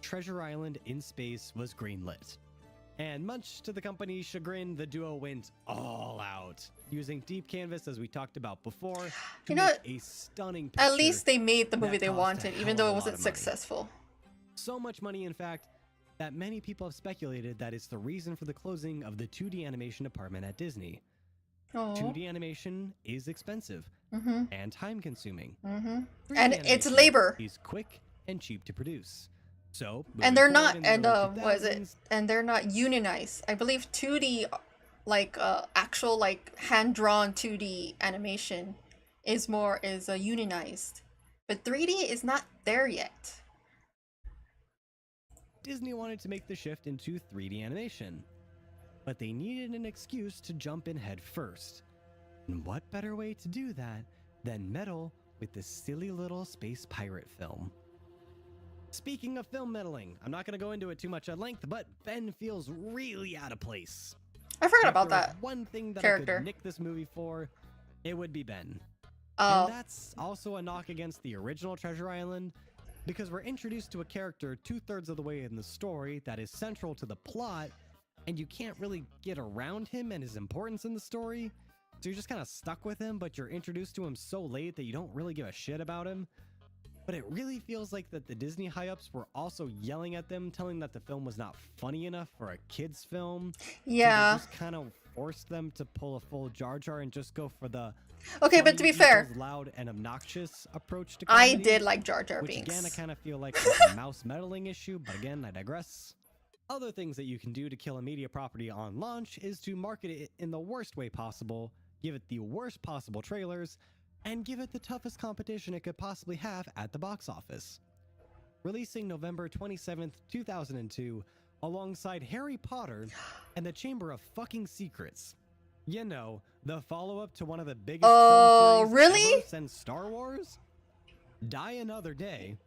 Treasure Island in space was greenlit. And much to the company's chagrin, the duo went all out, using deep canvas as we talked about before to make a stunning picture. At least they made the movie that they cost a wanted, hell even of though a it lot wasn't of money. successful. So much money, in fact, that many people have speculated that it's the reason for the closing of the 2D animation department at Disney. Oh. 2D animation is expensive Mhm. and time-consuming. 3D And it's animation labor. is quick and cheap to produce. So, And moving they're forward not, in the and early what is 2000s, it? And they're not unionized. I believe 2D, like actual like hand-drawn 2D animation, is unionized, but 3D is not there yet. Disney wanted to make the shift into 3D animation, but they needed an excuse to jump in head first. And what better way to do that than meddle with this silly little space pirate film? Speaking of film meddling, I'm not going to go into it too much at length, but Ben feels really out of place. I forgot If about there was that one thing that I character. could nick this movie for, it would be Ben. Oh. And that's also a knock against the original Treasure Island, because we're introduced to a character 2/3 of the way in the story that is central to the plot, and you can't really get around him and his importance in the story, so you're just kind of stuck with him, but you're introduced to him so late that you don't really give a shit about him. But it really feels like that the Disney high-ups were also yelling at them, telling that the film was not funny enough for a kid's film. Yeah. So they just kind of forced them to pull a full Jar Jar and just go for the Okay, but to be fair, loud and obnoxious approach to I comedy, did like Jar Jar which Binks. again I kind of feel like is a mouse meddling issue, but again I digress. Other things that you can do to kill a media property on launch is to market it in the worst way possible, give it the worst possible trailers, and give it the toughest competition it could possibly have at the box office. Releasing November 27th, 2002, alongside Harry Potter and the Chamber of Fucking Secrets. You know, the follow-up to one of the biggest Oh, film series really? ever since Star Wars. Die Another Day,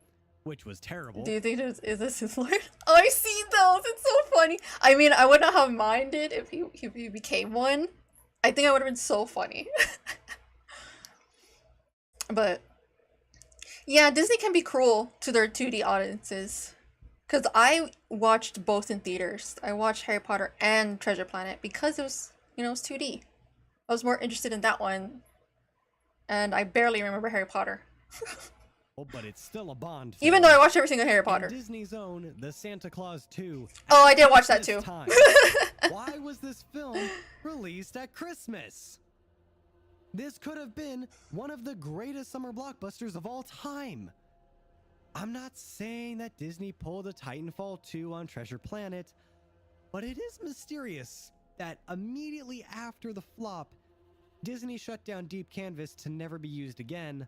which was terrible. Do you think is this his Lord? Oh, I've seen those. It's so funny. I mean, I would not have minded if he became one. I think I would have been so funny. But yeah, Disney can be cruel to their 2D audiences. Because I watched both in theaters. I watched Harry Potter and Treasure Planet because it was, you know, it was 2D. I was more interested in that one. And I barely remember Harry Potter. Oh, but it's still a Bond film. Even though I watched every single Harry Potter. In Disney's own The Santa Claus 2. Oh, I did watch that Christmas too. time. Why was this film released at Christmas? This could have been one of the greatest summer blockbusters of all time. I'm not saying that Disney pulled a Titanfall 2 on Treasure Planet, but it is mysterious that immediately after the flop, Disney shut down Deep Canvas to never be used again,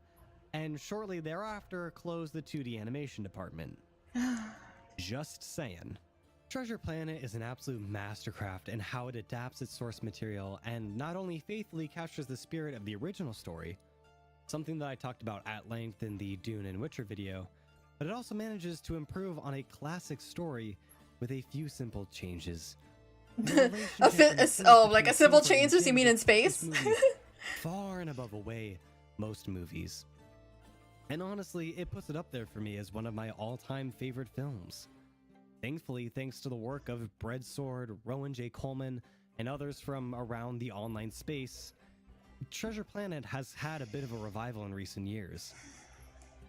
and shortly thereafter closed the 2D animation department. Just saying. Treasure Planet is an absolute mastercraft in how it adapts its source material and not only faithfully captures the spirit of the original story, something that I talked about at length in the Dune and Witcher video, but it also manages to improve on a classic story with a few simple changes. Like a simple changes you mean in space? Far and above away most movies. And honestly, it puts it up there for me as one of my all-time favorite films. Thankfully, thanks to the work of Breadsword, Rowan J. Coleman, and others from around the online space, Treasure Planet has had a bit of a revival in recent years.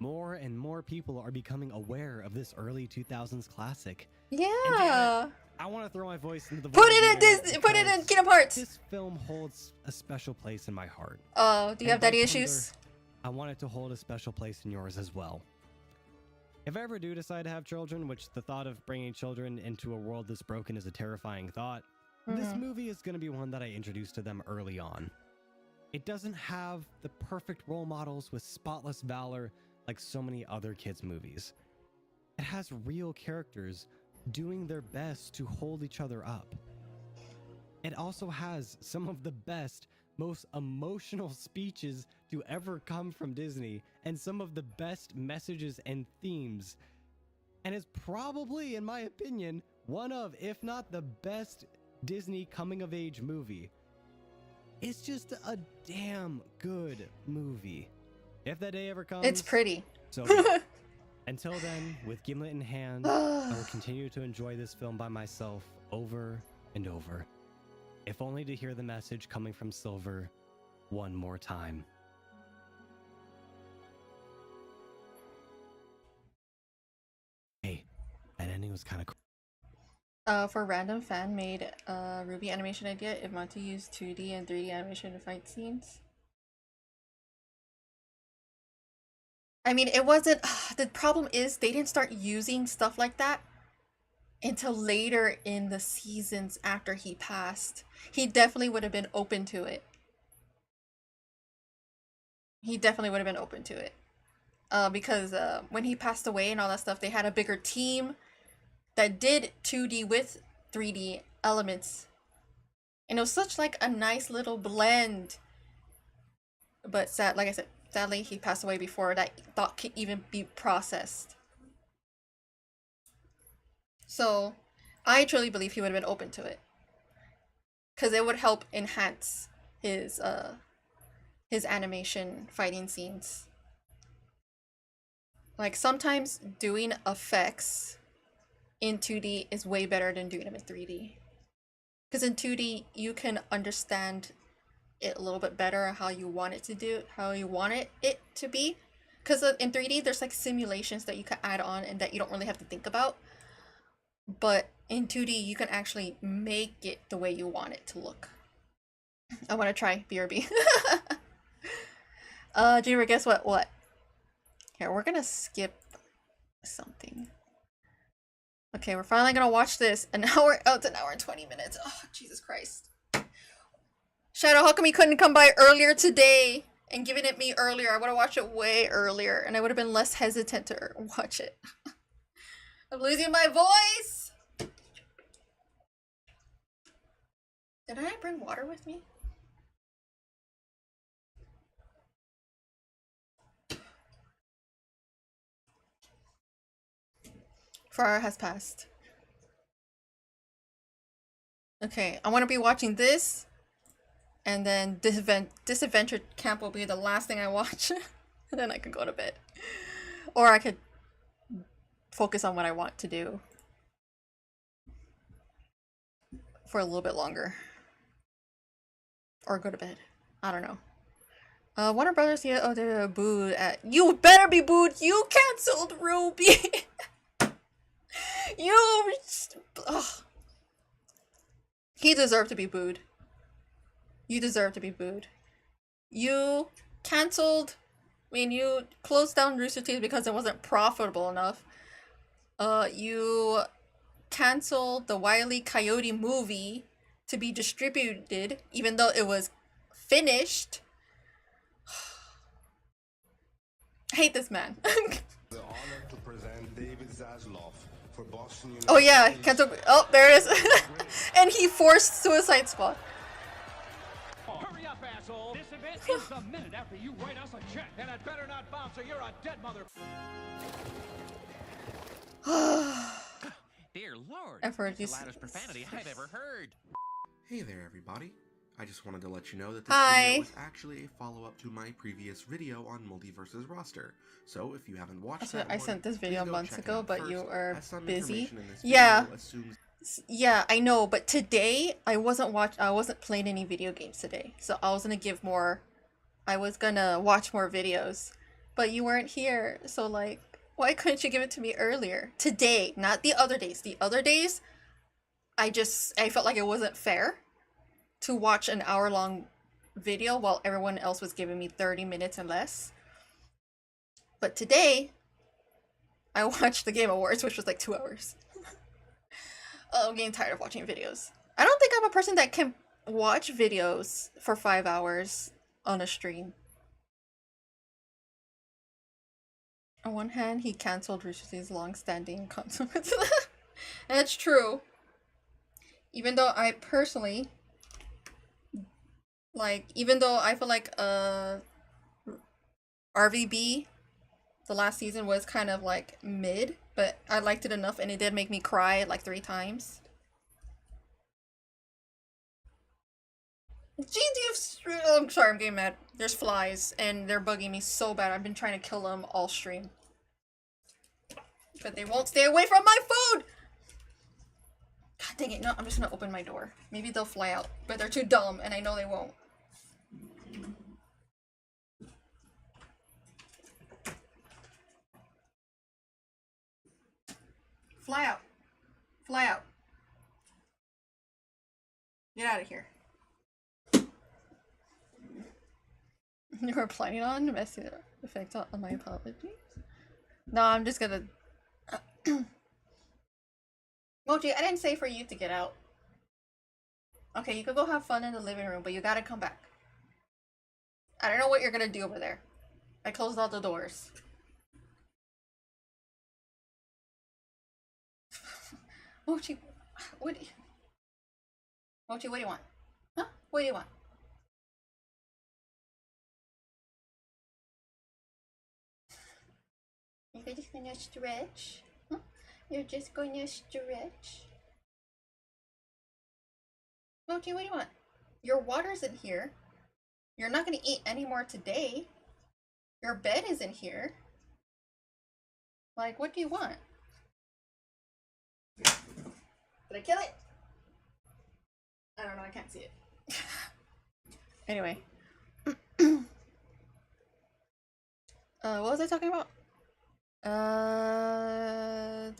More and more people are becoming aware of this early 2000s classic. Yeah. I want to throw my voice into the Put void it in here Disney. Put it in because Kingdom Hearts. This film holds a special place in my heart. Oh, do you have by daddy thunder, issues? I want it to hold a special place in yours as well. If I ever do decide to have children, which the thought of bringing children into a world this broken is a terrifying thought, this movie is going to be one that I introduce to them early on. It doesn't have the perfect role models with spotless valor like so many other kids' movies. It has real characters doing their best to hold each other up. It also has some of the best, most emotional speeches to ever come from Disney and some of the best messages and themes. And it's probably, in my opinion, one of, if not the best Disney coming-of-age movie. It's just a damn good movie. If that day ever comes... It's pretty. So be it. Until then, with Gimlet in hand, I will continue to enjoy this film by myself over and over. If only to hear the message coming from Silver one more time. Hey, that ending was kind of cool. For random fan made Ruby animation idea, it meant to use 2D and 3D animation in fight scenes. I mean, it wasn't. The problem is they didn't start using stuff like that until later in the seasons after he passed. He definitely would have been open to it. He definitely would have been open to it. Because when he passed away and all that stuff, they had a bigger team that did 2D with 3D elements. And it was such like a nice little blend. But like I said, sadly, he passed away before that thought could even be processed. So I truly believe he would have been open to it. Because it would help enhance his animation fighting scenes. Like sometimes doing effects in 2D is way better than doing them in 3D. Because in 2D you can understand it a little bit better how you want it to do, how you want it to be. Because in 3D there's like simulations that you can add on and that you don't really have to think about. But in 2D you can actually make it the way you want it to look. I want to try BRB. Dreamer, guess what? What? Here, we're gonna skip something. Okay, we're finally gonna watch this. An hour, oh, it's an hour and 20 minutes. Oh, Jesus Christ. Shadow, how come you couldn't come by earlier today and giving it me earlier? I would have watched it way earlier and I would have been less hesitant to watch it. I'm losing my voice! Did I bring water with me? Four has passed. Okay, I want to be watching this, and then this adventure camp will be the last thing I watch, and then I can go to bed. Or I could focus on what I want to do for a little bit longer. Or go to bed. I don't know. Warner Brothers, yeah, oh, they're booed at. You better be booed! You cancelled Ruby! You. Ugh. He deserved to be booed. You deserve to be booed. You cancelled. I mean, you closed down Rooster Teeth because it wasn't profitable enough. You canceled the Wile E. Coyote movie to be distributed, even though it was finished. I hate this man. The honor to present David Zaslav for Boston University. Oh yeah, cancel. Oh, there it is. And he forced Suicide Squad. Hurry up, asshole! This event ends a minute after you write us a check, and it better not bounce or you're a dead mother. Dear Lord, I've heard that's the loudest profanity I've ever heard. Hey there, everybody. I just wanted to let you know that this Hi. video is actually a follow-up to my previous video on Multiverse's roster. So if you haven't watched that I one, sent this video please go months check it ago, out but first, you are as some busy. information in this Yeah. video assumes- Yeah, I know, but today I wasn't playing any video games today. So I was gonna watch more videos. But you weren't here, so like, why couldn't you give it to me earlier? Today, not the other days. The other days, I felt like it wasn't fair to watch an hour-long video while everyone else was giving me 30 minutes and less. But today, I watched the Game Awards, which was like 2 hours. I'm getting tired of watching videos. I don't think I'm a person that can watch videos for 5 hours on a stream. On one hand, he cancelled Rooster Teeth's long-standing consequences. And it's true. Even though I personally, even though I feel like RVB, the last season was kind of like mid, but I liked it enough and it did make me cry like 3 times. I'm sorry, I'm getting mad. There's flies and they're bugging me so bad. I've been trying to kill them all stream. But they won't stay away from my food! God dang it, no, I'm just gonna open my door. Maybe they'll fly out, but they're too dumb and I know they won't. Fly out. Fly out. Get out of here. You were planning on messing the effect on my apologies? No, I'm just gonna... Mochi, I didn't say for you to get out. Okay, you could go have fun in the living room, but you gotta come back. I don't know what you're gonna do over there. I closed all the doors. Mochi, what do you... Mochi, what do you want? Huh? What do you want? You just gonna stretch? Huh? You're just going to stretch. Mochi, what do you want? Your water's in here. You're not going to eat any more today. Your bed is in here. Like, what do you want? Did I kill it? I don't know, I can't see it. Anyway. What was I talking about? I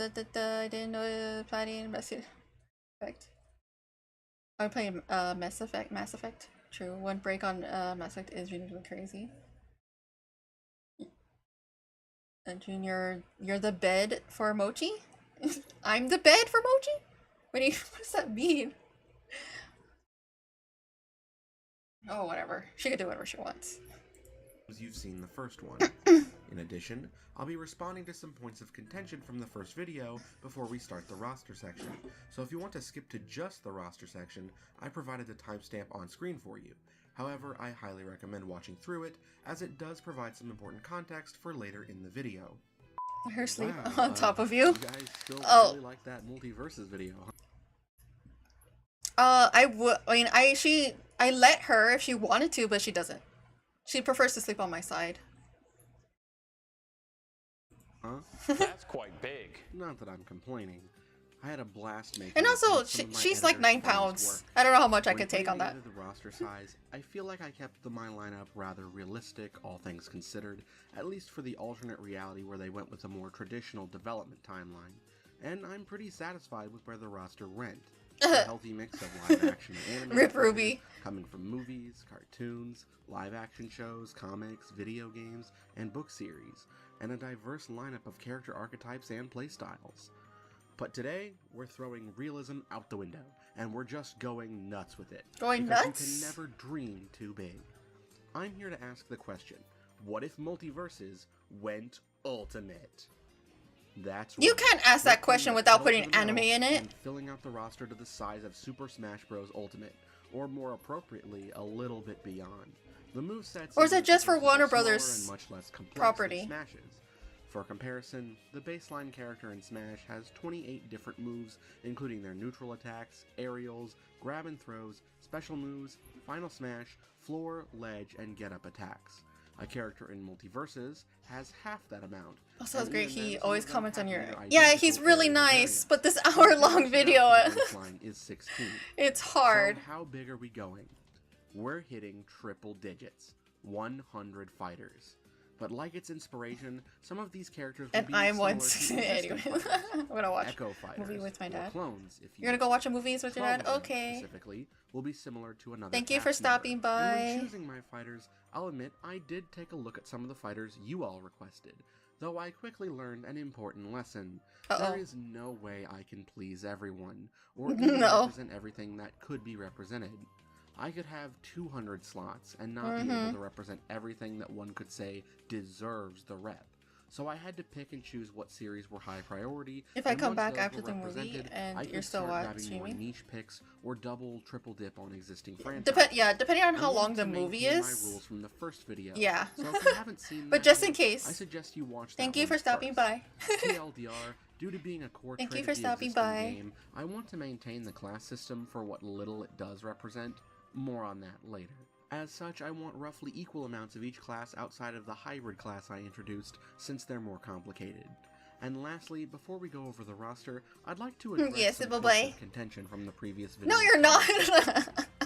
didn't know Platinum Mass Effect. I'm playing Mass Effect. True. One break on Mass Effect is really crazy. And Junior, you're the bed for Mochi? I'm the bed for Mochi? What does that mean? Oh, whatever. She can do whatever she wants. You've seen the first one. In addition, I'll be responding to some points of contention from the first video before we start the roster section. So if you want to skip to just the roster section, I provided the timestamp on screen for you. However, I highly recommend watching through it, as it does provide some important context for later in the video. Her sleep Wow, on top of you? You guys still really like that Multiverses video, huh? I let her if she wanted to, but she doesn't. She prefers to sleep on my side. Huh? That's quite big. Not that I'm complaining. I had a blast making. And also, she's like 9 pounds. I don't know how much I could take on that. The roster size, I feel like I kept my lineup rather realistic, all things considered, at least for the alternate reality where they went with a more traditional development timeline. And I'm pretty satisfied with where the roster went. A healthy mix of live-action and anime. Rip Ruby. Coming from movies, cartoons, live-action shows, comics, video games, and book series, and a diverse lineup of character archetypes and playstyles. But today, we're throwing realism out the window, and we're just going nuts with it. Going because nuts? You can never dream too big. I'm here to ask the question, what if Multiverses went ultimate? That's right. You can't ask that question without putting anime in it. And filling out the roster to the size of Super Smash Bros. Ultimate, or more appropriately, a little bit beyond. The movesets. Or is it just for Warner Brothers and much less complex property? than Smash's. For comparison, the baseline character in Smash has 28 different moves, including their neutral attacks, aerials, grab and throws, special moves, final smash, floor, ledge, and get-up attacks. A character in Multiverses has half that amount. Also, it's great. He always comments on your. Yeah, he's really nice. But this hour-long video, is 16. It's hard. So how big are we going? We're hitting triple digits, 100 fighters. But like its inspiration, some of these characters will and be I'm similar one. to Anyway, I'm gonna watch Echo a movie with my dad. Clones, if You're gonna go watch a movie with your dad? Clone Okay. Specifically, will be similar to another. Thank you for cast member. stopping by. And when choosing my fighters, I'll admit I did take a look at some of the fighters you all requested. Though I quickly learned an important lesson. There is no way I can please everyone, or even represent everything that could be represented. I could have 200 slots and not be able to represent everything that one could say deserves the rep. So I had to pick and choose what series were high priority. If I come back after the movie and you're still streaming, niche picks or double, triple dip on existing franchises. Depending on how long the movie is. My rules from the first video. Yeah. So if you haven't seen but just in case, I suggest you watch. Thank you for stopping by. TLDR. Due to being a core Thank trait you for of the stopping existing by. game, I want to maintain the class system for what little it does represent. More on that later. As such, I want roughly equal amounts of each class outside of the hybrid class I introduced, since they're more complicated. And lastly, before we go over the roster, I'd like to address some points of contention from the previous video. No, you're not!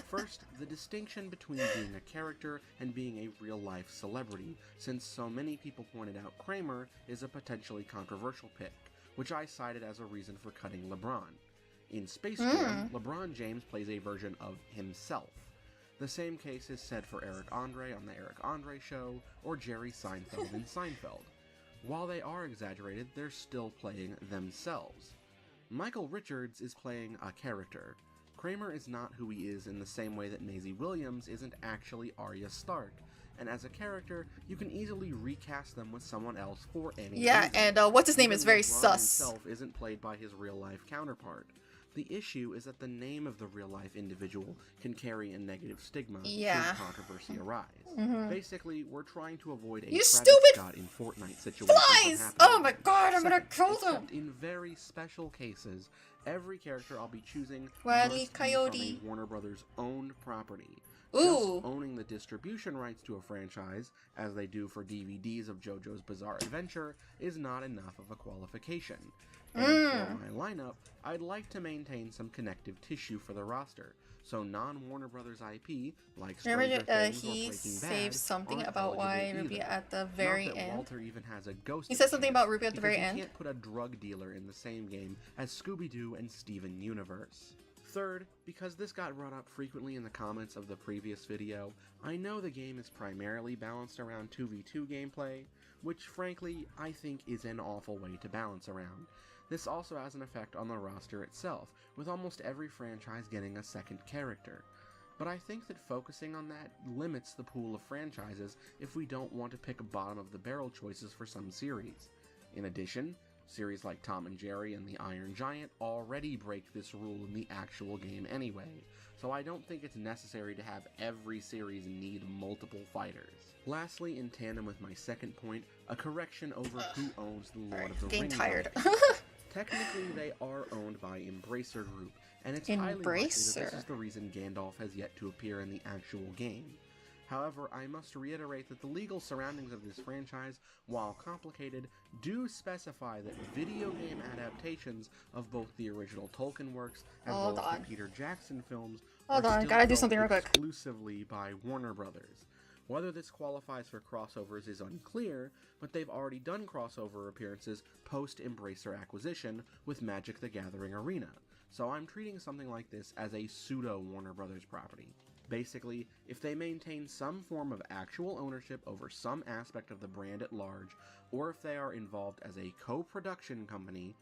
First, the distinction between being a character and being a real-life celebrity, since so many people pointed out Kramer is a potentially controversial pick, which I cited as a reason for cutting LeBron. In Space Jam, LeBron James plays a version of himself. The same case is said for Eric Andre on The Eric Andre Show, or Jerry Seinfeld in Seinfeld. While they are exaggerated, they're still playing themselves. Michael Richards is playing a character. Kramer is not who he is in the same way that Maisie Williams isn't actually Arya Stark, and as a character, you can easily recast them with someone else for any reason. And what's his name is very LeBron sus. himself isn't played by his real-life counterpart. The issue is that the name of the real-life individual can carry a negative stigma Yeah. should controversy arise. Mhm. Basically, we're trying to avoid a You Travis stupid Scott in Fortnite situation. Flies! Oh my god, I'm gonna kill them! Except in very special cases, every character I'll be choosing Wile E. must be Coyote. from a Warner Brothers owned property. Ooh. Just owning the distribution rights to a franchise, as they do for DVDs of JoJo's Bizarre Adventure, is not enough of a qualification. And for my lineup, I'd like to maintain some connective tissue for the roster, so non-Warner Brothers IP, like Stranger Remember, Things or he Breaking saved Bad, something aren't about why eligible Ruby either. at the very Not that end. Walter even has a ghost He said in something his about Ruby at the because very you end. can't put a drug dealer in the same game as Scooby-Doo and Steven Universe. Third, because this got brought up frequently in the comments of the previous video, I know the game is primarily balanced around 2v2 gameplay, which frankly I think is an awful way to balance around. This also has an effect on the roster itself, with almost every franchise getting a second character. But I think that focusing on that limits the pool of franchises if we don't want to pick bottom-of-the-barrel choices for some series. In addition, series like Tom and Jerry and the Iron Giant already break this rule in the actual game anyway, so I don't think it's necessary to have every series need multiple fighters. Lastly, in tandem with my second point, a correction over who owns the Lord of the Getting Rings tired. IP. Technically, they are owned by Embracer Group, and it's highly likely that this Embracer. is the reason Gandalf has yet to appear in the actual game. However, I must reiterate that the legal surroundings of this franchise, while complicated, do specify that video game adaptations of both the original Tolkien works as Hold well as on. the Peter Jackson films Hold are on, still gotta do held something real quick. exclusively by Warner Brothers. Whether this qualifies for crossovers is unclear, but they've already done crossover appearances post-Embracer acquisition with Magic the Gathering Arena, so I'm treating something like this as a pseudo-Warner Brothers property. Basically, if they maintain some form of actual ownership over some aspect of the brand at large, or if they are involved as a co-production company,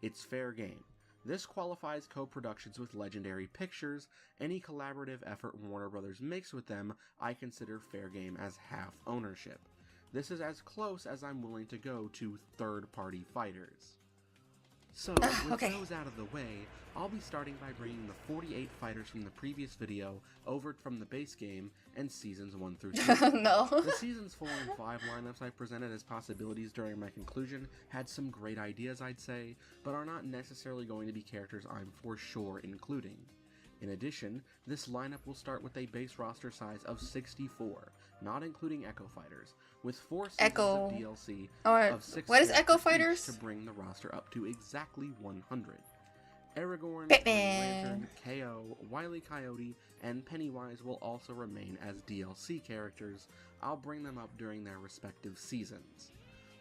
it's fair game. This qualifies co-productions with Legendary Pictures. Any collaborative effort Warner Brothers makes with them, I consider fair game as half ownership. This is as close as I'm willing to go to third-party fighters. So, with okay. those out of the way, I'll be starting by bringing the 48 fighters from the previous video over from the base game and Seasons 1 through 2. No. The Seasons 4 and 5 lineups I presented as possibilities during my conclusion had some great ideas, I'd say, but are not necessarily going to be characters I'm for sure including. In addition, this lineup will start with a base roster size of 64, not including Echo Fighters, with 4 seasons Echo. of DLC Alright, of 6 what is Echo characters each Fighters? to bring the roster up to exactly 100. Aragorn, Batman. Green Lantern, KO, Wile E. Coyote, and Pennywise will also remain as DLC characters. I'll bring them up during their respective seasons.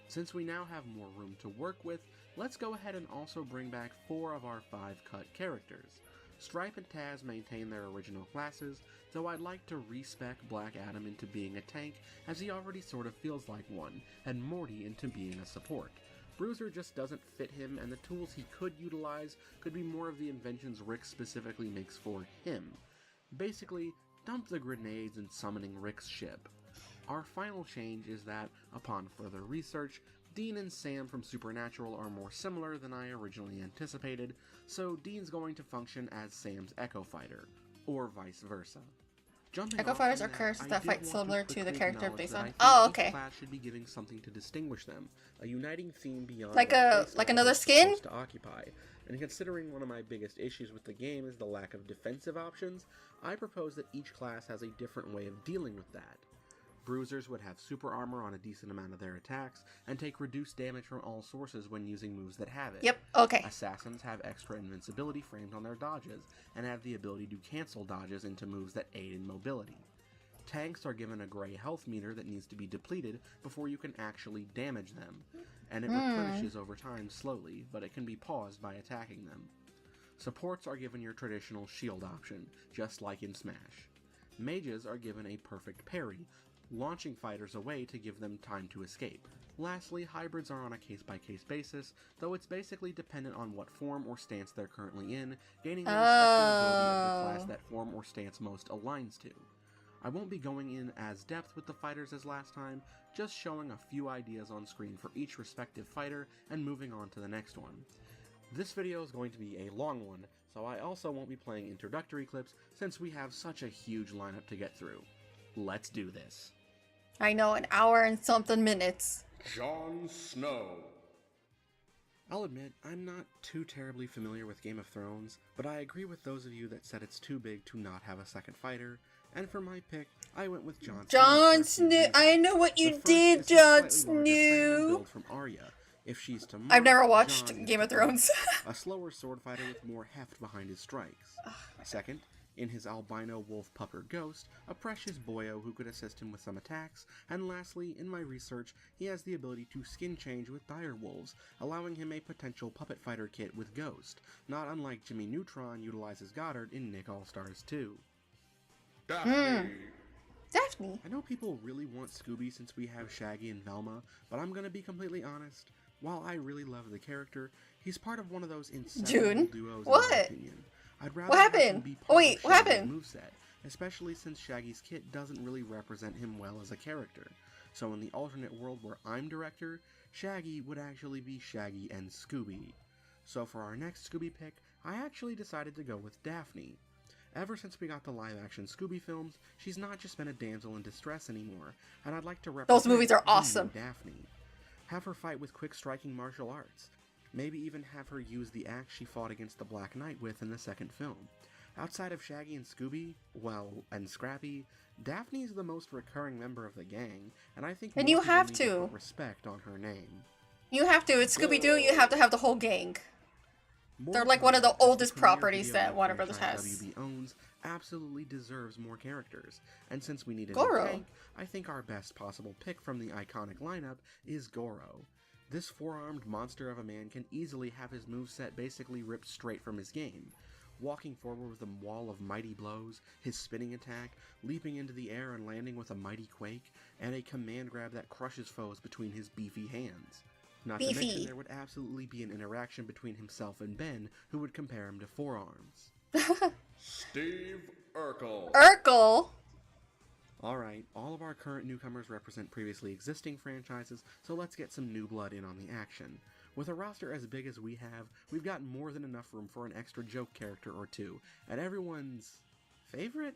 Since we now have more room to work with, let's go ahead and also bring back 4 of our 5 cut characters. Stripe and Taz maintain their original classes, though I'd like to respec Black Adam into being a tank, as he already sort of feels like one, and Morty into being a support. Bruiser just doesn't fit him, and the tools he could utilize could be more of the inventions Rick specifically makes for him. Basically, dump the grenades and summoning Rick's ship. Our final change is that, upon further research, Dean and Sam from Supernatural are more similar than I originally anticipated, so Dean's going to function as Sam's Echo Fighter, or vice versa. Jumping Echo off Fighters from are characters I that did fight want similar to the quickly character acknowledge based that I on. think Oh, each okay. class should be giving something to distinguish them, a uniting theme beyond Like what a- playstyle like another is skin? supposed to occupy. And considering one of my biggest issues with the game is the lack of defensive options, I propose that each class has a different way of dealing with that. Bruisers would have super armor on a decent amount of their attacks, and take reduced damage from all sources when using moves that have it. Yep, okay. Assassins have extra invincibility framed on their dodges, and have the ability to cancel dodges into moves that aid in mobility. Tanks are given a gray health meter that needs to be depleted before you can actually damage them, and it replenishes over time slowly, but it can be paused by attacking them. Supports are given your traditional shield option, just like in Smash. Mages are given a perfect parry, launching fighters away to give them time to escape. Lastly, hybrids are on a case-by-case basis, though it's basically dependent on what form or stance they're currently in, gaining the respective ability of the class that form or stance most aligns to. I won't be going in as depth with the fighters as last time, just showing a few ideas on screen for each respective fighter and moving on to the next one. This video is going to be a long one, so so I also won't be playing introductory clips since we have such a huge lineup to get through. Let's do this. I know, an hour and something minutes. Jon Snow. I'll admit, I'm not too terribly familiar with Game of Thrones, but I agree with those of you that said it's too big to not have a second fighter, and for my pick, I went with Jon Snow. Jon Snow, I know what you did, Jon Snow. From Arya, if she's to I've never Mark, watched Jon Game is of to Thrones. a slower sword fighter with more heft behind his strikes. Second, in his albino wolf pupper Ghost, a precious boyo who could assist him with some attacks, and lastly, in my research, he has the ability to skin change with dire wolves, allowing him a potential puppet fighter kit with Ghost, not unlike Jimmy Neutron utilizes Goddard in Nick All-Stars 2. Daphne. Daphne. I know people really want Scooby since we have Shaggy and Velma, but I'm gonna be completely honest. While I really love the character, he's part of one of those inseparable duos in my opinion. I'd rather What have him happened? be part Oh wait, of what Shaggy's happened? moveset, especially since Shaggy's kit doesn't really represent him well as a character. So in the alternate world where I'm director, Shaggy would actually be Shaggy and Scooby. So for our next Scooby pick, I actually decided to go with Daphne. Ever since we got the live-action Scooby films, she's not just been a damsel in distress anymore, and I'd like to represent Those movies are the new awesome. Daphne. Have her fight with quick striking martial arts. Maybe even have her use the axe she fought against the Black Knight with in the second film. Outside of Shaggy and Scooby, and Scrappy, Daphne is the most recurring member of the gang, and I think And more you people have need to. put respect on her name. You have to. It's Scooby-Doo, you have to have the whole gang. They're like one of the oldest properties that Warner Brothers has. WB owns absolutely deserves more characters, and since we need a Goro. new tank, I think our best possible pick from the iconic lineup is Goro. This four-armed monster of a man can easily have his moveset basically ripped straight from his game. Walking forward with a wall of mighty blows, his spinning attack, leaping into the air and landing with a mighty quake, and a command grab that crushes foes between his beefy hands. Not to mention there would absolutely be an interaction between himself and Ben, who would compare him to forearms. Steve Urkel. Urkel? Alright, all of our current newcomers represent previously existing franchises, so let's get some new blood in on the action. With a roster as big as we have, we've got more than enough room for an extra joke character or two, and everyone's favorite?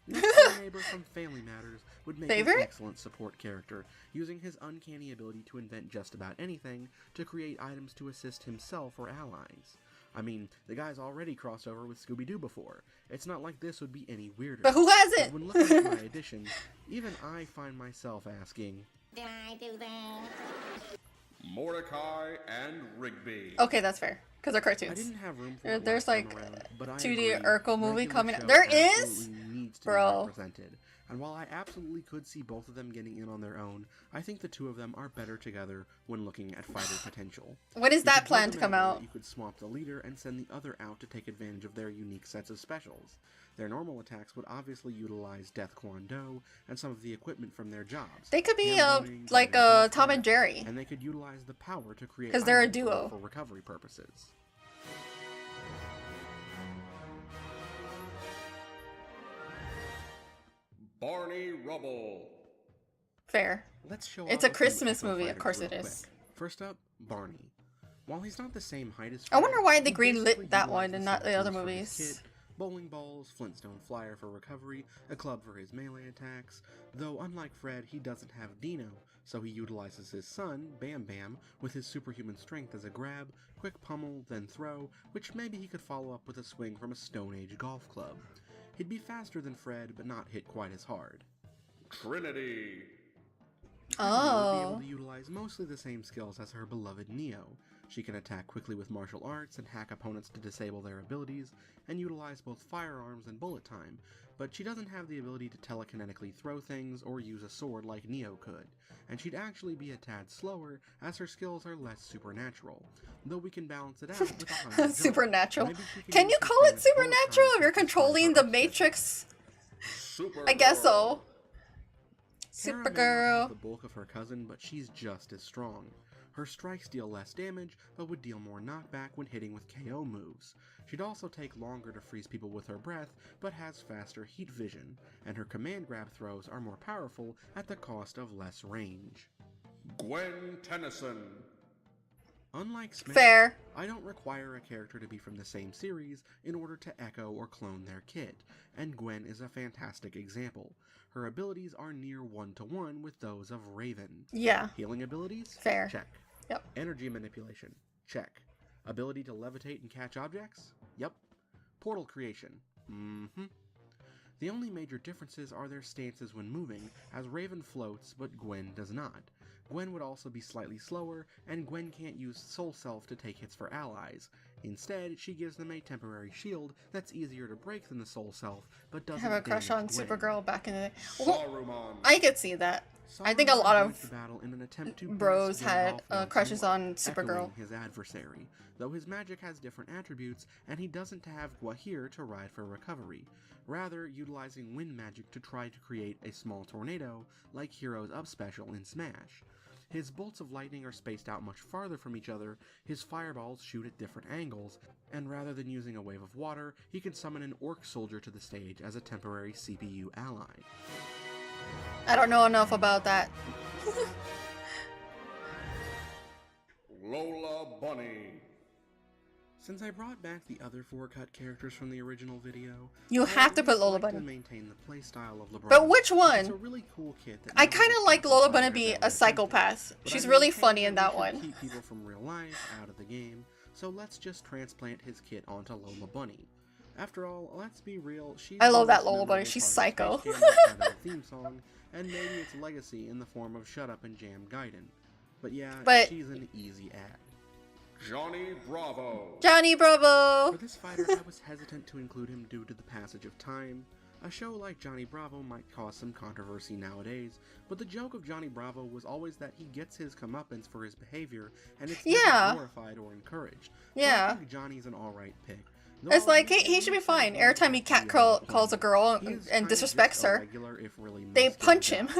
Next neighbor from Family Matters would make an excellent support character, using his uncanny ability to invent just about anything to create items to assist himself or allies. I mean, the guy's already crossed over with Scooby-Doo before. It's not like this would be any weirder. But who hasn't? When looking at my additions, even I find myself asking, Did I do that? Mordecai and Rigby. Okay, that's fair. Because they're cartoons. I didn't have room for There's like but I 2D agree, Urkel movie regular coming show out. There is? absolutely needs to be Bro. represented. And while I absolutely could see both of them getting in on their own, I think the two of them are better together when looking at fighter potential. When is You that could planned build to them come that way out? that You could swap the leader and send the other out to take advantage of their unique sets of specials. Their normal attacks would obviously utilize Death Kwon Do and some of the equipment from their jobs. They could be Hand-loading, like guided Tom gunfire, and Jerry. and they could utilize the power to create 'Cause they're a items duo. for recovery purposes. Barney Rubble. Fair. Let's show It's off a some Christmas Echo movie, of fighters course real it is. quick. First up, Barney. While he's not the same height as I wonder Fred, why they he basically greenlit that one utilizes and not the some other tools for his movies. kit, bowling balls, Flintstone Flyer for recovery, a club for his melee attacks, though unlike Fred, he doesn't have Dino, so he utilizes his son, Bam Bam, with his superhuman strength as a grab, quick pummel, then throw, which maybe he could follow up with a swing from a Stone Age golf club. He'd be faster than Fred, but not hit quite as hard. Trinity. Would be Oh. able to utilize mostly the same skills as her beloved Neo. She can attack quickly with martial arts and hack opponents to disable their abilities, and utilize both firearms and bullet time, but she doesn't have the ability to telekinetically throw things or use a sword like Neo could, and she'd actually be a tad slower as her skills are less supernatural, though we can balance it out with a higher jump. Supernatural. Maybe she Can use you her call it famous bullet supernatural time if you're to destroy controlling her the upset. Matrix? I guess so. Kara may not have Supergirl. the bulk of her cousin, but she's just as strong. Her strikes deal less damage, but would deal more knockback when hitting with KO moves. She'd also take longer to freeze people with her breath, but has faster heat vision, and her command grab throws are more powerful at the cost of less range. Gwen Tennyson. Unlike Smash, Fair. I don't require a character to be from the same series in order to echo or clone their kit, and Gwen is a fantastic example. Her abilities are near one-to-one with those of Raven. Yeah. Healing abilities? Fair. Check. Yep. Energy manipulation? Check. Ability to levitate and catch objects? Yep. Portal creation? Mm-hmm. The only major differences are their stances when moving, as Raven floats, but Gwen does not. Gwen would also be slightly slower, and Gwen can't use Soul Self to take hits for allies. Instead, she gives them a temporary shield that's easier to break than the Soul Self, but doesn't have a crush on damage Gwen. Supergirl back in the day. Saruman. I could see that. I think a lot of the battle in an attempt to bros best had Gandalf crushes once on more, Supergirl. echoing his adversary, though his magic has different attributes, and he doesn't have Gwahir to ride for recovery, rather utilizing wind magic to try to create a small tornado, like Hero's Up special in Smash. His bolts of lightning are spaced out much farther from each other, his fireballs shoot at different angles, and rather than using a wave of water, he can summon an orc soldier to the stage as a temporary CPU ally. I don't know enough about that. Lola Bunny. Since I brought back the other 4-cut characters from the original video, You have to put Lola Bunny. Bunny. Maintain the playstyle of LeBron. But which one? It's a really cool kid that I kind of like Lola Bunny be a psychopath. She's really funny in that one. Keep people from real life out of the game, so let's just transplant his kit onto Lola Bunny. After all, let's be real, she's I love the that most Lola memorable Bunny. She's part psycho. of Space Jam outside of the theme song, and maybe its legacy in the form of Shut Up and Jam Gaiden. But yeah, she's an easy add. Johnny Bravo. Johnny Bravo. For this fighter, I was hesitant to include him due to the passage of time. A show like Johnny Bravo might cause some controversy nowadays, but the joke of Johnny Bravo was always that he gets his comeuppance for his behavior, and it's never glorified or encouraged. Yeah. So I think Johnny's an alright pick. It's like, he should be fine. Every time he calls a girl and disrespects her, they punch him.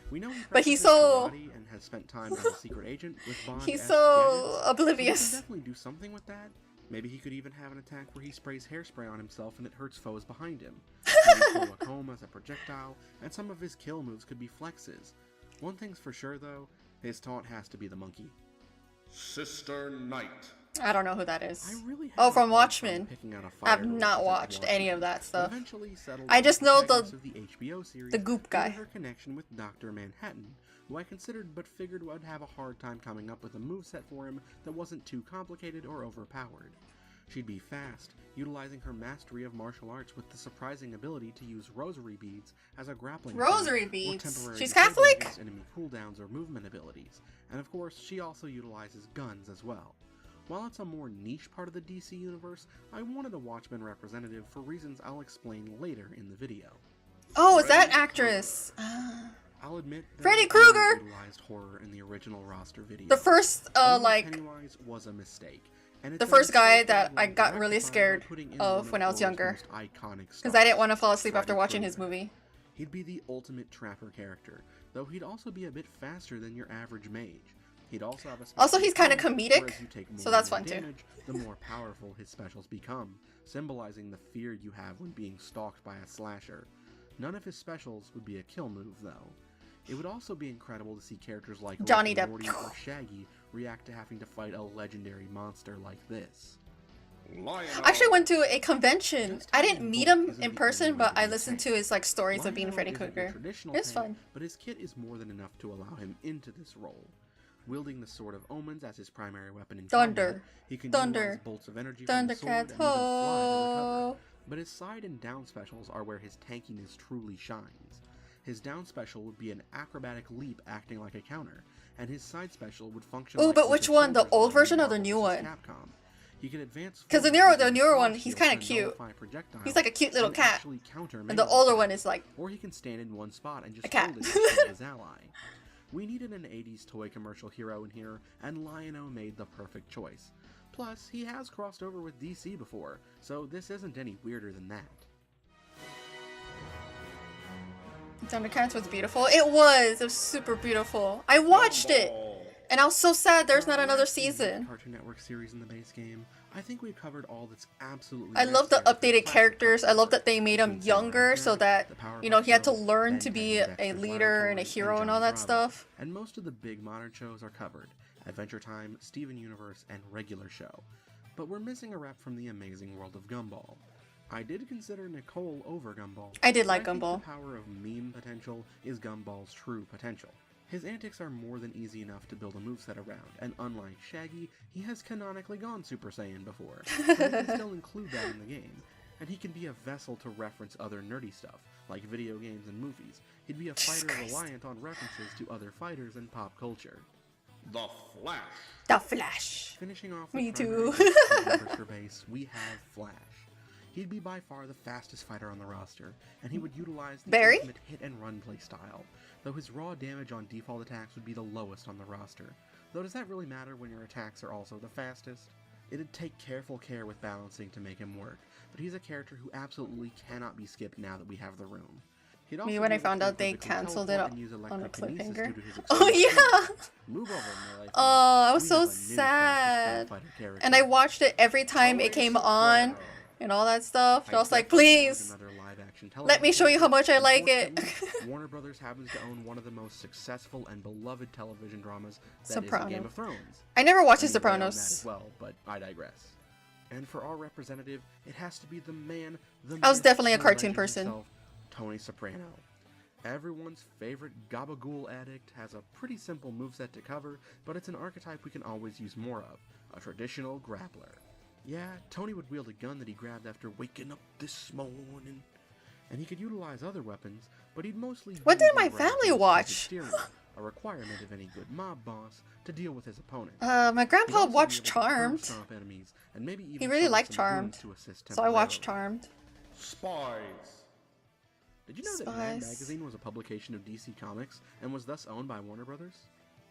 We know he but he's practices so... karate and has spent time as a secret agent with Bond. He's so oblivious. So he can definitely do something with that. Maybe he could even have an attack where he sprays hairspray on himself and it hurts foes behind him. Maybe throw a comb as a projectile, and some of his kill moves could be flexes. One thing's for sure though, his taunt has to be the monkey. Sister Knight. I don't know who that is. Really from Watchmen. I've not watched any of that stuff. I just know the goop guy. Her connection with Dr. Manhattan, who I considered but figured would have a hard time coming up with a moveset for him that wasn't too complicated or overpowered. She'd be fast, utilizing her mastery of martial arts with the surprising ability to use rosary beads as a grappling rosary tool, beads. She's Catholic. Enemy cooldowns or movement abilities, and of course, she also utilizes guns as well. While it's a more niche part of the DC universe, I wanted a Watchmen representative for reasons I'll explain later in the video. Oh, is that actress? I'll admit Freddy Krueger utilized horror in the original roster video. The first, Pennywise was a mistake. And the first guy that I got really scared of when I was younger. Because I didn't want to fall asleep after watching his movie. He'd be the ultimate trapper character, though he'd also be a bit faster than your average mage. He'd also have he's kind of comedic, so that's fun too. The more powerful his specials become, symbolizing the fear you have when being stalked by a slasher. None of his specials would be a kill move, though. It would also be incredible to see characters like Johnny Rick Depp and Morty or Shaggy react to having to fight a legendary monster like this. I actually went to a convention. I didn't meet him in person, but I listened to his stories of being Freddy Krueger. It's fun. But his kit is more than enough to allow him into this role. Wielding the Sword of Omens as his primary weapon in combat, he can utilize bolts of energy from the sword and even fly to recover. But his side and down specials are where his tankiness truly shines. His down special would be an acrobatic leap acting like a counter, and his side special would function like but which one? The old version or the new one? He can advance because the newer one, he's kind of cute. He's like a cute little cat. And the older one is like or he can stand in one spot and just a cat. hold it as his ally. We needed an 80s toy commercial hero in here, and Lion-O made the perfect choice. Plus, he has crossed over with DC before, so this isn't any weirder than that. Thundercats was beautiful. It was super beautiful. I watched it, and I was so sad there's not another season. Cartoon Network series in the base game. I think we've covered all that's absolutely. I love the updated characters. I love that they made him younger so that, he had to learn to be a leader and a hero and all that stuff. And most of the big modern shows are covered. Adventure Time, Steven Universe, and Regular Show. But we're missing a rep from the amazing world of Gumball. I did consider Nicole over Gumball. I did like but I think Gumball. The power of meme potential is Gumball's true potential. His antics are more than easy enough to build a moveset around, and unlike Shaggy, he has canonically gone Super Saiyan before, but he can still include that in the game. And he can be a vessel to reference other nerdy stuff, like video games and movies. He'd be a fighter reliant on references to other fighters and pop culture. The Flash! The Flash! Finishing off Me the too. member base, we have Flash. He'd be by far the fastest fighter on the roster, and he would utilize the Barry? ultimate hit-and-run playstyle, though his raw damage on default attacks would be the lowest on the roster. Though does that really matter when your attacks are also the fastest? It'd take careful care with balancing to make him work, but he's a character who absolutely cannot be skipped now that we have the room. He'd also Me when be I able found to out they physically canceled it teleport and use on a electrokinesis cliffhanger. due to his Oh extreme yeah! speed. Move over, Melee. Oh, I was We so have a new fastest sad. Street Fighter character. And I watched it every time it came on and all that stuff. And I was like, please, let me show you how much I like it. Warner Brothers happens to own one of the most successful and beloved television dramas that Sopranos. is Game of Thrones. I never watched The mean, they own that Sopranos. as well, but I digress. And for our representative, it has to be the man, the I was myth, definitely a the cartoon legend person. himself, Tony Soprano. Everyone's favorite gabagool addict has a pretty simple moveset to cover, but it's an archetype we can always use more of, a traditional grappler. Yeah, Tony would wield a gun that he grabbed after waking up this morning, and he could utilize other weapons, but he'd mostly What use did my his family rifle as his watch? exterior, a requirement of any good mob boss to deal with his opponent. My He'd grandpa also be watched able to curb Charmed. stomp enemies, and maybe even He really summon liked some goons Charmed. to assist So I watched temporarily. Charmed. Spies. Did you know that Mad Spies. Magazine was a publication of DC Comics and was thus owned by Warner Brothers?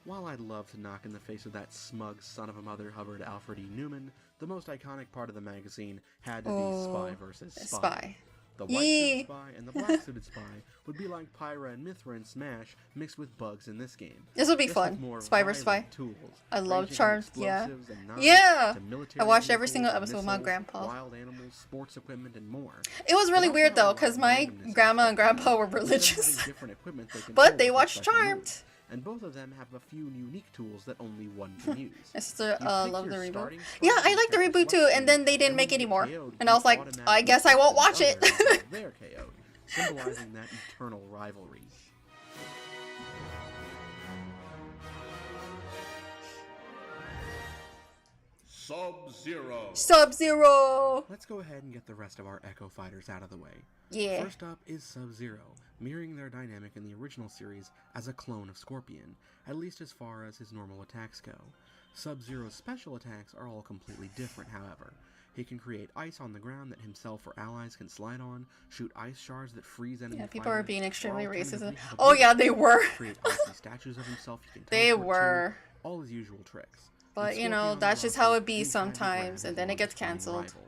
While I'd love to knock in the face of that smug son of a mother Hubbard Alfred E. Newman, the most iconic part of the magazine had to be Spy versus Spy. Spy. The Yee. white-suited spy and the black-suited spy would be like Pyra and Mithra in Smash mixed with bugs in this game. This would be Just with fun. more Spy vs. Spy. violent tools, I love ranging from Charmed. Yeah. explosives and knives Yeah. to I military watched every vehicles single and episode with my missiles, grandpa. wild animals, sports equipment, and more. It was really It also weird had a though, lot because of my randomness grandma and in it. grandpa were With them religious. having different equipment they But control they for watched special Charmed. moves, and both of them have a few unique tools that only one can use. My sister You pick loved the your reboot. starting Yeah, spot I and like the check reboot too, and then they didn't make it anymore. And I was like, I guess I won't watch it. They're KO'd, symbolizing that eternal rivalry. Sub-Zero. Sub-Zero! Let's go ahead and get the rest of our Echo Fighters out of the way. Yeah. First up is Sub-Zero, mirroring their dynamic in the original series as a clone of Scorpion, at least as far as his normal attacks go. Sub-Zero's special attacks are all completely different, however. He can create ice on the ground that himself or allies can slide on, shoot ice shards that freeze enemy Yeah, people are fighters, being or extremely alternatively racist. have Oh yeah, abilities they were. to create icy statues of himself he can They teleport to, were. all his usual tricks. But With you know, Scorpion on that's the just how roster, it be we've had to sometimes, grab and then it his gets longest-running cancelled. rival.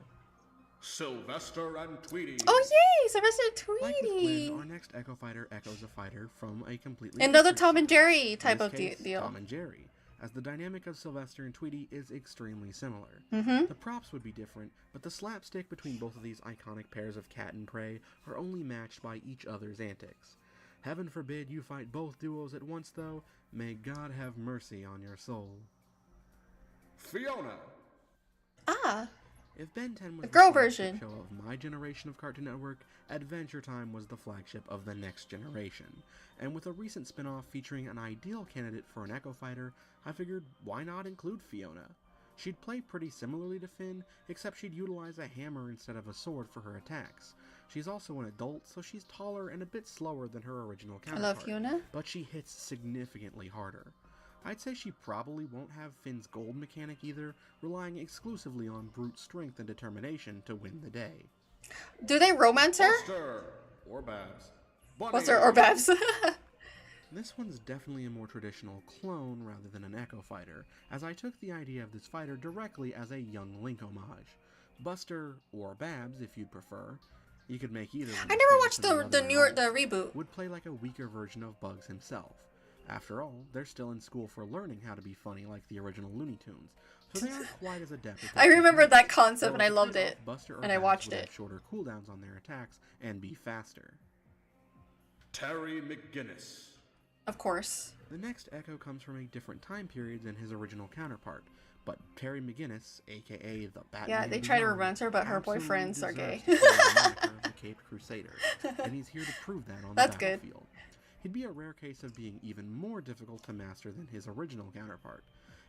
Sylvester and Tweety. Oh yay, Sylvester Like with Tweety! Quinn, our next Echo Fighter echoes a fighter from a completely Another different Tom and series. Jerry In type this of case, deal. Tom and Jerry, as the dynamic of Sylvester and Tweety is extremely similar. Mhm. The props would be different, but the slapstick between both of these iconic pairs of cat and prey are only matched by each other's antics. Heaven forbid you fight both duos at once, though. May God have mercy on your soul. Fiona. Ah. If Ben 10 was The girl flagship version. show of my generation of Cartoon Network, Adventure Time was the flagship of the next generation. And with a recent spin-off featuring an ideal candidate for an Echo Fighter, I figured why not include Fiona? She'd play pretty similarly to Finn, except she'd utilize a hammer instead of a sword for her attacks. She's also an adult, so she's taller and a bit slower than her original I counterpart. love Fiona. But she hits significantly harder. I'd say she probably won't have Finn's gold mechanic either, relying exclusively on brute strength and determination to win the day. Do they romance her? Buster or Babs. Buster or Babs? This one's definitely a more traditional clone rather than an Echo Fighter, as I took the idea of this fighter directly as a young Link homage. Buster, or Babs if you'd prefer, you could make either one I never famous watched as another the and newer all, the reboot. would play like a weaker version of Bugs himself. After all, they're still in school for learning how to be funny like the original Looney Tunes, so they aren't quite as adept at I remember techniques. that concept and I Though, loved trade-off, it. Buster or And I Babs watched would have it. shorter cooldowns on their attacks and be faster. Terry McGinnis. Of course. The next echo comes from a different time period than his original counterpart, but Terry McGinnis, aka the Batman. Yeah, they try to Beyond, romance her, but her absolutely boyfriends are deserves gay. to carry the moniker of the Caped Crusader, and he's here to prove that on That's the good. battlefield. He'd be a rare case of being even more difficult to master than his original counterpart.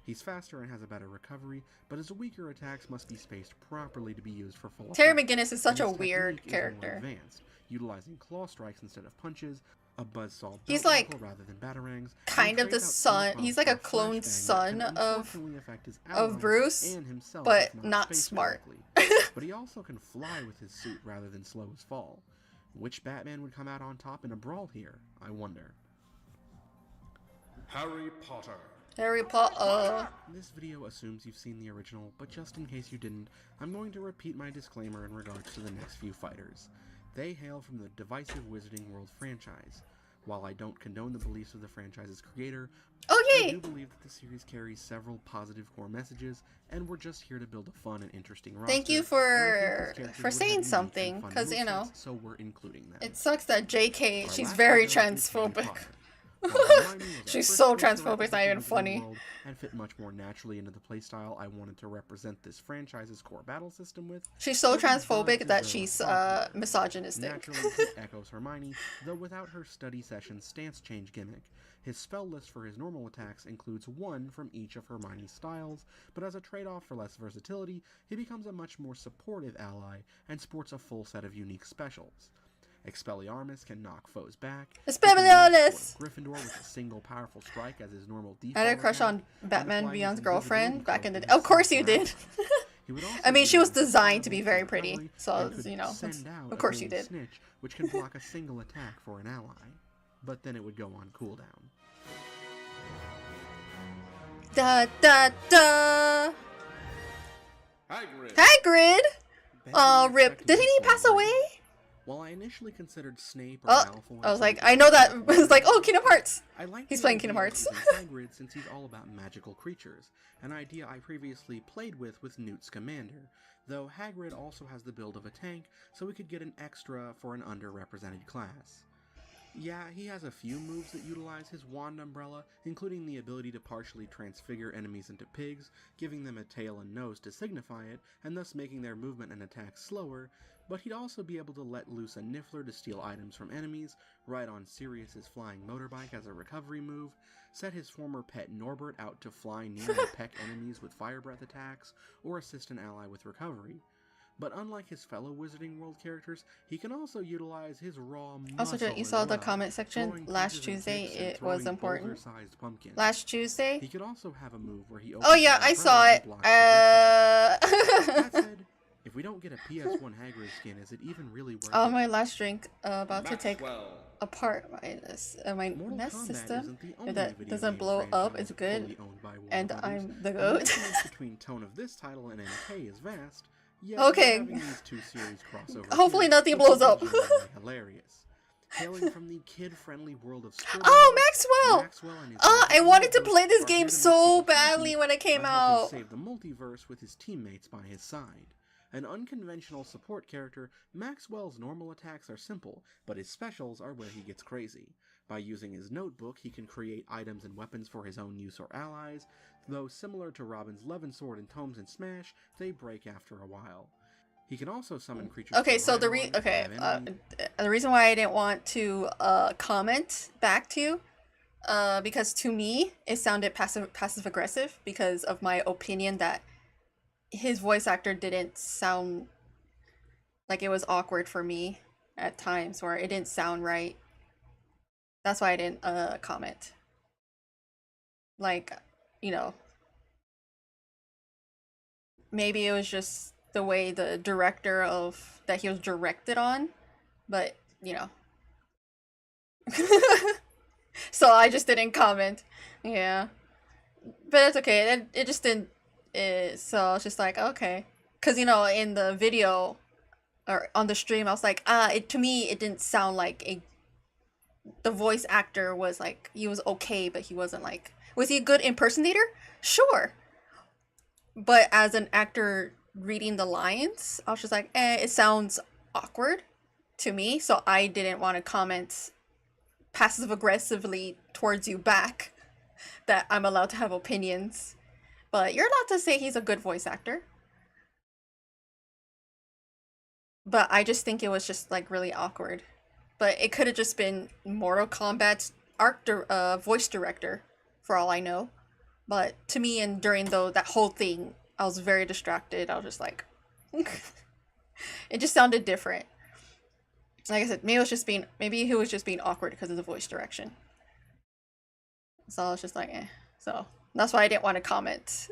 He's faster and has a better recovery, but his weaker attacks must be spaced properly to be used for full Terry effect. McGinnis is such And a his weird technique is more character. advanced, utilizing claw strikes instead of punches, a buzzsaw He's belt like knuckle rather than batarangs, kind and of the trades out son. two He's like a prompts for cloned flashbang that son can of unfortunately affect his allies Bruce, and himself but if not spaced smart. correctly. But he also can fly with his suit rather than slow his fall. Which Batman would come out on top in a brawl here, I wonder. Harry Potter. Harry Potter. This video assumes you've seen the original, but just in case you didn't, I'm going to repeat my disclaimer in regards to the next few fighters. They hail from the divisive Wizarding World franchise. While I don't condone the beliefs of the franchise's creator, I do believe that the series carries several positive core messages, and we're just here to build a fun and interesting roster. Thank you and I think for these characters would have saying unique and something, fun because you know, movesets, so we're including them. it sucks that JK, Our she's last very hero is Harry transphobic. Potter. While Hermione was our She's first so choice to transphobic, it's not represent even the Wizarding funny. World and fit much more naturally into the playstyle I wanted to represent this franchise's core battle system with. She's so Harry does transphobic that deserve she's a proper role. misogynistic. Naturally, he echoes Hermione, though without her study session stance change gimmick. His spell list for his normal attacks includes one from each of Hermione's styles, but as a trade-off for less versatility, he becomes a much more supportive ally and sports a full set of unique specials. Expelliarmus can knock foes back. Expelliarmus! Gryffindor with a single powerful strike as his normal default. I had a crush attack, on and Batman apply Beyond's his girlfriend invisibility back in the cloak day. Of his course you self-grab. did. He would also I mean, she was use designed to be his very recovery pretty, and so could you know, send out of a course you holy did. Snitch, which can block a single attack for an ally, but then it would go on cooldown. Da da da. Hagrid. Hagrid. Oh, Batman rip! expected Didn't he this pass one. away? While I initially considered Snape or Oh, Malfoy, I was like, something I know that. like I was like, oh, Kingdom Hearts. I like He's the playing idea Kingdom of Hearts. using Hagrid since he's all about magical creatures, an idea I previously played with Newt Scamander, though Hagrid also has the build of a tank, so we could get an extra for an underrepresented class. Yeah, he has a few moves that utilize his wand umbrella, including the ability to partially transfigure enemies into pigs, giving them a tail and nose to signify it, and thus making their movement and attacks slower, but he'd also be able to let loose a Niffler to steal items from enemies, ride on Sirius's flying motorbike as a recovery move, set his former pet Norbert out to fly near and peck enemies with fire breath attacks, or assist an ally with recovery. But unlike his fellow Wizarding World characters, he can also utilize his raw Also, muscle you as saw the well, comment section throwing last punches and Tuesday. kicks and It was throwing important. boulder-sized pumpkins. Last Tuesday. He could also have a move where he Oh opens yeah, an I saw umbrella it. and blocks the That said, if we don't get a PS1 Hagrid skin, is it even really worth Oh, it? my last drink. About to take Maxwell. apart my Mortal Nest Kombat system. isn't the If only that video doesn't game blow up, franchise it's good. fully owned by Warner And Brothers, I'm the and goat. the difference between tone of this title and MK is vast. Yet Okay. having these two series crossover Hopefully here nothing would blows be up. genuinely hilarious. Hailing from the kid-friendly world of Scribblenauts, Oh, Maxwell! Maxwell and his I mate wanted to Ghost play this are game here to so make people badly happy when it came by helping out. save the multiverse with his teammates by his side. An unconventional support character, Maxwell's normal attacks are simple, but his specials are where he gets crazy. By using his notebook, he can create items and weapons for his own use or allies, though similar to Robin's Levin Sword in Tomes and Smash, they break after a while. He can also summon creatures. Okay, to so the ride on if they have enemies. the reason why I didn't want to comment back to you, because to me it sounded passive aggressive because of my opinion that his voice actor didn't sound like, it was awkward for me at times where it didn't sound right. That's why I didn't comment. Like, you know, maybe it was just the way the director of that he was directed on, but you know. So I just didn't comment. Yeah, but it's okay. It just didn't. So I was just like, okay, because you know, in the video or on the stream, I was like, to me it didn't sound like the voice actor was like, he was okay, but he wasn't like, was he a good impersonator? Sure, but as an actor reading the lines, I was just like, it sounds awkward to me, so I didn't want to comment passive aggressively towards you back that I'm allowed to have opinions. But you're allowed to say he's a good voice actor. But I just think it was just like really awkward. But it could have just been Mortal Kombat's voice director, for all I know. But to me, and during that whole thing, I was very distracted. I was just like, it just sounded different. Like I said, maybe he was just being awkward because of the voice direction. So I was just like, eh. So that's why I didn't want to comment.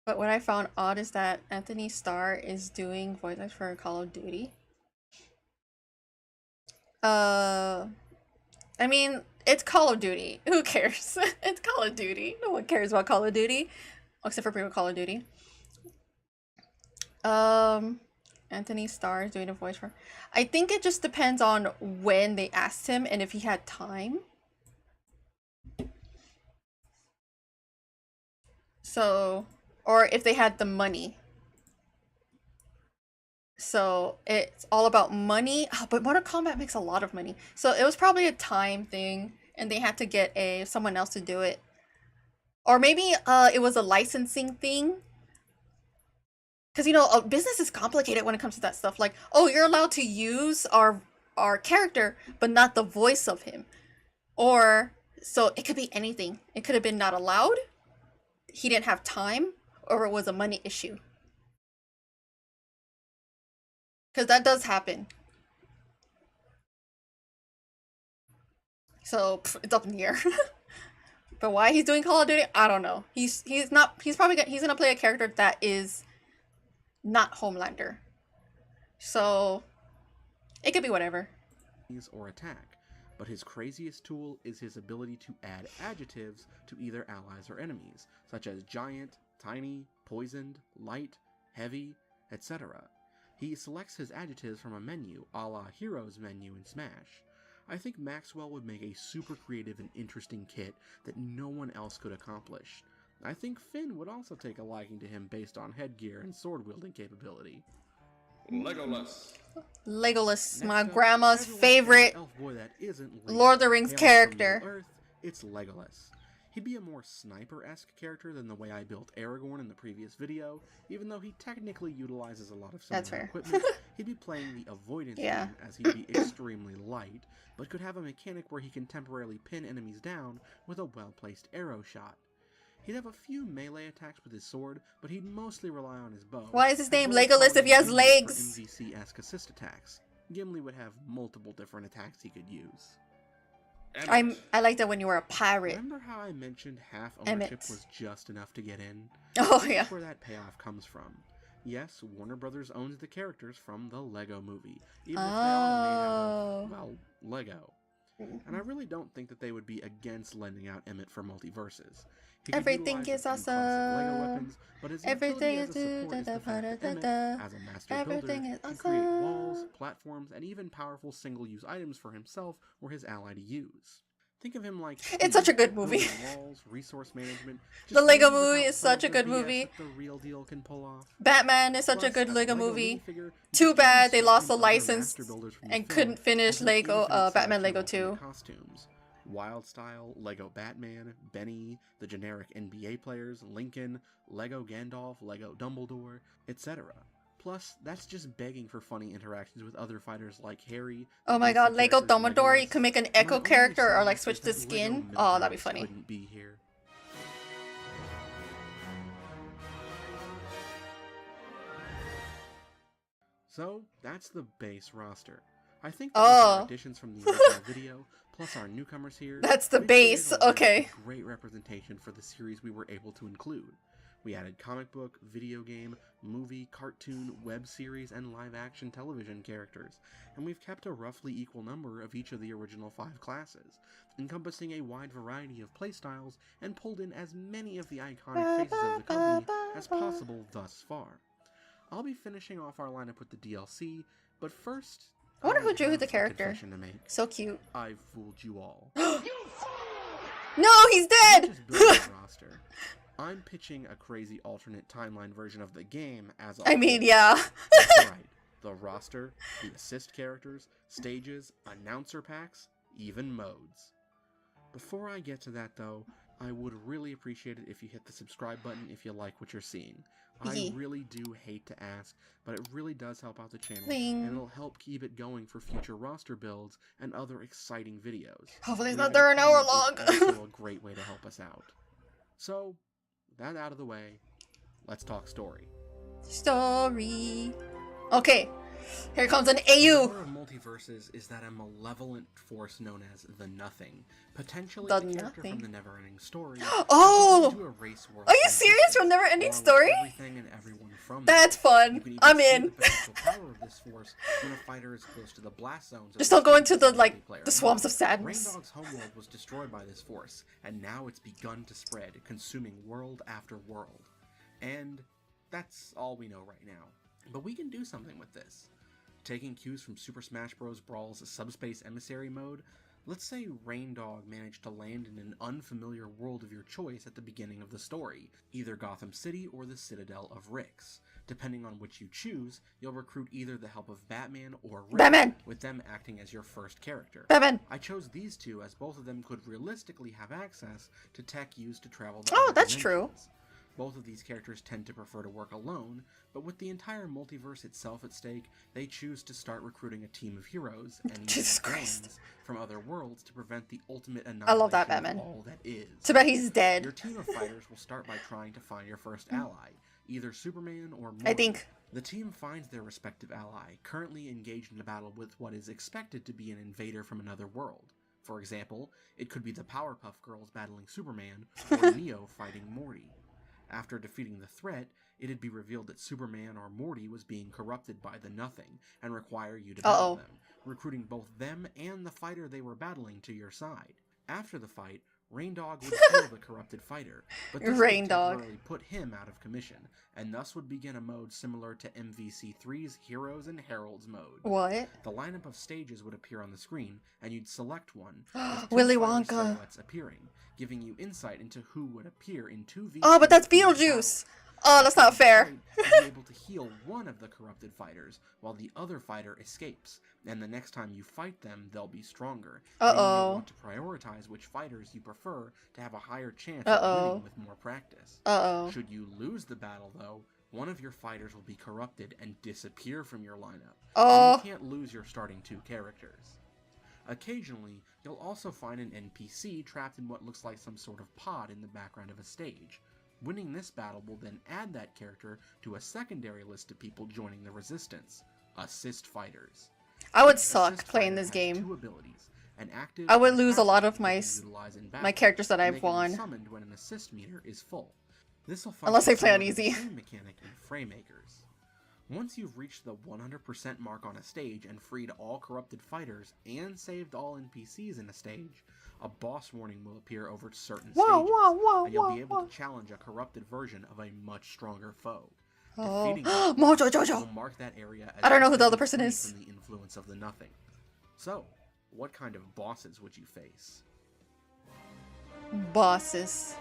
But what I found odd is that Anthony Starr is doing voice acting for Call of Duty. I mean, it's Call of Duty. Who cares? It's Call of Duty. No one cares about Call of Duty, except for people Call of Duty. Anthony Starr is doing a voice for. I think it just depends on when they asked him and if he had time. So, or if they had the money. So it's all about money. Oh, but Mortal Kombat makes a lot of money. So it was probably a time thing and they had to get someone else to do it. Or maybe it was a licensing thing. Because, you know, business is complicated when it comes to that stuff. Like, oh, you're allowed to use our character, but not the voice of him. Or, so it could be anything. It could have been not allowed, he didn't have time, or it was a money issue. Because that does happen. So, it's up in the air. But why he's doing Call of Duty, I don't know. He's gonna play a character that is not Homelander. So it could be whatever. Or attack, but his craziest tool is his ability to add adjectives to either allies or enemies, such as giant, tiny, poisoned, light, heavy, etc. He selects his adjectives from a menu, a la Heroes menu in Smash. I think Maxwell would make a super creative and interesting kit that no one else could accomplish. I think Finn would also take a liking to him based on headgear and sword-wielding capability. Legolas. Legolas, my grandma's favorite Lord of the Rings character. Earth, it's Legolas. He'd be a more sniper-esque character than the way I built Aragorn in the previous video. Even though he technically utilizes a lot of similar equipment, he'd be playing the avoidance game as he'd be extremely light, but could have a mechanic where he can temporarily pin enemies down with a well-placed arrow shot. He'd have a few melee attacks with his sword, but he'd mostly rely on his bow. Why is his name Legolas if he has legs? MVC-esque assist attacks. Gimli would have multiple different attacks he could use. I like that when you were a pirate. Remember how I mentioned half ownership was just enough to get in? Oh yeah. That's where that payoff comes from. Yes, Warner Brothers owns the characters from the Lego movie, even if they are made out of, well, Lego. And I really don't think that they would be against lending out Emmett for multiverses. Everything is awesome. Weapons, but his everything is as a master everything builder, is awesome. Can create walls, platforms, and even powerful single-use items for himself or his ally to use. Think of him like it's such a good movie. Walls, resource management. The Lego movie is such a good movie. The real deal can pull off. Batman is such a good Lego movie. Too bad they lost the license and couldn't finish Batman Lego 2. Costumes. Wildstyle, Lego Batman, Benny, the generic NBA players, Lincoln, Lego Gandalf, Lego Dumbledore, etc. Plus, that's just begging for funny interactions with other fighters like Harry. Oh my god, Lego Dumbledore, you can make an Echo character or like switch the skin. Oh, that'd be funny. Couldn't be here. So, that's the base roster. I think the additions from the original video, plus our newcomers here. That's the base, okay. Great representation for the series we were able to include. We added comic book, video game, movie, cartoon, web series, and live-action television characters, and we've kept a roughly equal number of each of the original 5 classes, encompassing a wide variety of playstyles and pulled in as many of the iconic faces of the company as possible thus far. I'll be finishing off our lineup with the DLC, but first, I wonder who drew the character. To make. So cute. I've fooled you all. No, he's dead! Roster. I'm pitching a crazy alternate timeline version of the game as I mean, yeah. That's right. The roster, the assist characters, stages, announcer packs, even modes. Before I get to that though, I would really appreciate it if you hit the subscribe button if you like what you're seeing. I really do hate to ask, but it really does help out the channel, and it'll help keep it going for future roster builds and other exciting videos. Hopefully it's not there an hour long. Also a great way to help us out. So, with that out of the way, let's talk story. Story. Okay, here comes an The AU. power of multiverses is that a malevolent force known as the Nothing, potentially The the character Nothing. from the Neverending Story, Oh! into a race world Are you serious? From Never Ending along with Story? everything and everyone from That's there. fun. You can even I'm see in. the potential power of this force when a fighter is close to the blast zones. of Just the don't go into previous the, like, multiplayer the swamps of mode. sadness. Raindog's homeworld was destroyed by this force, and now it's begun to spread, consuming world after world. And that's all we know right now. But we can do something with this. Taking cues from Super Smash Bros. Brawl's Subspace Emissary mode, let's say Raindog managed to land in an unfamiliar world of your choice at the beginning of the story, either Gotham City or the Citadel of Rix. Depending on which you choose, you'll recruit either the help of Batman or Rick, Batman! with them acting as your first character. Batman! I chose these two as both of them could realistically have access to tech used to travel to Oh, other that's true. dimensions. Both of these characters tend to prefer to work alone, but with the entire multiverse itself at stake, they choose to start recruiting a team of heroes and even Jesus Christ. villains from other worlds to prevent the ultimate I annihilation love that of Batman. all that is. Too bad he's dead. Your team of fighters will start by trying to find your first ally, either Superman or Morty. I think. The team finds their respective ally, currently engaged in a battle with what is expected to be an invader from another world. For example, it could be the Powerpuff Girls battling Superman, or Neo fighting Morty. After defeating the threat, it'd be revealed that Superman or Morty was being corrupted by the Nothing, and require you to battle them, recruiting both them and the fighter they were battling to your side. After the fight, Raindog would kill the corrupted fighter, but this would Raindog. temporarily put him out of commission, and thus would begin a mode similar to MVC3's Heroes and Heralds mode. What? The lineup of stages would appear on the screen, and you'd select one, with two Willy fighter Wonka. silhouettes appearing, giving you insight into who would appear in 2v. Oh, but that's Beetlejuice. Oh, that's not fair. Be able to heal one of the corrupted fighters while the other fighter escapes, and the next time you fight them, they'll be stronger. meaning you'll want to prioritize which fighters you prefer to have a higher chance of winning with more practice. Should you lose the battle, though, one of your fighters will be corrupted and disappear from your lineup. And you can't lose your starting two characters. Occasionally, you'll also find an NPC trapped in what looks like some sort of pod in the background of a stage. Winning this battle will then add that character to a secondary list of people joining the resistance, Assist Fighters. I would suck playing this game. Two abilities, an active I would and lose a lot passive of my that you can utilize in battle, my characters that and I've they can be won. summoned when an assist meter is full. This will Unless I play on similar to the easy. same mechanic in Fraymakers. Once you've reached the 100% mark on a stage and freed all corrupted fighters and saved all NPCs in a stage, a boss warning will appear over certain stages, and you'll be able to challenge a corrupted version of a much stronger foe. Defeating them Mojo Jojo. will mark that area as I don't know who the other completely person is. free from the influence of the Nothing. So, what kind of bosses would you face? Bosses.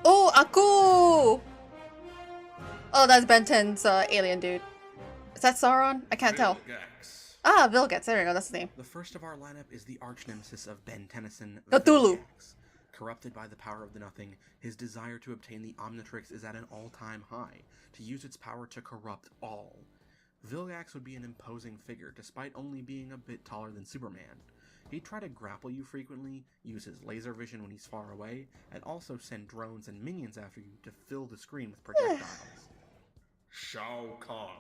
Oh, Aku! Oh, that's Ben 10's alien dude. Is that Sauron? I can't tell. Vilgax. Ah, Vilgax. There we go. That's the name. The first of our lineup is the arch nemesis of Ben Tennyson, Cthulhu. Vilgax. Corrupted by the power of the Nothing, his desire to obtain the Omnitrix is at an all-time high, to use its power to corrupt all. Vilgax would be an imposing figure, despite only being a bit taller than Superman. He'd try to grapple you frequently, use his laser vision when he's far away, and also send drones and minions after you to fill the screen with projectiles. Shao Kahn.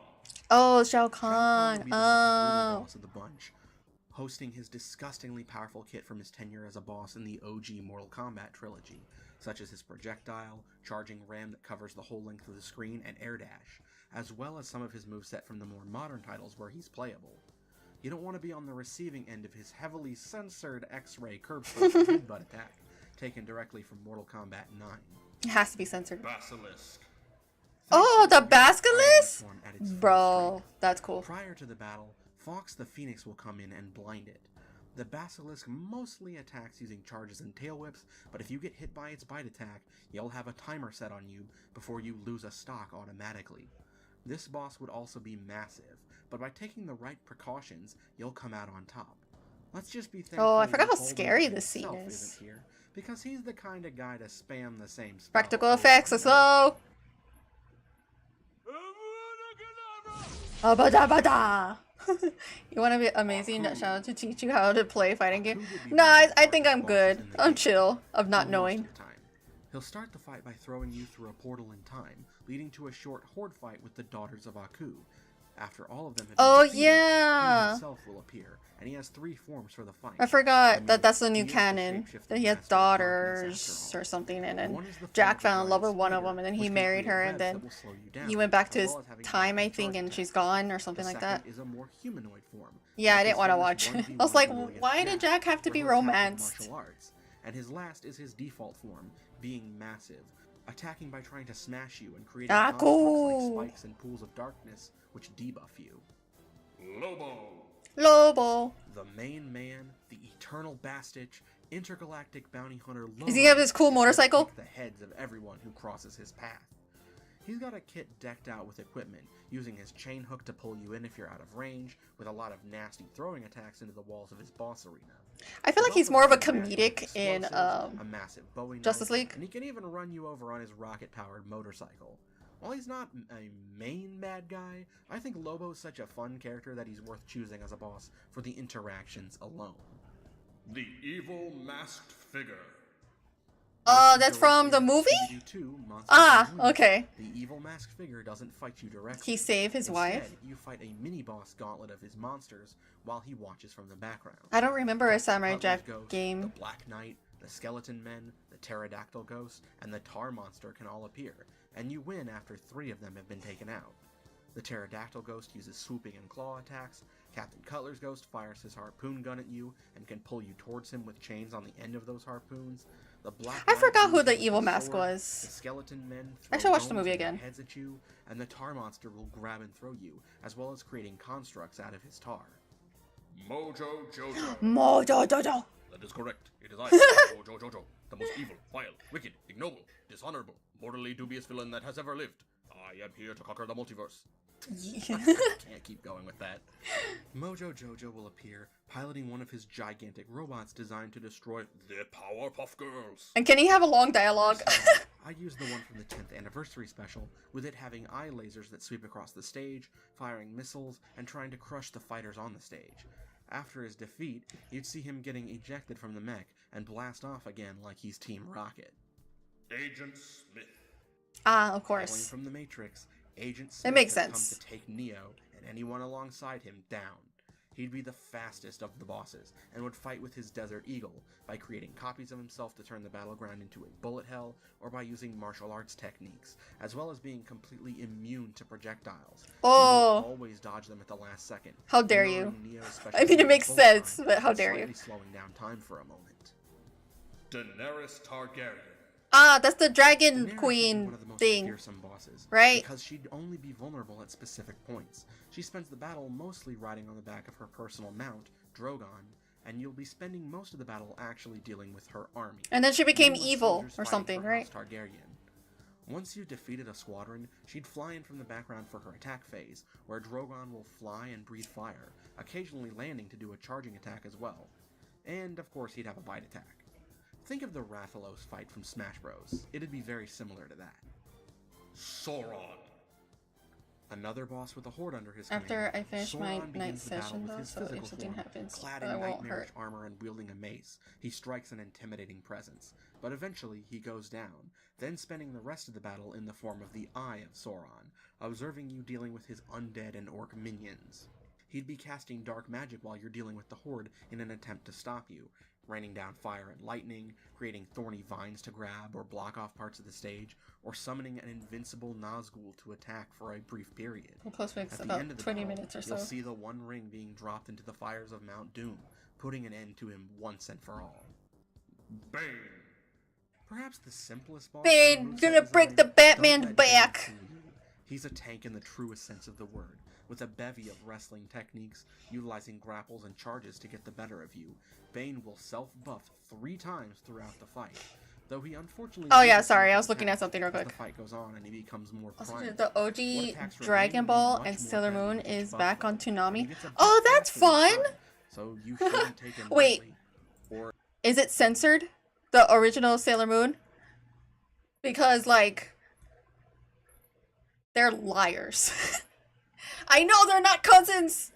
Oh, Shao Shao Kahn Kahn. would be the most brutal boss of the bunch, hosting his disgustingly powerful kit from his tenure as a boss in the OG Mortal Kombat trilogy, such as his projectile, charging ram that covers the whole length of the screen, and air dash, as well as some of his moveset from the more modern titles where he's playable. You don't want to be on the receiving end of his heavily censored X-ray curb stomp headbutt attack, taken directly from Mortal Kombat 9. It has to be censored. Basilisk. Oh, the Thankfully, Basilisk? form at its full Bro, strength. that's cool. Prior to the battle, Fox the Phoenix will come in and blind it. The Basilisk mostly attacks using charges and tail whips, but if you get hit by its bite attack, you'll have a timer set on you before you lose a stock automatically. This boss would also be massive, but by taking the right precautions, you'll come out on top. Let's just be thankful. Oh, I forgot how Voldemort scary this scene himself is. isn't here, because he's the kind of guy to spam the same spell Practical over effects, and let's over. go! Abadabada! You want to be amazing Shadow to teach you how to play fighting game? No, I think I'm good. I'm chill of not knowing. He'll start the fight by throwing you through a portal in time, leading to a short horde fight with the Daughters of Aku. After all of them have Oh, been defeated, yeah. he himself will appear, and he has 3 forms for the fight. I forgot that that's the new he is canon. shapeshifting That he has master of darkness daughters or something, and then One is the Jack form of fell in love with Giant one of Spider, them, and then he which can married create her, webs and that then will slow you down, he went back to as his well as having time, I rapid think, charge and attacks. she's gone or something The like that. second is a more humanoid form. Yeah, I like didn't his want to famous watch it. 1v1 I was like, duel against why did Jack have to where be he'll attack with romanced? martial arts. And his last is his default form, being massive, attacking by trying to smash you and creating Ah, constructs cool. like spikes and pools of darkness, which debuff you. Lobo! Lobo. The main man, the eternal Bastich, intergalactic bounty hunter Lobo. Does he have his cool is here to motorcycle? take the heads of everyone who crosses his path. He's got a kit decked out with equipment, using his chain hook to pull you in if you're out of range, with a lot of nasty throwing attacks into the walls of his boss arena. I feel like he's more of a comedic in A massive Bowie Justice knife, League. and he can even run you over on his rocket-powered motorcycle. While he's not a main bad guy, I think Lobo's such a fun character that he's worth choosing as a boss for the interactions alone. The evil masked figure. That's from the movie? Scooby-Doo 2, Monsters Ah, Unleashed. okay. The evil masked figure doesn't fight you directly. He saved his wife? Instead, you fight a mini-boss gauntlet of his monsters while he watches from the background. I don't remember a Samurai Cutler's Jack Ghost, game. The Black Knight, the Skeleton Men, the Pterodactyl Ghost, and the Tar Monster can all appear, and you win after 3 of them have been taken out. The Pterodactyl Ghost uses swooping and claw attacks, Captain Cutler's Ghost fires his harpoon gun at you and can pull you towards him with chains on the end of those harpoons. The Black I Knight forgot who uses the his evil sword, mask The was. Skeleton Men I throw should watch the bones movie and again. heads at you, and the Tar Monster will grab and throw you, as well as creating constructs out of his tar. Mojo Jojo. Mojo Jojo. That is correct. It is I, Mojo Jojo, the most evil, vile, wicked, ignoble, dishonorable, morally dubious villain that has ever lived. I am here to conquer the multiverse. Can't keep going with that. Mojo Jojo will appear, piloting one of his gigantic robots designed to destroy the Powerpuff Girls. And can he have a long dialogue? I used the one from the 10th anniversary special, with it having eye lasers that sweep across the stage, firing missiles, and trying to crush the fighters on the stage. After his defeat, you'd see him getting ejected from the mech and blast off again like he's Team Rocket. Agent Smith. Ah, of Calling course. from the Matrix, Agent Smith It makes has sense. come to take Neo and anyone alongside him down. He'd be the fastest of the bosses, and would fight with his Desert Eagle by creating copies of himself to turn the battleground into a bullet hell, or by using martial arts techniques, as well as being completely immune to projectiles. Oh. He will always dodge them at the last second. How dare you. ignoring Neo's special I mean, it makes bullet sense, time but how and dare you. slightly slowing down time for a moment. Daenerys Targaryen. Ah, that's the Dragon Daenerys would be Queen one of the most thing. fearsome bosses, Right? Because she'd only be vulnerable at specific points. She spends the battle mostly riding on the back of her personal mount, Drogon, and you'll be spending most of the battle actually dealing with her army. And then she became Nameless evil soldiers or fighting something, for right? House Targaryen. Once you defeated a squadron, she'd fly in from the background for her attack phase, where Drogon will fly and breathe fire, occasionally landing to do a charging attack as well. And, of course, he'd have a bite attack. Think of the Rathalos fight from Smash Bros. It'd be very similar to that. Sauron. Another boss with a horde under his After command, I finish my Sauron begins night the battle session, with though, his so physical if something form, happens, clad I in won't nightmarish hurt. armor and wielding a mace. He strikes an intimidating presence, but eventually he goes down, then spending the rest of the battle in the form of the Eye of Sauron, observing you dealing with his undead and orc minions. He'd be casting dark magic while you're dealing with the horde in an attempt to stop you, raining down fire and lightning, creating thorny vines to grab or block off parts of the stage, or summoning an invincible Nazgul to attack for a brief period. We'll post mix At the about end of the 20 battle, minutes or you'll so. see the One Ring being dropped into the fires of Mount Doom, putting an end to him once and for all. Bane. Perhaps the simplest boss. Bane, in the moveset gonna break design, the don't Batman's let Bane back. fool you. He's a tank in the truest sense of the word, with a bevy of wrestling techniques, utilizing grapples and charges to get the better of you. Bane will self-buff 3 times throughout the fight. though he unfortunately. Oh yeah, sorry, I was looking at something real as quick. the fight goes on and he becomes more primal. The What OG attacks Dragon remain Ball much and more Sailor deadly Moon with is each back buff on level, and Toonami. he gets a Oh, buff that's faster each fun! time, so you shouldn't take him Wait. lightly, or Is it censored? The original Sailor Moon? Because, like, they're liars. I know they're not cousins!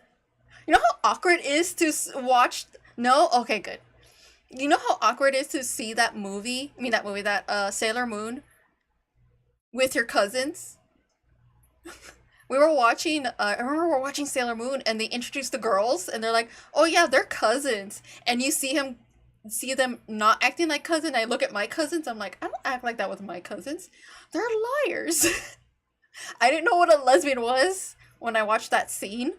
You know how awkward it is to watch... No? Okay, good. You know how awkward it is to see that movie? I mean, that Sailor Moon with your cousins? We were watching, I remember we were watching Sailor Moon and they introduced the girls and they're like, oh yeah, they're cousins. And you see them not acting like cousin. I look at my cousins, I'm like, I don't act like that with my cousins. They're liars. I didn't know what a lesbian was when I watched that scene,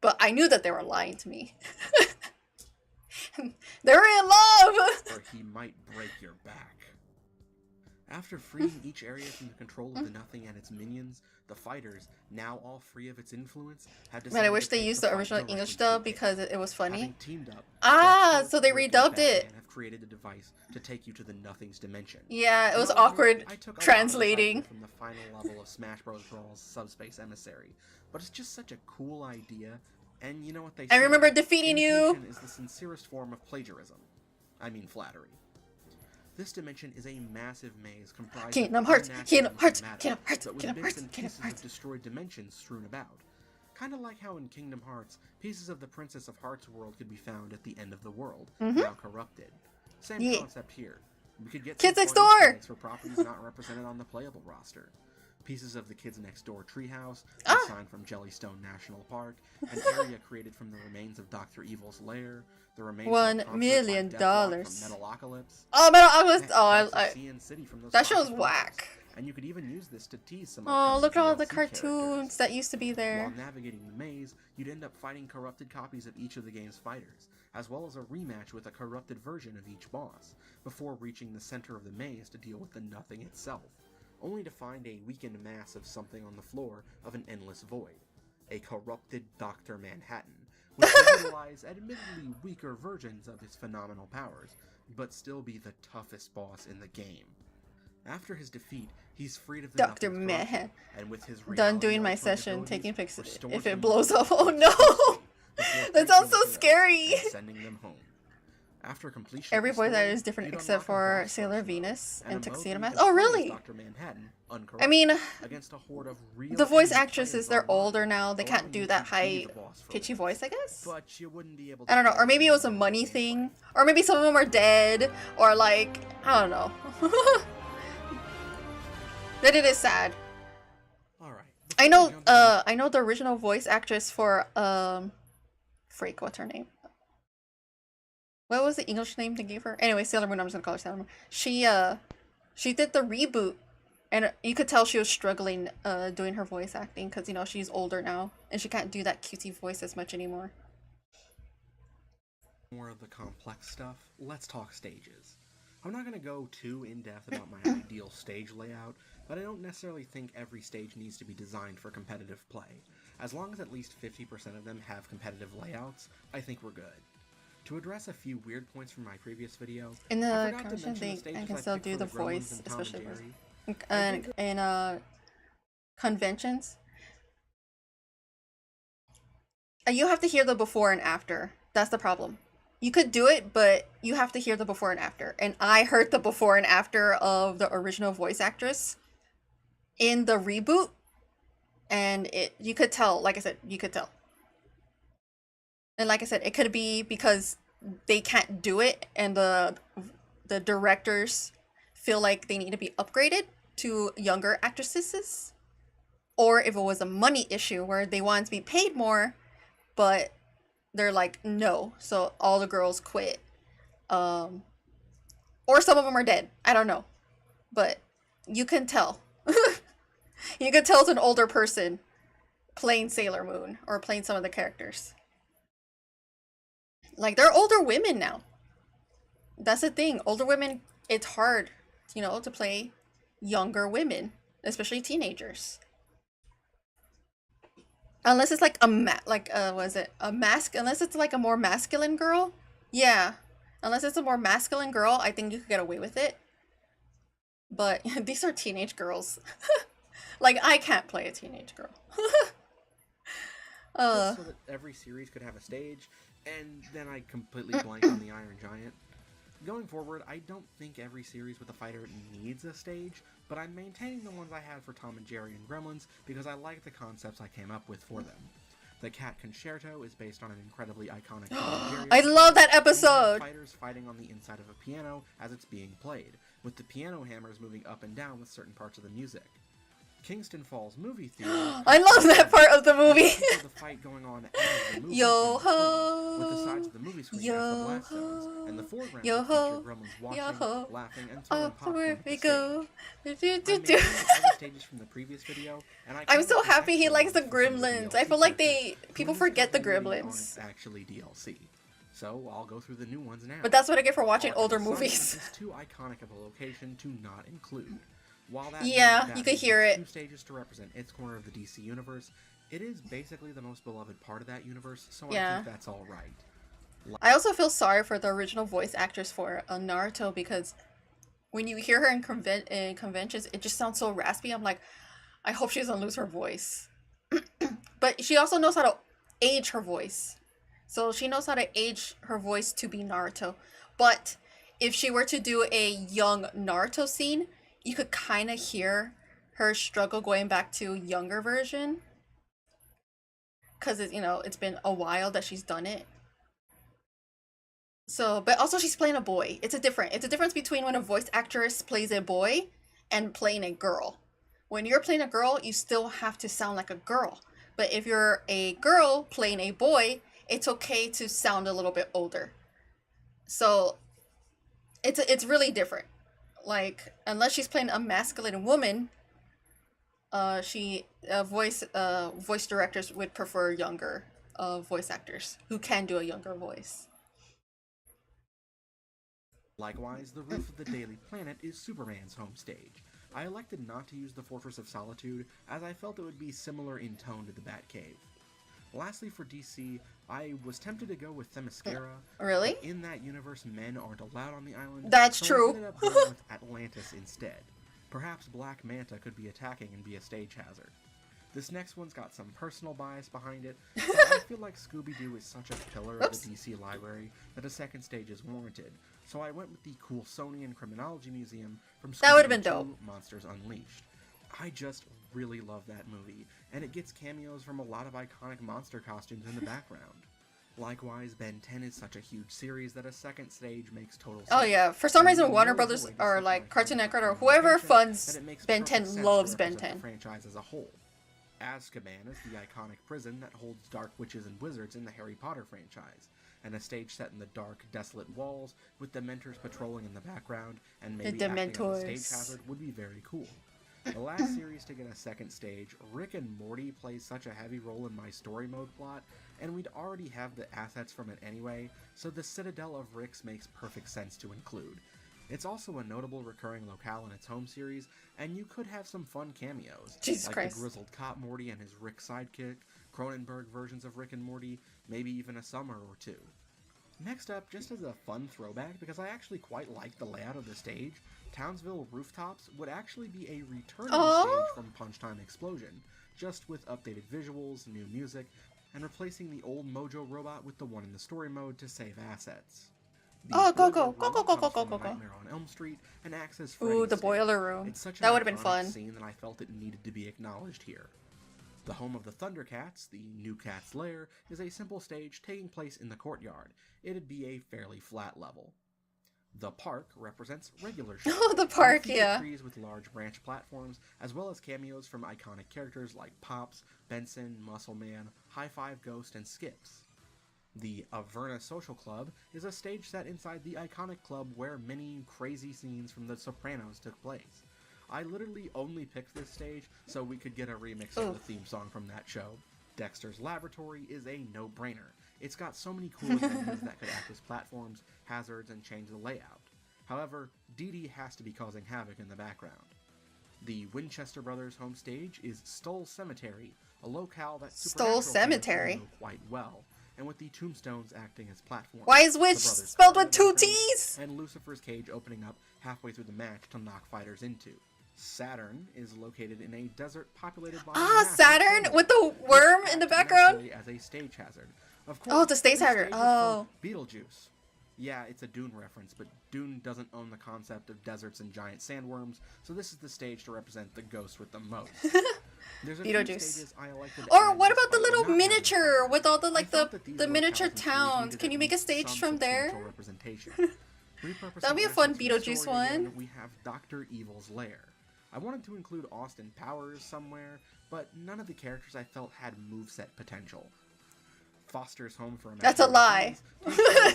but I knew that they were lying to me. They're in love! or he might break your back. After freeing each area from the control of the Nothing and its minions, the fighters, now all free of its influence, had decided Man, I wish to they take used the the fight original directly English to dub it. because it was funny. Having teamed up, Ah, Deathstroke, so they Rick, and redubbed it. Batman have created a device to take you to the Nothing's dimension. Yeah, it was Now, I awkward took a lot of the translating. cycle from the final level of Smash Bros. Brawl's Subspace Emissary, but it's just such a cool idea, and you know what they say? I remember defeating you. Imitation is the sincerest form of plagiarism. I mean flattery. This dimension is a massive maze comprised Kingdom of Hearts, unnatural Kingdom Hearts, matter, Kingdom Hearts, but with Kingdom bits Hearts, and Kingdom pieces Hearts. of destroyed dimensions strewn about. Kind of like how in Kingdom Hearts, pieces of the Princess of Hearts world could be found at the end of the world, now corrupted. Same Yeah. concept here. We could get Kids some Next fun Easter Door! eggs for properties not represented on the playable roster. Pieces of the Kids Next Door treehouse, a sign from Jellystone National Park, an area created from the remains of Dr. Evil's lair, the remains $1 of a concert million by Deathlock dollars. from Metalocalypse. Oh, Metalocalypse! Heck, Oh, parts of I CN City from those that classic show's levels. whack. And you could even use this to tease some Oh, upcoming look at all the DLC cartoons characters. that used to be there. While navigating the maze, you'd end up fighting corrupted copies of each of the game's fighters, as well as a rematch with a corrupted version of each boss, before reaching the center of the maze to deal with the Nothing itself, only to find a weakened mass of something on the floor of an endless void. A corrupted Dr. Manhattan, which would utilize admittedly weaker versions of his phenomenal powers, but still be the toughest boss in the game. After his defeat, he's freed of the Dr. Nothing's Manhattan. corruption, and with his Done doing my reality-altering session, abilities, taking pics. restores If the it blows up, universe oh to no! before That sounds so thanking the scary! heroes and sending them home. After completion Every of the voice actor story, is different you'd except unlock a for boss Sailor rush Venus mode, and a mode Tuxedo where Mask. you can Oh, play as really? Dr. Manhattan, I uncorrupted, mean, against a horde of real the voice enemy actresses, players they're online, older now. They can't allowing do you that to high, be the boss for pitchy once. voice, I guess? But you wouldn't be able I don't know. play Or maybe it was a money thing. Or maybe some of them are dead. Or like, I don't know. That it is sad. Alright. I know the original voice actress for, freak, what's her name? What was the English name they gave her? Anyway, Sailor Moon, I'm just gonna call her Sailor Moon. She did the reboot, and you could tell she was struggling, doing her voice acting, because, you know, she's older now, and she can't do that cutesy voice as much anymore. More of the complex stuff, let's talk stages. I'm not going to go too in-depth about my ideal stage layout, but I don't necessarily think every stage needs to be designed for competitive play. As long as at least 50% of them have competitive layouts, I think we're good. To address a few weird points from my previous video, In I the forgot to convention mention the thing, I stages can I still picked do for the Gremlins voice, and Tom and especially Jerry. in conventions. You have to hear the before and after. That's the problem. You could do it, but you have to hear the before and after. And I heard the before and after of the original voice actress in the reboot, and you could tell, like I said, you could tell. And like I said, it could be because they can't do it and the directors feel like they need to be upgraded to younger actresses, or if it was a money issue where they wanted to be paid more, but they're like, no, so all the girls quit. Or some of them are dead. I don't know. But you can tell. You can tell it's an older person playing Sailor Moon or playing some of the characters. Like, they're older women now. That's the thing. Older women, it's hard, you know, to play younger women, especially teenagers. Unless it's like unless it's like a more masculine girl. Yeah. Unless it's a more masculine girl, I think you could get away with it. But these are teenage girls. Like, I can't play a teenage girl. So that every series could have a stage, and then I completely blank on the Iron Giant. Going forward, I don't think every series with a fighter needs a stage, but I'm maintaining the ones I had for Tom and Jerry and Gremlins because I like the concepts I came up with for them. The Cat Concerto is based on an incredibly iconic Tom and Jerry I love that episode. episode! Fighters fighting on the inside of a piano as it's being played, with the piano hammers moving up and down with certain parts of the music. Kingston Falls Movie Theater. I love that part of the movie. The fight going on as the movie Yo ho, with the sides of the movie screen yo as the blast zones, and the foreground yo feature ho, Gremlins watching, yo ho, laughing, and throwing up popcorn where at the we stage. go. I made all the stages from the previous video, and I I'm came so up with happy he extra likes the ones for some of Gremlins. DLC I feel like characters. people When this forget the continuity Gremlins. aren't actually DLC. So I'll go through the new ones now. But that's what I get for watching Arkham older Asylum movies. is too iconic of a location to not include. While that Yeah, means you that could hear has it. 2 stages to represent its corner of the DC universe, it is basically the most beloved part of that universe, so I Yeah. think that's all right. I also feel sorry for the original voice actress for Naruto because when you hear her in conventions, it just sounds so raspy. I'm like, I hope she doesn't lose her voice. But she also knows how to age her voice. So she knows how to age her voice to be Naruto. But if she were to do a young Naruto scene, you could kind of hear her struggle going back to younger version. Because, it's been a while that she's done it. So, but also she's playing a boy. It's a difference between when a voice actress plays a boy and playing a girl. When you're playing a girl, you still have to sound like a girl. But if you're a girl playing a boy, it's okay to sound a little bit older. So, it's really different. Like, unless she's playing a masculine woman, voice directors would prefer younger voice actors who can do a younger voice. Likewise, the roof of the Daily Planet is Superman's home stage. I elected not to use the Fortress of Solitude, as I felt it would be similar in tone to the Batcave. Lastly, for DC, I was tempted to go with Themyscira. Really? But in that universe, men aren't allowed on the island. That's so true. I ended up going with Atlantis instead. Perhaps Black Manta could be attacking and be a stage hazard. This next one's got some personal bias behind it, but I feel like Scooby-Doo is such a pillar of the DC library that a second stage is warranted, so I went with the Coulsonian Criminology Museum from That would've been Scooby-Doo dope. 2 Monsters Unleashed. I just really love that movie, and it gets cameos from a lot of iconic monster costumes in the background. Likewise, Ben 10 is such a huge series that a second stage makes total sense. Oh yeah, for some And reason we Warner know Brothers Void is or such like an Cartoon iconic Network or location whoever that funds it makes Ben perfect 10 sense to loves Ben represent 10. the franchise as a whole. Azkaban is the iconic prison that holds dark witches and wizards in the Harry Potter franchise, and a stage set in the dark, desolate walls with Dementors patrolling in the background and maybe acting as a stage Dementors. hazard would be very cool. The last series to get a second stage, Rick and Morty plays such a heavy role in my story mode plot, and we'd already have the assets from it anyway, so the Citadel of Ricks makes perfect sense to include. It's also a notable recurring locale in its home series, and you could have some fun cameos, Jesus like Christ. the grizzled cop Morty and his Rick sidekick, Cronenberg versions of Rick and Morty, maybe even a Summer or two. Next up, just as a fun throwback, because I actually quite like the layout of the stage, Townsville Rooftops would actually be a returning stage from Punch Time Explosion, just with updated visuals, new music, and replacing the old Mojo robot with the one in the story mode to save assets. The Oh, go, boiler go, go, room go, go, comes go, from go, go. Nightmare on Elm Street and acts as Ooh, Freddy's the stage. boiler room. It's such an That would've been iconic fun. scene that I felt it needed to be acknowledged here. The home of the Thundercats, the New Cat's Lair, is a simple stage taking place in the courtyard. It'd be a fairly flat level. The park represents regular shows. Oh, the park, Feature yeah. trees with large branch platforms, as well as cameos from iconic characters like Pops, Benson, Muscle Man, High Five Ghost, and Skips. The Averna Social Club is a stage set inside the iconic club where many crazy scenes from The Sopranos took place. I literally only picked this stage so we could get a remix of the theme song from that show. Dexter's Laboratory is a no-brainer. It's got so many cool adventures that could act as platforms, hazards, and change the layout. However, Dee Dee has to be causing havoc in the background. The Winchester Brothers home stage is Stoll Cemetery, a locale that Stoll Supernatural fans Cemetery? know quite well, and with the tombstones acting as platforms. Why is The witch brothers spelled Carter with two in the background, T's? And Lucifer's cage opening up halfway through the match to knock fighters into. Saturn is located in a desert populated by massive Saturn sandworms, with the which worm act in the background? naturally as a stage hazard. Of Oh, course, the stage this hazard. stage is Oh. from Beetlejuice. Yeah, it's a Dune reference, but Dune doesn't own the concept of deserts and giant sandworms, so this is the stage to represent the ghost with the most. There's a few Beetlejuice. stages I elected to Or add what about the despite little not having miniature them. with all the I like thought that these the miniature locales towns? needed Can at you make a least stage some from there? substantial representation. Repurposing That'd be a fun assets from Beetlejuice story again, one. We have Dr. Evil's lair. I wanted to include Austin Powers somewhere, but none of the characters I felt had moveset potential. Foster's home for That's a lie.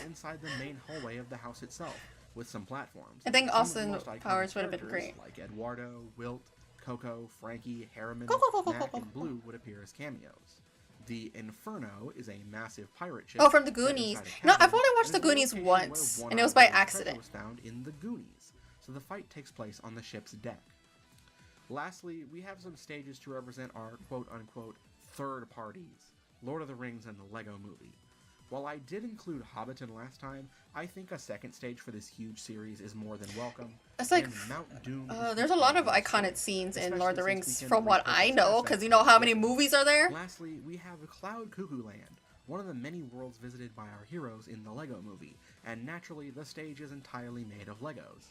inside the main hallway of the house itself, with some platforms. I think Some of the Austin most iconic Powers would have been characters, great. like Eduardo, Wilt, Coco, Frankie, Harriman, Go. Mac, and Blue would appear as cameos. The Inferno is a massive pirate ship. Oh, from the set Goonies. inside a No, I've cabin, only watched and the is a Goonies location where once, one and it was of by the treasure accident. was found in the Goonies, so the fight takes place on the ship's deck. Lastly, we have some stages to represent our quote-unquote third parties, Lord of the Rings and the Lego Movie. While I did include Hobbiton last time, I think a second stage for this huge series is more than welcome. It's like, and Mount Doom there's a lot of iconic scenes in Lord of the especially Rings since we can from what repurpose I know, because assets you know how from many the movies are there? Lastly, we have Cloud Cuckoo Land, one of the many worlds visited by our heroes in the Lego Movie, and naturally the stage is entirely made of Legos.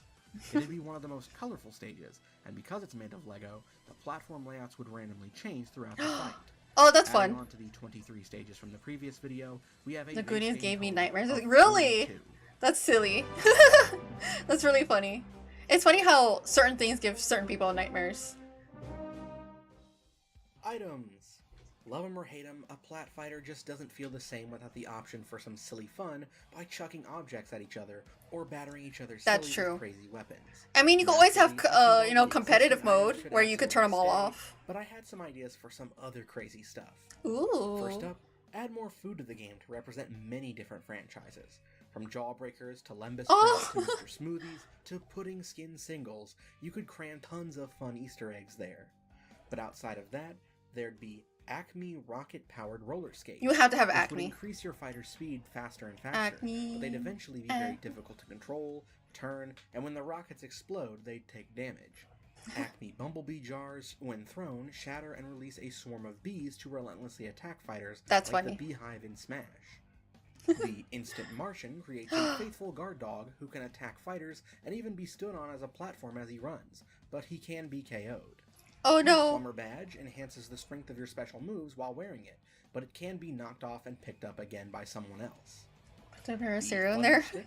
It'd be one of the most colorful stages, and because it's made of Lego, the platform layouts would randomly change throughout the fight. Oh, that's Adding fun. on to the 23 stages from the previous video, we have a The base Goonies game gave me total nightmares. of Really? 42. That's silly. That's really funny. It's funny how certain things give certain people nightmares. Items. Love 'em or hate 'em, a plat fighter just doesn't feel the same without the option for some silly fun by chucking objects at each other or battering each other That's silly true. with crazy weapons. I mean, you can always have, Naturally, I feel you know, like the competitive existing items mode should where you could turn them all absolutely off. stay, but I had some ideas for some other crazy stuff. Ooh. First up, add more food to the game to represent many different franchises. From Jawbreakers to Lembus Oh. to Mr. Smoothies to Pudding Skin Singles, you could cram tons of fun Easter eggs there. But outside of that, there'd be Acme rocket-powered roller skates. You have to have which Acme. would increase your fighter's speed faster and faster, Acme, but they'd eventually be very difficult to control, turn, and when the rockets explode, they'd take damage. Acme Bumblebee jars, when thrown, shatter and release a swarm of bees to relentlessly attack fighters That's like funny. the Beehive in Smash. The Instant Martian creates a faithful guard dog who can attack fighters and even be stood on as a platform as he runs, but he can be KO'd. Oh no. Plumber Badge enhances the strength of your special moves while wearing it, but it can be knocked off and picked up again by someone else. Did I put a cereal in Thunder there? Stick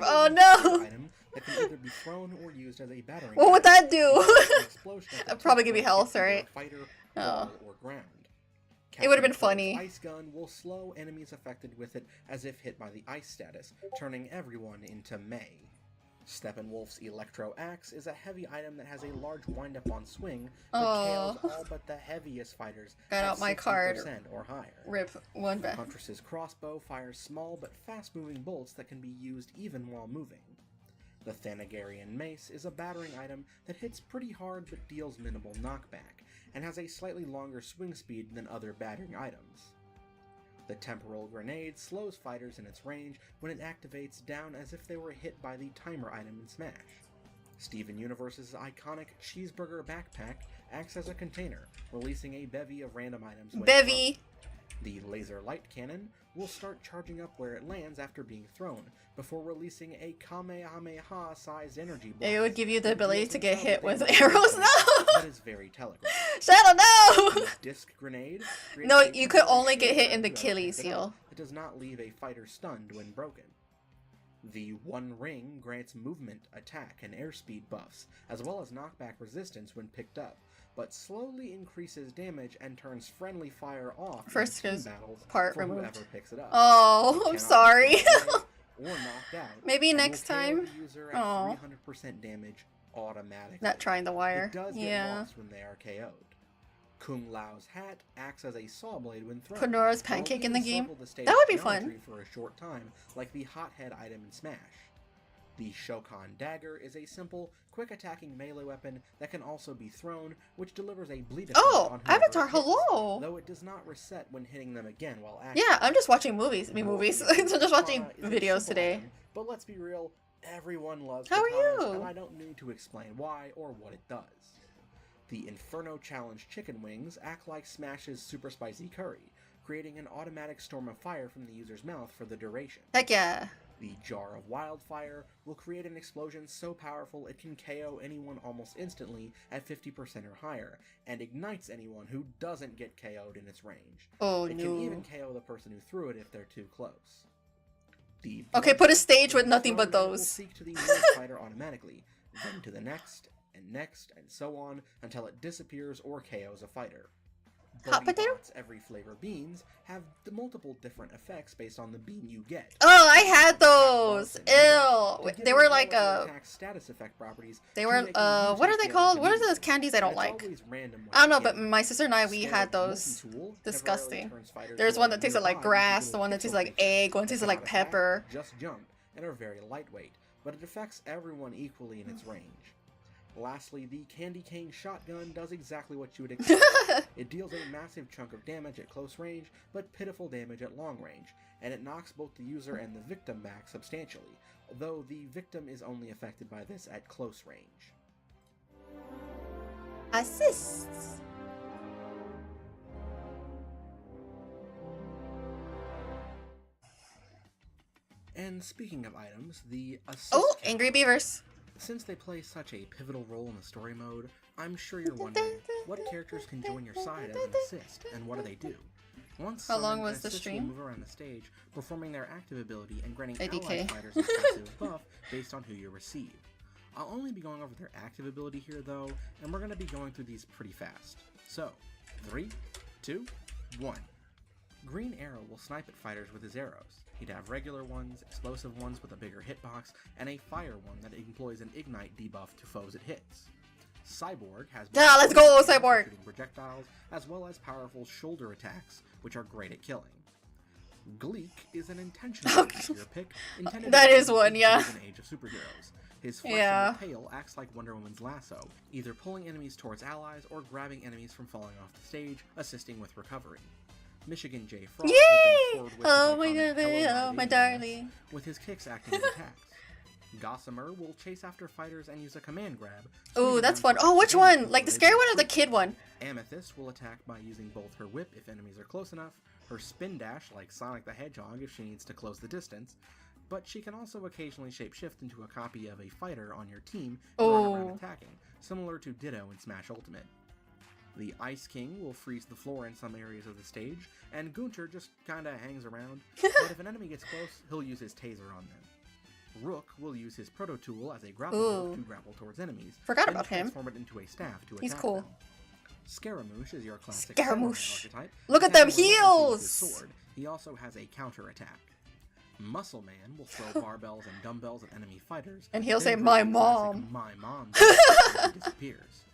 Oh is a no. single item that can either be thrown or used as a battering What would ram. that do? It can explosion at the It'd probably tip give you when it health, hits either a right? Fighter, Oh. wall, or ground. It would've been Captain Toad's funny. Ice gun will slow enemies affected with it as if hit by the ice status, turning everyone into May. Steppenwolf's Electro Axe is a heavy item that has a large wind-up-on swing that KOs Oh. all but the heaviest fighters Got at out my card. 60% or higher. Rip one back. Huntress's crossbow fires small but fast-moving bolts that can be used even while moving. The Thanagarian Mace is a battering item that hits pretty hard but deals minimal knockback, and has a slightly longer swing speed than other battering items. The Temporal Grenade slows fighters in its range when it activates down as if they were hit by the timer item in Smash. Steven Universe's iconic Cheeseburger Backpack acts as a container, releasing a bevy of random items. when Bevy. thrown. The Laser Light Cannon will start charging up where it lands after being thrown, before releasing a Kamehameha-sized energy blast. It would give you the that ability deals to get itself hit with with a arrows. No! That is very telegraph. Shadow, no! The Disc Grenade creates No, a you could temporary only get shield hit in the effect whoever Achilles picks it up heel. that does not leave a fighter stunned when broken. The One Ring grants movement, attack, and airspeed buffs, as well as knockback resistance when picked up, but slowly increases damage and turns friendly fire off First in team is battles part for removed. whoever picks it up. Oh, It I'm cannot be sorry. thrown away or knocked out, Maybe and will next KO time. the user at Aw. 300% damage automatically. Not trying the wire. It does get Yeah. lost when they are KO'd. Kung Lao's hat acts as a saw blade when thrown. Konora's It'll pancake only in the game? encircle the stage That would be fun. geometry for a short time, like the hothead item in Smash. The Shokan Dagger is a simple, quick attacking melee weapon that can also be thrown, which delivers a bleed effect Oh, on whoever Avatar, it hits, hello! though it does not reset when hitting them again while active. Yeah, I'm just watching movies. I'm just watching Katana is a videos simple today. item, but let's be real, everyone loves How are katanas, you? and I don't need to explain why or what it does. The Inferno Challenge chicken wings act like Smash's super spicy curry, creating an automatic storm of fire from the user's mouth for the duration. Heck yeah. The Jar of Wildfire will create an explosion so powerful it can KO anyone almost instantly at 50% or higher, and ignites anyone who doesn't get KO'd in its range. Oh, it no. can even KO the person who threw it if they're too close. The Okay, put a stage with Bloodstone nothing but will those. seek to the nearest fighter automatically, then to the next, and so on, until it disappears or KOs a fighter. Hot potato? Bots, every flavor beans, have the multiple different effects based on the bean you get. Oh, I had those. Ew. To They give were all like of your attack status effect properties They to were make a what are they mutate called? the What are user. those candies I don't It's like? always random when I don't know, you but get it. my sister and I we had Scale those. multi-tool temporarily Disgusting. turns fighters There's who one are that tasted like nearby grass, into the one that pixel tasted like creatures egg, one that tasted like cannot attack, pepper. just jump, and are very lightweight, but it affects everyone equally in its range. Lastly, the Candy Cane Shotgun does exactly what you would expect. It deals a massive chunk of damage at close range, but pitiful damage at long range, and it knocks both the user and the victim back substantially, though the victim is only affected by this at close range. Assists. And speaking of items, the assist Oh, Angry Beavers. Since they play such a pivotal role in the story mode, I'm sure you're wondering, what characters can join your side as an assist, and what do they do? Once How long summoned, was an the assist stream? will move around the stage, performing their active ability and granting ADK. allied fighters a passive buff based on who you receive. I'll only be going over their active ability here though, and we're going to be going through these pretty fast. So, 3, 2, 1. Green Arrow will snipe at fighters with his arrows. He'd have regular ones, explosive ones with a bigger hitbox, and a fire one that employs an ignite debuff to foes it hits. Cyborg has Yeah, let's go, Cyborg! shooting projectiles, as well as powerful shoulder attacks, which are great at killing. Gleek is an intentional hero pick intended That to is one, yeah. in Age of Superheroes. His flexible Yeah. tail acts like Wonder Woman's lasso, either pulling enemies towards allies or grabbing enemies from falling off the stage, assisting with recovery. Michigan J. Frost Yay! will bring forward with Oh the my iconic god, Hello oh my Lady darling. with his kicks acting as attacks. Gossamer will chase after fighters and use a command grab. Oh, swinging that's them fun. for Oh, which extra one? damage Like the before they scary one or the hit. kid one? Amethyst will attack by using both her whip if enemies are close enough, her spin dash like Sonic the Hedgehog if she needs to close the distance, but she can also occasionally shapeshift into a copy of a fighter on your team and run around Oh. attacking, similar to Ditto in Smash Ultimate. The Ice King will freeze the floor in some areas of the stage, and Gunter just kinda hangs around, but if an enemy gets close, he'll use his taser on them. Rook will use his Proto Tool as a grapple hook Ooh. to grapple towards enemies, Forgot and about him. transform it into a staff to He's attack cool. them. Scaramouche is your classic Scaramouche. samurai archetype. Look at and them will relentlessly use his heels! sword. He also has a counter attack. Muscle Man will throw barbells and dumbbells at enemy fighters, And he'll then say, drop "My a classic mom." My mom before he disappears.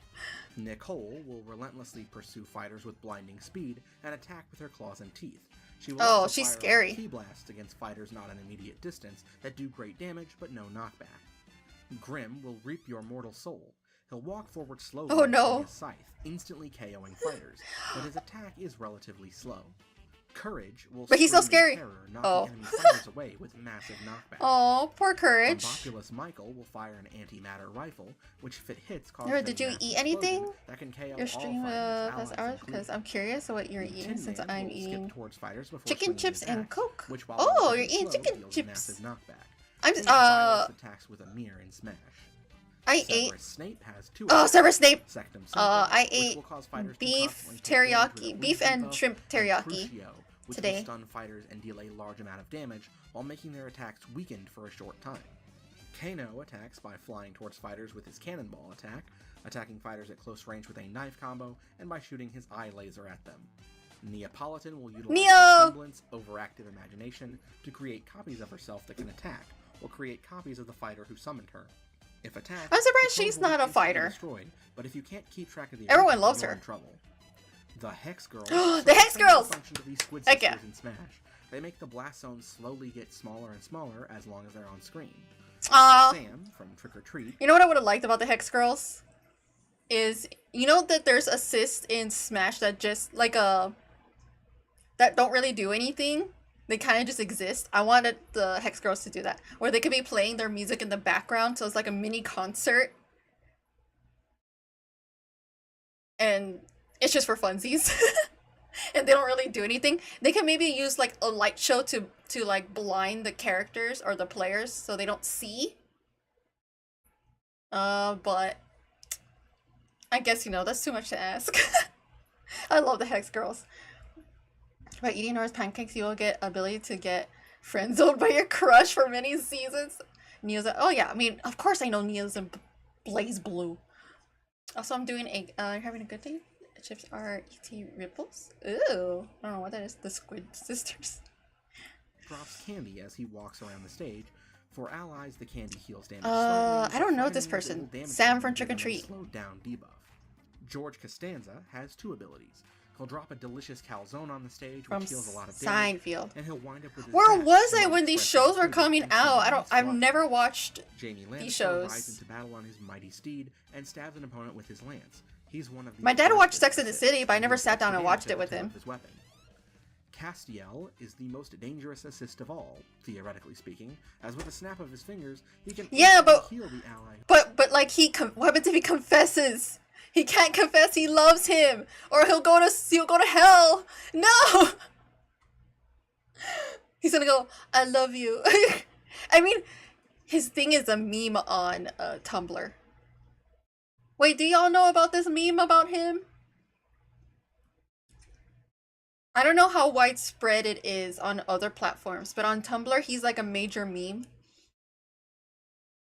Nicole will relentlessly pursue fighters with blinding speed and attack with her claws and teeth. She will Oh, also she's fire off scary. Ki blasts against fighters not an immediate distance that do great damage but no knockback. Grim will reap your mortal soul. He'll walk forward slowly Oh, and no. swing his scythe, instantly KOing fighters, but his attack is relatively slow. Courage will But he's so scream in scary. terror, knocking Oh. enemy fighters away with massive knockback. Oh, poor Courage. Bombopulous Michael will fire an antimatter rifle, which if it hits causes Nora, a did you massive eat explosion anything? that can KO Your all stream fighters, past allies hours? included. Because I'm curious what you're The eating Tin since Man I'm will skip eating towards fighters before chicken swinging chips his and axe, Coke. which, while Oh, relatively you're eating slow, chicken deals a chips. massive knockback. I'm Finish just, violence attacks with a mirror in Smash. I ate. Severus Snape has two Oh, attacks. Severus Snape. Sectum I Sempra, which ate will cause fighters to beef constantly take damage with a teriyaki, beef weak and debuff, shrimp teriyaki Crucio, which today. will stun fighters and deal a large amount of damage while making their attacks weakened for a short time. Kano attacks by flying towards fighters with his cannonball attack, attacking fighters at close range with a knife combo, and by shooting his eye laser at them. Neapolitan will utilize Neo! semblance, overactive imagination to create copies of herself that can attack, or create copies of the fighter who summoned her. If attacked, I'm surprised the she's foe will not a be fighter. destroyed, but if you can't keep track of the Everyone original, loves you're her. in trouble. The Hex Girls. The Hex Girls! Function of these Squid Heck Sisters yeah. in Smash. They make the blast zones slowly get smaller and smaller as long as they're on screen. Sam from Trick or Treat. You know what I would have liked about the Hex Girls? Is, you know that there's assists in Smash that just, like, that don't really do anything? They kind of just exist. I wanted the Hex Girls to do that. Where they could be playing their music in the background, so it's like a mini concert. And it's just for funsies. And they don't really do anything. They can maybe use, like, a light show to like, blind the characters or the players so they don't see. But I guess, you know, that's too much to ask. I love the Hex Girls. By eating Nora's pancakes, you will get ability to get friend-zoned by your crush for many seasons. Neo's oh yeah, I mean, of course I know Neo's in Blaze Blue. Also, I'm doing having a good day. Chips are ET ripples. Ooh, I don't know what that is. The Squid Sisters. Drops candy as he walks around the stage. For allies, the candy heals damage. I don't know this person. Sam from Trick or Treat. Slowed down debuff. George Costanza has 2 abilities. He'll drop a delicious calzone on the stage, which heals a lot of damage. Seinfeld. And he'll wind up with his Where back was I to when these express shows were coming out? I've never watched Jamie these Lannister rides shows. into battle on his mighty steed and stabs an opponent with his lance. He's one of the My dad watched Sex fastest and the City, but I never sat down and damage watched it at the with tip him. of his weapon. Castiel is the most dangerous assist of all, theoretically speaking, as with a snap of his fingers, he can Yeah, but heal the ally. but like what happens if he confesses? He can't confess he loves him, or he'll go to hell. No. He's gonna go, I love you. I mean, his thing is a meme on Tumblr. Wait, do y'all know about this meme about him? I don't know how widespread it is on other platforms, but on Tumblr, he's like a major meme.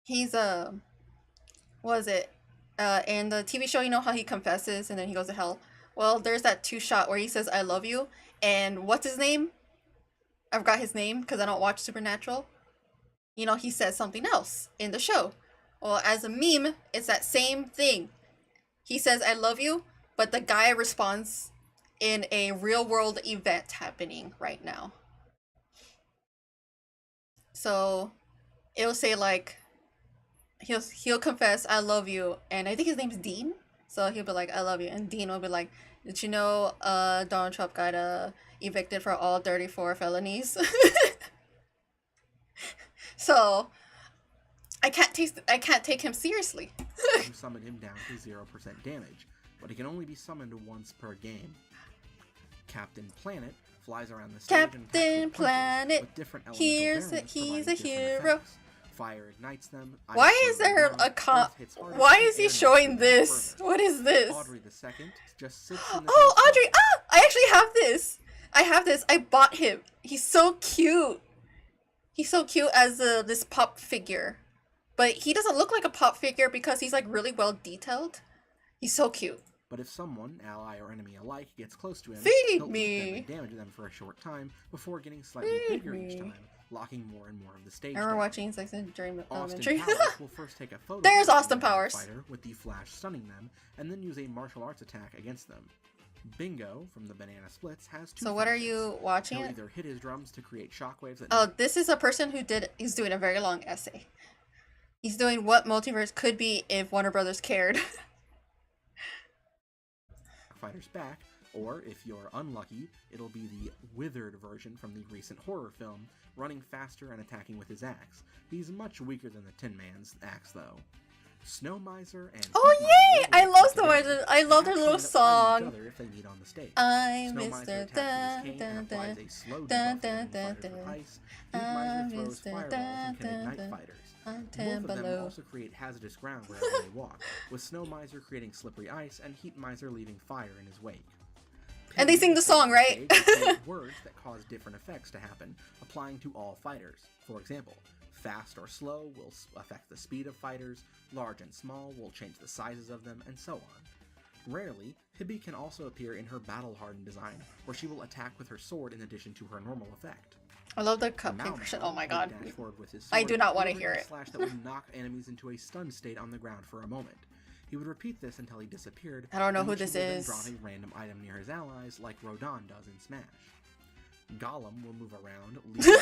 He's what was it? In the TV show, you know how he confesses and then he goes to hell? Well, there's that 2-shot where he says, I love you, and what's his name? I forgot his name because I don't watch Supernatural. You know, he says something else in the show. Well, as a meme, it's that same thing. He says, I love you, but the guy responds in a real-world event happening right now. So, it'll say, like, he'll confess, I love you, and I think his name's Dean. So he'll be like, I love you, and Dean will be like, did you know Donald Trump got evicted for all 34 felonies? So, I can't take him seriously. You summon him down to 0% damage, but he can only be summoned once per game. Captain Planet flies around the stage Captain Planet, with different he's a hero. Effects. Fire ignites them. Why is there a why is he showing this? What is this? Audrey the Second just sits in the Oh, Audrey! Ah! I actually have this! I bought him. He's so cute. He's so cute as this pop figure. But he doesn't look like a pop figure because he's like really well detailed. He's so cute. But if someone, ally or enemy alike, gets close to him, Feed he'll me. eat them and damage them for a short time before getting slightly Feed bigger each me. time, locking more and more of the stage I remember down. watching Sex and Dream Austin Elementary. Powers will first take a photo There's of the Austin Powers. fighter with the flash stunning them, and then use a martial arts attack against them. Bingo from the Banana Splits has 2 So what are functions. you watching? He'll either hit his drums to create shockwaves that Oh, this is a person he's doing a very long essay. He's doing what multiverse could be if Warner Brothers cared. fighters back, or if you're unlucky, it'll be the withered version from the recent horror film, running faster and attacking with his axe. He's much weaker than the Tin Man's axe, though. Snow Miser and Oh Heat yay! Miser I will love work Snow together Miser. I love their and little actually end up fighting song. each other if they meet on the stage. I'm Snow Miser Mr. attacks with his cane Da, and da, applies a slow da, debuff da, to da, fighters da. with ice. Heat I'm Miser throws Mr. fireballs Da, and can da, ignite da. fighters. I'm Both of them below. also create hazardous ground wherever they walk, with Snow Miser creating slippery ice and Heat Miser leaving fire in his wake. And they sing the song, right? They create words that cause different effects to happen, applying to all fighters. For example, fast or slow will affect the speed of fighters, large and small will change the sizes of them, and so on. Rarely, Hibby can also appear in her battle-hardened design, where she will attack with her sword in addition to her normal effect. I love the cupcake version. Oh my god. Dash forward with his I sword, do not want to wielding hear a it. slash that would knock enemies into a stunned state on the ground for a moment. He would repeat this until he disappeared. I don't know in who which this he would then is. drop a random item near his allies, like Rodon does in Smash. Gollum will move around.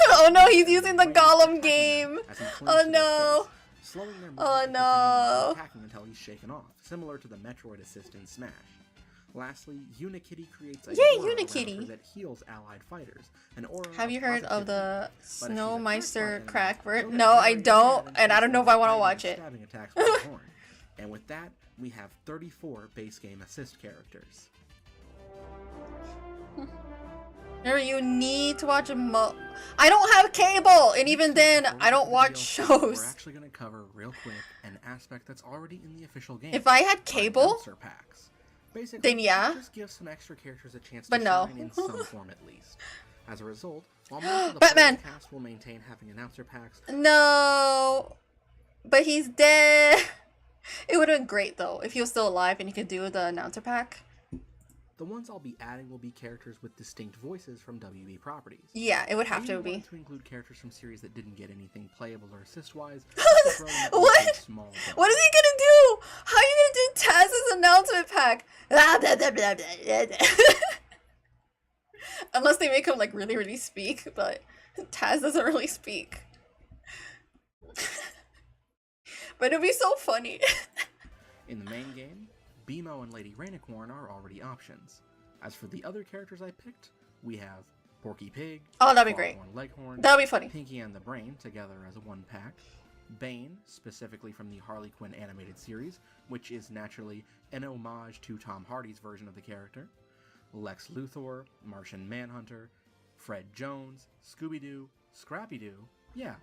Oh no, he's using the Gollum game. Oh no. Slowing their movement, Oh no. attacking until he's shaken off, similar to the Metroid assist in Smash. Lastly, Unikitty creates a Yay, aura around Unikitty. her that heals allied fighters. An aura Have you heard of the positivity. Snowmeister Crackbird? No, I don't, and I don't know if I want to watch it. Stabbing attacks with the horn. And with that, we have 34 base game assist characters. Remember, you need to watch I don't have cable, and even then, I don't watch We're shows. actually going to cover real quick an aspect that's already in the official game. If I had cable, Announcer packs. Basically, then yeah. just give some extra characters a chance But to no. shine in some form at least. As a result, while most of the Batman. cast will maintain having announcer packs, No, but he's dead. It would have been great though if he was still alive and he could do the announcer pack. the ones I'll be adding will be characters with distinct voices from WB properties. Yeah, it would have I to even be. wanted to include characters from series that didn't get anything playable or assist-wise. What? Small What is he gonna do? How are you gonna do Taz's announcement pack? Unless they make him like really speak, but Taz doesn't really speak. But it'd be so funny. In the main game, BMO and Lady Rainicorn are already options. As for the other characters I picked, we have Porky Pig, Oh, that'd be great. Foghorn Leghorn, That'd be funny. Pinky and the Brain together as a one-pack, Bane, specifically from the Harley Quinn animated series, which is naturally an homage to Tom Hardy's version of the character, Lex Luthor, Martian Manhunter, Fred Jones, Scooby-Doo, Scrappy-Doo, yeah,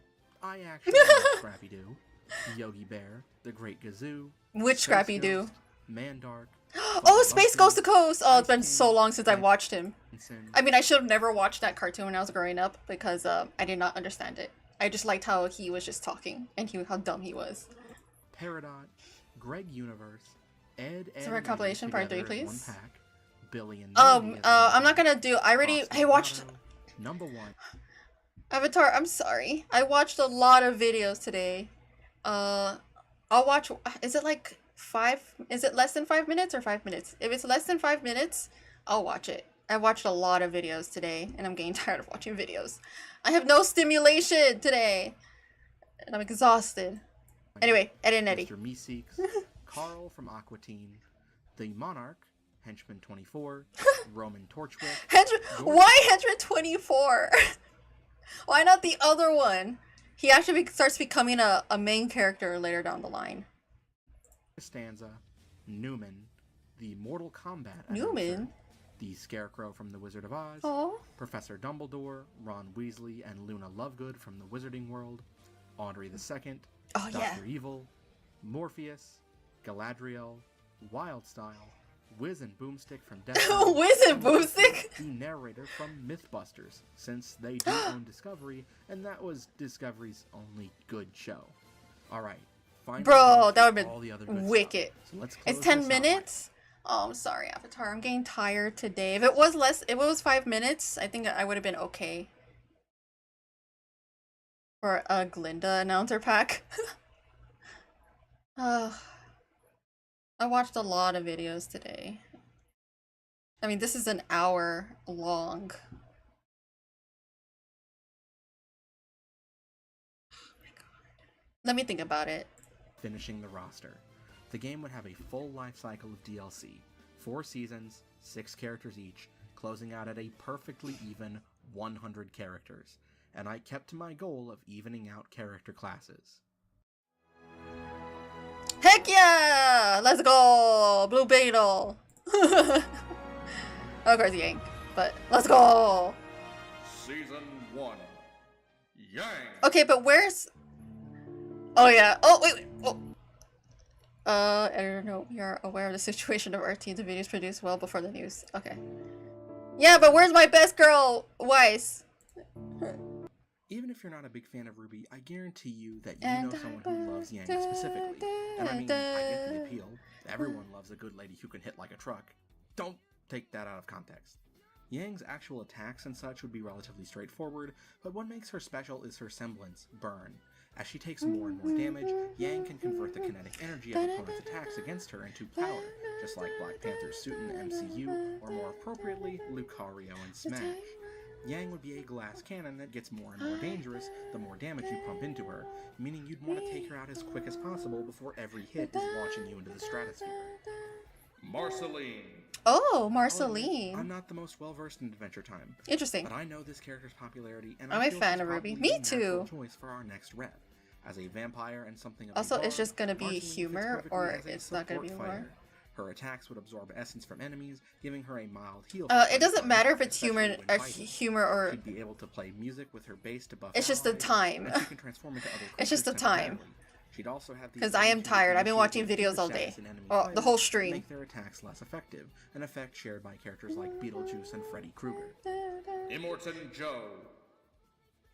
I actually love Scrappy-Doo, Yogi Bear, The Great Gazoo, Which Space Scrappy-Doo? Ghost, Mandark, Oh, Space Coast to Coast! Oh, it's been so long since I watched him. I mean, I should have never watched that cartoon when I was growing up because I did not understand it. I just liked how he was just talking and how dumb he was. Peridot, Greg Universe, Ed, So for compilation, part 3, together as please. one pack, Billy and I'm not gonna do. I already. I watched Number 1. Avatar. I'm sorry. I watched a lot of videos today. I'll watch. Is it like 5? Is it less than 5 minutes or 5 minutes? If it's less than 5 minutes, I'll watch it. I watched a lot of videos today, and I'm getting tired of watching videos. I have no stimulation today, and I'm exhausted. Anyway, Ed and Eddie. Mr. Meeseeks, Carl from Aqua Teen, The Monarch, Henchman 24, Roman Torchwick. Why Henchman 24? Why not the other one? He actually starts becoming a main character later down the line. Stanza, Newman, the Mortal Kombat Newman? announcer, the Scarecrow from The Wizard of Oz, Aw. Professor Dumbledore, Ron Weasley, and Luna Lovegood from The Wizarding World, Audrey II, Oh, Dr. yeah. Evil, Morpheus, Galadriel, Wildstyle, Wiz and Boomstick from Death Note, Wiz and Boomstick? the narrator from Mythbusters, since they do own Discovery, and that was Discovery's only good show. Alright, Bro, that would all the have other been good wicked. stuff. So let's It's close 10 this out. minutes? Oh, I'm sorry, Avatar. I'm getting tired today. If it was less, if it was 5 minutes, I think I would have been okay. For a Glinda announcer pack. I watched a lot of videos today. I mean, this is an hour long. Let me think about it. Finishing the roster. The game would have a full life cycle of DLC, 4 seasons, 6 characters each, closing out at a perfectly even 100 characters, and I kept to my goal of evening out character classes. Heck yeah! Let's go! Blue Beetle! Of course, Yang, but let's go! Season 1. Yang! Okay, but where's... Oh yeah, oh wait, oh! I don't know, we are aware of the situation of our team. The videos produced well before the news. Okay. Yeah, but where's my best girl, Weiss? Even if you're not a big fan of Ruby, I guarantee you that you know someone who loves Yang specifically. And I mean, I get the appeal. Everyone loves a good lady who can hit like a truck. Don't take that out of context. Yang's actual attacks and such would be relatively straightforward, but what makes her special is her semblance, Burn. As she takes more and more damage, Yang can convert the kinetic energy of opponents' attacks against her into power, just like Black Panther's suit in the MCU, or more appropriately, Lucario in Smash. Yang would be a glass cannon that gets more and more dangerous the more damage you pump into her, meaning you'd want to take her out as quick as possible before every hit is launching you into the stratosphere. Marceline. Oh, Marceline. I'm not the most well-versed in Adventure Time. Interesting. But I know this character's popularity, and I'm I a feel fan she's of Ruby. probably Me the natural too. choice for our next rep. As a vampire and something of a Also, it's bard, just gonna be Marceline fits humor, perfectly or as a it's not gonna be support humor. fighter. Her attacks would absorb essence from enemies, giving her a mild heal. It doesn't matter if it's humor or. She'd be able to play music with her bass to buff It's just the allies, time. and she can transform into other It's just the creatures time. temporarily. She'd also have the Because I am ability to tired. I've been watching initiate videos super all day. status in enemy Well, the fighters whole to stream. Make their attacks less effective, an effect shared by characters like Beetlejuice and Freddy Krueger. Immortan Joe.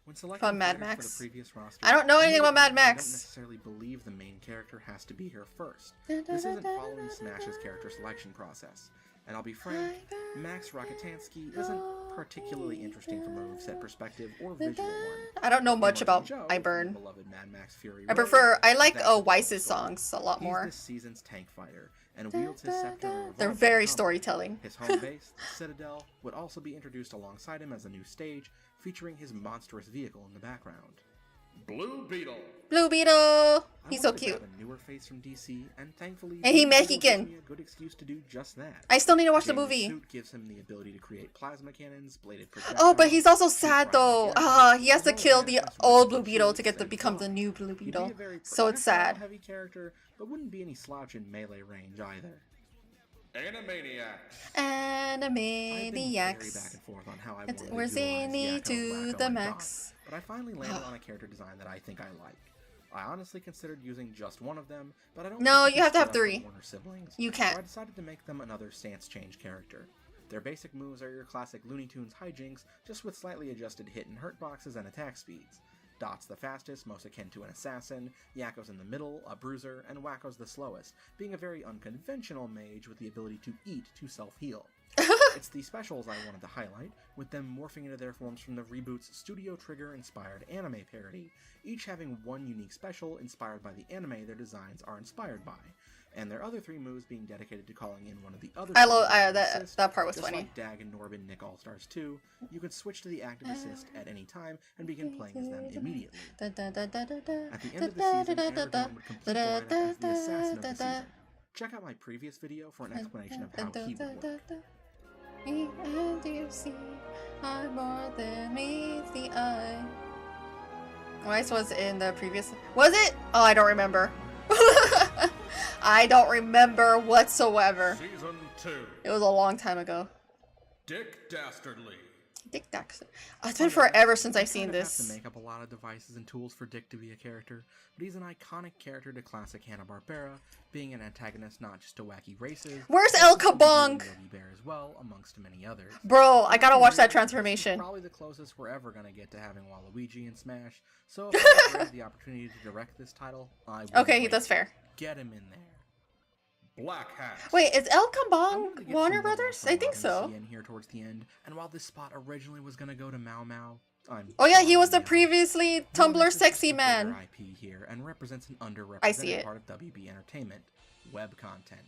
When selecting From Mad fighters Max. for the previous roster, I don't know anything about Mad I Max. don't necessarily believe the main character has to be here first. This isn't following Smash's character selection process. And I'll be frank, Max Rockatansky isn't particularly interesting from a moveset perspective or visual one. I don't know much Immortan about Joe, Iburn. beloved Mad Max Fury I Road, prefer. I like that's a different Weiss's story. songs a lot He's more. this season's tank fighter and wields his scepter. and They're revolver very in combat. storytelling. His home base, the Citadel, would also be introduced alongside him as a new stage, featuring his monstrous vehicle in the background. Blue Beetle. Blue Beetle. I He's so wanted to cute. grab a newer face from DC, and thankfully, And he Blue Beetle Mexican. gives me a good excuse to do just that. I still need to watch the James' movie. suit gives him the ability to create plasma cannons, bladed projectiles. Oh, but he's also sad though. He has to Although kill Matt the West's old Blue shield Beetle to get to said become so. the new Blue He'd be Beetle. a very So it's sad. heavy character, but wouldn't be any slouch in melee range either. Animaniacs. I've been very back Animaniacs. and forth on how I It's- wanted we're to utilize zany Yakko, to Wacko, the and max. Dot, but I finally landed on a character design that I think I like. I honestly considered using just one of them, but I don't. No, want you have to have split up the 3. Warner siblings, You So can't. I decided to make them another stance change character. Their basic moves are your classic Looney Tunes hijinks, just with slightly adjusted hit and hurt boxes and attack speeds. Dot's the fastest, most akin to an assassin, Yakko's in the middle, a bruiser, and Wacko's the slowest, being a very unconventional mage with the ability to eat to self-heal. It's the specials I wanted to highlight, with them morphing into their forms from the reboot's Studio Trigger-inspired anime parody, each having one unique special inspired by the anime their designs are inspired by, and their other 3 moves being dedicated to calling in one of the other. I love assist, that part was just funny. Like Dag and Norbin Nick All-Stars 2, you can switch to the active assist at any time and begin playing as them immediately. At the end of the season, Aragorn would complete the lineup as the assassin of the season. Check out my previous video for an explanation of how he would work. Me and you see, I'm more than meets the eye. Weiss was in the previous. Was it? Oh, I don't remember. I don't remember whatsoever. Season 2. It was a long time ago. Dick Dastardly. Dick Daxter. Oh, it's been forever since I've seen Kind of this. have to make up a lot of devices and tools for Dick to be a character, but he's an iconic character to classic Hanna-Barbera, being an antagonist not just to wacky races. Where's but El also to Kabong? Yogi Bear as well, amongst many others. Bro, I gotta watch that This is transformation. Probably the closest we're ever gonna get to having Waluigi in Smash. So if I had the opportunity to direct this title, I would. Okay, that's fair. Get him in there. Black Hat. Wait, is El I wanted Kabong to get Warner some Brothers? love I think from so. in here towards the end, and while this spot originally was gonna go to Mao Mao, Oh yeah, he was the previously Tumblr sexy man. IP here and represents an underrepresented I see it. part of WB Entertainment, web content.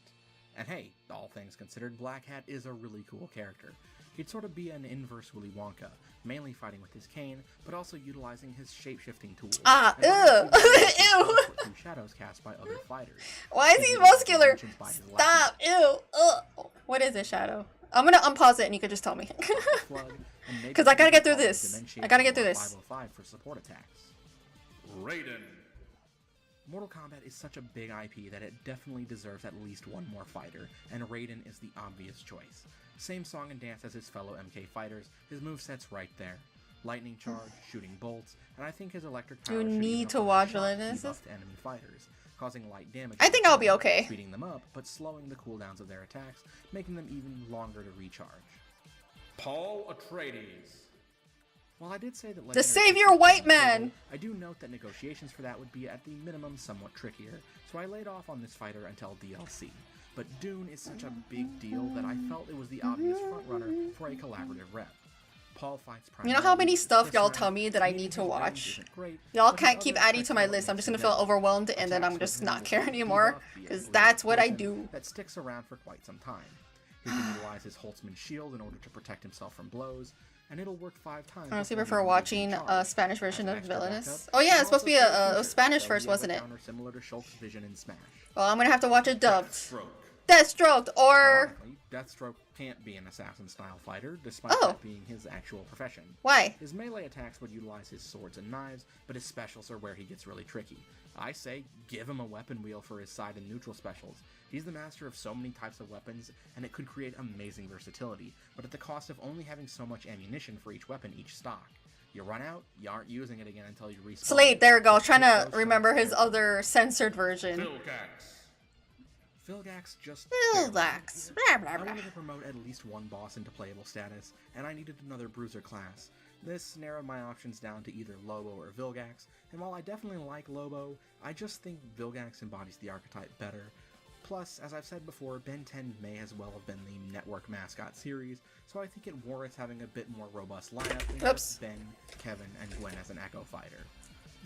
And hey, all things considered, Black Hat is a really cool character. He'd sort of be an inverse Willy Wonka, mainly fighting with his cane, but also utilizing his shape-shifting tools. Ah, and ew, actually ew. through shadows cast by other fighters. Why is he He'd be muscular? mentioned by his Stop, ew, ugh. What is it, Shadow? I'm gonna unpause it and you can just tell me. Because I gotta get through this. I gotta get through this. 505 for support attacks. Raiden. Mortal Kombat is such a big IP that it definitely deserves at least one more fighter, and Raiden is the obvious choice. Same song and dance as his fellow MK fighters, his moveset's right there. Lightning charge, shooting bolts, and I think his electric power You should need even to apply watch shock Relentless. debuff to enemy fighters, causing light damage. I think I'll be okay. Speeding them up, but slowing the cooldowns of their attacks, making them even longer to recharge. Paul Atreides. While I did say that The Legendary Savior Pictures White was on the Man! table, I do note that negotiations for that would be at the minimum somewhat trickier, so I laid off on this fighter until DLC. But Dune is such a big deal that I felt it was the obvious frontrunner for a collaborative rep. Paul fights You know how many primarily stuff this y'all round, tell me that I meaning need to his range watch? isn't great, Y'all but his can't keep other adding to my aspects list. I'm just gonna makes feel it better. overwhelmed and then I'm Attacks just with not him care will anymore. debuff via Because blue that's what I explosion do. That sticks around for quite some time. He can utilize his Holtzman shield in order to protect himself from blows. and it'll work 5 times. Honestly, before prefer you use watching charge. a Spanish version As of an extra Villainous. backup, Oh yeah, you it's supposed to be can also a switch Spanish so first, you have a wasn't it? counter similar to Shulk's vision in Smash. Well, I'm gonna have to watch it dubbed. Deathstroke. Deathstroke or Ironically, Deathstroke can't be an assassin-style fighter, despite Oh. that being his actual profession. Why? His melee attacks would utilize his swords and knives, but his specials are where he gets really tricky. I say, give him a weapon wheel for his side and neutral specials. He's the master of so many types of weapons, and it could create amazing versatility, but at the cost of only having so much ammunition for each weapon each stock. You run out, you aren't using it again until you respawn. Slate, there we go. Trying to remember his other censored version. Vilgax just Vilgax. Blah, blah, I blah. wanted to promote at least one boss into playable status, and I needed another bruiser class. This narrowed my options down to either Lobo or Vilgax, and while I definitely like Lobo, I just think Vilgax embodies the archetype better. Plus, as I've said before, Ben 10 may as well have been the network mascot series, so I think it warrants having a bit more robust lineup than just Ben, Kevin, and Gwen as an Echo Fighter.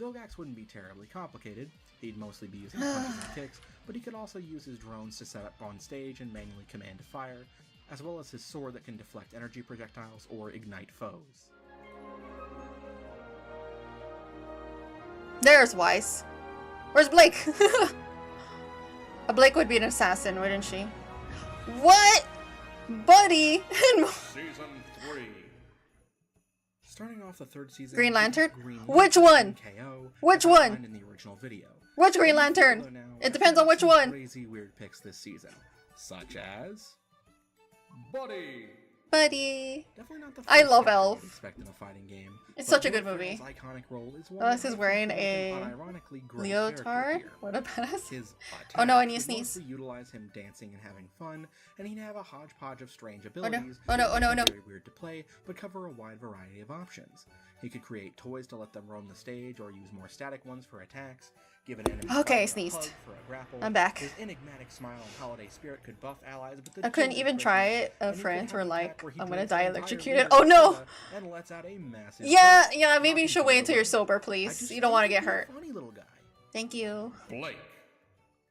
Vilgax wouldn't be terribly complicated, he'd mostly be using punches and kicks, but he could also use his drones to set up on stage and manually command fire, as well as his sword that can deflect energy projectiles or ignite foes. There's Weiss. Where's Blake? A Blake would be an assassin, wouldn't she? What? Buddy? Season 3. Starting off the 3rd season, Green Lantern? Green Which Lantern one? KO, Which as one? outlined in the original video. Which Green Although Lantern? now, It depends on which some one. Crazy weird picks this season, such as Buddy. Buddy. Definitely not the I first love character Elf. you'd expect in a fighting game. It's but such a good Will movie. Ferrell's iconic role is one Unless that he's I wearing think a is an unironically great leotard. character here. What a badass. His Oh no, I attacks need to would sneeze. mostly utilize him dancing and having fun, and he'd have a hodgepodge of strange no. abilities. Oh no, that oh no, make no. him Very weird to play, but cover a wide variety of options. He could create toys to let them roam the stage, or use more static ones for attacks. Give an enemy Okay, I fighter a sneezed. hug for a grapple. I'm back. His enigmatic smile and holiday spirit could buff allies, but the I couldn't joy even of try Christmas, it. and he Friends could were have an like, attack where he I'm gonna drinks die an entire electrocuted. liter Oh of no! soda And lets out a massive Yeah, burst, yeah, maybe you knocking should people wait until you're away. sober, I please. just You don't want to think get he's a hurt. Funny little guy. Thank you. Blake.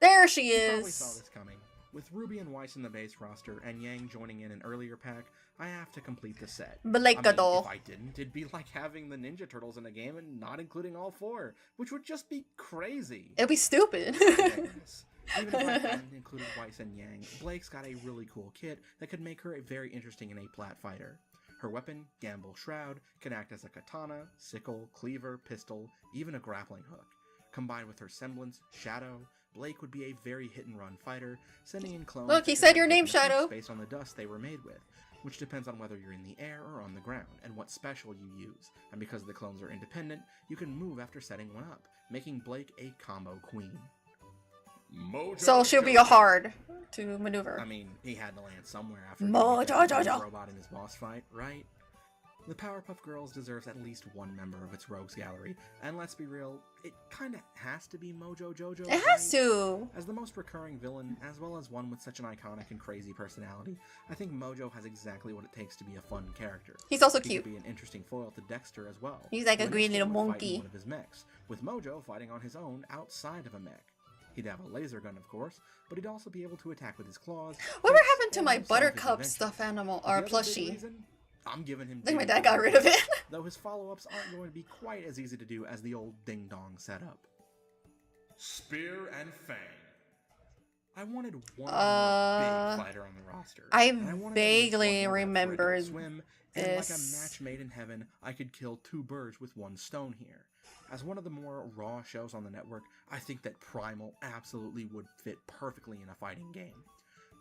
There she You probably saw is. this coming. With Ruby and Weiss in the base roster and Yang joining in an earlier pack, I have to complete the set. Blake I mean, Gadol. if I didn't, it'd be like having the Ninja Turtles in a game and not including all 4, which would just be crazy. It'd be stupid. Digress. Even if I hadn't included Weiss and Yang, Blake's got a really cool kit that could make her a very interesting and A-plat fighter. Her weapon, Gamble Shroud, can act as a katana, sickle, cleaver, pistol, even a grappling hook. Combined with her semblance, Shadow, Blake would be a very hit-and-run fighter, sending in clones Look, he that said could your have name, different Shadow. effects based on the dust they were made with, which depends on whether you're in the air or on the ground, and what special you use. And because the clones are independent, you can move after setting one up, making Blake a combo queen. Mojo So she'll be a hard to maneuver. I mean, he had to land somewhere after Mojo defeating that Jojo. robot in his boss fight, right? The Powerpuff Girls deserves at least one member of its rogues gallery, and let's be real, it kinda has to be Mojo Jojo. It has right? to. As the most recurring villain, as well as one with such an iconic and crazy personality, I think Mojo has exactly what it takes to be a fun character. He's also He cute. could be an interesting foil to Dexter as well. He's like a when green Dexter little would fight in monkey. one of his mechs, with Mojo fighting on his own outside of a mech. He'd have a laser gun, of course, but he'd also be able to attack with his claws. Whatever fists, happened to and my some of his Buttercup inventions. stuffed animal The or other big plushie? reason? I'm giving him I think my Ding dad got Dong, rid of it. though his follow-ups aren't going to be quite as easy to do as the old Ding Dong setup. Spear and Fang. I wanted one more big fighter on the roster. I and wanted at least one vaguely more for remember Adult Swim, and like a this. match made in heaven, I could kill 2 birds with 1 stone here. As one of the more raw shows on the network, I think that Primal absolutely would fit perfectly in a fighting game.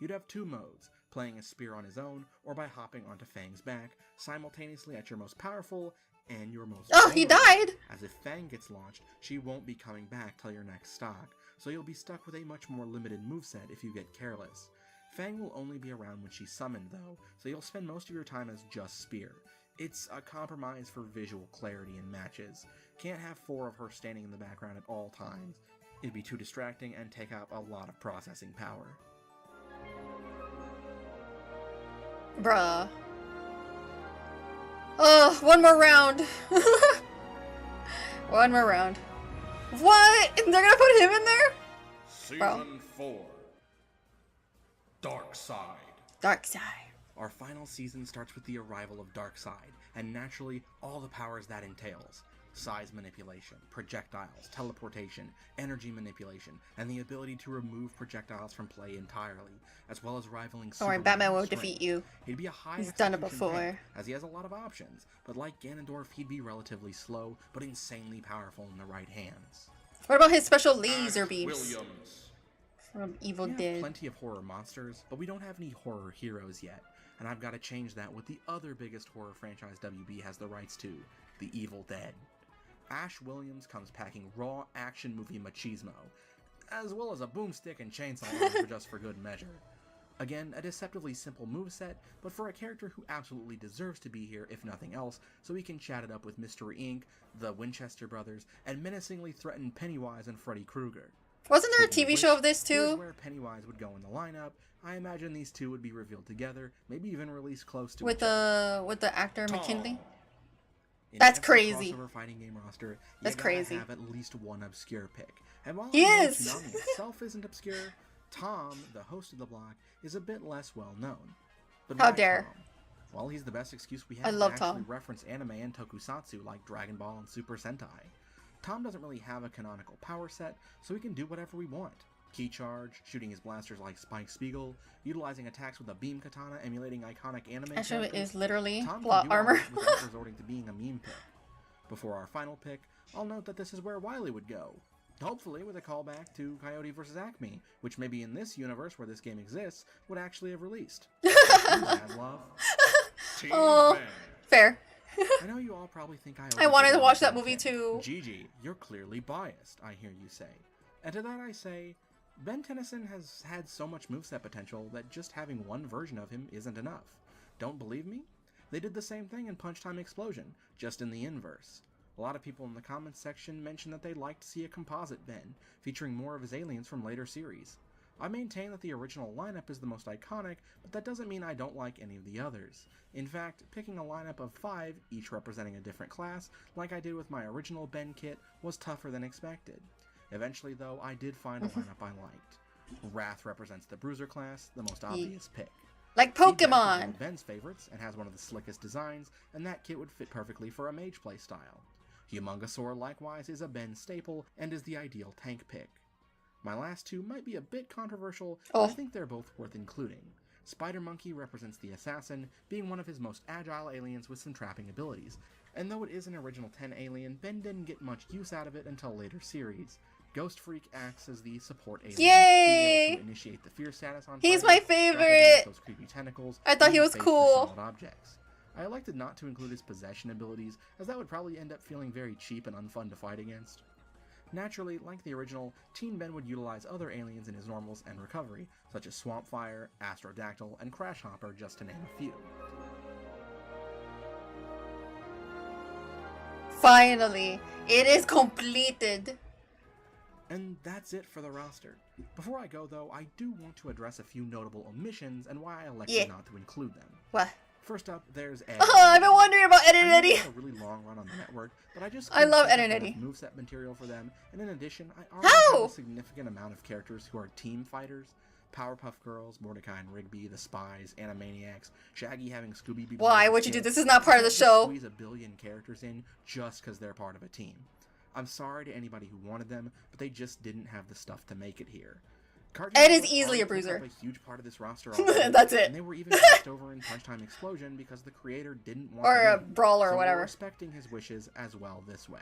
You'd have 2 modes, playing a spear on his own, or by hopping onto Fang's back, simultaneously at your most powerful and your most Oh, he vulnerable, died! As if Fang gets launched, she won't be coming back till your next stock, so you'll be stuck with a much more limited moveset if you get careless. Fang will only be around when she's summoned though, so you'll spend most of your time as just Spear. It's a compromise for visual clarity in matches. Can't have 4 of her standing in the background at all times. It'd be too distracting and take up a lot of processing power. Bruh. One more round. One more round. What? They're gonna put him in there? Season 4. Dark Side. Dark Side. Our final season starts with the arrival of Darkseid, and naturally, all the powers that entails. Size manipulation, projectiles, teleportation, energy manipulation, and the ability to remove projectiles from play entirely, as well as rivaling Don't worry, Superman Batman in will strength. defeat you. He'd be a high He's done it execution before. pick, as he has a lot of options, but like Ganondorf, he'd be relatively slow, but insanely powerful in the right hands. What about his special laser beams Williams. from Evil We have Dead? plenty of horror monsters, but we don't have any horror heroes yet, and I've got to change that with the other biggest horror franchise WB has the rights to, The Evil Dead. Ash Williams comes packing raw action movie machismo, as well as a boomstick and chainsaw arm just for good measure. Again, a deceptively simple moveset, but for a character who absolutely deserves to be here if nothing else, so he can chat it up with Mystery Inc., the Winchester brothers, and menacingly threaten Pennywise and Freddy Krueger. Wasn't there a Speaking TV of show which, of this here's too? where Pennywise would go in the lineup. I imagine these two would be revealed together, maybe even released close to With each other. the actor McKinley? In That's every crazy. crossover fighting game roster, That's you gotta crazy. have at least one obscure pick. And while He I know is. Toonami itself isn't obscure, Tom, the host of the block, is a bit less well known. But How why dare. Tom? Well, he's the best excuse we have I to love actually Tom. reference anime and tokusatsu like Dragon Ball and Super Sentai. Tom doesn't really have a canonical power set, so he can do whatever we want. Key charge, shooting his blasters like Spike Spiegel, utilizing attacks with a beam katana emulating iconic anime Actually, characters. is literally Tom can plot do all armor. this without resorting to being a meme pick. Before our final pick, I'll note that this is where Wily would go. Hopefully with a callback to Coyote vs. Acme, which maybe in this universe where this game exists, would actually have released. Mad love. Oh, fair. I know you all probably think I wanted to watch that overrated movie too. Gigi, you're clearly biased, I hear you say. And to that I say, Ben Tennyson has had so much moveset potential that just having one version of him isn't enough. Don't believe me? They did the same thing in Punch Time Explosion, just in the inverse. A lot of people in the comments section mentioned that they'd like to see a composite Ben, featuring more of his aliens from later series. I maintain that the original lineup is the most iconic, but that doesn't mean I don't like any of the others. In fact, picking a lineup of 5, each representing a different class, like I did with my original Ben kit, was tougher than expected. Eventually, though, I did find a lineup I liked. Wrath represents the Bruiser class, the most obvious pick. Like Feedback is one Pokemon. of Ben's favorites and has one of the slickest designs, and that kit would fit perfectly for a mage play style. Humongosaur likewise is a Ben staple and is the ideal tank pick. My last two might be a bit controversial, but I think they're both worth including. Spider Monkey represents the assassin, being one of his most agile aliens with some trapping abilities, and though it is an original 10 alien, Ben didn't get much use out of it until later series. Ghost Freak acts as the support alien, Yay! being able to initiate the fear status on He's target, my rather than favorite! those creepy tentacles, I thought he and was face cool. for solid objects. I elected not to include his possession abilities, as that would probably end up feeling very cheap and unfun to fight against. Naturally, like the original, Teen Ben would utilize other aliens in his normals and recovery, such as Swampfire, Astrodactyl, and Crash Hopper, just to name a few. Finally, it is completed. And that's it for the roster. Before I go though, I do want to address a few notable omissions and why I elected not to include them. What? First up, there's Ed. Oh, I've been wondering about Ed and I know Eddie. they had a really long run on the network, but I just I love couldn't Ed and think of Eddie. enough moveset material for them, and in addition, I already have a significant amount of characters who are team fighters. Powerpuff Girls, Mordecai and Rigby, the Spies, Animaniacs, Shaggy having Scooby Doo. Why would you do this? Is not part of the show. Squeeze a billion characters in just because they're part of a team. I'm sorry to anybody who wanted them, but they just didn't have the stuff to make it here. Ed is easily a bruiser. A huge part of this roster already, That's it. And they were even passed over in Punch Time Explosion because the creator didn't want Or them a in, brawler or so we're whatever. respecting his wishes as well this way.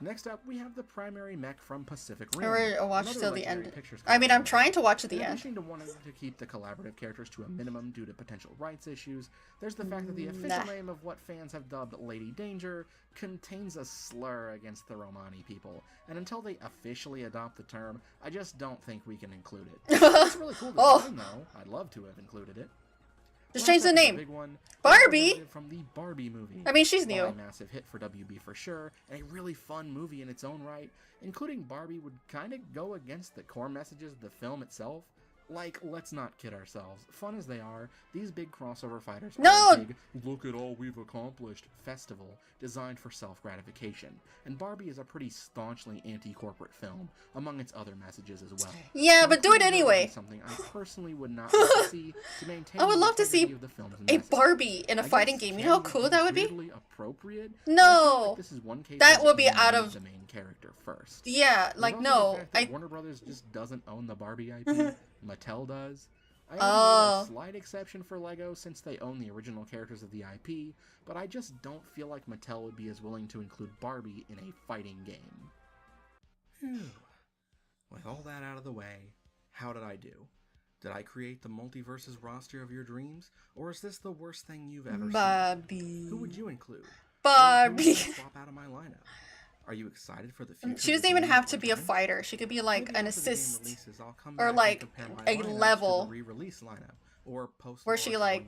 Next up, we have the primary mech from Pacific Rim. Or watch another till the Legendary end. Pictures I mean, I'm collaboration. trying to watch to the In end. addition to wanting to keep the collaborative characters to a minimum due to potential rights issues, there's the fact that the official Nah. name of what fans have dubbed Lady Danger contains a slur against the Romani people, and until they officially adopt the term, I just don't think we can include it. It's really cool design, though. I'd love to have included it. Just Last change the up is a name. big one. Barbie? Representative from the Barbie movie. I mean, she's While new. a massive hit for WB for sure, and a really fun movie in its own right, including Barbie would kind of go against the core messages of the film itself. Like, let's not kid ourselves. Fun as they are, these big crossover fighters No! are a big, look at all we've accomplished festival designed for self-gratification. And Barbie is a pretty staunchly anti-corporate film, among its other messages as well. Yeah, but do it anyway. Something I personally would not like to see to maintain I would the love to integrity see of the film's a message. Barbie in a I fighting guess game. You know how Ken cool that would be? weirdly appropriate. No, this is one case that where would be Ken out needs of. the main character first. Yeah, There's like also no, the fact that I. Warner Brothers just doesn't own the Barbie IP. Mattel does. I Oh. made a slight exception for Lego since they own the original characters of the IP, but I just don't feel like Mattel would be as willing to include Barbie in a fighting game. Phew. With all that out of the way, how did I do? Did I create the multiverses roster of your dreams, or is this the worst thing you've ever Barbie. seen? Who would you include? Barbie. Or who would you swap out of my lineup? Are you excited for the future? She doesn't even have to be a fighter. She could be like an assist or like a level re-release lineup or post where she like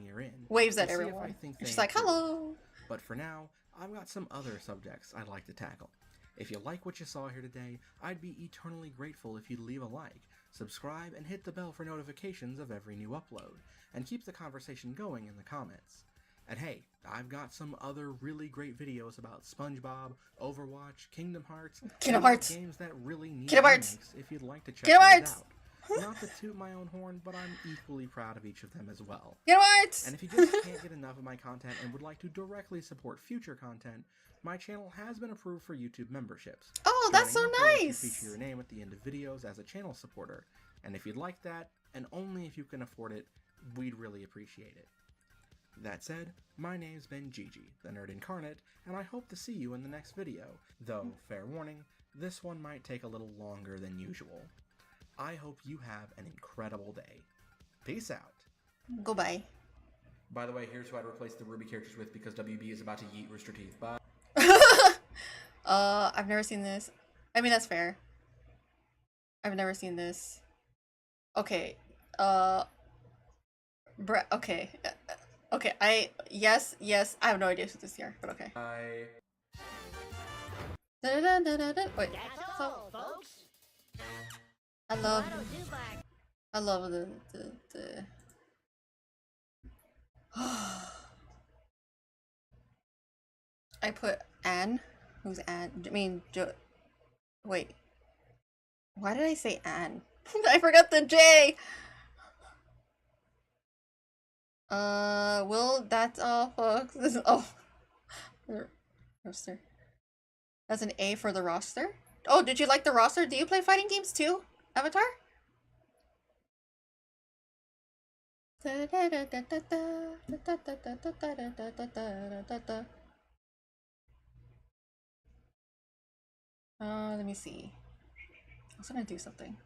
waves at to see if I everyone. think And she's they like, improve. "Hello." But for now, I've got some other subjects I'd like to tackle. If you like what you saw here today, I'd be eternally grateful if you'd leave a like, subscribe, and hit the bell for notifications of every new upload, and keep the conversation going in the comments. And hey, I've got some other really great videos about SpongeBob, Overwatch, Kingdom Hearts, Kingdom and Hearts. games that really need Kingdom Hearts. remakes if you'd like to check Kingdom those Hearts. out. Not to toot my own horn, but I'm equally proud of each of them as well. Kingdom Hearts. And if you just can't get enough of my content and would like to directly support future content, my channel has been approved for YouTube memberships. Oh, that's so Joining up will let you nice. Feature your name at the end of videos as a channel supporter. And if you'd like that, and only if you can afford it, we'd really appreciate it. That said, my name's been Gigi, the Nerd Incarnate, and I hope to see you in the next video, though, fair warning, this one might take a little longer than usual. I hope you have an incredible day. Peace out. Goodbye. By the way, here's who I'd replace the Ruby characters with because WB is about to yeet Rooster Teeth. Bye. I've never seen this. I mean, that's fair. I've never seen this. Okay. Okay. Okay, yes, I have no idea who this is here, but okay. Wait. So, folks. I love the I put Anne. Who's Anne? I mean, wait. Why did I say Anne? I forgot the J. Well, that's all, folks. This is, roster. That's an A for the roster. Oh, did you like the roster? Do you play fighting games too, Avatar? Let me see. I was gonna do something.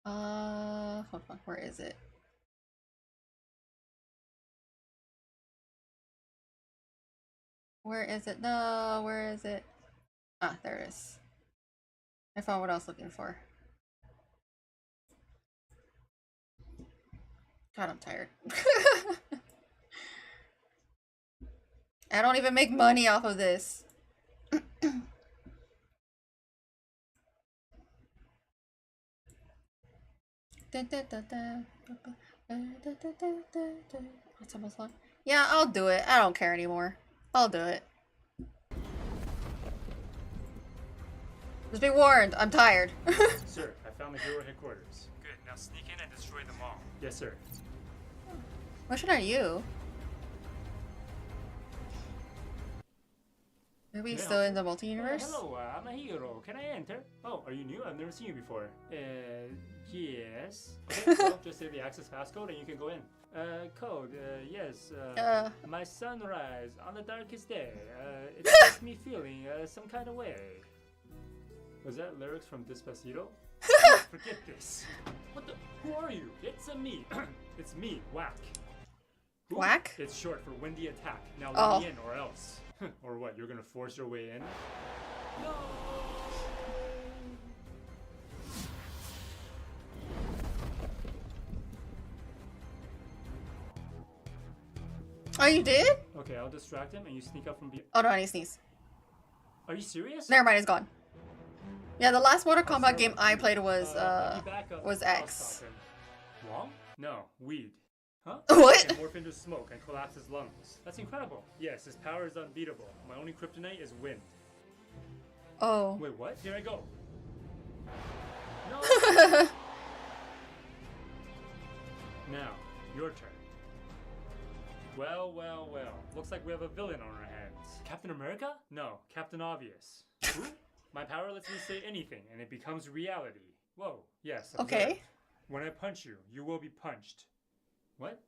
Hold on, where is it? Where is it? No, where is it? Ah, there it is. I found what I was looking for. God, I'm tired. I don't even make money off of this. What's almost long? Yeah, I'll do it. I don't care anymore. I'll do it. Just be warned, I'm tired. Sir, I found the hero headquarters. Good, now sneak in and destroy them all. Yes, sir. Which one are you? Are we still in the multi-universe? Hello, I'm a hero. Can I enter? Oh, are you new? I've never seen you before. Yes. Okay, well, just say the access passcode and you can go in. Code, yes. My sunrise on the darkest day. It makes me feeling some kind of way. Was that lyrics from Despacito? Forget this. What the? Who are you? It's me. It's me, Whack. Who? Whack? It's short for Windy Attack. Now let Oh. me in or else. Or what, you're gonna force your way in? No! Oh, you did? Okay, I'll distract him and you sneak up from behind. Oh no, I need to sneeze. Are you serious? Never mind, it's gone. Yeah, the last Mortal Kombat game I played was X. Wrong? No, weed. Huh? What? He can morph into smoke and collapse his lungs. That's incredible. Yes, his power is unbeatable. My only kryptonite is wind. Oh. Wait, what? Here I go. No. Now, your turn. Well, well, well. Looks like we have a villain on our hands. Captain America? No, Captain Obvious. Who? My power lets me say anything, and it becomes reality. Whoa, yes. Okay. observe. When I punch you, you will be punched. What?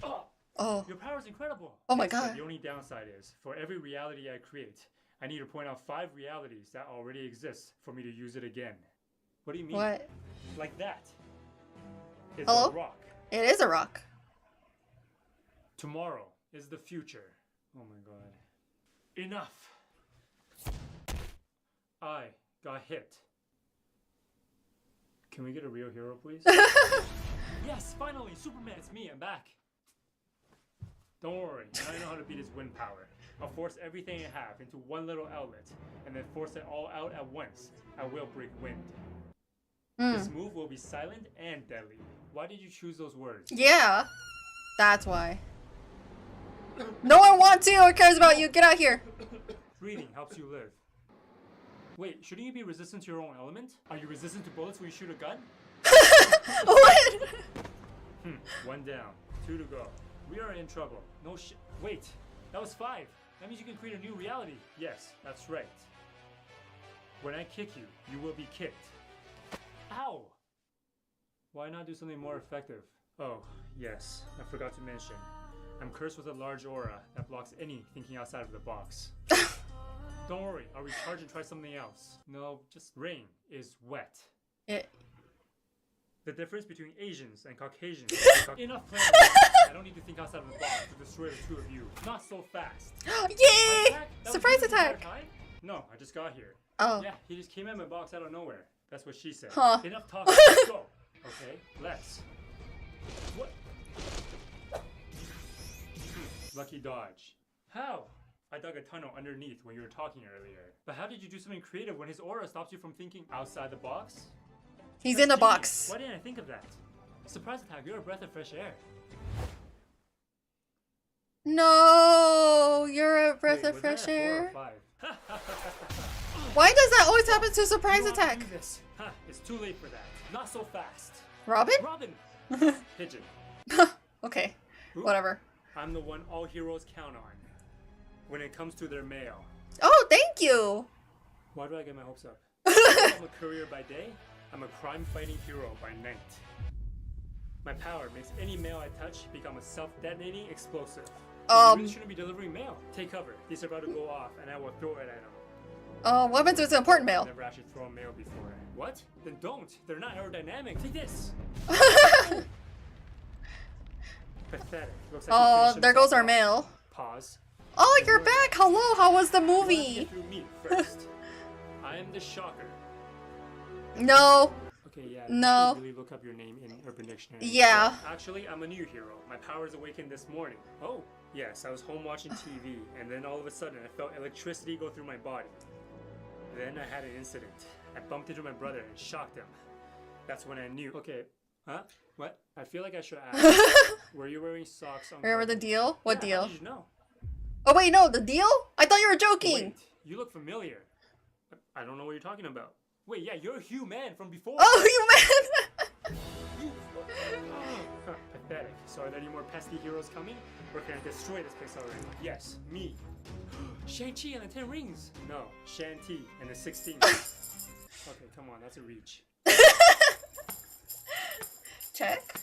Oh. Your power is incredible. Oh my Yes, but God. the only downside is, for every reality I create, I need to point out 5 realities that already exist for me to use it again. What do you mean? What? Like that. It's Hello? a rock. It is a rock. Tomorrow is the future. Oh my god. Enough. I got hit. Can we get a real hero, please? Yes, finally, Superman, it's me, I'm back. Don't worry, now I know how to beat his wind power. I'll force everything I have into one little outlet, and then force it all out at once. I will break wind. This move will be silent and deadly. Why did you choose those words? Yeah. That's why. No one wants you or cares about you. Get out here. Breathing helps you live. Wait, shouldn't you be resistant to your own element? Are you resistant to bullets when you shoot a gun? What? 1 down, 2 to go. We are in trouble. No shit. Wait, that was 5. That means you can create a new reality. Yes, that's right. When I kick you, you will be kicked. Ow! Why not do something more effective? Oh, yes, I forgot to mention. I'm cursed with a large aura that blocks any thinking outside of the box. Don't worry, I'll recharge and try something else. No, just rain is wet. The difference between Asians and Caucasians. Enough playing. I don't need to think outside of the box to destroy the 2 of you. Not so fast. Yay! Surprise attack! No, I just got here. Oh. Yeah, he just came at my box out of nowhere. That's what she said. Huh. Enough talking. Let's go. Okay, let's. What? Lucky dodge. How? I dug a tunnel underneath when you were talking earlier. But how did you do something creative when his aura stops you from thinking outside the box? He's That's in a genius. box. Why didn't I think of that? Surprise attack, you're a breath of fresh air. No, you're a breath Wait, of was fresh that a 4 or air. 5? Why does that always happen to surprise You want to attack? do this? Huh, it's too late for that. Not so fast. Robin? Robin! Pigeon. Okay, Who? whatever. I'm the one all heroes count on when it comes to their mail. Oh, thank you. Why do I get my hopes up? I'm a courier by day. I'm a crime-fighting hero by night. My power makes any mail I touch become a self-detonating explosive. You really shouldn't be delivering mail. Take cover. These are about to go off, and I will throw it at them. What happens if it's important mail? I've never actually thrown mail before. What? Then don't. They're not aerodynamic. Take this. Pathetic. Looks like you finished there goes our himself mail. off. Pause. Oh, you're back. Hello. How was the You have to movie? get through me first. I am the Shocker. No. Okay, yeah. No. You should really look up your name in Urban Dictionary. Yeah. Actually, I'm a new hero. My powers awakened this morning. Oh, yes. I was home watching TV, and then all of a sudden, I felt electricity go through my body. Then I had an incident. I bumped into my brother and shocked him. That's when I knew. Okay. Huh? What? I feel like I should ask. Were you wearing socks on? Remember the deal? What Yeah, deal? How did you know? Oh wait, no, the deal? I thought you were joking. Wait, you look familiar. I don't know what you're talking about. Wait, yeah, you're Hugh Man from before. Oh, you man. Pathetic. So are there any more pesky heroes coming? Or can I destroy this place already? Yes, me. Shang-Chi and the 10 Rings. No, Shanti and the 16. Okay, come on, that's a reach. Check.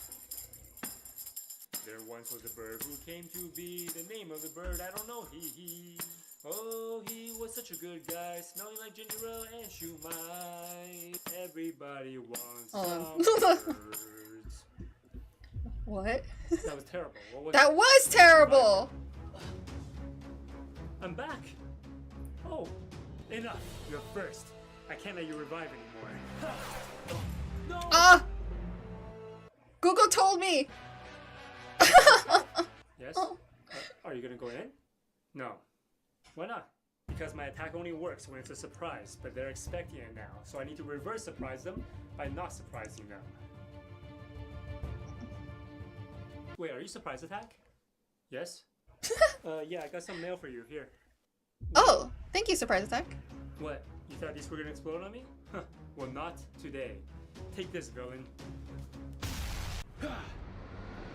There once was a bird who came to be. The name of the bird, I don't know, he. Oh, he was such a good guy, smelling like ginger ale and shumai. Everybody wants some birds. What? That was terrible. What was That was terrible. I'm back. Oh, enough. You're first. I can't let you revive anymore. No. Ah! Google told me. Yes? Are you gonna go in? No. Why not? Because my attack only works when it's a surprise, but they're expecting it now, so I need to reverse surprise them by not surprising them. Wait, are you surprise attack? Yes? Yeah, I got some mail for you. Here. Oh, thank you, surprise attack. What? You thought these were gonna explode on me? Huh. Well, not today. Take this, villain.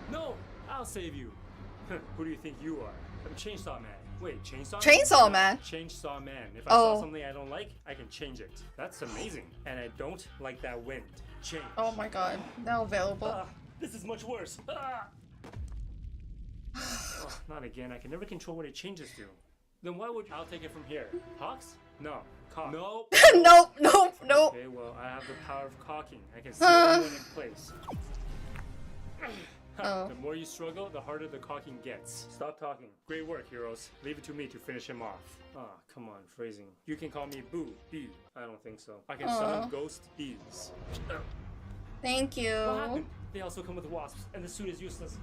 No! I'll save you. Who do you think you are? I'm Chainsaw Man. Wait, Chainsaw Man? Chainsaw Man? Chainsaw Man. If I saw something I don't like, I can change it. That's amazing. And I don't like that wind. Change. Oh my god. Now available. This is much worse. Oh, not again. I can never control what it changes to. Then why would I'll take it from here? Hawks? No. Cock. No. Nope, nope, nope. Okay, well, I have the power of cocking. I can see everyone in place. The more you struggle, the harder the cocking gets. Stop talking. Great work, heroes. Leave it to me to finish him off. Come on, phrasing. You can call me Boo, Bee. I don't think so. I can summon ghost bees. Thank you. What happened? They also come with wasps, and the suit is useless.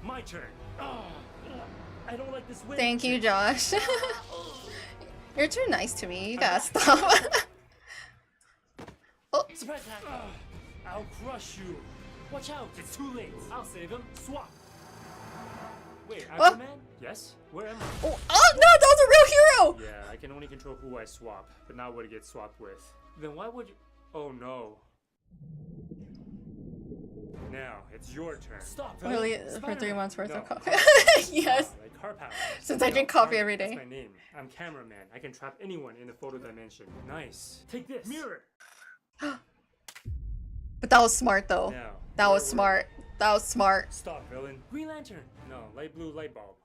My turn. I don't like this wind. Thank you, Josh. You're too nice to me. You gotta stop. Oh. Surprise attack! I'll crush you. Watch out! It's too late. I'll save him. Swap. Wait, Aquaman? Yes? Where am I? Oh no, that was a real hero! Yeah, I can only control who I swap, but not what it gets swapped with. Then why would you... Oh no. Now, it's your turn. Stop. Really, for 3 months worth of coffee. Yes. Like car power. Since I drink coffee every day. That's my name. I'm cameraman. I can trap anyone in the photo dimension. Nice. Take this. Mirror. But that was smart though. Now, that was smart. That was smart. Stop, villain. Green Lantern. No, light blue light bulb.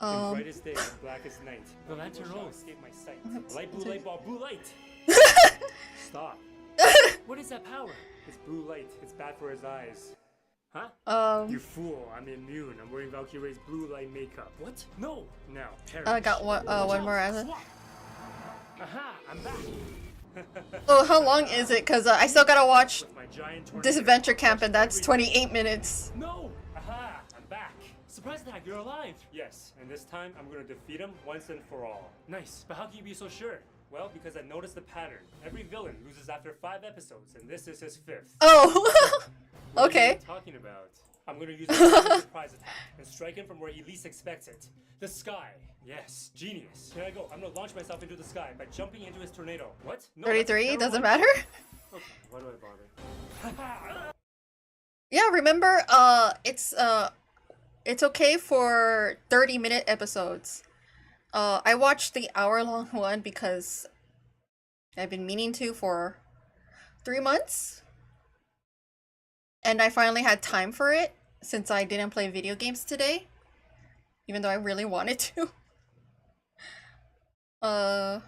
In brightest day and blackest night, the lantern will escape my sight. Light blue light bulb, blue light. Stop. What is that power? It's blue light. It's bad for his eyes. Huh? You fool! I'm immune. I'm wearing Valkyrie's blue light makeup. What? No. Now, perish. I got one more as it. Aha! I'm back. Oh, how long is it? Cause I still gotta watch this Adventure Camp, and that's 28 minutes. No! Aha! I'm back. Surprise attack! You're alive. Yes, and this time I'm gonna defeat him once and for all. Nice. But how can you be so sure? Well, because I noticed the pattern. Every villain loses after 5 episodes, and this is his 5th. Oh. What okay. are you talking about? I'm gonna use a surprise attack and strike him from where he least expects it. The sky. Yes, genius. Here I go. I'm gonna launch myself into the sky by jumping into his tornado. What? No, 33 doesn't matter. Okay, why do I bother? Yeah, remember, it's okay for 30-minute episodes. I watched the hour-long one because I've been meaning to for 3 months. And I finally had time for it since I didn't play video games today. Even though I really wanted to. But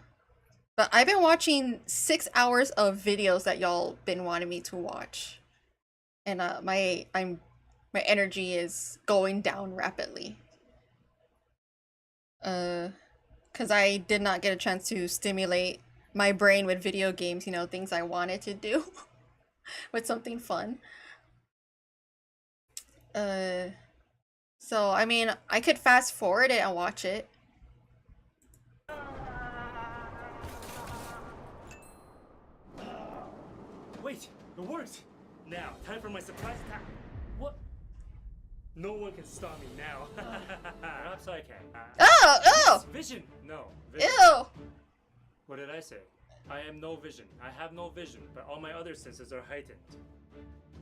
I've been watching 6 hours of videos that y'all been wanting me to watch. And my energy is going down rapidly. Cause I did not get a chance to stimulate my brain with video games, you know, things I wanted to do with something fun. So I mean, I could fast forward it and watch it. Wait, it worked! Now, time for my surprise attack. What? No one can stop me now. Perhaps I can. Oh! Vision! No. Vision. Ew! What did I say? I am no vision. I have no vision, but all my other senses are heightened.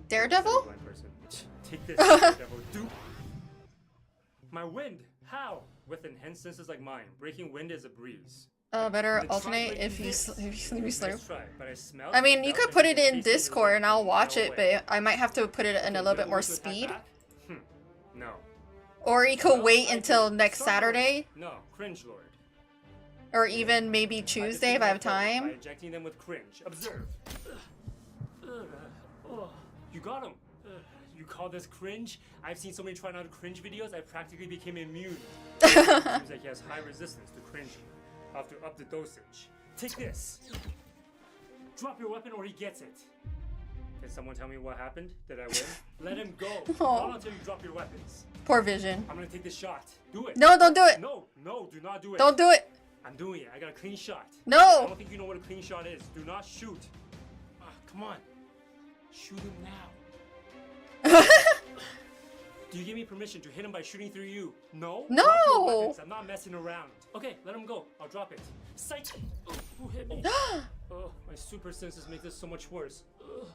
Daredevil? Blind person. Take this, Daredevil. Dupe. My wind! How? With enhanced senses like mine, breaking wind is a breeze. Better alternate if you slurp. But I mean, you could put it in Discord and I'll watch it, but I might have to put it in a little bit more speed. No. Or you could wait until next Saturday. No, cringe lord. Or even maybe Tuesday if I have By time. injecting them with cringe. Observe. You got him. You call this cringe? I've seen so many try not to cringe videos, I practically became immune. Seems like he has high resistance to cringing. I'll have to up the dosage. Take this. Drop your weapon or he gets it. Can someone tell me what happened? Did I win? Let him go. Oh. Not until you drop your weapons. Poor Vision. I'm gonna take this shot. Do it. No, don't do it. No, do not do it. Don't do it. I'm doing it. I got a clean shot. No. I don't think you know what a clean shot is. Do not shoot. Come on. Shoot him now. Do you give me permission to hit him by shooting through you? No? No. Drop your weapons. I'm not messing around. Okay, let him go. I'll drop it. Psych. Oh, who hit me? Oh, my super senses make this so much worse. Ugh.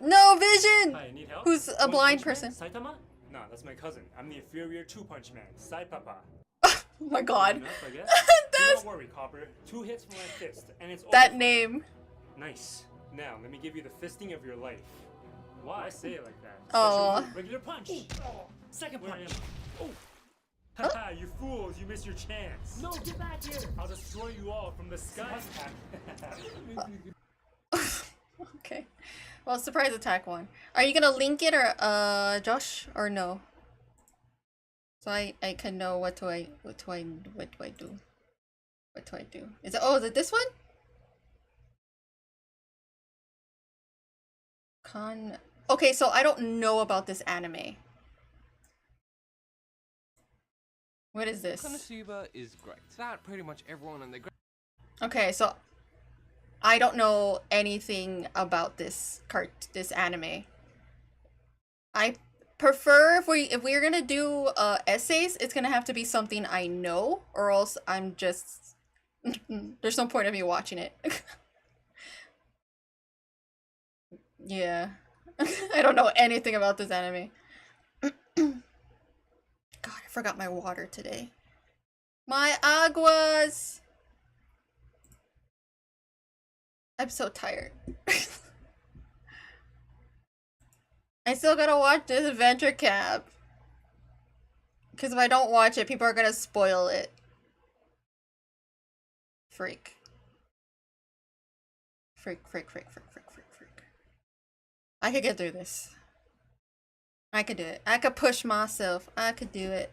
No, Vision. Hi, need help? Who's a One blind Punch person? Man? Saitama? Nah, that's my cousin. I'm the inferior two-punch man, Saipapa. Oh my god. Enough, I guess. Don't worry, Copper. 2 hits from my fist, and it's That over. name. Nice. Now, let me give you the fisting of your life. Why I say it like that? Aw. Special move, regular punch. Oh, second punch. Oh. Haha, you fools, you missed your chance. No, get back here. I'll destroy you all from the sky. Okay. Well, surprise attack one. Are you gonna link it or Josh or no? So I can know what do I do? What do I do? Is it this one? Okay, so I don't know about this anime. What is this? Konosuba is great. That pretty much everyone in the Okay, so I don't know anything about this anime. I prefer if we're gonna do essays, it's gonna have to be something I know, or else I'm just there's no point of me watching it. Yeah. I don't know anything about this anime. God, I forgot my water today. My aguas! I'm so tired. I still gotta watch this Adventure Camp. Because if I don't watch it, people are gonna spoil it. Freak. Freak. I could get through this. I could do it. I could push myself. I could do it.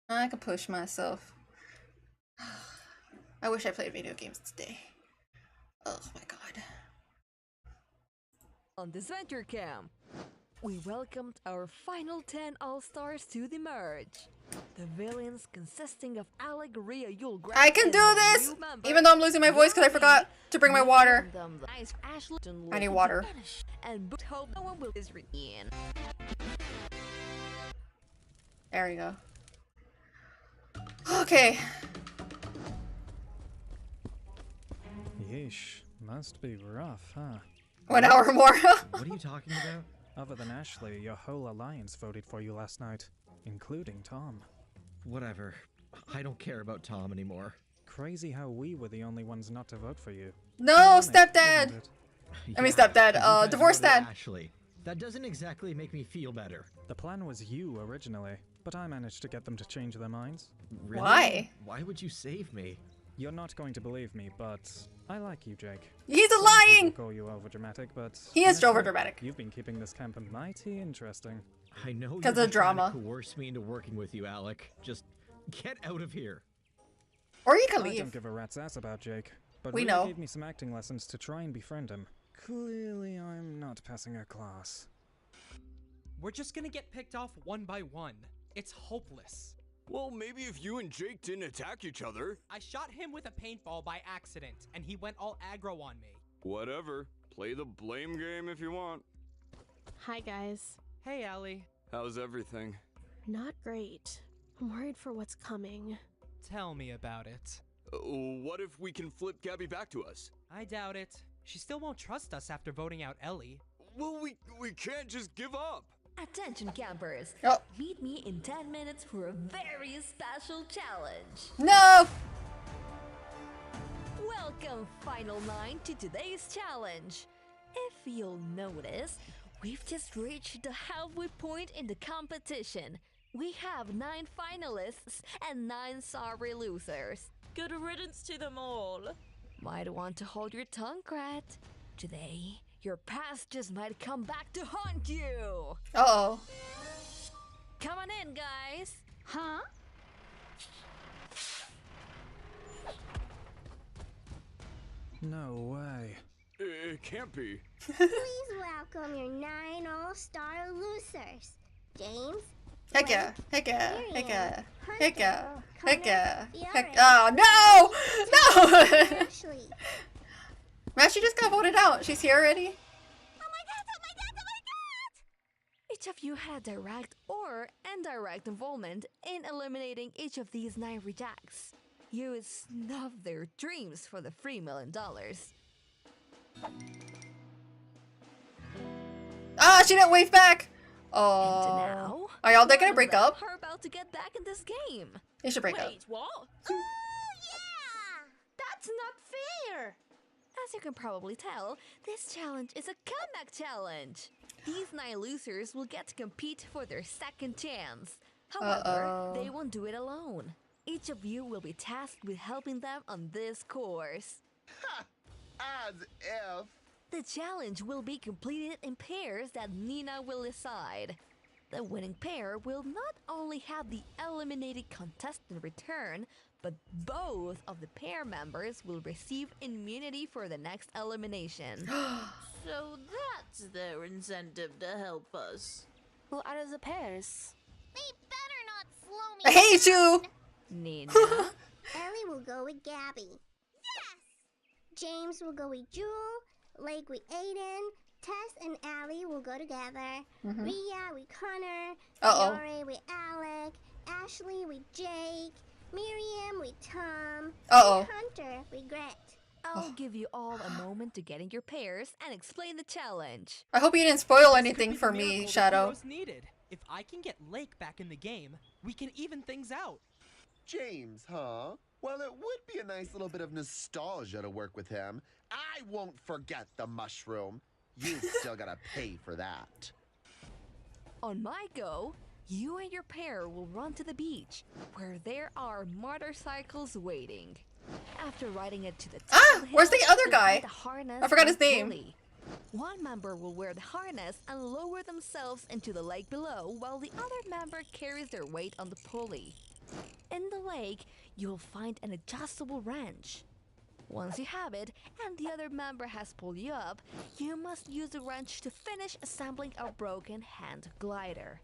I could push myself. I wish I played video games today. Oh my god. On this Adventure Camp, we welcomed our final 10 All-Stars to the merge. The villains consisting of Allegoria Yulgrim. I can do this! Even though I'm losing my voice because I forgot to bring my water. I need water. And hope no one will is in. There we go. Okay. Yeesh, must be rough, huh? 1 hour more. What are you talking about? Other than Ashley, your whole alliance voted for you last night, including Tom. Whatever. I don't care about Tom anymore. Crazy how we were the only ones not to vote for you. No, Ironic, stepdad! isn't it? I mean stepdad, divorced dad. Ashley, that doesn't exactly make me feel better. The plan was you originally, but I managed to get them to change their minds. Really? Why? Why would you save me? You're not going to believe me, but I like you, Jake. He's a Some lying! people call you overdramatic, but He is honestly, overdramatic. You've been keeping this camp mighty interesting. I know you're 'Cause of just trying drama. to coerce me into working with you, Alec. Just get out of here. Or you can I leave. don't give a rat's ass about Jake, but We Rhea know. gave me some acting lessons to try and befriend him. Clearly, I'm not passing her class. We're just gonna get picked off one by one. It's hopeless. Well, maybe if you and Jake didn't attack each other. I shot him with a paintball by accident, and he went all aggro on me. Whatever. Play the blame game if you want. Hi, guys. Hey, Allie. How's everything? Not great. I'm worried for what's coming. Tell me about it. What if we can flip Gabby back to us? I doubt it. She still won't trust us after voting out Ellie. Well, we can't just give up. Attention campers, meet me in 10 minutes for a very special challenge. No! Welcome, Final 9, to today's challenge. If you'll notice, we've just reached the halfway point in the competition. We have 9 finalists and 9 sorry losers. Good riddance to them all. Might want to hold your tongue, Krat. Today, your past just might come back to haunt you. Uh-oh. Come on in, guys. Huh? No way. It can't be. Please welcome your 9 all-star losers. James. Heck yeah. Heck yeah. Miriam, Heck yeah. Hunter, Heck yeah. Connor, Heck yeah. Fiora, Heck. Oh, no! No! Ashley. Matt, she just got voted out. She's here already? Each of you had direct or indirect involvement in eliminating each of these 9 rejects. You would snuff their dreams for the $3 million. Ah, she didn't wave back! And Oh. now, Are y'all gonna break up? are about to get back in this game. They should break up. Wait, what? That's not fair! As you can probably tell, this challenge is a comeback challenge. These 9 losers will get to compete for their second chance. However, they won't do it alone. Each of you will be tasked with helping them on this course. As if. The challenge will be completed in pairs that Nina will decide. The winning pair will not only have the eliminated contestant return, but both of the pair members will receive immunity for the next elimination. So that's their incentive to help us. Who out of the pairs? They better not slow me I hate you! Nina. Ellie will go with Gabby. Yes! James will go with Jewel, Lake with Aiden, Tess and Allie will go together, Rhea with Connor, Fiore with Alec, Ashley with Jake, Miriam with Tom, and Hunter with Gret. I'll give you all a moment to get in your pairs and explain the challenge. I hope you didn't spoil anything for me, Shadow. Needed. If I can get Lake back in the game, we can even things out. James, huh? Well, it would be a nice little bit of nostalgia to work with him. I won't forget the mushroom. You still gotta pay for that. On my go, you and your pair will run to the beach, where there are motorcycles waiting. After riding it to the top of the hill, where's the other you'll guy? find a harness I forgot and his name. pulley. One member will wear the harness and lower themselves into the lake below, while the other member carries their weight on the pulley. In the lake, you'll find an adjustable wrench. Once you have it, and the other member has pulled you up, you must use the wrench to finish assembling a broken hand glider.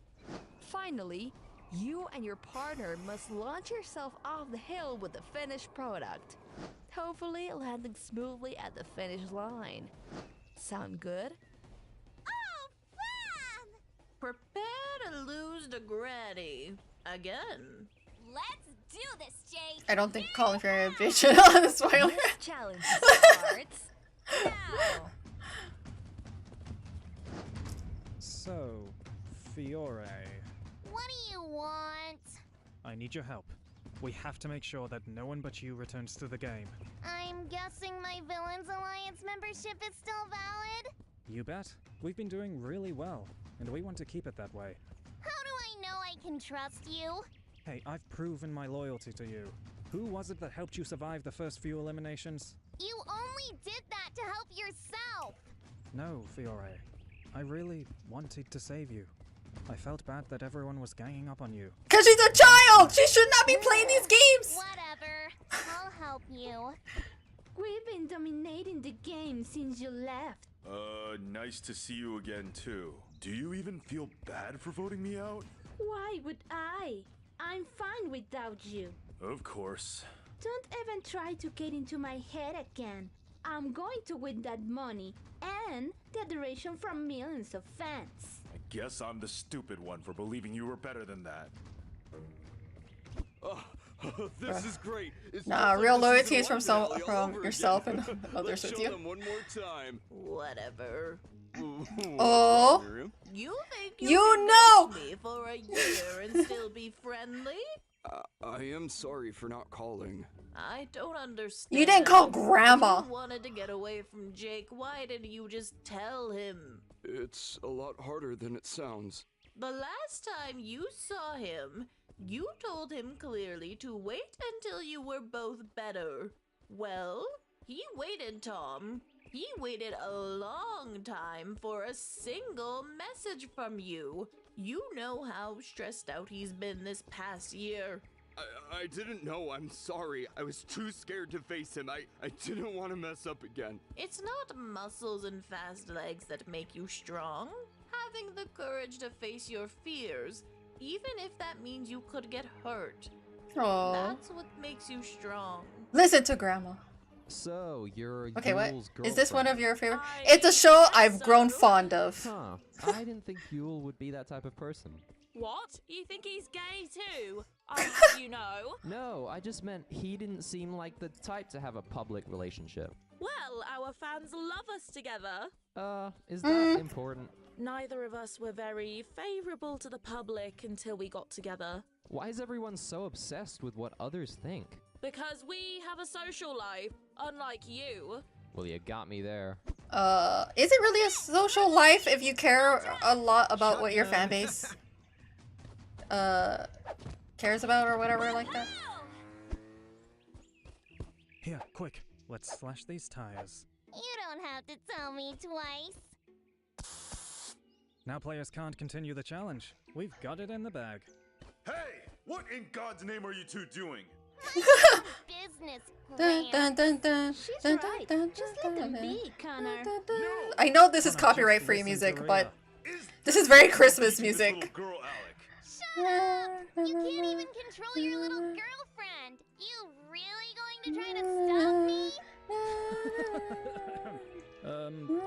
Finally, you and your partner must launch yourself off the hill with the finished product, hopefully landing smoothly at the finish line. Sound good? Oh, fun! Prepare to lose to Granny. Again. Let's do this, Jake. I don't think calling for a bitch on a spoiler. This challenge starts now. So, Fiore, What do you want? I need your help. We have to make sure that no one but you returns to the game. I'm guessing my Villains Alliance membership is still valid? You bet. We've been doing really well, and we want to keep it that way. How do I know I can trust you? Hey, I've proven my loyalty to you. Who was it that helped you survive the first few eliminations? You only did that to help yourself. No, Fiore. I really wanted to save you. I felt bad that everyone was ganging up on you. Cause she's a child! She should not be playing these games! Whatever. I'll help you. We've been dominating the game since you left. Nice to see you again, too. Do you even feel bad for voting me out? Why would I? I'm fine without you. Of course. Don't even try to get into my head again. I'm going to win that money and the adoration from millions of fans. I guess I'm the stupid one for believing you were better than that. This is great. It's Nah, just real like the loyalty is season from one finale all over yourself again. and others Let's with show you. them one more time. Whatever. Oh. You think You can know! ghost me for a year and still be friendly? I am sorry for not calling. I don't understand. You didn't call Grandma. If you wanted to get away from Jake, why didn't you just tell him? It's a lot harder than it sounds. The last time you saw him, you told him clearly to wait until you were both better. Well, he waited, Tom. He waited a long time for a single message from you. You know how stressed out he's been this past year. I didn't know. I'm sorry. I was too scared to face him. I didn't want to mess up again. It's not muscles and fast legs that make you strong. Having the courage to face your fears, even if that means you could get hurt. Aww. That's what makes you strong. Listen to Grandma. So, you're Okay, what? Yule's Is this one girlfriend. of your favorite? It's a show I've grown fond of. Huh. I didn't think Yule would be that type of person. What? You think he's gay too? I'll have you know. No, I just meant he didn't seem like the type to have a public relationship. Well, our fans love us together. Is that important? Neither of us were very favorable to the public until we got together. Why is everyone so obsessed with what others think? Because we have a social life, unlike you. Well, you got me there. Is it really a social life if you care a lot about what your fan base cares about or whatever like that? Here, quick. Let's slash these tires. You don't have to tell me twice. Now players can't continue the challenge. We've got it in the bag. Hey! What in God's name are you two doing? Business, Dun, dun, dun, dun, She's dun, right. dun, Just dun, let them dun, be, Connor. I know this is copyright free music, but this is very Christmas music. Girl, Alec. Shut up! You can't even control your little girlfriend. You really going to try to stop me?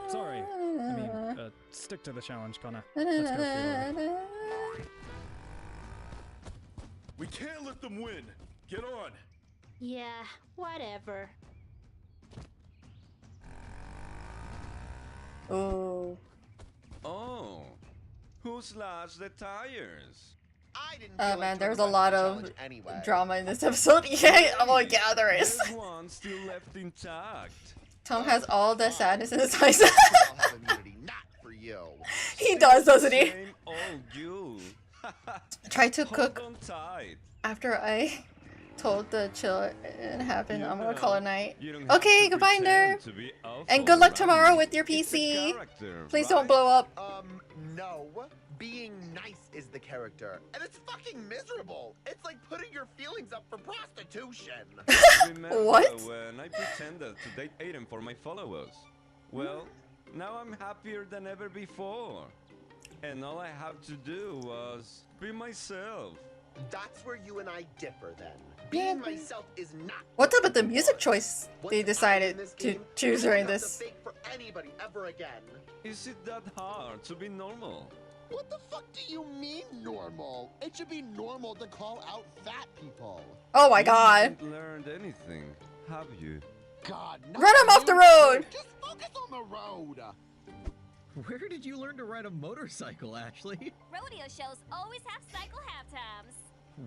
Sorry. I mean, stick to the challenge, Connor. Let's go through We can't let them win. Get on. Yeah, whatever. Oh. Oh, who slashed the tires? I didn't Oh feel man, like there's a doing lot the of challenge anyway. drama in this episode. Yeah, oh yeah, there is. There's one still left intact. Tom has all the sadness in his eyes. I'll have immunity, not for you. He does, doesn't he? Same old you. Try to Hold cook on tight. after I told the chill it happened. I'm gonna call it night. You don't have Okay, to goodbye, pretend nerd. to be awful And good luck around tomorrow me. with your It's a PC. character, Please right? don't blow up. No. Being nice is the character. And it's fucking miserable. It's like putting your feelings up for prostitution. Remember What? when I pretended to date Aiden for my followers? Well, now I'm happier than ever before. And all I have to do was be myself. That's where you and I differ then. Being myself is not. What's up with the music choice they Once I'm in decided this to game, choose I during don't have this? to fake for anybody ever again. Is it that hard to be normal? What the fuck do you mean normal? It should be normal to call out fat people. Oh my You god. haven't learned anything, have you? God, Run him off the road! Just focus on the road. Where did you learn to ride a motorcycle, Ashley? Rodeo shows always have cycle halftimes.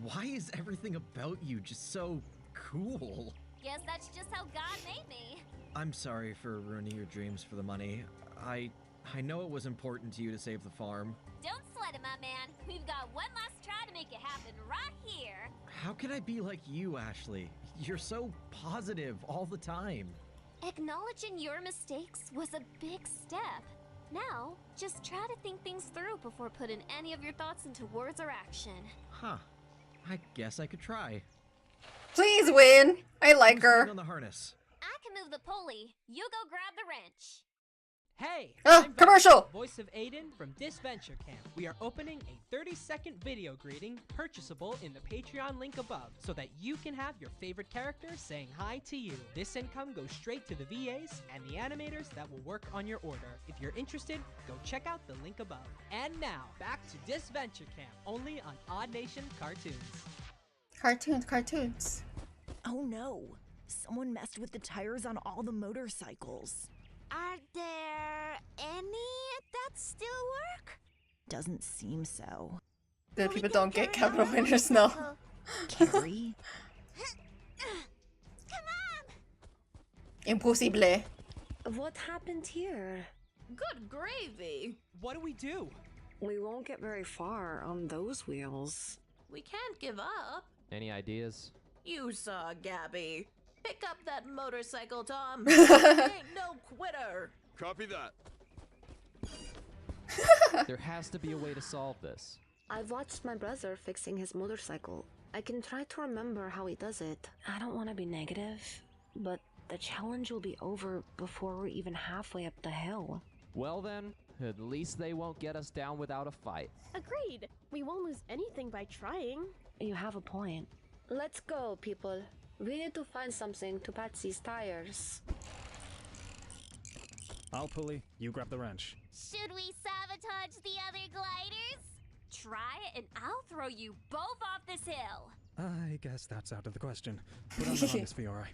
Why is everything about you just so cool? Guess that's just how God made me. I'm sorry for ruining your dreams for the money. I know it was important to you to save the farm. Don't sweat it, my man. We've got one last try to make it happen right here. How can I be like you, Ashley? You're so positive all the time. Acknowledging your mistakes was a big step. Now, just try to think things through before putting any of your thoughts into words or action. Huh. I guess I could try. Please win. I like her. On the harness. I can move the pulley. You go grab the wrench. Hey! Ah, I'm commercial! Vector, voice of Aiden from Disventure Camp. We are opening a 30-second video greeting purchasable in the Patreon link above so that you can have your favorite character saying hi to you. This income goes straight to the VAs and the animators that will work on your order. If you're interested, go check out the link above. And now, back to Disventure Camp, only on Odd Nation Cartoons. Cartoons. Oh no, someone messed with the tires on all the motorcycles. Are there any that still work? Doesn't seem so. The people don't get capital winners now. Carrie? Come on! Impossible. What happened here? Good gravy. What do we do? We won't get very far on those wheels. We can't give up. Any ideas? You saw Gabby. Pick up that motorcycle, Tom. He ain't no quitter. Copy that. There has to be a way to solve this. I watched my brother fixing his motorcycle. I can try to remember how he does it. I don't want to be negative, but the challenge will be over before we're even halfway up the hill. Well then, at least they won't get us down without a fight. Agreed. We won't lose anything by trying. You have a point. Let's go, people. We need to find something to patch these tires. I'll pulley, you grab the wrench. Should we sabotage the other gliders? Try it and I'll throw you both off this hill. I guess that's out of the question. Put on the harness, Fiore.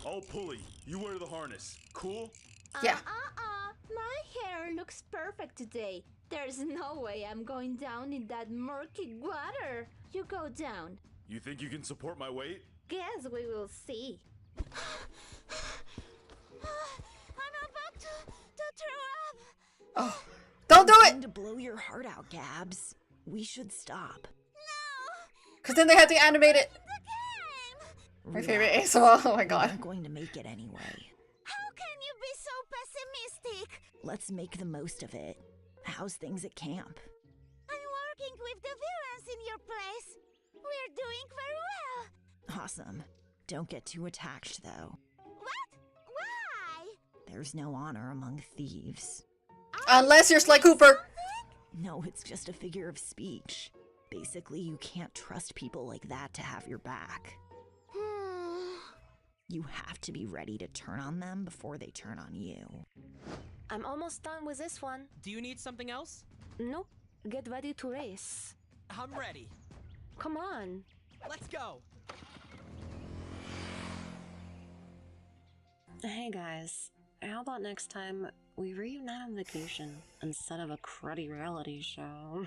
I'll pulley. You wear the harness. Cool? Yeah. My hair looks perfect today. There's no way I'm going down in that murky water. You go down. You think you can support my weight? Guess we will see. I'm about to throw up. Oh, don't do I'm it! going to blow your heart out, Gabs. We should stop. Because then they have to animate it. My favorite ASMR. Oh my god. I'm going to make it anyway. How can you be so pessimistic? Let's make the most of it. How's things at camp? I'm working with the villains in your place. We're doing very well. Awesome. Don't get too attached, though. What? Why? There's no honor among thieves. Unless you're Sly Cooper. No, it's just a figure of speech. Basically, you can't trust people like that to have your back. You have to be ready to turn on them before they turn on you. I'm almost done with this one. Do you need something else? Nope. Get ready to race. I'm ready. Come on. Let's go. Hey guys, how about next time we reunite on vacation instead of a cruddy reality show?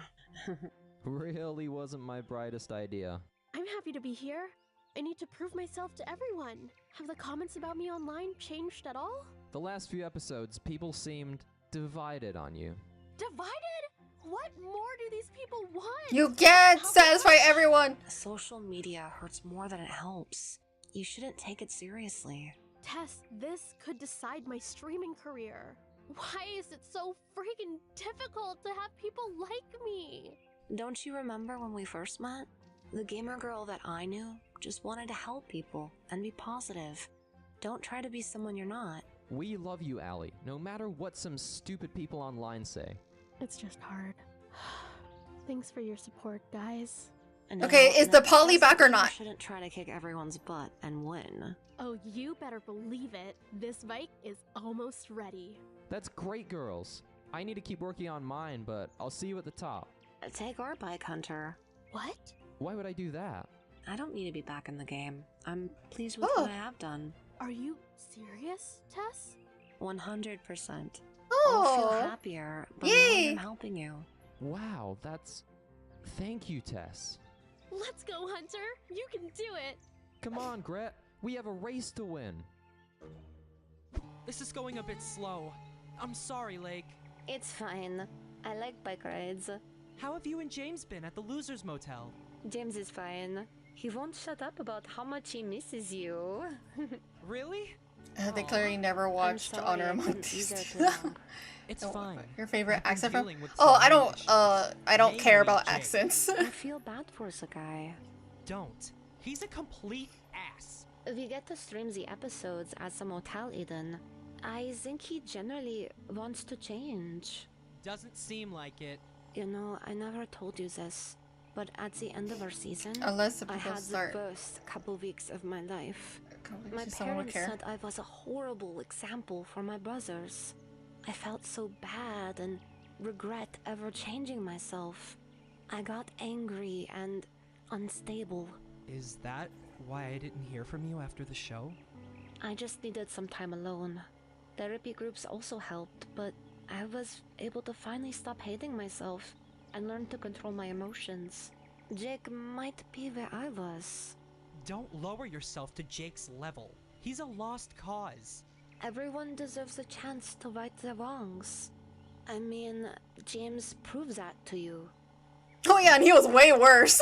Really wasn't my brightest idea. I'm happy to be here. I need to prove myself to everyone. Have the comments about me online changed at all? The last few episodes, people seemed divided on you. Divided? What more do these people want? You can't satisfy everyone. Social media hurts more than it helps. You shouldn't take it seriously. Tess, this could decide my streaming career. Why is it so freaking difficult to have people like me? Don't you remember when we first met? The gamer girl that I knew just wanted to help people and be positive. Don't try to be someone you're not. We love you, Allie, no matter what some stupid people online say. It's just hard. Thanks for your support, guys. Okay, is the poly back or not? Shouldn't try to kick everyone's butt and win. Oh, you better believe it. This bike is almost ready. That's great, girls. I need to keep working on mine, but I'll see you at the top. Take our bike, Hunter. What? Why would I do that? I don't need to be back in the game. I'm pleased with what I have done. Are you serious, Tess? 100%. Oh, I'll feel happier, but yay! I'm helping you. Wow, that's... Thank you, Tess. Let's go, Hunter. You can do it. Come on, Gret. We have a race to win. This is going a bit slow. I'm sorry, Lake. It's fine. I like bike rides. How have you and James been at the Losers Motel? James is fine. He won't shut up about how much he misses you. Really? They clearly never watched sorry, Honor I Among couldn't be Thieves. there too long. It's fine. Your favorite I've been accent from? dealing with Oh, some I don't care Mainly about Jake. accents. I feel bad for Sakai. Don't. He's a complete ass. We get to stream the episodes as a Motel Eden. I think he generally wants to change. Doesn't seem like it. You know, I never told you this, but at the end of our season, Unless the I people had start. the worst couple weeks of my life. My Just someone would parents care. said I was a horrible example for my brothers. I felt so bad and regret ever changing myself. I got angry and unstable. Is that why I didn't hear from you after the show? I just needed some time alone. Therapy groups also helped, but I was able to finally stop hating myself and learn to control my emotions. Jake might be where I was. Don't lower yourself to Jake's level. He's a lost cause. Everyone deserves a chance to right their wrongs. I mean, James proved that to you. Oh yeah, and he was way worse.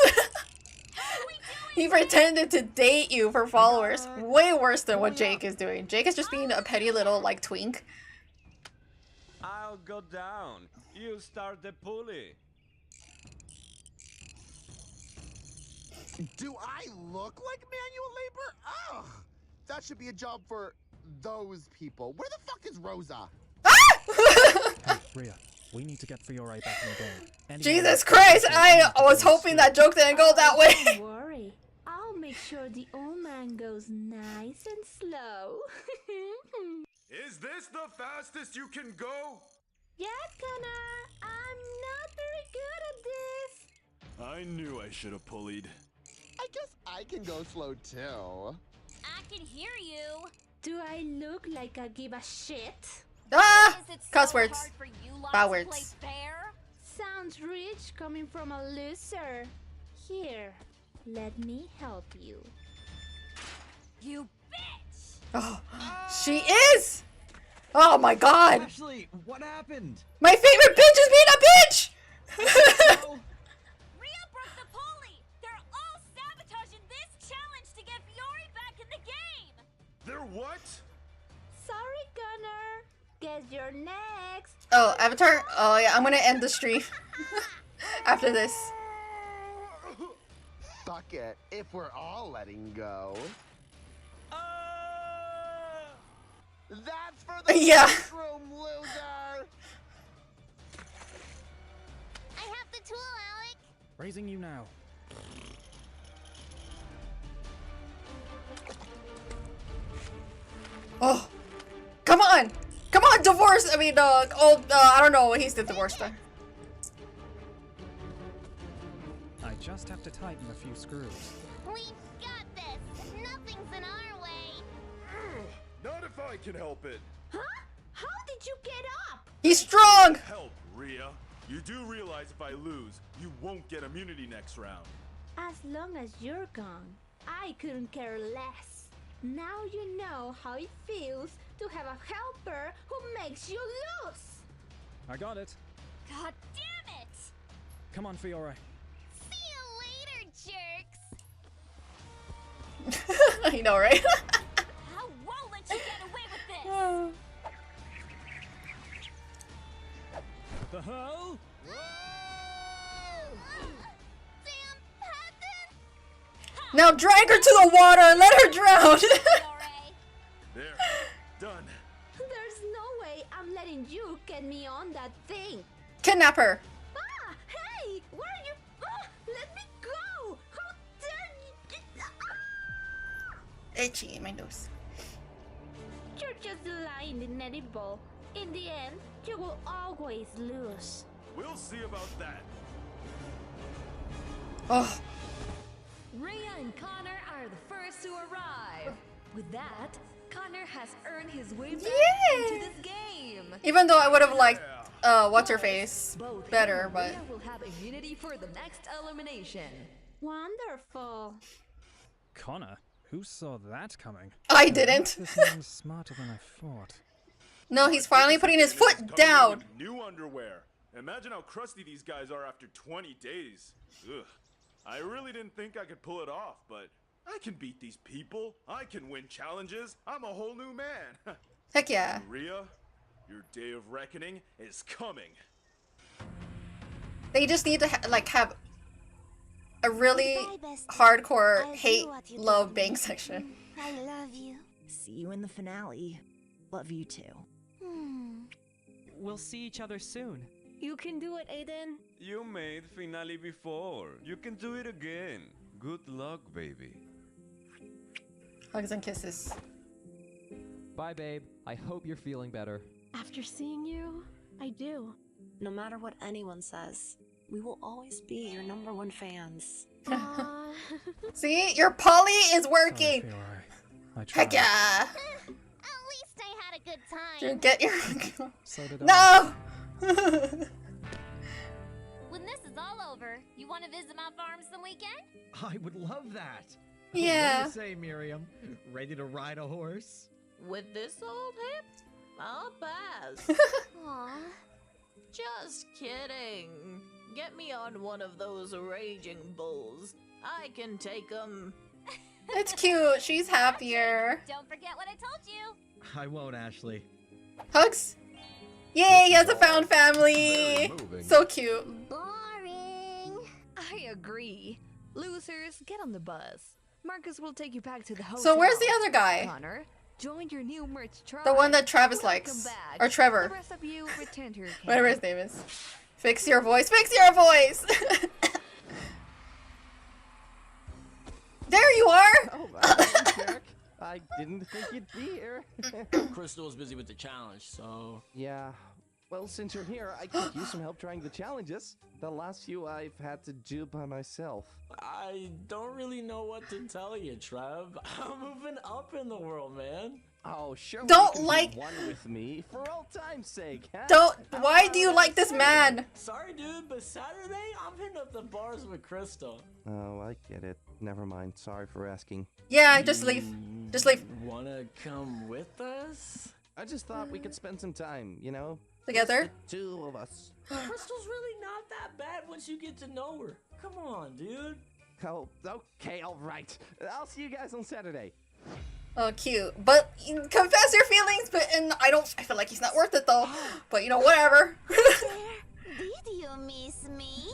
He pretended to date you for followers. Way worse than what Jake is doing. Jake is just being a petty little, like, twink. I'll go down. You start the pulley. Do I look like manual labor? Ugh! That should be a job for those people. Where the fuck is Rosa? Hey, Rhea, we need to get Fiore back in the game. Anyone Jesus Christ! I was hoping that joke didn't go that way. Don't worry. I'll make sure the old man goes nice and slow. Is this the fastest you can go? Yeah, Connor. I'm not very good at this. I knew I should have pulleyed. I guess I can go slow too. I can hear you. Do I look like I give a shit? Ah! Is it so Cuss words. hard for you lot Bad to words. play fair? Sounds rich coming from a loser. Here, let me help you. You bitch! Oh, she is! Oh my god! Ashley, what happened? My favorite bitch is being a bitch! Rhea broke the pulley! They're all sabotaging this challenge to get Fiore back in the game! They're what? Sorry, Connor. Guess you're next. Oh, Avatar? Oh yeah, I'm gonna end the stream after this. Fuck it, if we're all letting go. That's for the Yeah. mushroom, loser! I have the tool, Alec. Raising you now. Oh, come on! Come on, divorce! I mean, I don't know, he's the divorce then. I just have to tighten a few screws. We've got this. Nothing's in our way. Not if I can help it. Huh? How did you get up? He's strong! Help, Rhea. You do realize if I lose, you won't get immunity next round. As long as you're gone, I couldn't care less. Now you know how it feels to have a helper who makes you lose. I got it. God damn it! Come on, Fiore. See you later, jerks! I know, right? I won't let you get away with this! The hell? Damn, Patton! Now drag her to the water and let her drown! There. Done. There's no way I'm letting you get me on that thing. Kidnap her! Ah, hey, where are you? Ah, let me go! How dare you? Ah! Itchy in my nose. You're just lying inedible. In the end, you will always lose. We'll see about that. Oh. Rhea and Connor are the first to arrive. With that, Connor has earned his way back into this game. Even though I would have liked, what's her face Both better, him and but Rhea will have immunity for the next elimination. Wonderful. Connor? Who saw that coming? I didn't. This man's smarter than I thought. No, he's finally putting his foot Coming in down. with new underwear. Imagine how crusty these guys are after 20 days. Ugh. I really didn't think I could pull it off, but I can beat these people. I can win challenges. I'm a whole new man. Heck yeah. Rhea, your day of reckoning is coming. They just need to have a really Goodbye, bestie. hardcore I'll do hate what you love told bang me. section. I love you. See you in the finale. Love you too. We'll see each other soon. You can do it, Aiden. You made finale before. You can do it again. Good luck, baby. Hugs and kisses. Bye, babe. I hope you're feeling better. After seeing you, I do. No matter what anyone says, we will always be your #1 fans. See, your poly is working. I tried. Heck yeah. At least I had a good time. Dude, get your So did no. When this is all over, you want to visit my farm some weekend? I would love that. Yeah. What do you say, Miriam? Ready to ride a horse? With this old hip? I'll pass. Aw. Just kidding. Get me on one of those raging bulls. I can take them. It's cute. She's happier. Don't forget what I told you. I won't, Ashley. Hugs. Yay, he has a found family. So cute. Boring. I agree. Losers, get on the bus. Marcus will take you back to the hotel. So where's the other guy? Connor, join your new merch tribe. The one that Travis Welcome likes. back. Or Trevor. The rest of you return to your camp. Whatever his name is. Fix your voice. Fix your voice! There you are! Oh, hey, Jack. I didn't think you'd be here. Crystal was busy with the challenge, so... Yeah. Well, since you're here, I could use some help trying the challenges. The last few I've had to do by myself. I don't really know what to tell you, Trev. I'm moving up in the world, man. Oh, sure. Don't you can like- be one with me for old time's sake, huh? Don't. Why do you like this man? Sorry, dude, but Saturday, I'm hitting up the bars with Crystal. Oh, I get it. Never mind. Sorry for asking. Yeah, just leave. Just leave. Wanna come with us? I just thought we could spend some time, you know? Together? Just the two of us. Crystal's really not that bad once you get to know her. Come on, dude. Oh, okay, alright. I'll see you guys on Saturday. Oh, cute. But confess your feelings, but and I feel like he's not worth it though. But you know, whatever. Did you miss me?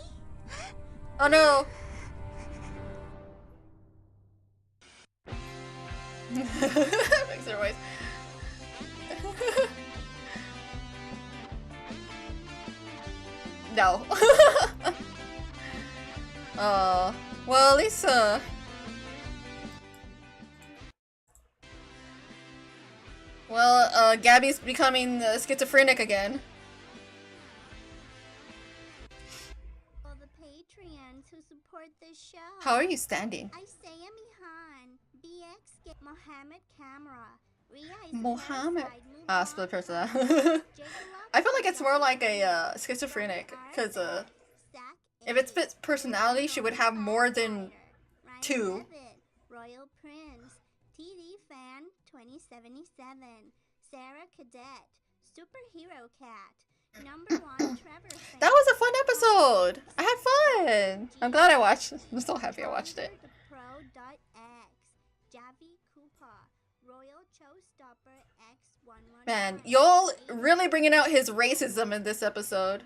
Oh no. Fix their voice. No. Well, at least, Gabby's becoming schizophrenic again. For the Patreons who support this show. How are you standing? Isaiah Mihan, BX get Mohammed Camera. Ria is Mohammed. Parasite, Split person. I feel like it's more like a schizophrenic, because if it fits personality, she would have more than two. Royal Prince, TD Fan 2077, Sarah Cadet, Superhero Cat, number 1 Trevor fan. That was a fun episode. I had fun. I'm glad I watched. I'm so happy I watched it. Pro.x, Javi Koopa, Royal Showstopper X11. Man, y'all really bringing out his racism in this episode.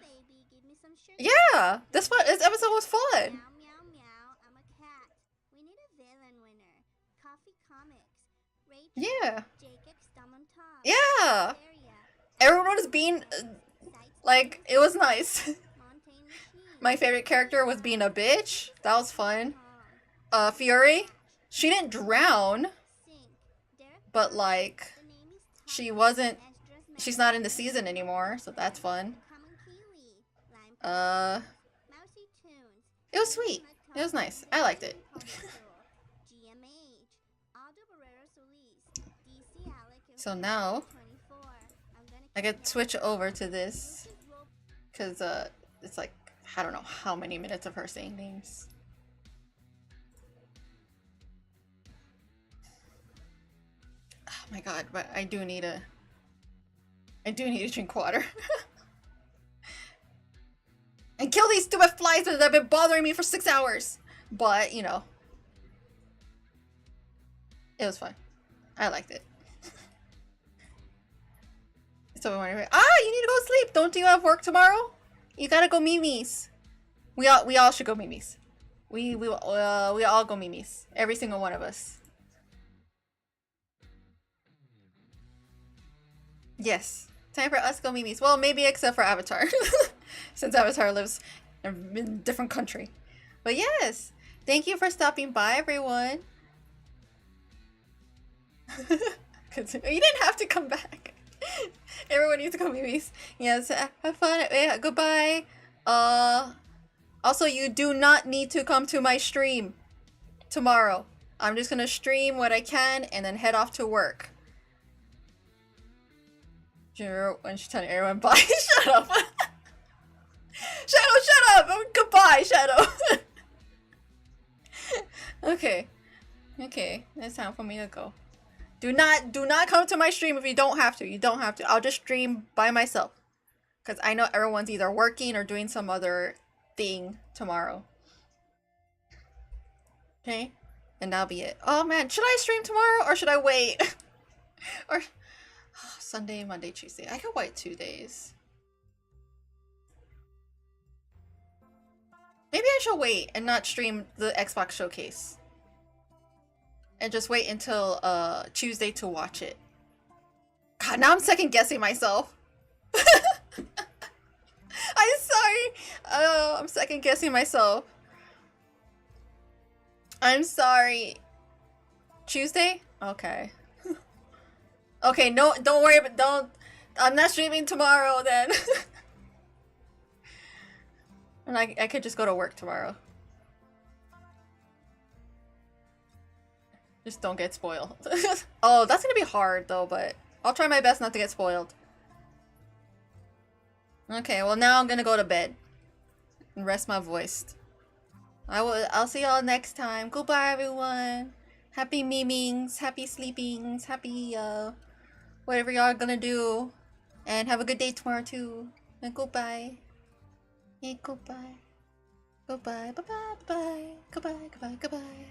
Yeah, this episode was fun. Meow meow meow, I'm a cat. We need a villain winner. Coffee Comics, Rachel, Yeah. Jacob Stum on top. Yeah. Everyone was being like, it was nice. My favorite character was being a bitch. That was fun. Fury, she didn't drown, but like, she's not in the season anymore, so that's fun. It was sweet. It was nice. I liked it. So now I could switch over to this because it's like, I don't know how many minutes of her saying names. Oh my god, but I do need to drink water. And kill these stupid flies that have been bothering me for 6 hours. But, you know, it was fun. I liked it. So we went, you need to go sleep. Don't you have work tomorrow? You gotta go Mimi's. We all should go Mimi's. We all go Mimi's. Every single one of us. Yes. Time for us to go Mimi's. Well, maybe except for Avatar. Since Avatar lives in a different country. But yes. Thank you for stopping by, everyone. You didn't have to come back. Everyone needs to go Mimi's. Yes, have fun. Yeah, goodbye. Also, you do not need to come to my stream tomorrow. I'm just gonna stream what I can and then head off to work. When she's telling everyone bye. Shut up. Shadow, shut up. Goodbye, Shadow. Okay. Okay, it's time for me to go. Do not come to my stream if you don't have to. You don't have to. I'll just stream by myself. Because I know everyone's either working or doing some other thing tomorrow. Okay? And that'll be it. Oh man, should I stream tomorrow or should I wait? Or Sunday, Monday, Tuesday. I could wait 2 days. Maybe I should wait and not stream the Xbox showcase. And just wait until Tuesday to watch it. God, now I'm second guessing myself. I'm sorry. I'm second guessing myself. I'm sorry. Tuesday? Okay. Okay, no, don't worry, but I'm not streaming tomorrow then. And I could just go to work tomorrow. Just don't get spoiled. Oh, that's gonna be hard though, but I'll try my best not to get spoiled. Okay, well now I'm gonna go to bed and rest my voice. I'll see y'all next time. Goodbye everyone. Happy memings, happy sleepings, happy whatever y'all are gonna do. And have a good day tomorrow too. And goodbye. Yeah, goodbye. Goodbye, bye bye, bye. Goodbye, goodbye, goodbye.